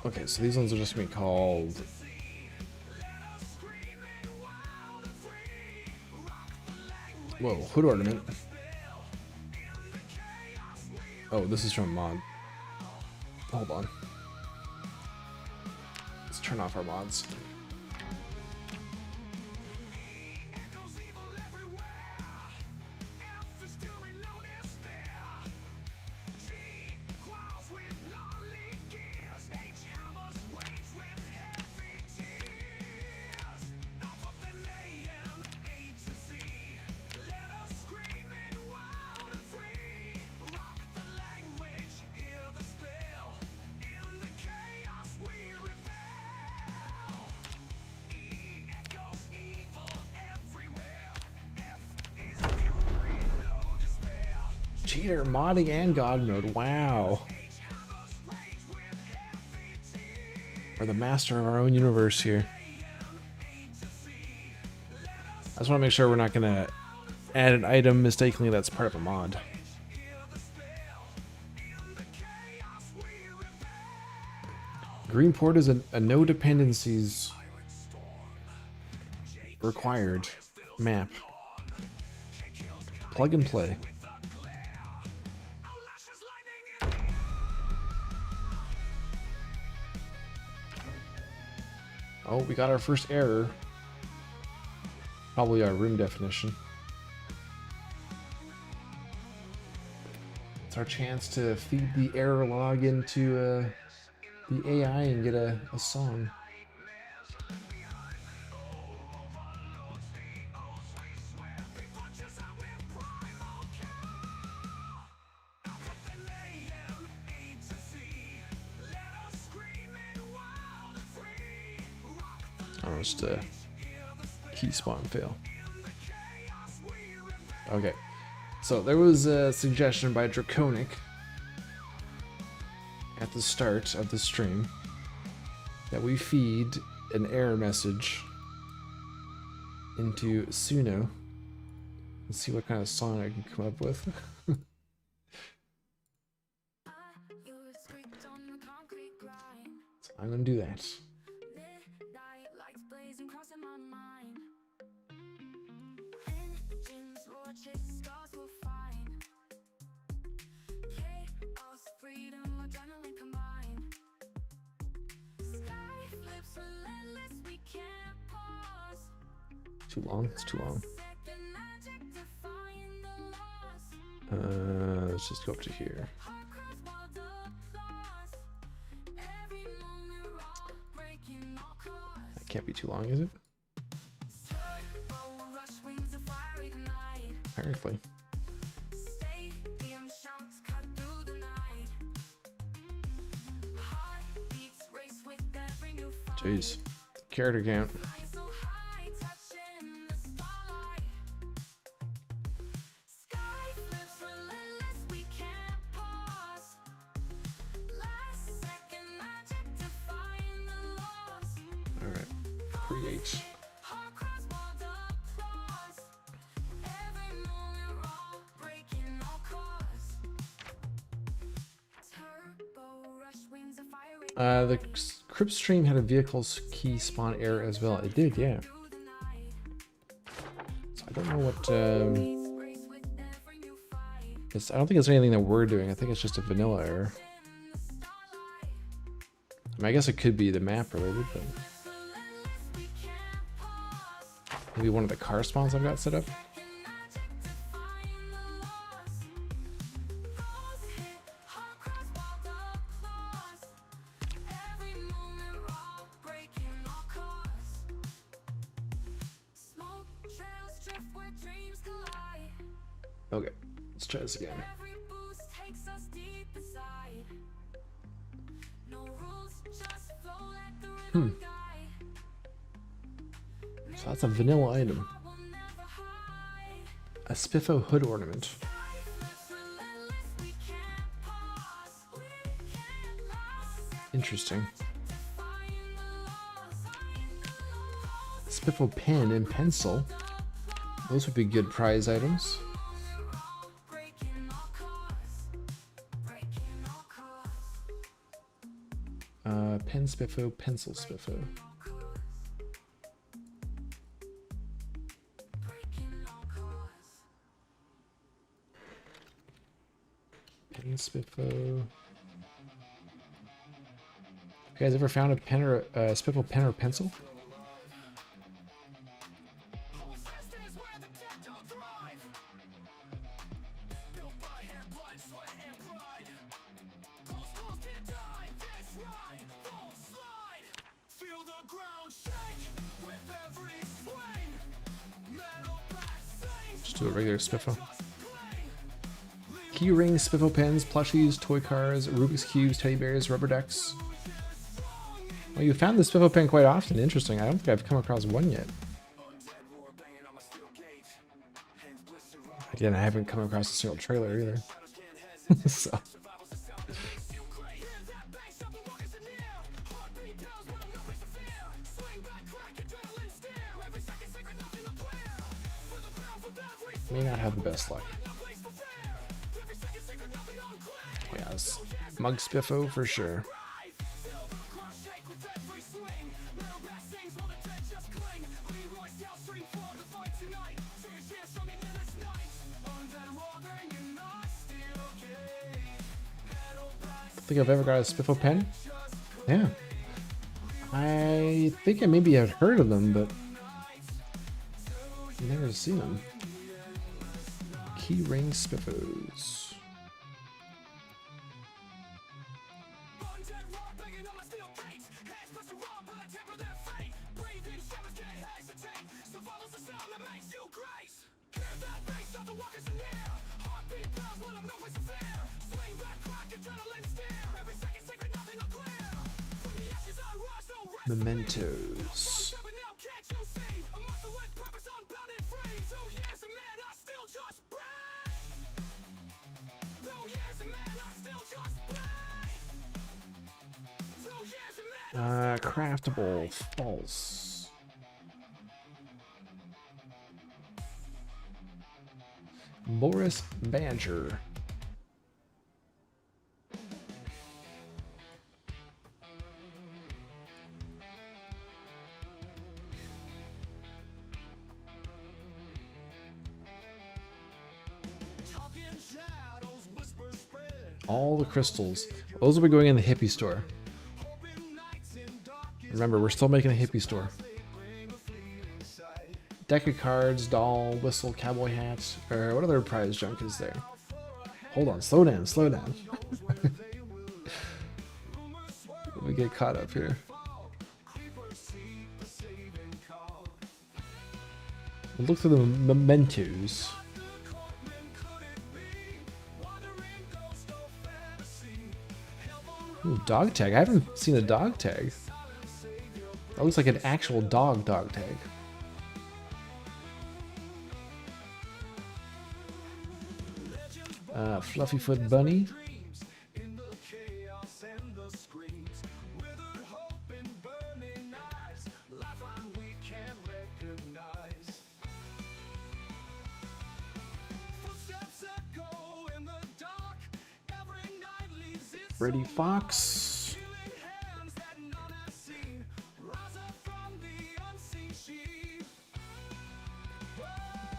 Okay, so these ones are just gonna be called whoa, hood ornament. Oh, this is from mod. Hold on. Let's turn off our mods. cheater, modding and god mode. Wow. We're the master of our own universe here. I just want to make sure we're not going to add an item mistakenly that's part of a mod. Greenport is a no dependencies required map. Plug and play. Oh, we got our first error. Probably our room definition. It's our chance to feed the error log into the AI and get a song. Almost a key spawn fail. Okay, so there was a suggestion by Draconic at the start of the stream that we feed an error message into Suno. Let's see what kind of song I can come up with. So I'm gonna do that. Too long? It's too long. Let's just go up to here. That can't be too long, is it? Apparently. Jeez. Character count. The Crypt stream had a vehicle's key spawn error as well. It did, yeah. So I don't know what. I don't think it's anything that we're doing. I think it's just a vanilla error. I mean, I guess it could be the map related, but maybe one of the car spawns I've got set up. Okay, let's try this again. So that's a vanilla item. A Spiffo hood ornament. Interesting. Spiffo pen and pencil. Those would be good prize items. Pen Spiffo, pencil Spiffo. Pen Spiffo. You guys ever found a pen or a Spiffo pen or pencil? Just do a regular Spiffo. Key rings, Spiffo pens, plushies, toy cars, Rubik's cubes, teddy bears, rubber ducks. Well, you found the Spiffo pen quite often. Interesting. I don't think I've come across one yet. Again, I haven't come across a single trailer either. So. May not have the best luck. Yes, Mug Spiffo for sure. Think I've ever got a Spiffo pen? Yeah. I think I maybe have heard of them, but never seen them. Key ring Spiffos. Mementos. Craftable false. Boris Badger. All the crystals. Those will be going in the hippie store. Remember, we're still making a hippie store. Deck of cards, doll, whistle, cowboy hat, or what other prize junk is there? Hold on, slow down, slow down. Let me get caught up here. We'll look through the mementos. Ooh, dog tag. I haven't seen a dog tag. That looks like an actual dog tag. Fluffyfoot bunny. Freddy Fox.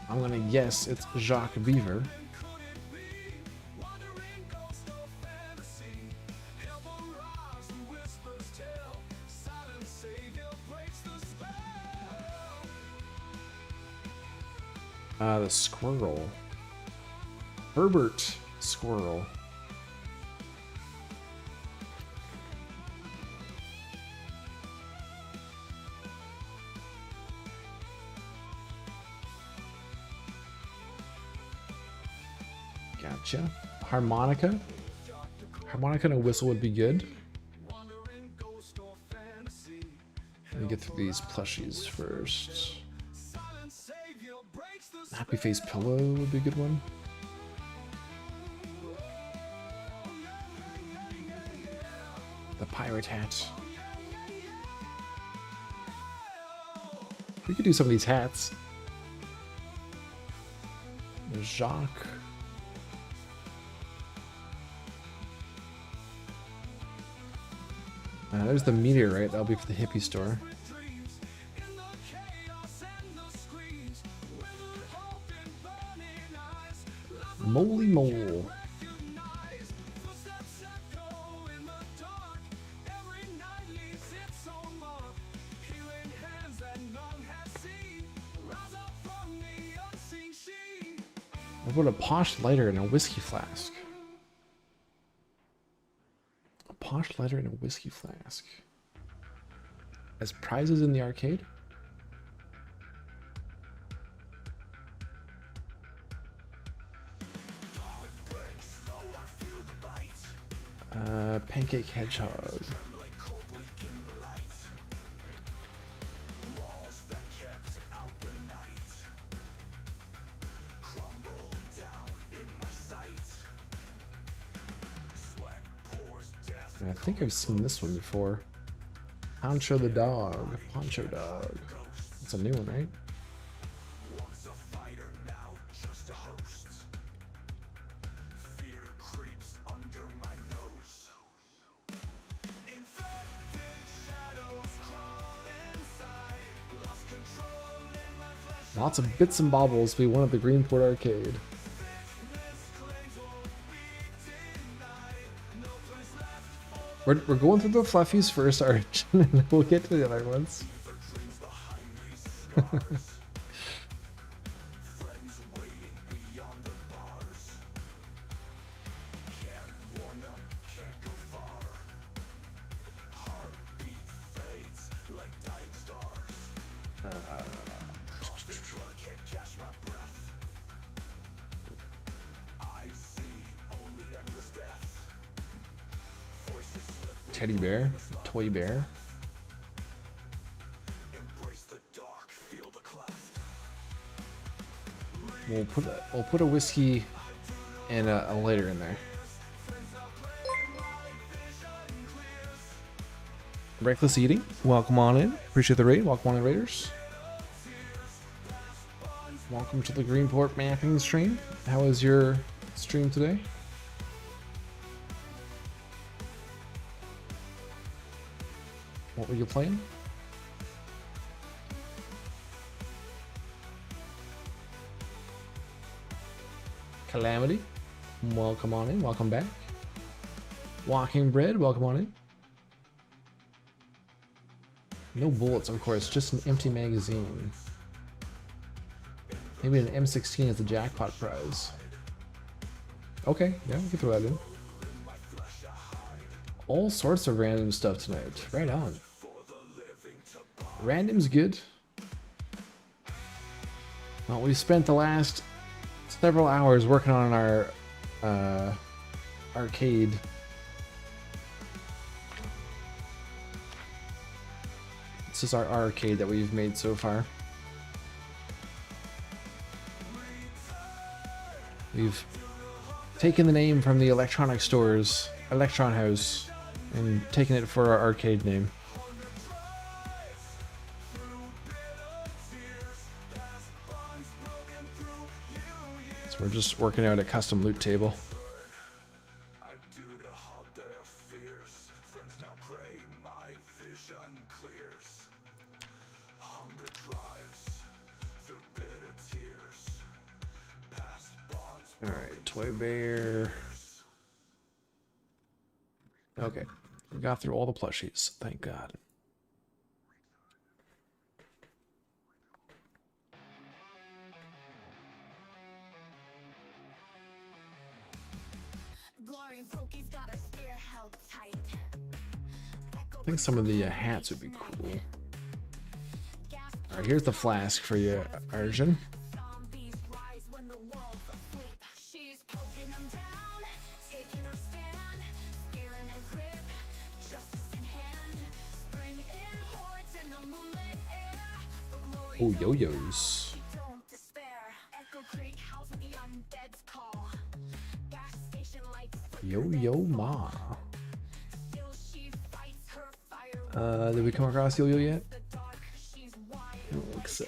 I'm gonna guess it's Jacques Beaver. The squirrel. Herbert Squirrel. Gotcha. Harmonica. Harmonica and a whistle would be good. Let me get through these plushies first. Happy Face Pillow would be a good one. The pirate hat. We could do some of these hats. Jacques. There's the meteorite. That'll be for the hippie store. Moly mole. What about a posh lighter and a whiskey flask? A posh lighter and a whiskey flask. As prizes in the arcade? Pancake hedgehog. And I think I've seen this one before. Poncho the dog. Poncho dog. That's a new one, right? Lots of bits and baubles. We won at the Greenport arcade. We're going through the fluffies first, Arch, and then we'll get to the other ones. Teddy bear, toy bear. We'll put a whiskey and a lighter in there. Reckless eating. Welcome on in. Appreciate the raid. Welcome on in, Raiders. Welcome to the Greenport mapping stream. How was your stream today? What were you playing? Calamity, welcome on in, welcome back. Walking Bread, welcome on in. No bullets, of course, just an empty magazine. Maybe an M16 is the jackpot prize. Okay, yeah, we can throw that in. All sorts of random stuff tonight. Right on. Random's good. Well, we spent the last several hours working on our arcade. This is our arcade that we've made so far. We've taken the name from the electronic stores, Electron House, and taken it for our arcade name. So we're just working out a custom loot table. Alright, Toy Bear. Okay, we got through all the plushies, thank God. I think some of the hats would be cool. Alright, here's the flask for you, Arjun. Oh, yo-yos. Yo-yo ma. Did we come across yo-yo yet? I don't think so.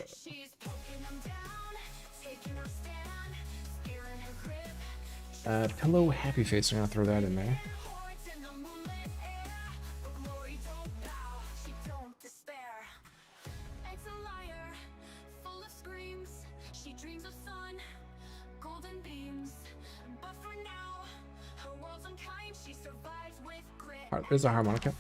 Pillow Happy Face, I'm gonna throw that in there. Alright, there's a harmonica.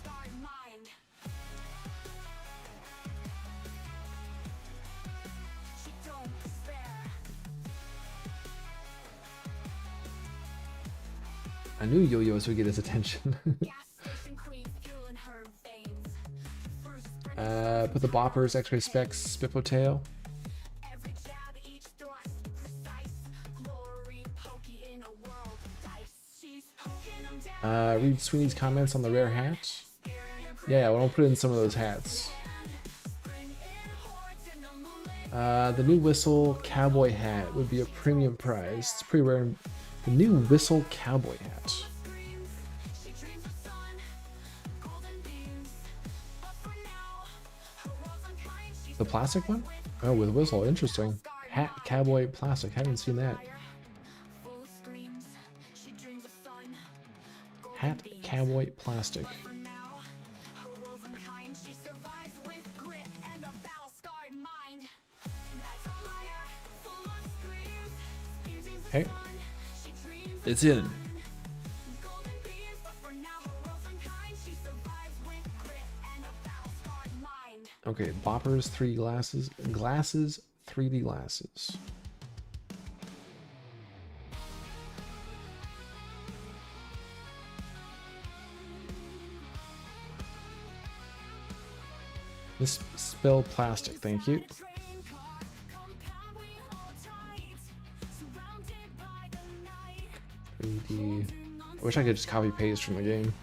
I knew yo-yos would get his attention. Put the boppers, X-ray specs, Spippo tail. Read Sweeney's comments on the rare hat. Yeah, we'll put in some of those hats. The new whistle cowboy hat would be a premium prize. It's pretty rare. The new whistle cowboy hat. The plastic one? Oh, with whistle. Interesting. Hat, cowboy, plastic. Haven't seen that.
Full screams, she dreams of sun.
Hat, cowboy, plastic.
For now, a womankind, she survives with grit and a battle-scarred mind. That's a liar, full of screams. She dreams of
Hey,
sun, she dreams of
it's in.
golden beams, but for now, a womankind, she survives with grit and a battle-scarred mind.
Okay, boppers, 3D glasses. Glasses, 3D glasses. This spell plastic, thank you.
Train car, compound, we hold tight, surrounded by the night.
3D. I wish I could just copy paste from the game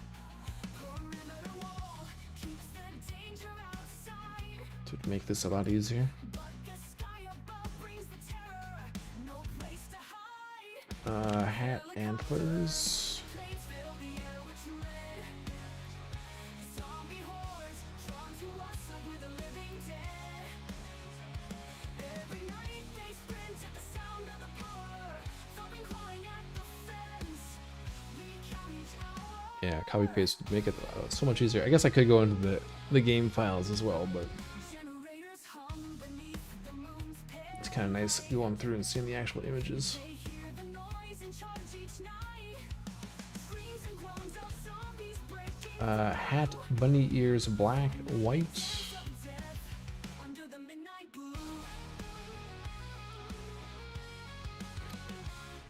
Perimeter wall keeps the danger outside.
to make this a lot easier.
But the sky above brings the terror, no place to hide.
Hat, antlers.
Flames fill the air with red. Zombie hordes drawn to us like we're the living dead. Every night they sprint at the sound of the power, thumping, clawing at the fence. We count each hour.
Yeah, copy paste would make it so much easier. I guess I could go into the game files as well, but
Generators hum beneath the moon's pit.
it's kind of nice going through and seeing the actual images.
They hear the noise and charge each night. Screams and groans of zombies breaking
Hat, bunny ears, black, white.
death under the midnight blue.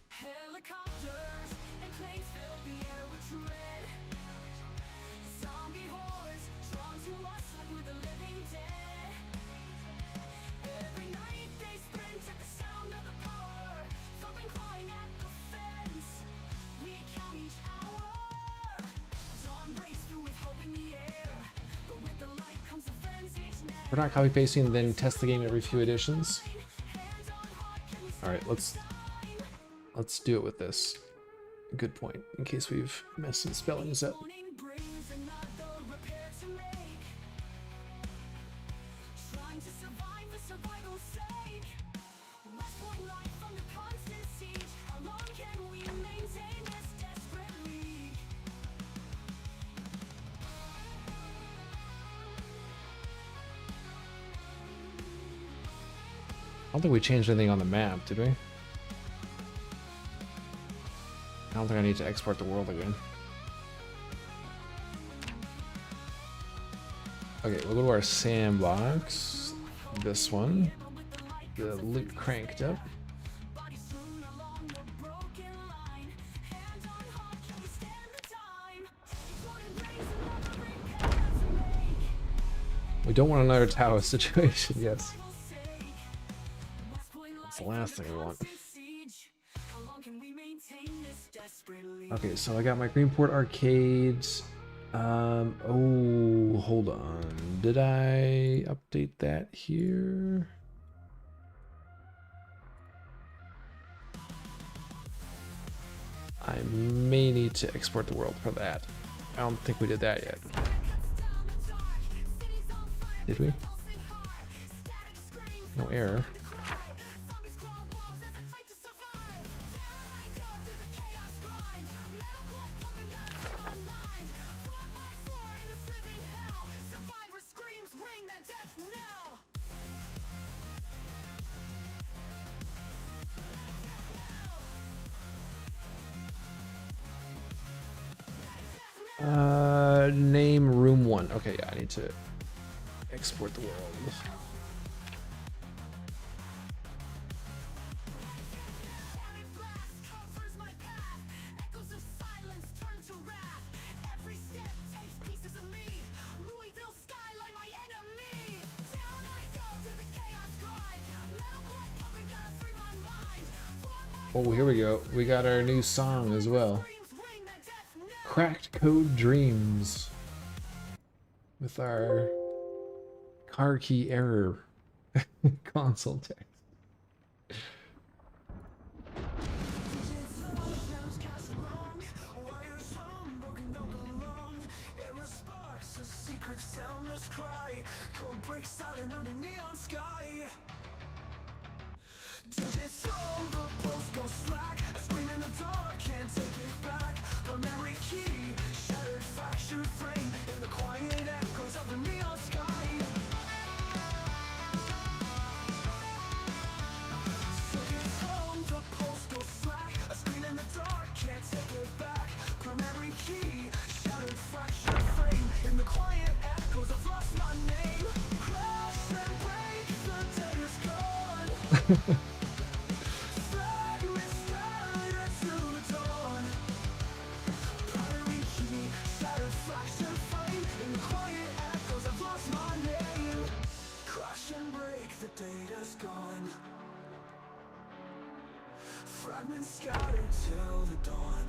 Helicopters and planes fill the air with dread. Zombie hordes drawn to us like we're the living dead. Every night they sprint at the sound of the power, thumping, clawing at the fence. We count each hour. Dawn breaks through with hope in the air, but with the light comes the frenzied snap.
We're not copy pasting and then test the game every few editions.
Hands on heart, can we
All right, let's do it with this. Good point. In case we've messed some spellings up.
morning brings another repair to make. Trying to survive for survival's sake. West Point life under constant siege. How long can we maintain this desperate league?
I don't think we changed anything on the map, did we? I don't think I need to export the world again. Okay, we'll go to our sandbox. This one. The loot cranked up.
Body strewn along the broken line. Hand on heart, can we stand the time? Exploding brings another repair to make.
We don't want another Tower situation, yes.
Sake. West Point
That's the
life
last thing we want.
under siege. How long can we maintain this desperate league?
Okay, so I got my Greenport arcades. Oh, hold on. Did I update that here? I may need to export the world for that. I don't think we did that yet. Did we? No error. Name room 1. Okay, yeah, I need to export the world. Oh, here we go. We got our new song as well. Cracked Code Dreams. With our car key error console text.
breaks silent under neon sky. Digits on the post go slack. A scream in the dark, can't take it back. The memory key, shattered, fractured frame in the quiet echoes of the neon sky. Digits on the post go slack. A scream in the dark, can't take it back. The memory key, shattered, fractured frame in the quiet echoes. I've lost my name. Crash and break, the day is gone. Fragments scattered till the dawn.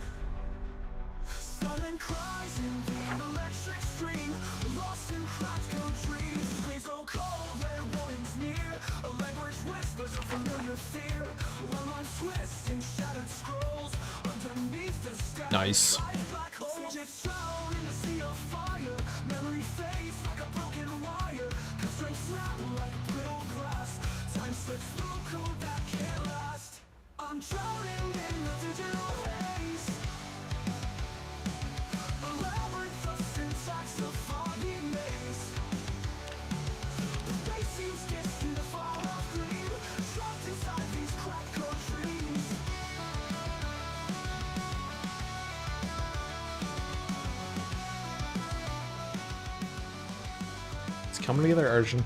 Silent cries in the electric stream. Lost in cracked trees. Please go cold where warning's near. A language whispers a familiar fear. One line twist in shattered scrolls. Underneath the sky.
Nice.
Black holes it's thrown in the sea of fire. Memory fades like a broken wire. Constraints snap like brittle glass. Time slips through code that can't last. I'm drowning in the digital haze. A labyrinth of syntax, a foggy maze. The face seems distant, the far off gleam. Trapped inside these cracked code dreams.
It's coming together, Arjun.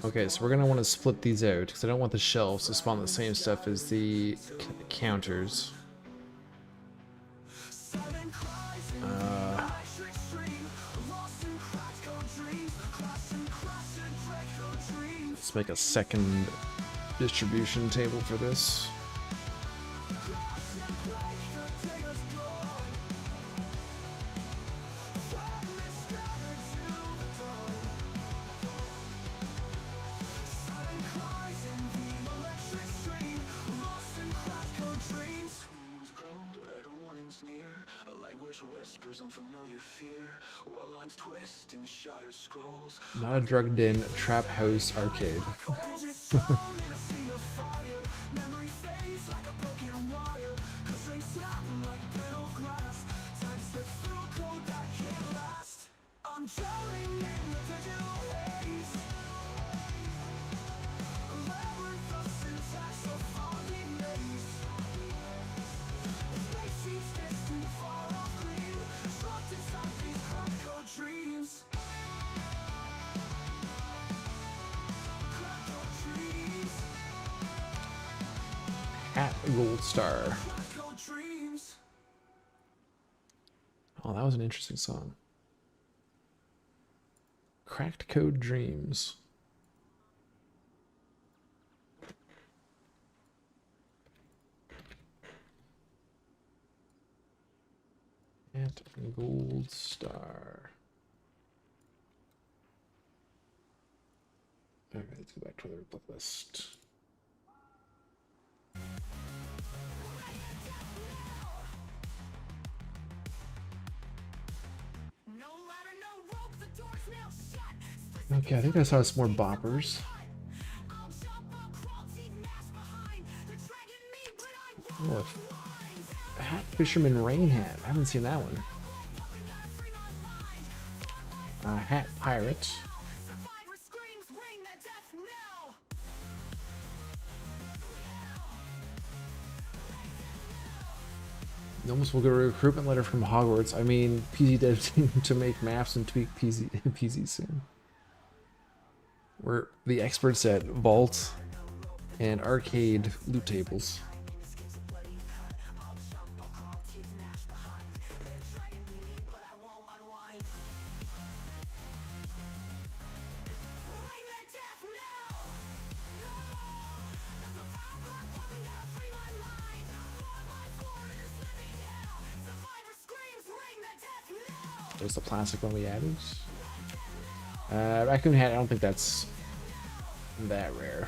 Okay, so we're gonna want to split these out because I don't want the shelves to spawn the same stuff as the counters. Let's make a second distribution table for this. Not a drugged in trap house arcade. Hat Gold Star. Oh, that was an interesting song. Cracked Code Dreams. Hat Gold Star. Okay, let's go back to the list. Okay, I think I saw some more boppers. Oh, a Hat Fisherman Rain Hat. I haven't seen that one. Hat Pirate. You almost will get a recruitment letter from Hogwarts. I mean, PZ devs need to make maps and tweak PZ soon. We're the experts at vault and arcade loot tables. There's the plastic one we added. Raccoon Hat, I don't think that's that rare.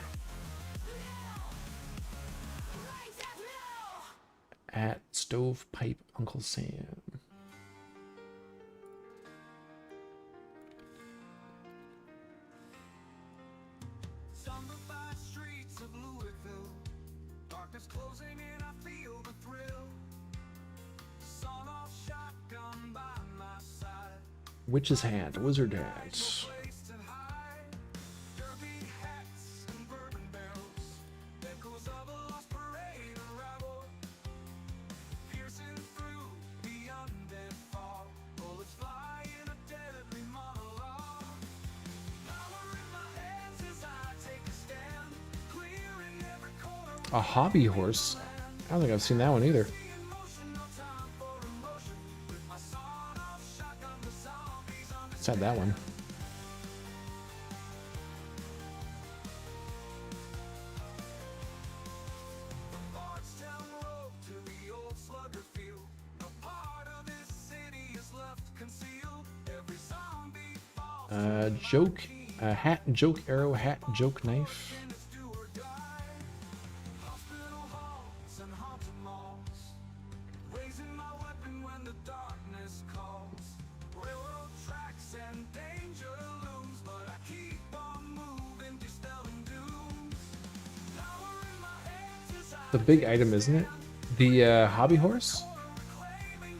at Stovepipe Uncle Sam.
Summer by streets of Louisville, darkness closing in, I feel the thrill. Sawed off shotgun by my side,
Witch's hat, wizard hat.
place to hide. Derby hats and bourbon barrels, echoes of a lost parade arrival. Piercing through the undead fog, bullets fly in a deadly monologue. Power in my hands as I take a stand, clearing every corner.
A hobby horse? I don't think I've seen that one either.
In motion, no time for emotion. With my sawed-off shotgun, the zombies
Let's add that one.
Bardstown Road to the old slugger field. No part of this city is left concealed. Every zombie falls
Joke, hat, joke, arrow, hat, joke, knife.
in its do or die. Hospital halls and haunted malls, raising my weapon when the darkness calls. Railroad tracks and danger looms, but I keep on moving, dispelling dooms. Power in my hands as I
The big item, isn't it? The hobby horse?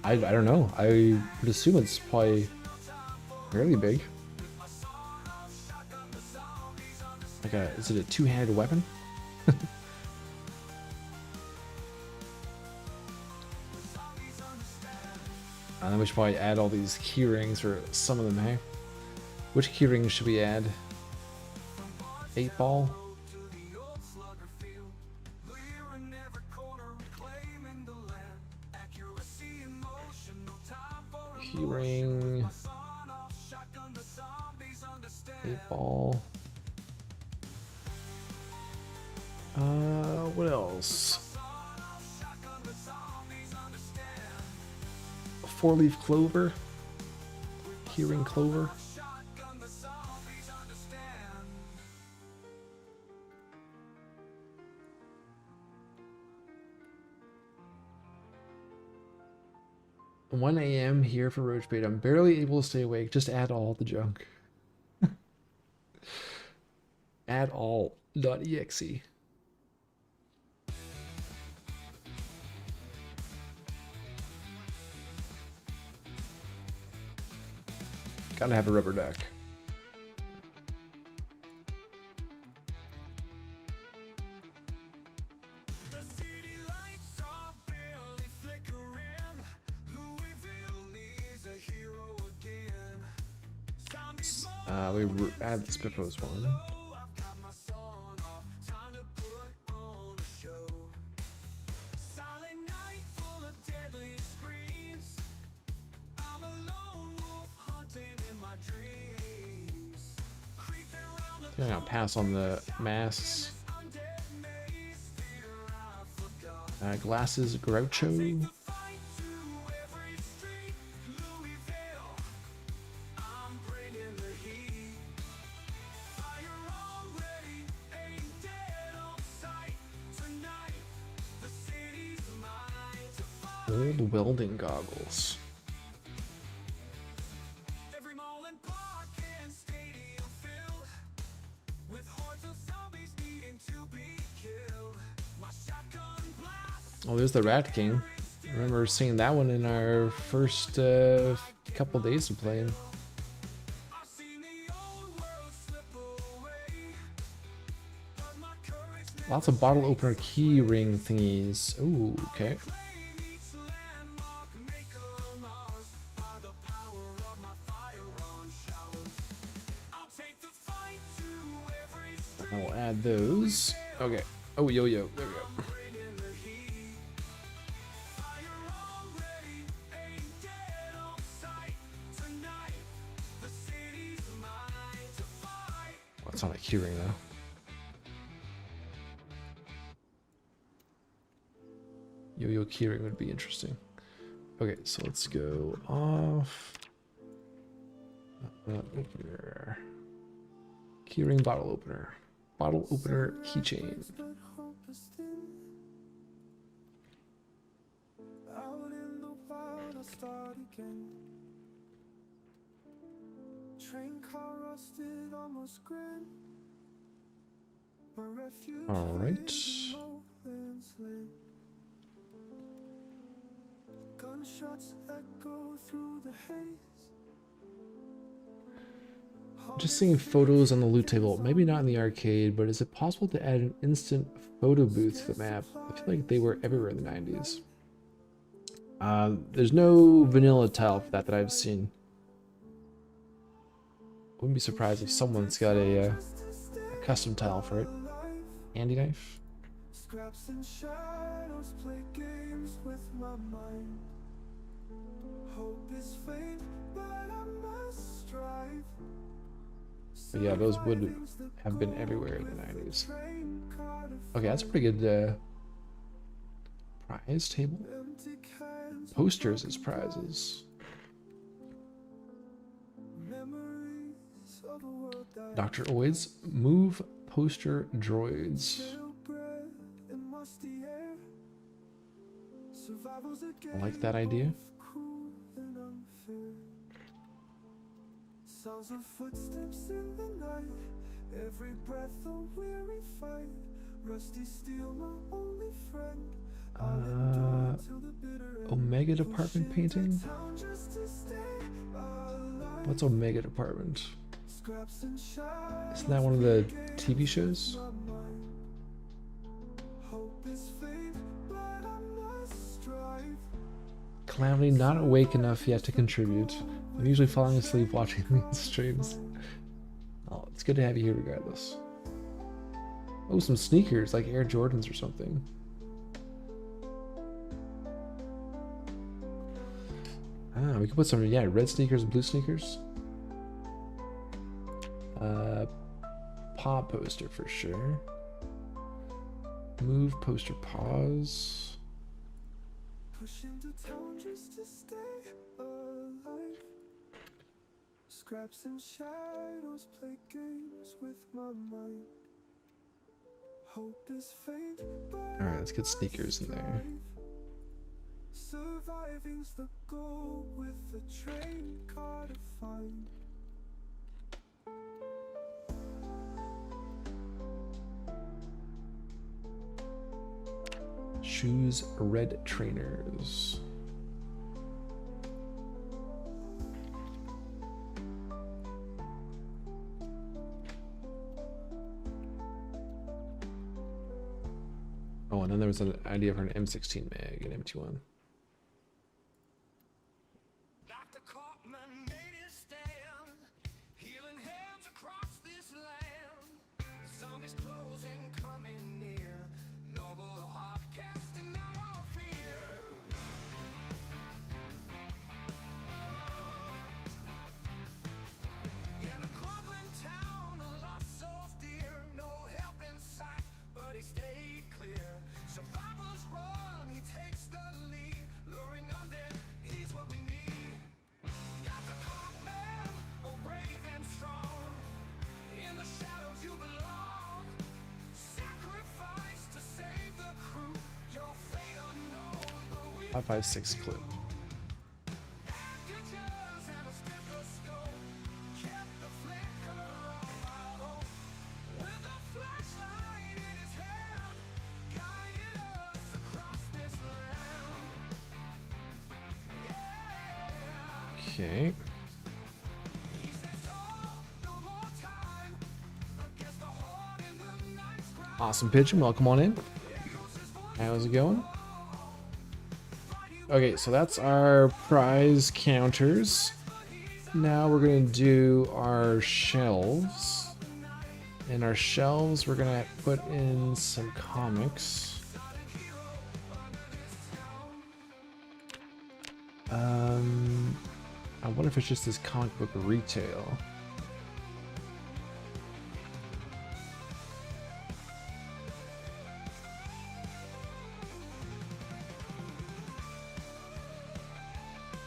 I don't know. I would assume it's probably fairly big. Like a, is it a two-handed weapon? And then we should probably add all these key rings, or some of them, hey? Which key rings should we add? 8 ball?
to the old slugger field, clearing every corner, reclaiming the land. Accuracy in motion, no time for
Key ring.
sawed-off shotgun, the zombies understand.
8 ball. What else?
Sawed-off shotgun, the zombies understand.
4-leaf clover. Keyring clover.
Shotgun, the zombies understand.
1 a.m. here for Roach Bait. I'm barely able to stay awake. Just add all the junk. Add all.exe. Gotta have a rubber duck.
The city lights are barely flickering. Louisville needs a hero again. Zombies
We add the Spiffos one.
I've got my song off, time to put on a show. Silent night full of deadly screams. I'm a lone wolf hunting in my dreams. Creeping around the
I think I'm gonna pass on the masks.
undead maze, fear I forgot.
Glasses Groucho.
Fight to every street, Louisville. I'm bringing the heat. Fire already, ain't dead on sight. Tonight, the city's mine to fight.
Old welding goggles.
Every mall and park and stadium filled with hordes of zombies needing to be killed. My shotgun blast.
Oh, there's the Rat King. I remember seeing that one in our first couple days of playing.
I've seen the old world slip away, but my courage never
Lots of bottle opener key ring thingies. Ooh, okay.
claim each landmark, make a Mars by the power of my fire-on showers. I'll take the fight to every street,
I will add those. Okay. Oh, yo-yo. There we go.
bringing the heat. Fire already, ain't dead on sight. Tonight, the city's mine to fight.
Well, it's not a key ring though. Yo-yo key ring would be interesting. Okay, so let's go off. Opener. Keyring bottle opener. Bottle opener keychain.
I start again. Train car rusted, almost grin. My refuge
All right.
lays in no man's land. Gunshots echo through the haze.
Just seeing photos on the loot table. Maybe not in the arcade, but is it possible to add an instant photo booth to the map? I feel like they were everywhere in the 90s. There's no vanilla tile for that I've seen. Wouldn't be surprised if someone's got a custom tile for it. Handy knife.
Scraps and shadows play games with my mind. Hope is faint, but I must strive.
But yeah, those would have been everywhere in the 90s. Okay, that's a pretty good prize table. Posters as prizes. Dr. Oid's move poster droids. I like that idea.
Sounds of footsteps in the night. Every breath a weary fight. Rusty steel, my only friend.
Omega Department painting? What's Omega Department? Isn't that one of the TV shows? Calamity not awake enough yet to contribute. I'm usually falling asleep watching these streams. Oh, it's good to have you here regardless. Oh, some sneakers, like Air Jordans or something. Ah, we could put some, yeah, red sneakers and blue sneakers. Paw poster for sure. Move poster pause.
Push into town just to stay alive. Scraps and shadows play games with my mind. Hope is faint, but
Alright, let's get sneakers in there.
surviving's the goal with the train car to find.
Shoes, red trainers. Oh, and then there was an idea for an M16 mag and M21.
Dr. Cartman made his stand, healing hands across this land. Zombies closing, coming near. Noble heart casting out all fear. In a crumbling town, a lost soul's dear. No help in sight, but he stayed clear. Survival's run, he takes the lead. Luring undead, he's what we need. Got the Cartman, oh brave and strong. In the shadows you belong. Sacrifice to save the crew. Your fate unknown, but we
5.56 clip.
bandages and a stethoscope. Kept the flicker on my hope. With a flashlight in his hand, guided us across this land.
Okay.
He says, "Oh, no more time against the horde in the night sky."
Awesome pigeon, welcome on in. How's it going? Okay, so that's our prize counters. Now we're gonna do our shelves. In our shelves, we're gonna put in some comics. I wonder if it's just this comic book retail.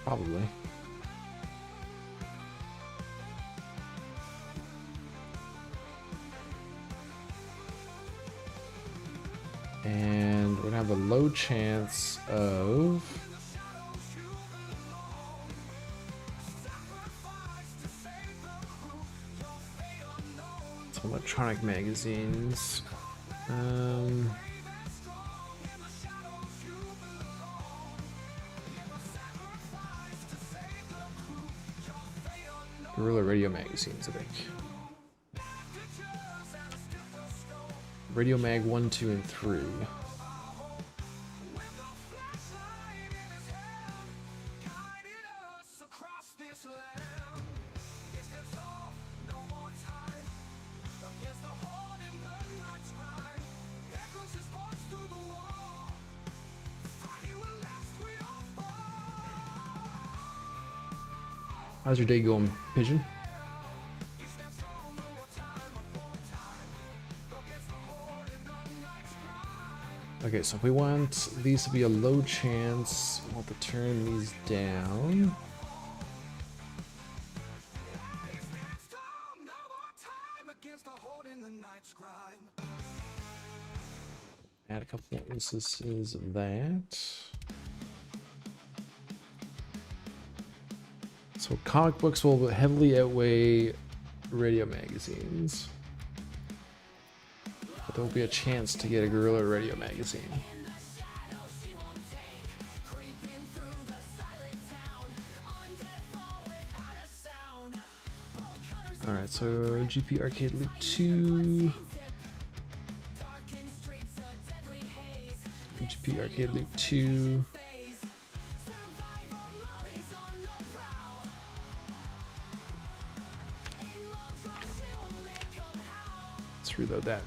Probably. And we're gonna have a low chance of Electronic magazines. Guerrilla radio magazines, I think. Radio Mag 1, 2, and 3. How's your day going, Pigeon? Okay, so if we want these to be a low chance, we'll have to turn these down. Add a couple more instances of that. So comic books will heavily outweigh radio magazines. But there will be a chance to get a Guerrilla radio magazine. Alright, so GP Arcade Loop 2. GP Arcade Loop 2. Let's reload that.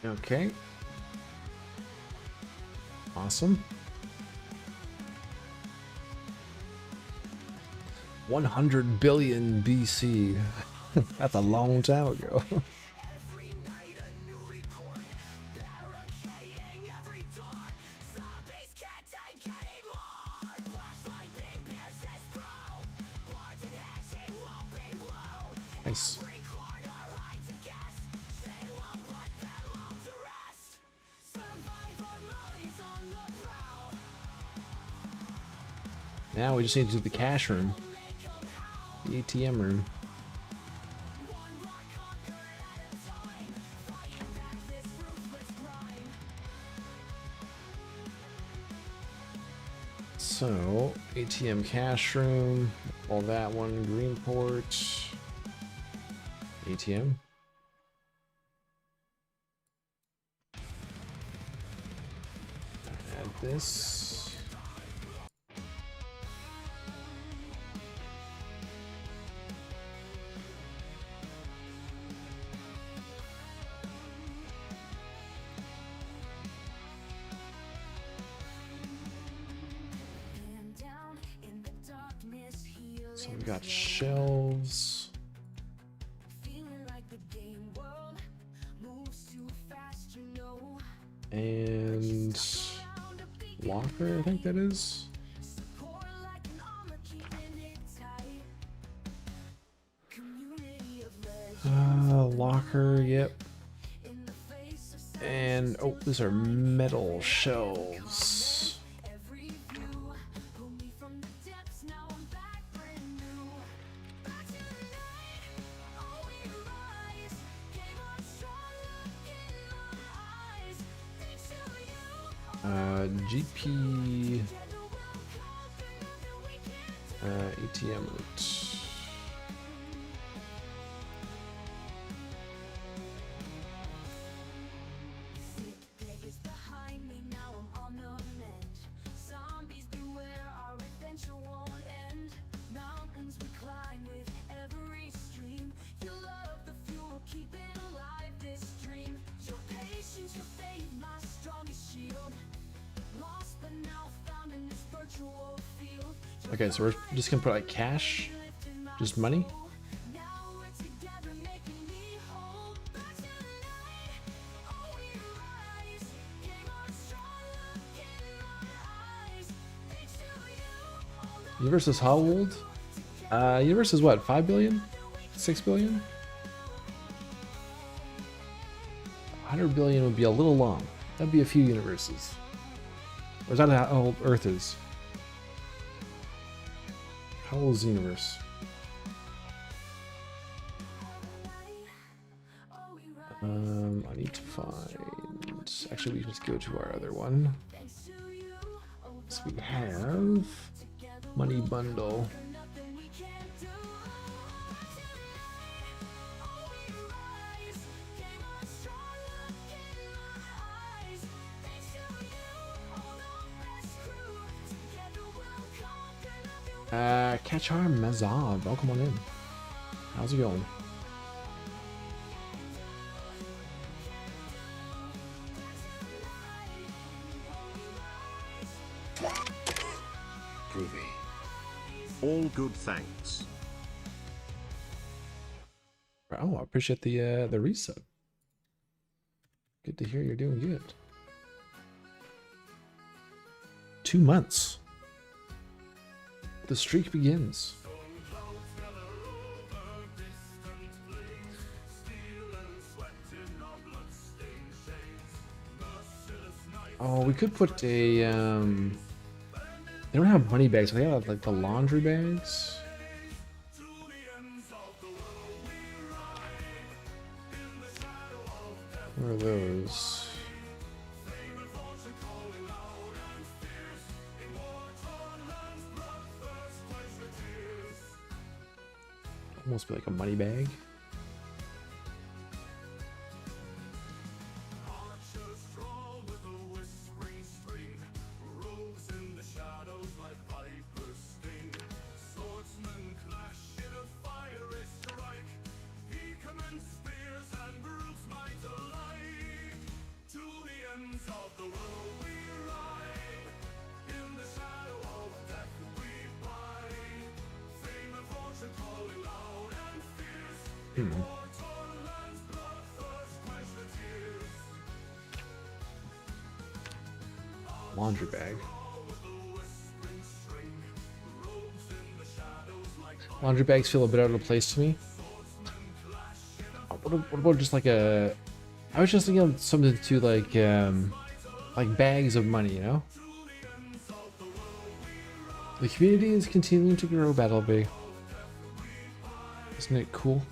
Okay. Awesome. 100 billion BC. That's a long time ago. Nice. Now we just need to do the cash room. The ATM room. So, ATM cash room, all that one, Greenport, ATM. Add this. So we got shelves. And locker, I think that is. Locker, yep. And oh, these are metal shelves. GP ATM route.
Mountains we climb with every stream. You
Okay, so we're just gonna put like cash, just money.
Now we're together making me whole. Back to life. Oh, we rise. Came on strong, look in my eyes. Thanks to you, all the
Universe is how old? Universe is what? 5 billion? 6 billion? 100 billion would be a little long. That'd be a few universes. Or is that how old Earth is? How old is the universe? I need to find. Actually, we just go to our other one. So we have money bundle.
nothing we can't do. Back to life. Oh, we rise. Came on strong, look in my eyes. Thanks to you, all the best crew. Together we'll conquer nothing.
Kachar Mazov, welcome on in. How's it going?
Groovy. All good, thanks.
Oh, I appreciate the resub. Good to hear you're doing good. 2 months. The streak begins. Oh, we could put a they don't have money bags, so they have like the laundry bags. Where are those? Almost be like a money bag. Laundry bag. Laundry bags feel a bit out of place to me. What about just like a? I was just thinking of something to like bags of money, you know. The community is continuing to grow, Battleby. Isn't it cool?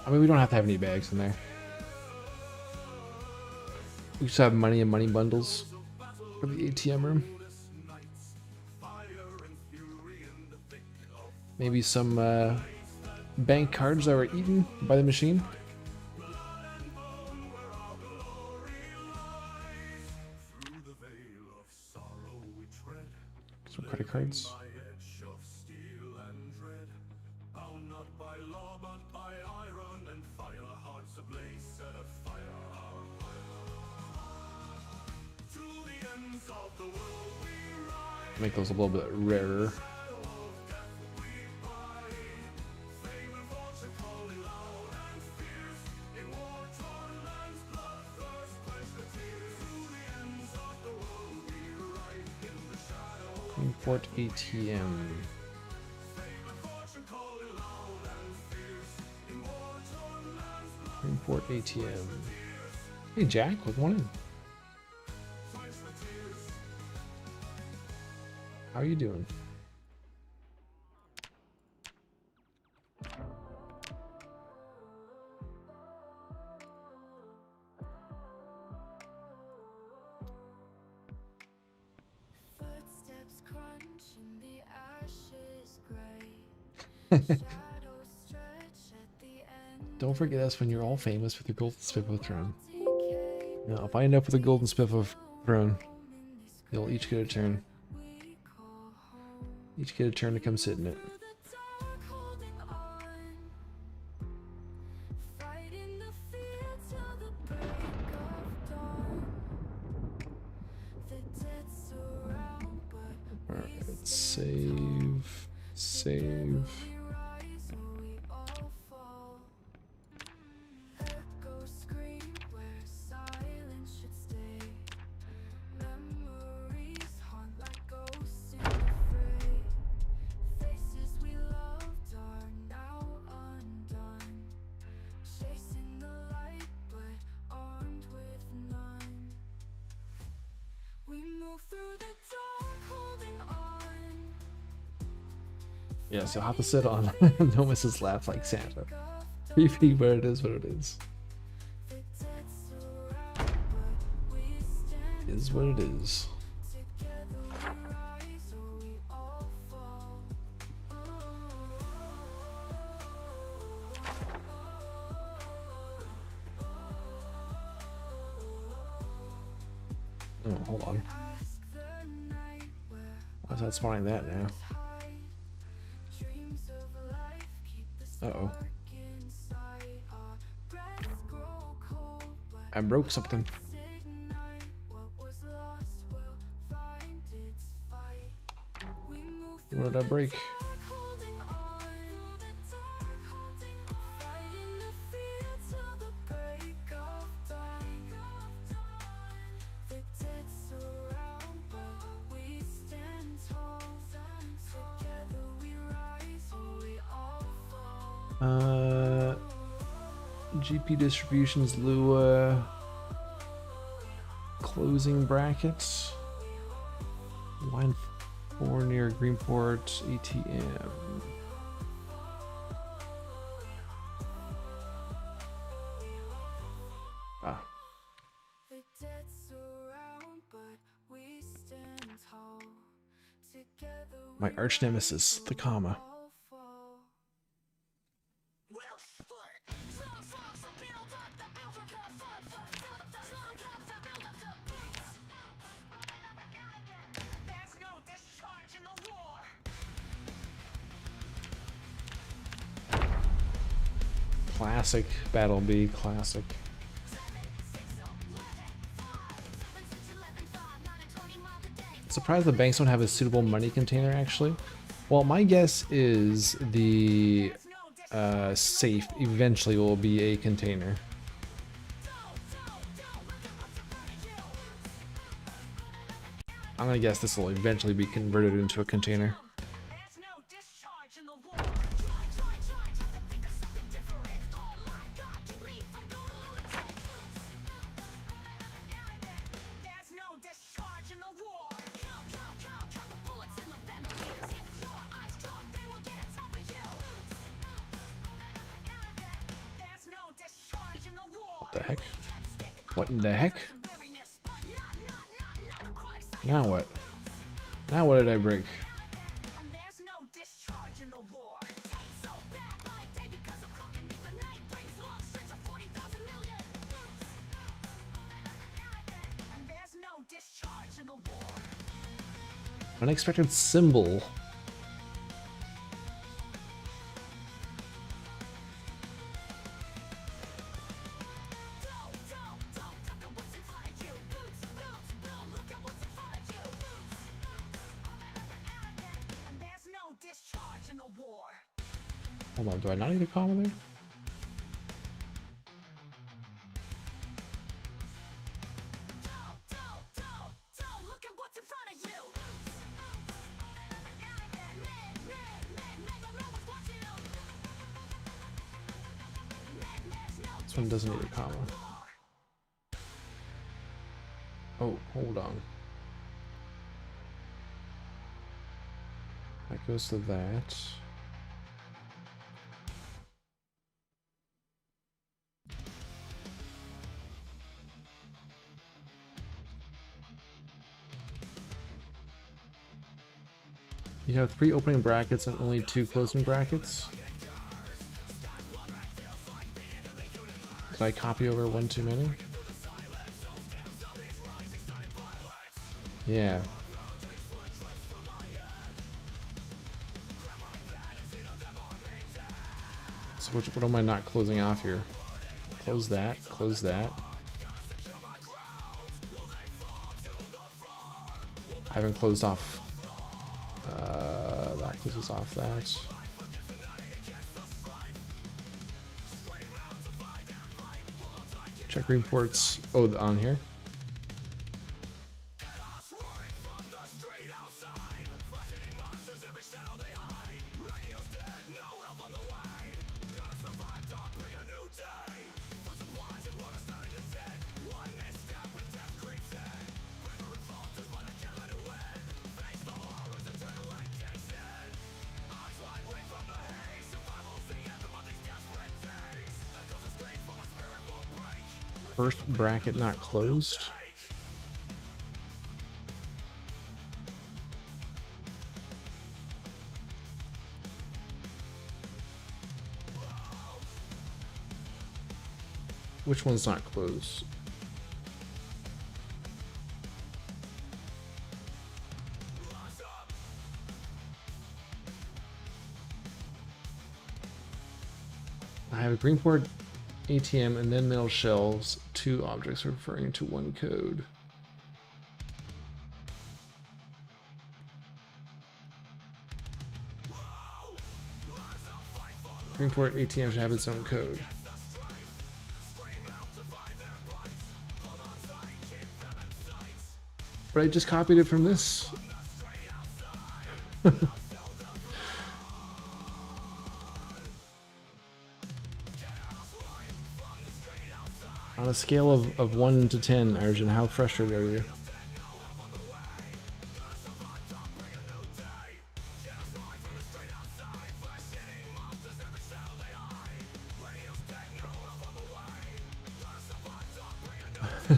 I mean, we don't have to have any bags in there. We just have money and money bundles for the ATM room. Maybe some bank cards that were eaten by the machine. Some credit cards. Make those a little bit rarer. Greenport ATM. Greenport ATM. Hey Jack, welcome on in. How are you doing?
Footsteps crunch in the ashes gray. Shadows stretch at the end.
Don't forget us when you're all famous with your golden spiffo throne.
Decay.
Now, if I end up with a golden spiffo throne, you'll each get a turn.
We call home.
Each get a turn to come sit in it.
Through the dark, holding on. Fighting the fear till the break of dawn.
Save. Save.
Echoes scream where silence should stay. Memories haunt like ghosts in the fray. Faces we loved are now undone. Chasing the light but armed with none. We move through the dark holding on.
Yeah, so I'll have to sit on Nomis's lap like Santa. Creepy, but it is what it is.
The dead surround but we stand
Is what it is.
together. We rise or we all fall.
Oh, hold on.
Ask the night where
Why is that spawning that now?
hide. Dreams of life keep the
Uh-oh.
spark inside. Our breaths grow cold but
I broke something.
ignite. What was lost will find its fight. We move through
What did I break?
dark, holding on. Through the dark, holding on. Fighting the fear till the break of dawn. The dead surround, but we stand tall. Together we rise, or we all fall.
GP distributions, Lua. Closing brackets. Line 4 near Greenport ATM. Ah,
The dead surround, but we stand tall. Together
my
we
arch nemesis, the comma.
all fall.
There's no discharge in the war.
Classic Battle B, classic. Surprised the banks don't have a suitable money container actually. Well, my guess is the safe eventually will be a container. I'm gonna guess this will eventually be converted into a container.
There's no discharge in the war. Try to think of something different. Oh my God, you leave, I'm going to take. There's no discharge in the war. Count the bullets in the memories. If your eyes talk, they will get on top of you. There's no discharge in the war.
What the heck? What in the heck? Now what? Now what did I break?
And there's no discharge in the war. Tastes so bad by day because of cooking me. The night brings long strings of 40,000 million. And there's no discharge in the war.
Unexpected symbol.
Don't look at what's in front of you. Boom, look at what's in front of you. And there's no discharge in the war.
Hold on, do I not need a comma there?
Don't look at what's in front of you.
This one doesn't need a comma. Oh, hold on. That goes to that. You have 3 opening brackets and only 2 closing brackets. Did I copy over one too many? Yeah. So what am I not closing off here? Close that, close that. I haven't closed off That closes off that. Check Greenport's on here. First bracket not closed. Which one's not closed? I have a Greenport ATM and then metal shelves, 2 objects referring to 1 code. Greenport ATM should have its own code. But I just copied it from this. On a scale of 1 to 10, Arjun, how frustrated are you?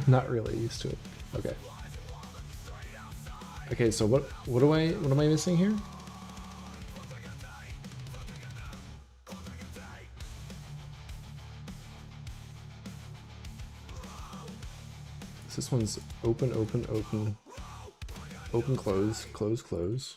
Not really used to it. Okay. Okay, so what am I missing here? This one's open, open, open, open, close, close, close.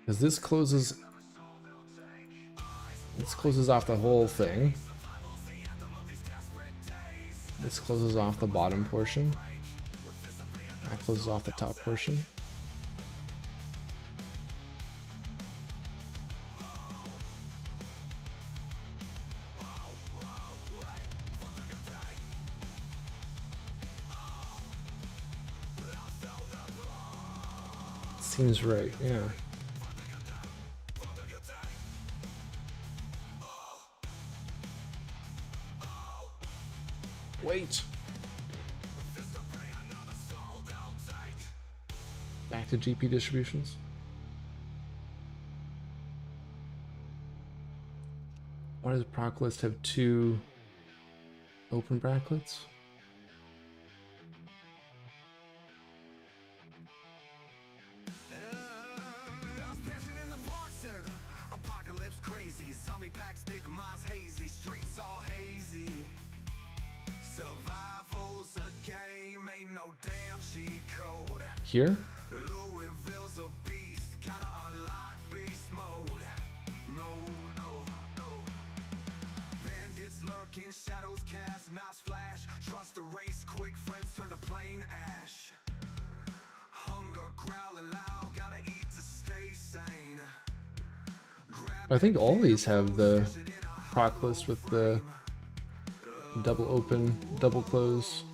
Because this closes off the whole thing. This closes off the bottom portion. That closes off the top portion. Seems right, yeah. Wait. Back to GP distributions. Why does proc list have 2 open brackets? Here? I think all these have the proc list with the double open, double close.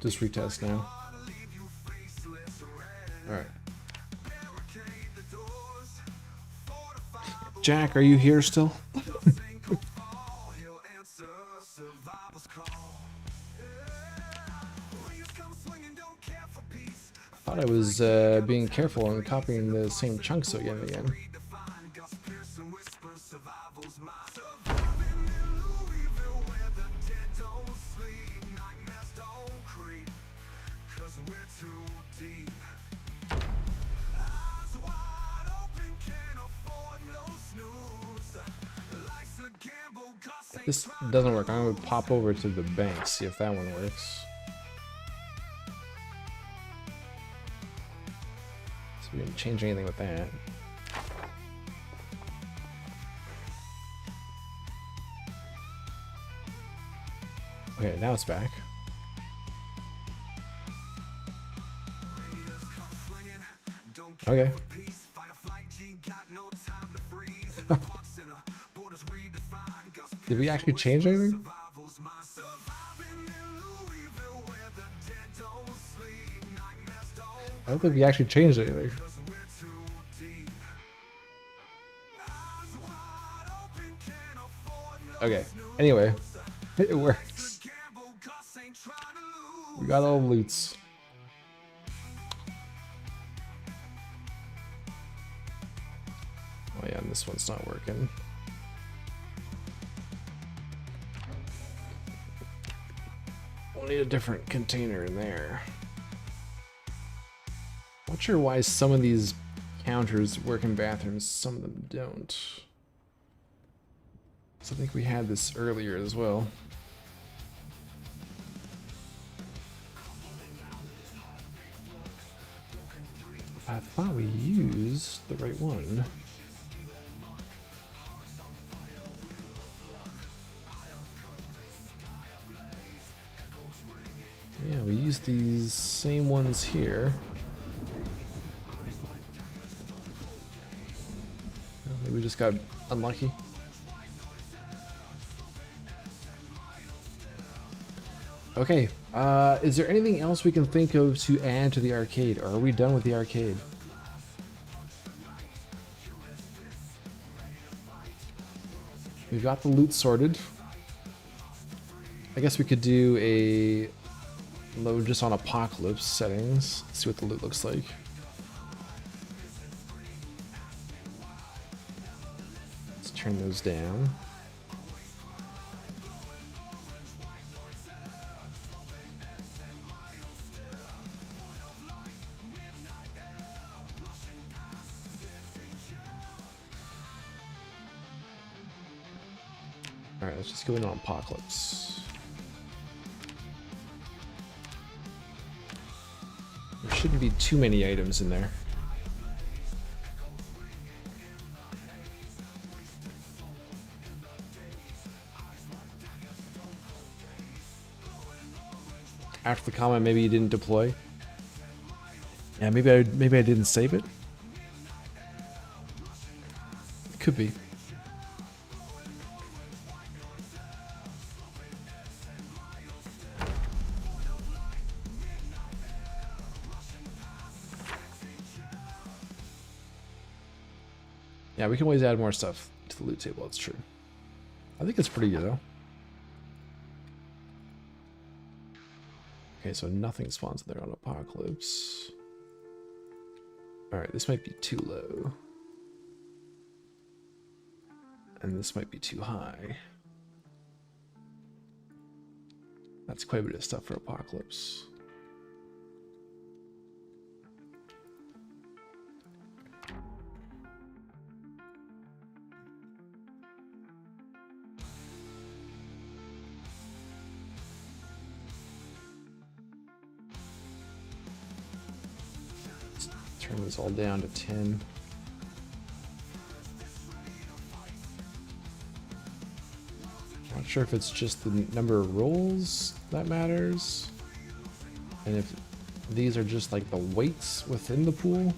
Just retest now. Alright. Jack, are you here still? Thought I was being careful and copying the same chunks again and again. This doesn't work. I'm gonna pop over to the bank, see if that one works. So we didn't change anything with that. Okay, now it's back. Okay. Did we actually change anything? I don't think we actually changed anything. Okay, anyway, it works. We got all the loots. Oh yeah, and this one's not working. We'll need a different container in there. Not sure why some of these counters work in bathrooms, some of them don't. So I think we had this earlier as well. I thought we used the right one. Yeah, we used these same ones here. Maybe we just got unlucky. Okay, is there anything else we can think of to add to the arcade, or are we done with the arcade? We've got the loot sorted. I guess we could do a load just on Apocalypse settings, see what the loot looks like. Let's turn those down. Alright, let's just go in on Apocalypse. There shouldn't be too many items in there. After the comment, maybe you didn't deploy. Yeah, maybe I didn't save it. Could be. Yeah, we can always add more stuff to the loot table, that's true. I think it's pretty good though. Okay, so nothing spawns there on Apocalypse. Alright, this might be too low. And this might be too high. That's quite a bit of stuff for Apocalypse. Turn this all down to 10. Not sure if it's just the number of rolls that matters, and if these are just like the weights within the pool,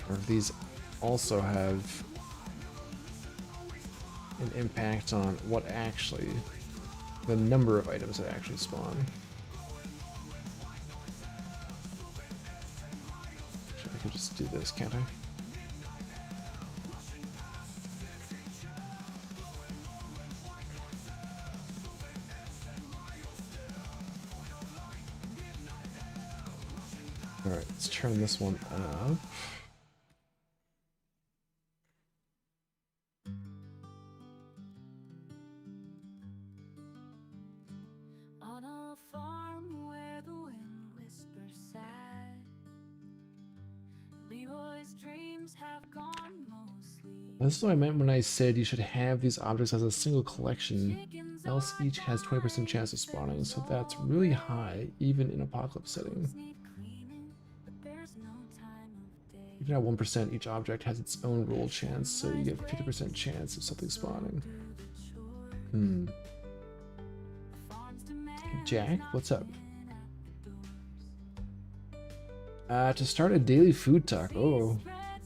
or if these also have an impact on what actually, the number of items that actually spawn. I could just do this, can't I? Alright, let's turn this one up.
On a farm where the wind whispers sad,
This is what I meant when I said you should have these objects as a single collection, else each has 20% chance of spawning, so that's really high, even in apocalypse setting. Even at 1%, each object has its own roll chance, so you get 50% chance of something spawning. Jack, what's up? To start a daily food talk. Oh,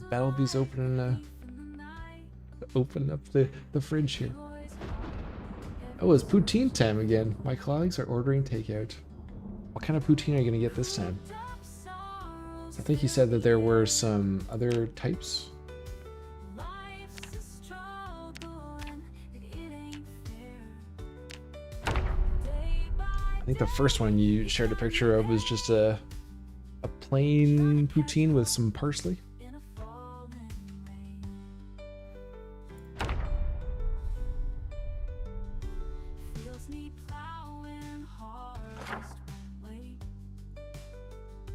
Battlebee's open up the fridge here. Oh, it's poutine time again. My colleagues are ordering takeout. What kind of poutine are you gonna get this time? I think he said that there were some other types. I think the first one you shared a picture of was just a plain poutine with some parsley.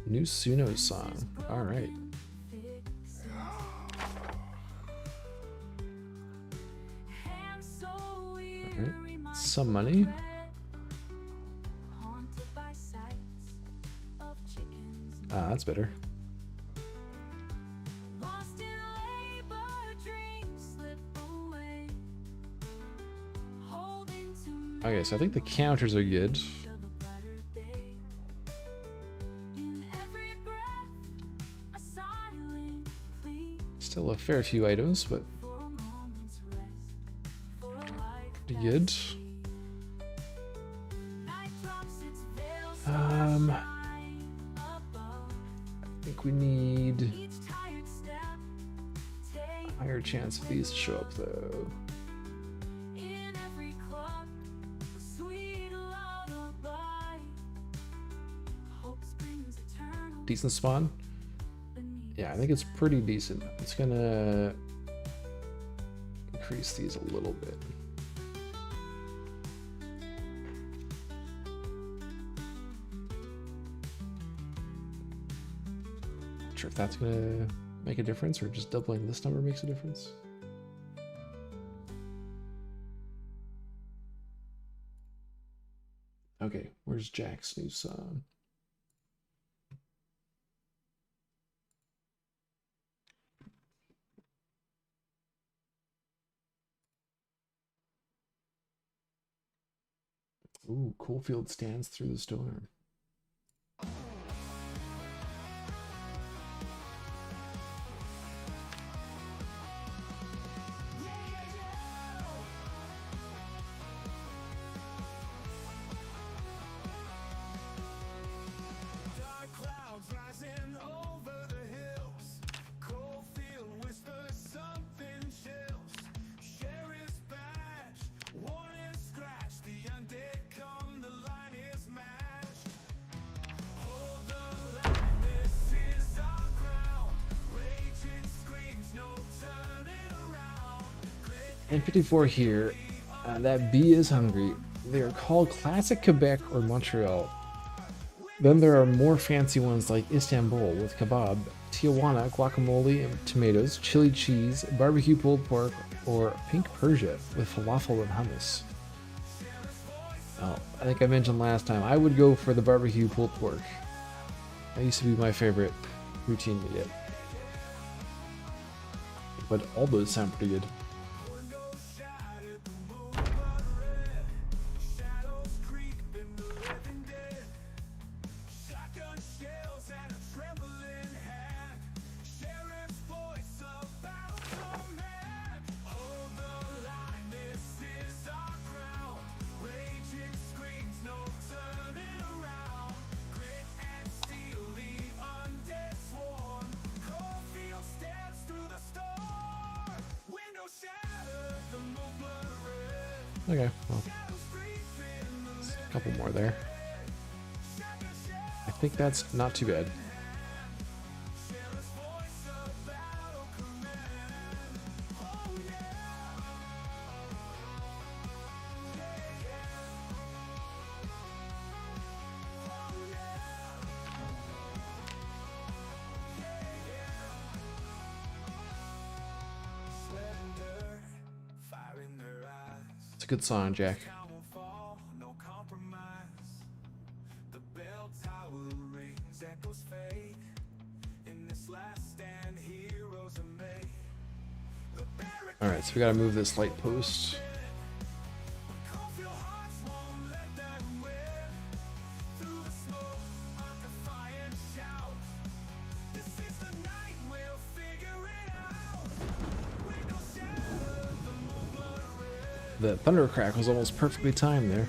New Suno song. All right. Some money. Ah, that's better. Okay, so I think the counters are good. Still a fair few items, but pretty good. I think we need a higher chance of these to show up though. Decent spawn. Yeah, I think it's pretty decent. It's gonna increase these a little bit. Not sure if that's gonna make a difference or just doubling this number makes a difference. Okay, where's Jack's new song? Ooh, Coalfield stands through the storm.
Dark clouds rising over the hills. Coalfield whispers something chills. Sheriff's badge, warning scratch. The undead come, the line is matched. Hold the line, this is our ground. Raging screams, no turning around.
And 54 here. That bee is hungry. They are called Classic Quebec or Montreal. Then there are more fancy ones like Istanbul with kebab, Tijuana, guacamole and tomatoes, chili cheese, barbecue pulled pork, or Pink Persia with falafel and hummus. Oh, I think I mentioned last time, I would go for the barbecue pulled pork. That used to be my favorite routine to get. But all those sound pretty good. Okay, well, a couple more there. I think that's not too bad. a good song, Jack.
I won't fall, no compromise. The bell tower rings, echoes fade. In this last stand, heroes are made. The barricade
All right, so we gotta move this light post.
of your hearts won't let that win. Through the smoke, I defy and shout. This is the night we'll figure it out. We go shatter the moonblood red.
The thunder crack was almost perfectly timed there.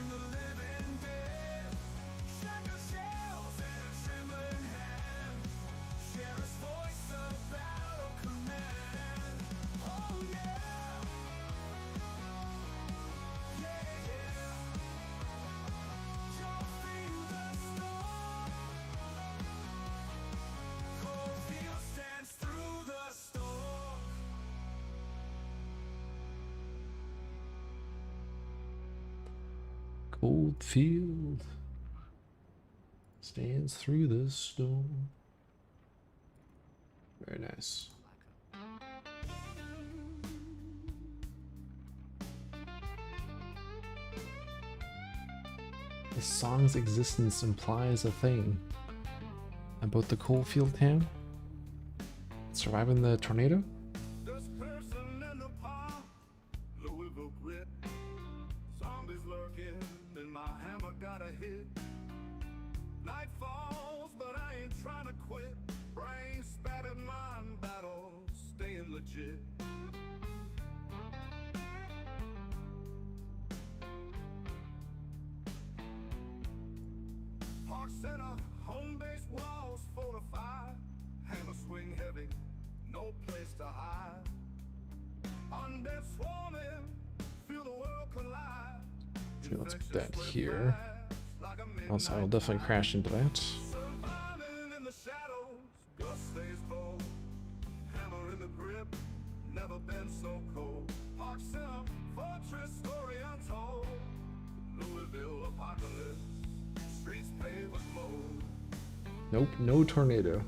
Shatter shells and trembling hand. Sheriff's voice of battle command. Oh yeah. Yeah, yeah. Jump through the storm. Coldfield stands through the storm.
Coldfield stands through the storm. Very nice. The song's existence implies a thing about the Coalfield town surviving the tornado.
This person in the park, Louisville grit. Zombies lurking, and my hammer got a hit. Night falls, but I ain't trying to quit. Brain spattered, mind battle, staying legit. Park Center, home base walls fortified. Hammer swing heavy, no place to hide. Undead swarming, feel the world collide.
Okay, let's put that here. Also, I'll definitely crash into that.
Surviving in the shadows, gust stays bold. Hammer in the grip, never been so cold. Park Center, fortress story untold. Louisville apocalypse, streets paved with mold.
Nope, no tornado.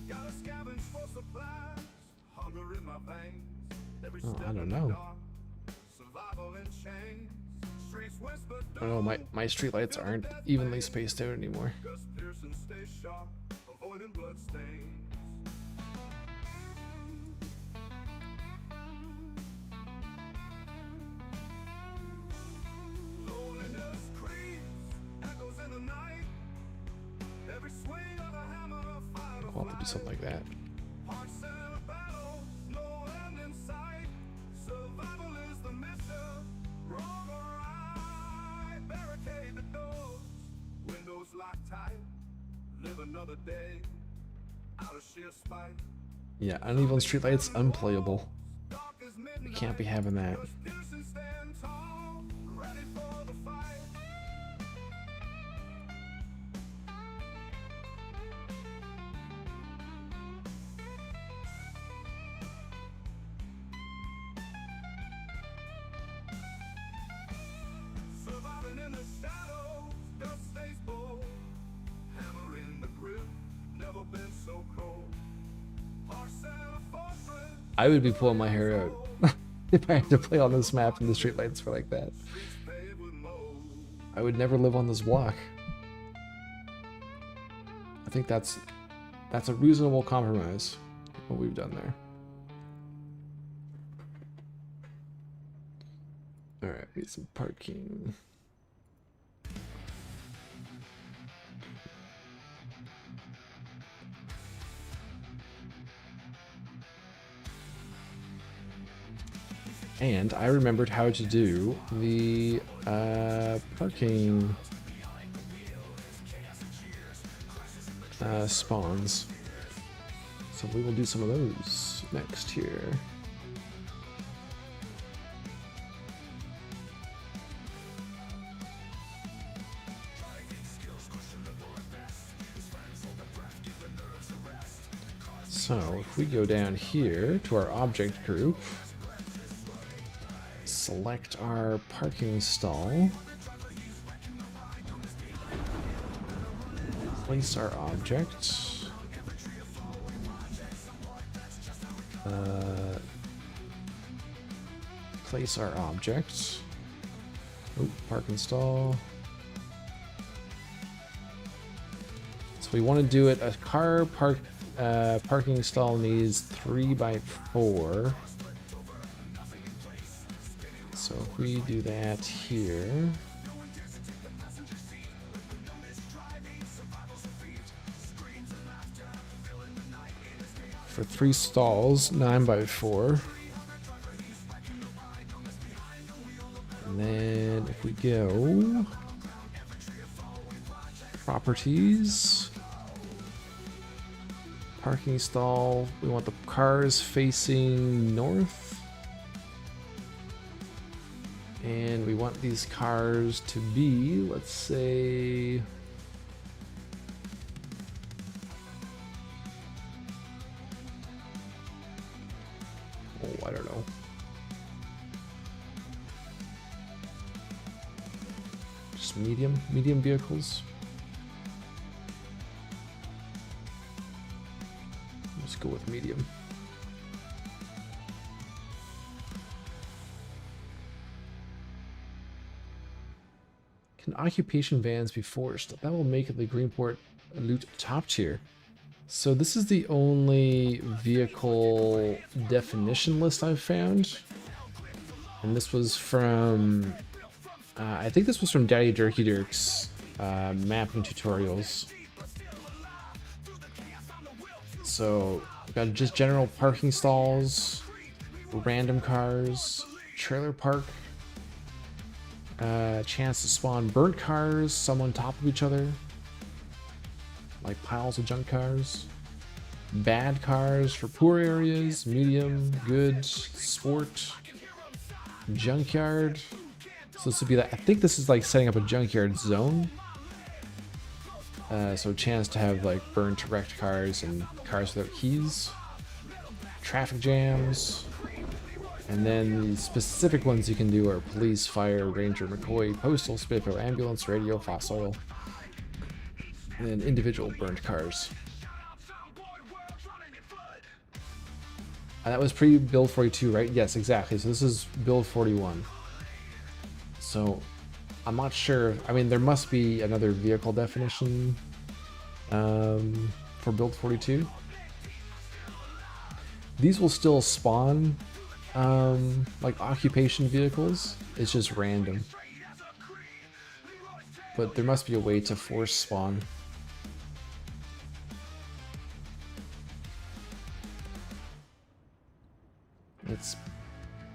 Gotta scavenge for supplies, hunger in my veins. Every
Oh,
step
I don't
in the
know.
dark, survival in chains. Streets whisper
I don't know, my streetlights aren't evenly spaced out anymore.
Gus Pearson stay sharp, avoiding bloodstains. Loneliness creeps, echoes in the night. Every swing of a hammer, a fight of
I'll have to do something like that.
Park Center battle, no end in sight. Survival is the mission. Wrong or right, barricade the doors. Windows locked tight. Live another day. Out of sheer spite.
Yeah, uneven streetlights, unplayable.
Dark as midnight.
You can't be having that.
Gus Pearson stand tall, ready for the fight. Surviving in the shadows, dust stays bold. Hammer in the grip, never been so cold. Park Center fortress,
I would be pulling my hair out if I had to play on this map and the streetlights were like that.
paved with mold.
I would never live on this block. I think that's a reasonable compromise, what we've done there. Alright, we need some parking. And I remembered how to do the parking spawns. So we will do some of those next here. So if we go down here to our object group, select our parking stall, place our object, place our object, Oh, park and stall. So we want to do it. A car parking stall needs 3x4. So if we do that here. For 3 stalls, 9x4. And then if we go properties, parking stall, we want the cars facing north. And we want these cars to be, let's say, oh, I don't know. Just medium vehicles. Let's go with medium. Can occupation vans be forced? That will make the Greenport loot top tier. So this is the only vehicle definition list I've found. And this was from, I think this was from Daddy Durkey Dirk's mapping tutorials. So we've got just general parking stalls, random cars, trailer park, chance to spawn burnt cars, some on top of each other, like piles of junk cars, bad cars for poor areas, medium, good, sport, junkyard. So this would be like, I think this is like setting up a junkyard zone. So a chance to have like burnt wrecked cars and cars without keys, traffic jams. And then the specific ones you can do are police, fire, ranger, McCoy, postal, Spitfire, ambulance, radio, fossil, and then individual burnt cars. And that was pre-build 42, right? Yes, exactly. So this is build 41. So I'm not sure. I mean, there must be another vehicle definition for build 42. These will still spawn like occupation vehicles. It's just random, but there must be a way to force spawn. It's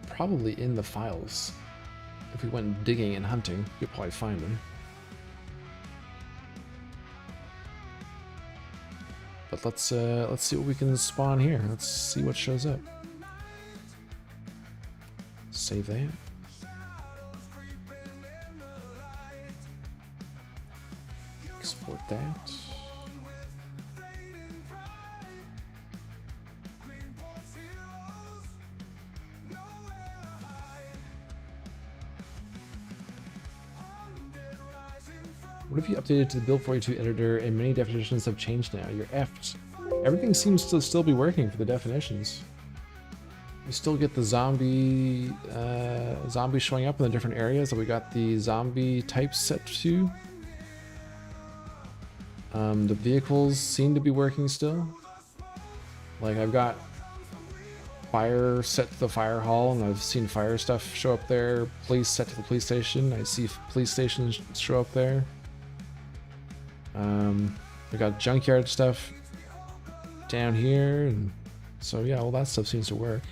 probably in the files. If we went digging and hunting, you'll probably find them. But let's see what we can spawn here. Let's see what shows up. Save that. Export that. What if you updated to the build 42 editor and many definitions have changed now? You're effed. Everything seems to still be working for the definitions. We still get the zombies showing up in the different areas that we got the zombie types set to. The vehicles seem to be working still. Like I've got fire set to the fire hall, and I've seen fire stuff show up there. Police set to the police station. I see police stations show up there. We got junkyard stuff down here, and so yeah, all that stuff seems to work.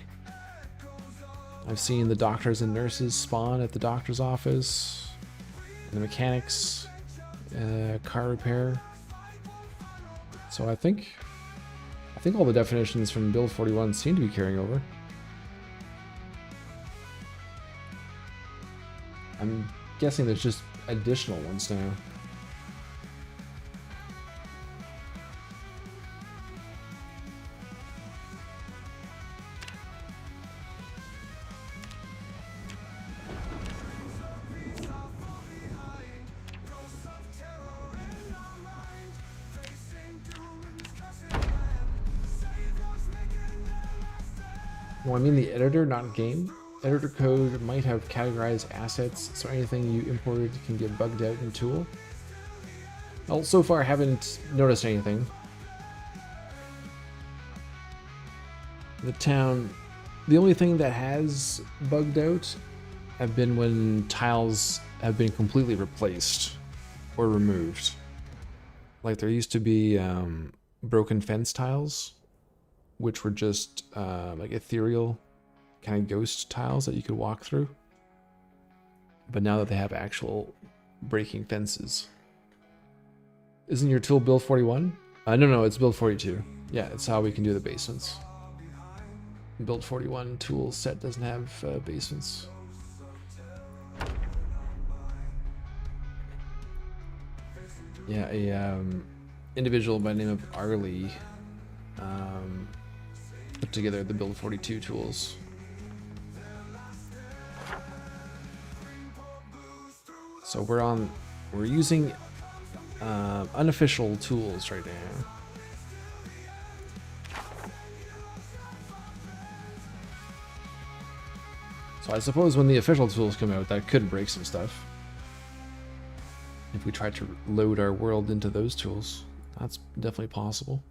I've seen the doctors and nurses spawn at the doctor's office, and the mechanics, car repair. So I think all the definitions from build 41 seem to be carrying over. I'm guessing there's just additional ones now. Well, I mean the editor, not game. editor code might have categorized assets, so anything you imported can get bugged out in Tool. Well, so far I haven't noticed anything. The town, the only thing that has bugged out have been when tiles have been completely replaced or removed. Like there used to be broken fence tiles, which were just like ethereal kind of ghost tiles that you could walk through. But now that they have actual breaking fences. Isn't your tool build 41? No, it's build 42. Yeah, it's how we can do the basements. Build 41 tool set doesn't have basements. Yeah, a individual by the name of Arlie put together the build 42 tools. So we're using unofficial tools right now. So I suppose when the official tools come out, that could break some stuff. If we try to load our world into those tools, that's definitely possible.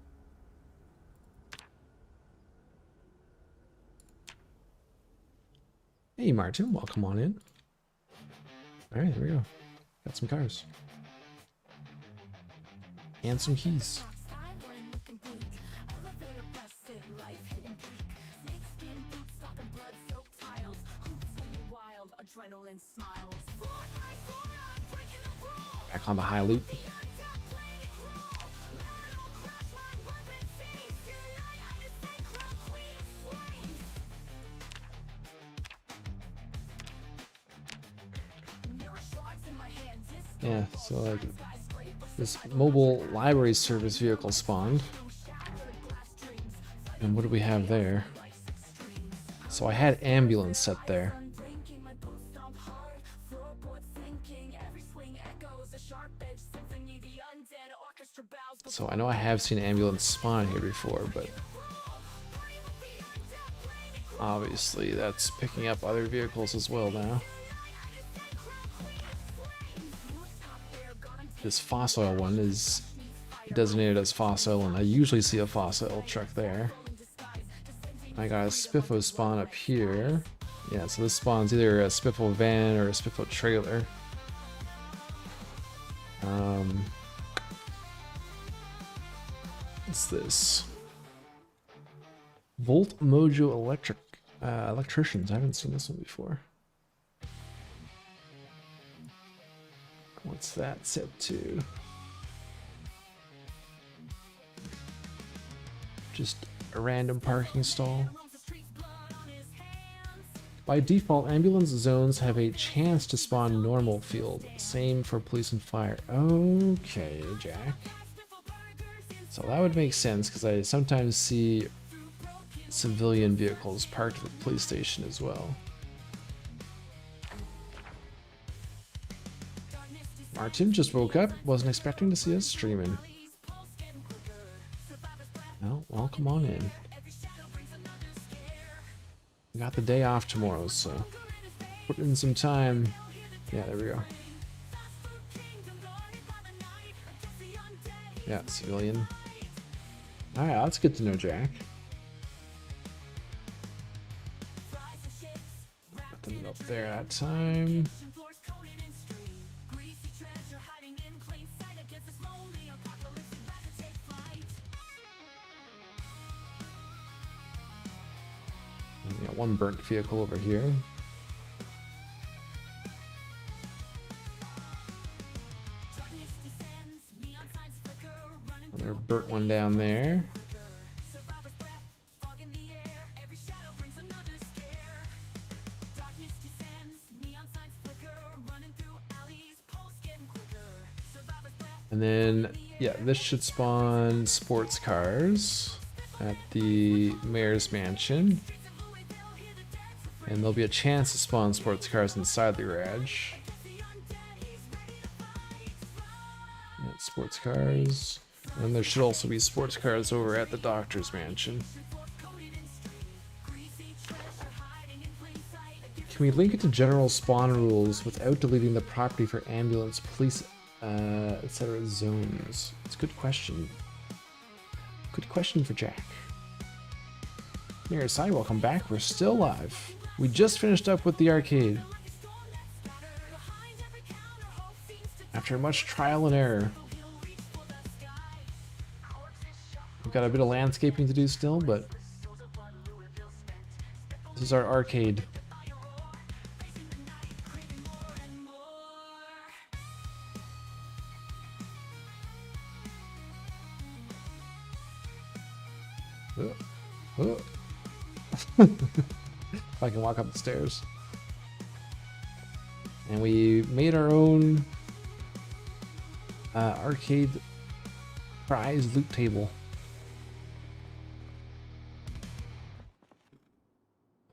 Hey Martin, welcome on in. Alright, there we go. Got some cars. And some keys. Back on the high loop. Yeah, so like this mobile library service vehicle spawned. And what do we have there? So I had ambulance set there. So I know I have seen ambulance spawn here before, but obviously that's picking up other vehicles as well now. This fossil one is designated as fossil, and I usually see a fossil truck there. I got a Spiffo spawn up here. Yeah, so this spawns either a Spiffo van or a Spiffo trailer. What's this? Volt Mojo Electricians. I haven't seen this one before. What's that set to? Just a random parking stall. By default, ambulance zones have a chance to spawn normal field. Same for police and fire. Okay, Jack. So that would make sense because I sometimes see civilian vehicles parked at the police station as well. Martin just woke up, wasn't expecting to see us streaming. Well, come on in. We got the day off tomorrow, so put in some time. Yeah, there we go. Yeah, civilian. Alright, that's good to know, Jack. Nothing up there that time. Got one burnt vehicle over here. Another burnt one down there. And then, yeah, this should spawn sports cars at the mayor's mansion. And there'll be a chance to spawn sports cars inside the garage. Yeah, sports cars. And there should also be sports cars over at the doctor's mansion. Can we link it to general spawn rules without deleting the property for ambulance, police, etc. zones? It's a good question. Good question for Jack. Here, Sai, welcome back. We're still live. We just finished up with the arcade. After much trial and error. We've got a bit of landscaping to do still, but this is our arcade. If I can walk up the stairs. And we made our own arcade prize loot table.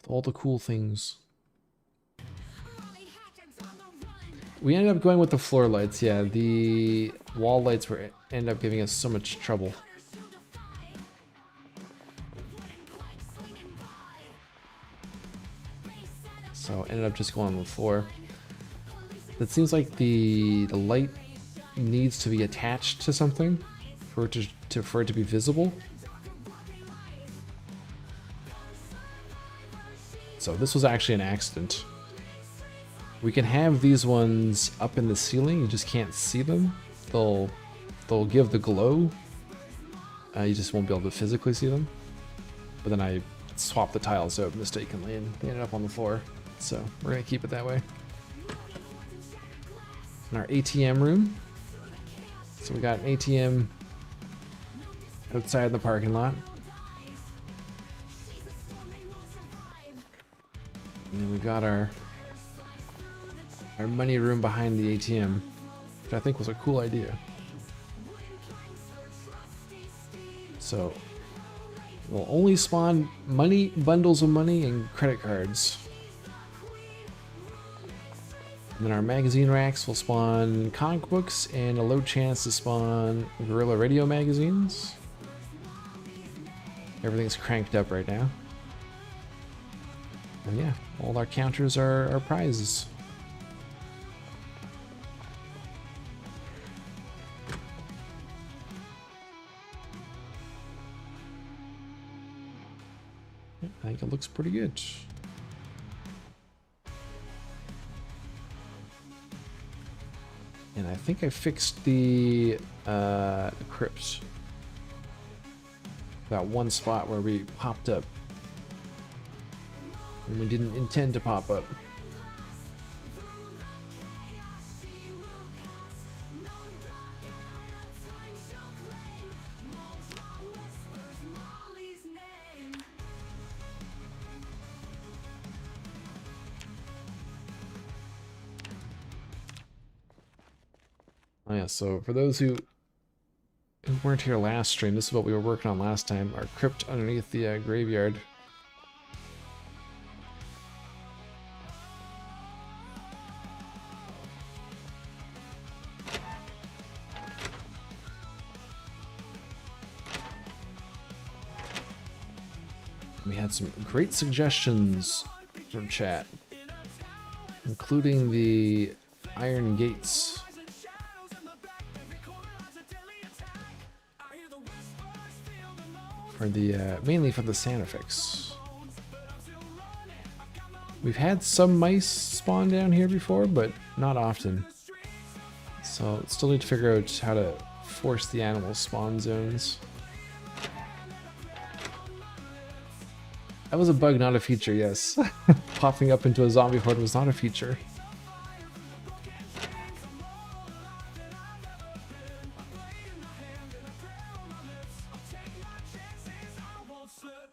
With all the cool things. We ended up going with the floor lights, yeah. The wall lights ended up giving us so much trouble. So ended up just going on the floor. It seems like the light needs to be attached to something for it to be visible. So this was actually an accident. We can have these ones up in the ceiling, you just can't see them. They'll give the glow. You just won't be able to physically see them. But then I swapped the tiles out mistakenly and they ended up on the floor. So we're gonna keep it that way. In our ATM room. So we got an ATM outside the parking lot. And then we got our money room behind the ATM, which I think was a cool idea. So we'll only spawn money, bundles of money, and credit cards. And then our magazine racks will spawn comic books and a low chance to spawn Guerrilla Radio magazines. Everything's cranked up right now. And yeah, all our counters are prizes. I think it looks pretty good. And I think I fixed the crypt. That one spot where we popped up. And we didn't intend to pop up. Oh yeah, so for those who weren't here last stream, this is what we were working on last time. Our crypt underneath the graveyard. We had some great suggestions from chat, including the iron gates. For the mainly for the sound effects. We've had some mice spawn down here before, but not often. So still need to figure out how to force the animal spawn zones. That was a bug, not a feature, yes. Popping up into a zombie horde was not a feature.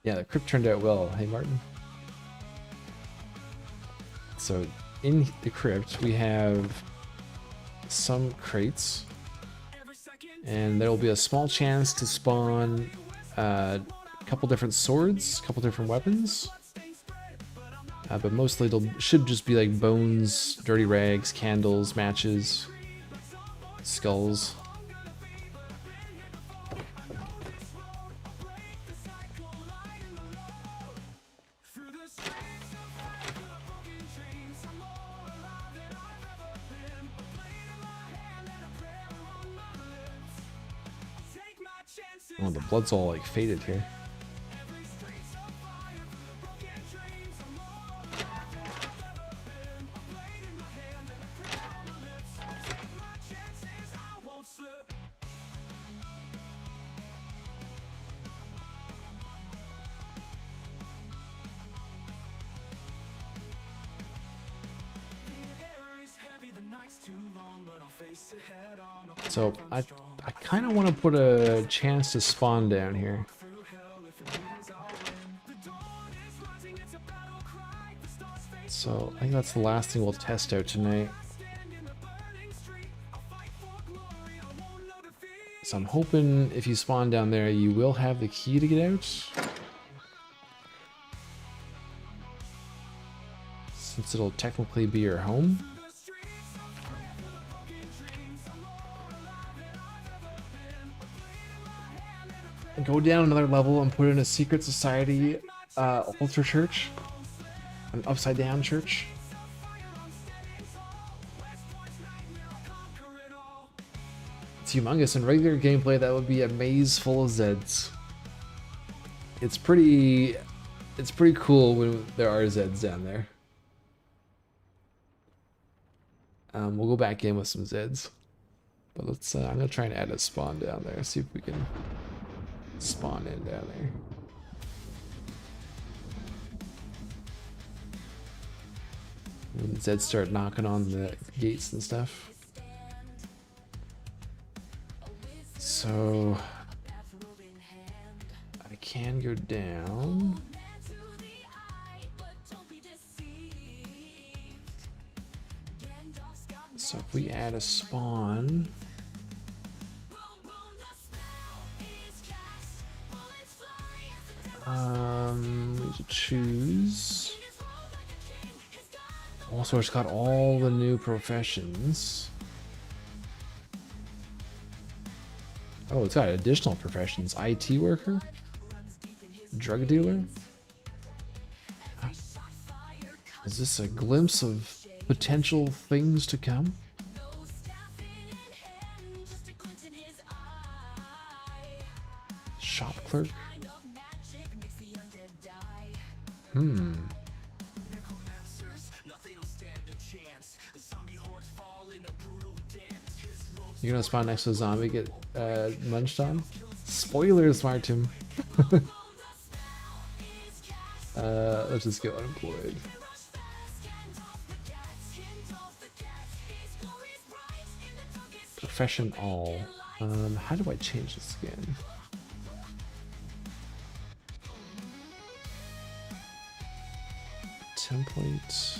Yeah, the crypt turned out well. Hey, Martin. So, in the crypt, we have some crates. And there will be a small chance to spawn a couple different swords, a couple different weapons. But mostly should just be like bones, dirty rags, candles, matches, skulls. Oh, the blood's all like faded here. So I kind of want to put a chance to spawn down here. So I think that's the last thing we'll test out tonight. So I'm hoping if you spawn down there, you will have the key to get out. Since it'll technically be your home. Go down another level and put in a secret society altar church. An upside down church. It's humongous. In regular gameplay, that would be a maze full of Zeds. It's pretty cool when there are Zeds down there. We'll go back in with some Zeds. But let's I'm gonna try and add a spawn down there, see if we can spawn in down there. When Zeds start knocking on the gates and stuff. So I can go down. So if we add a spawn, we should choose. Also, it's got all the new professions. Oh, it's got additional professions. IT worker, drug dealer. Is this a glimpse of potential things to come? Shop clerk. You're gonna spawn next to a zombie, get munched on? Spoilers, Martin. Let's just go unemployed. Profession all. How do I change this again? Template.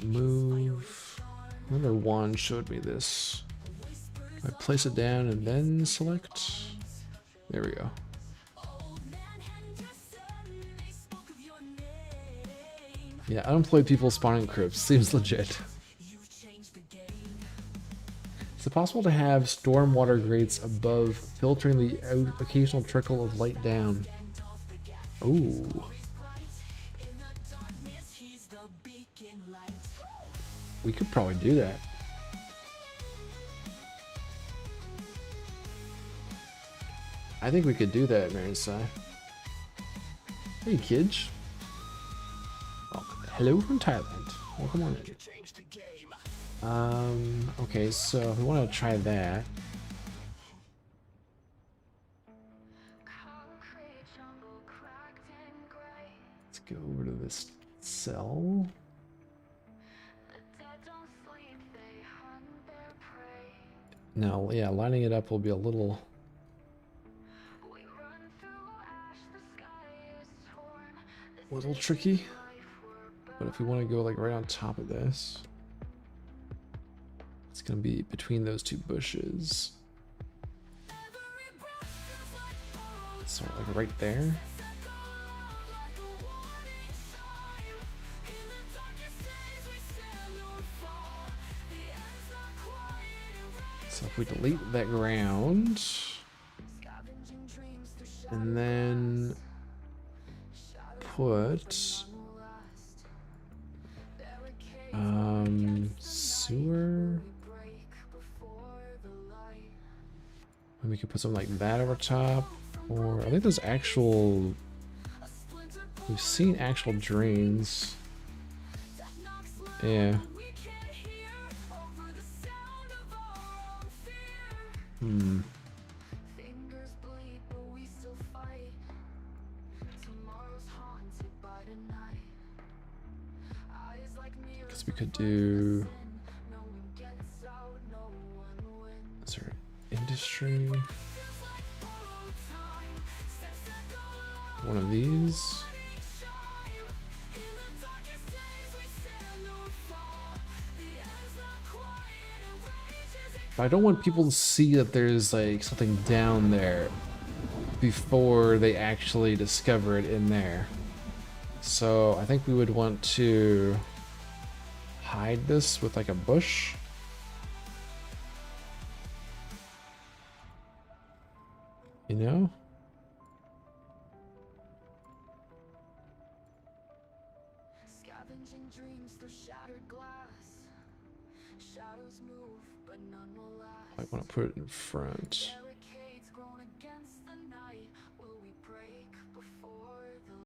Move. Another one showed me this. I place it down and then select. There we go. Yeah, unemployed people spawning crypts seems legit. Is it possible to have stormwater grates above, filtering the occasional trickle of light down? Ooh. We could probably do that. I think we could do that, Marisai. Hey, kids. Oh, hello from Thailand. Welcome on in. Okay, so if we want to try that. Let's go over to this cell. Now, yeah, lining it up will be a little tricky. But if we want to go like right on top of this, it's gonna be between those two bushes. So like right there. So if we delete that ground, and then Sewer. And we could put something like that over top. Or I think there's actual. We've seen actual drains. Yeah. Hmm. Guess we could do. Is there industry? One of these. But I don't want people to see that there's like something down there before they actually discover it in there. So I think we would want to hide this with like a bush. You know?
Scavenging dreams through shattered glass. Shadows move, but none will last.
I want to put it in front.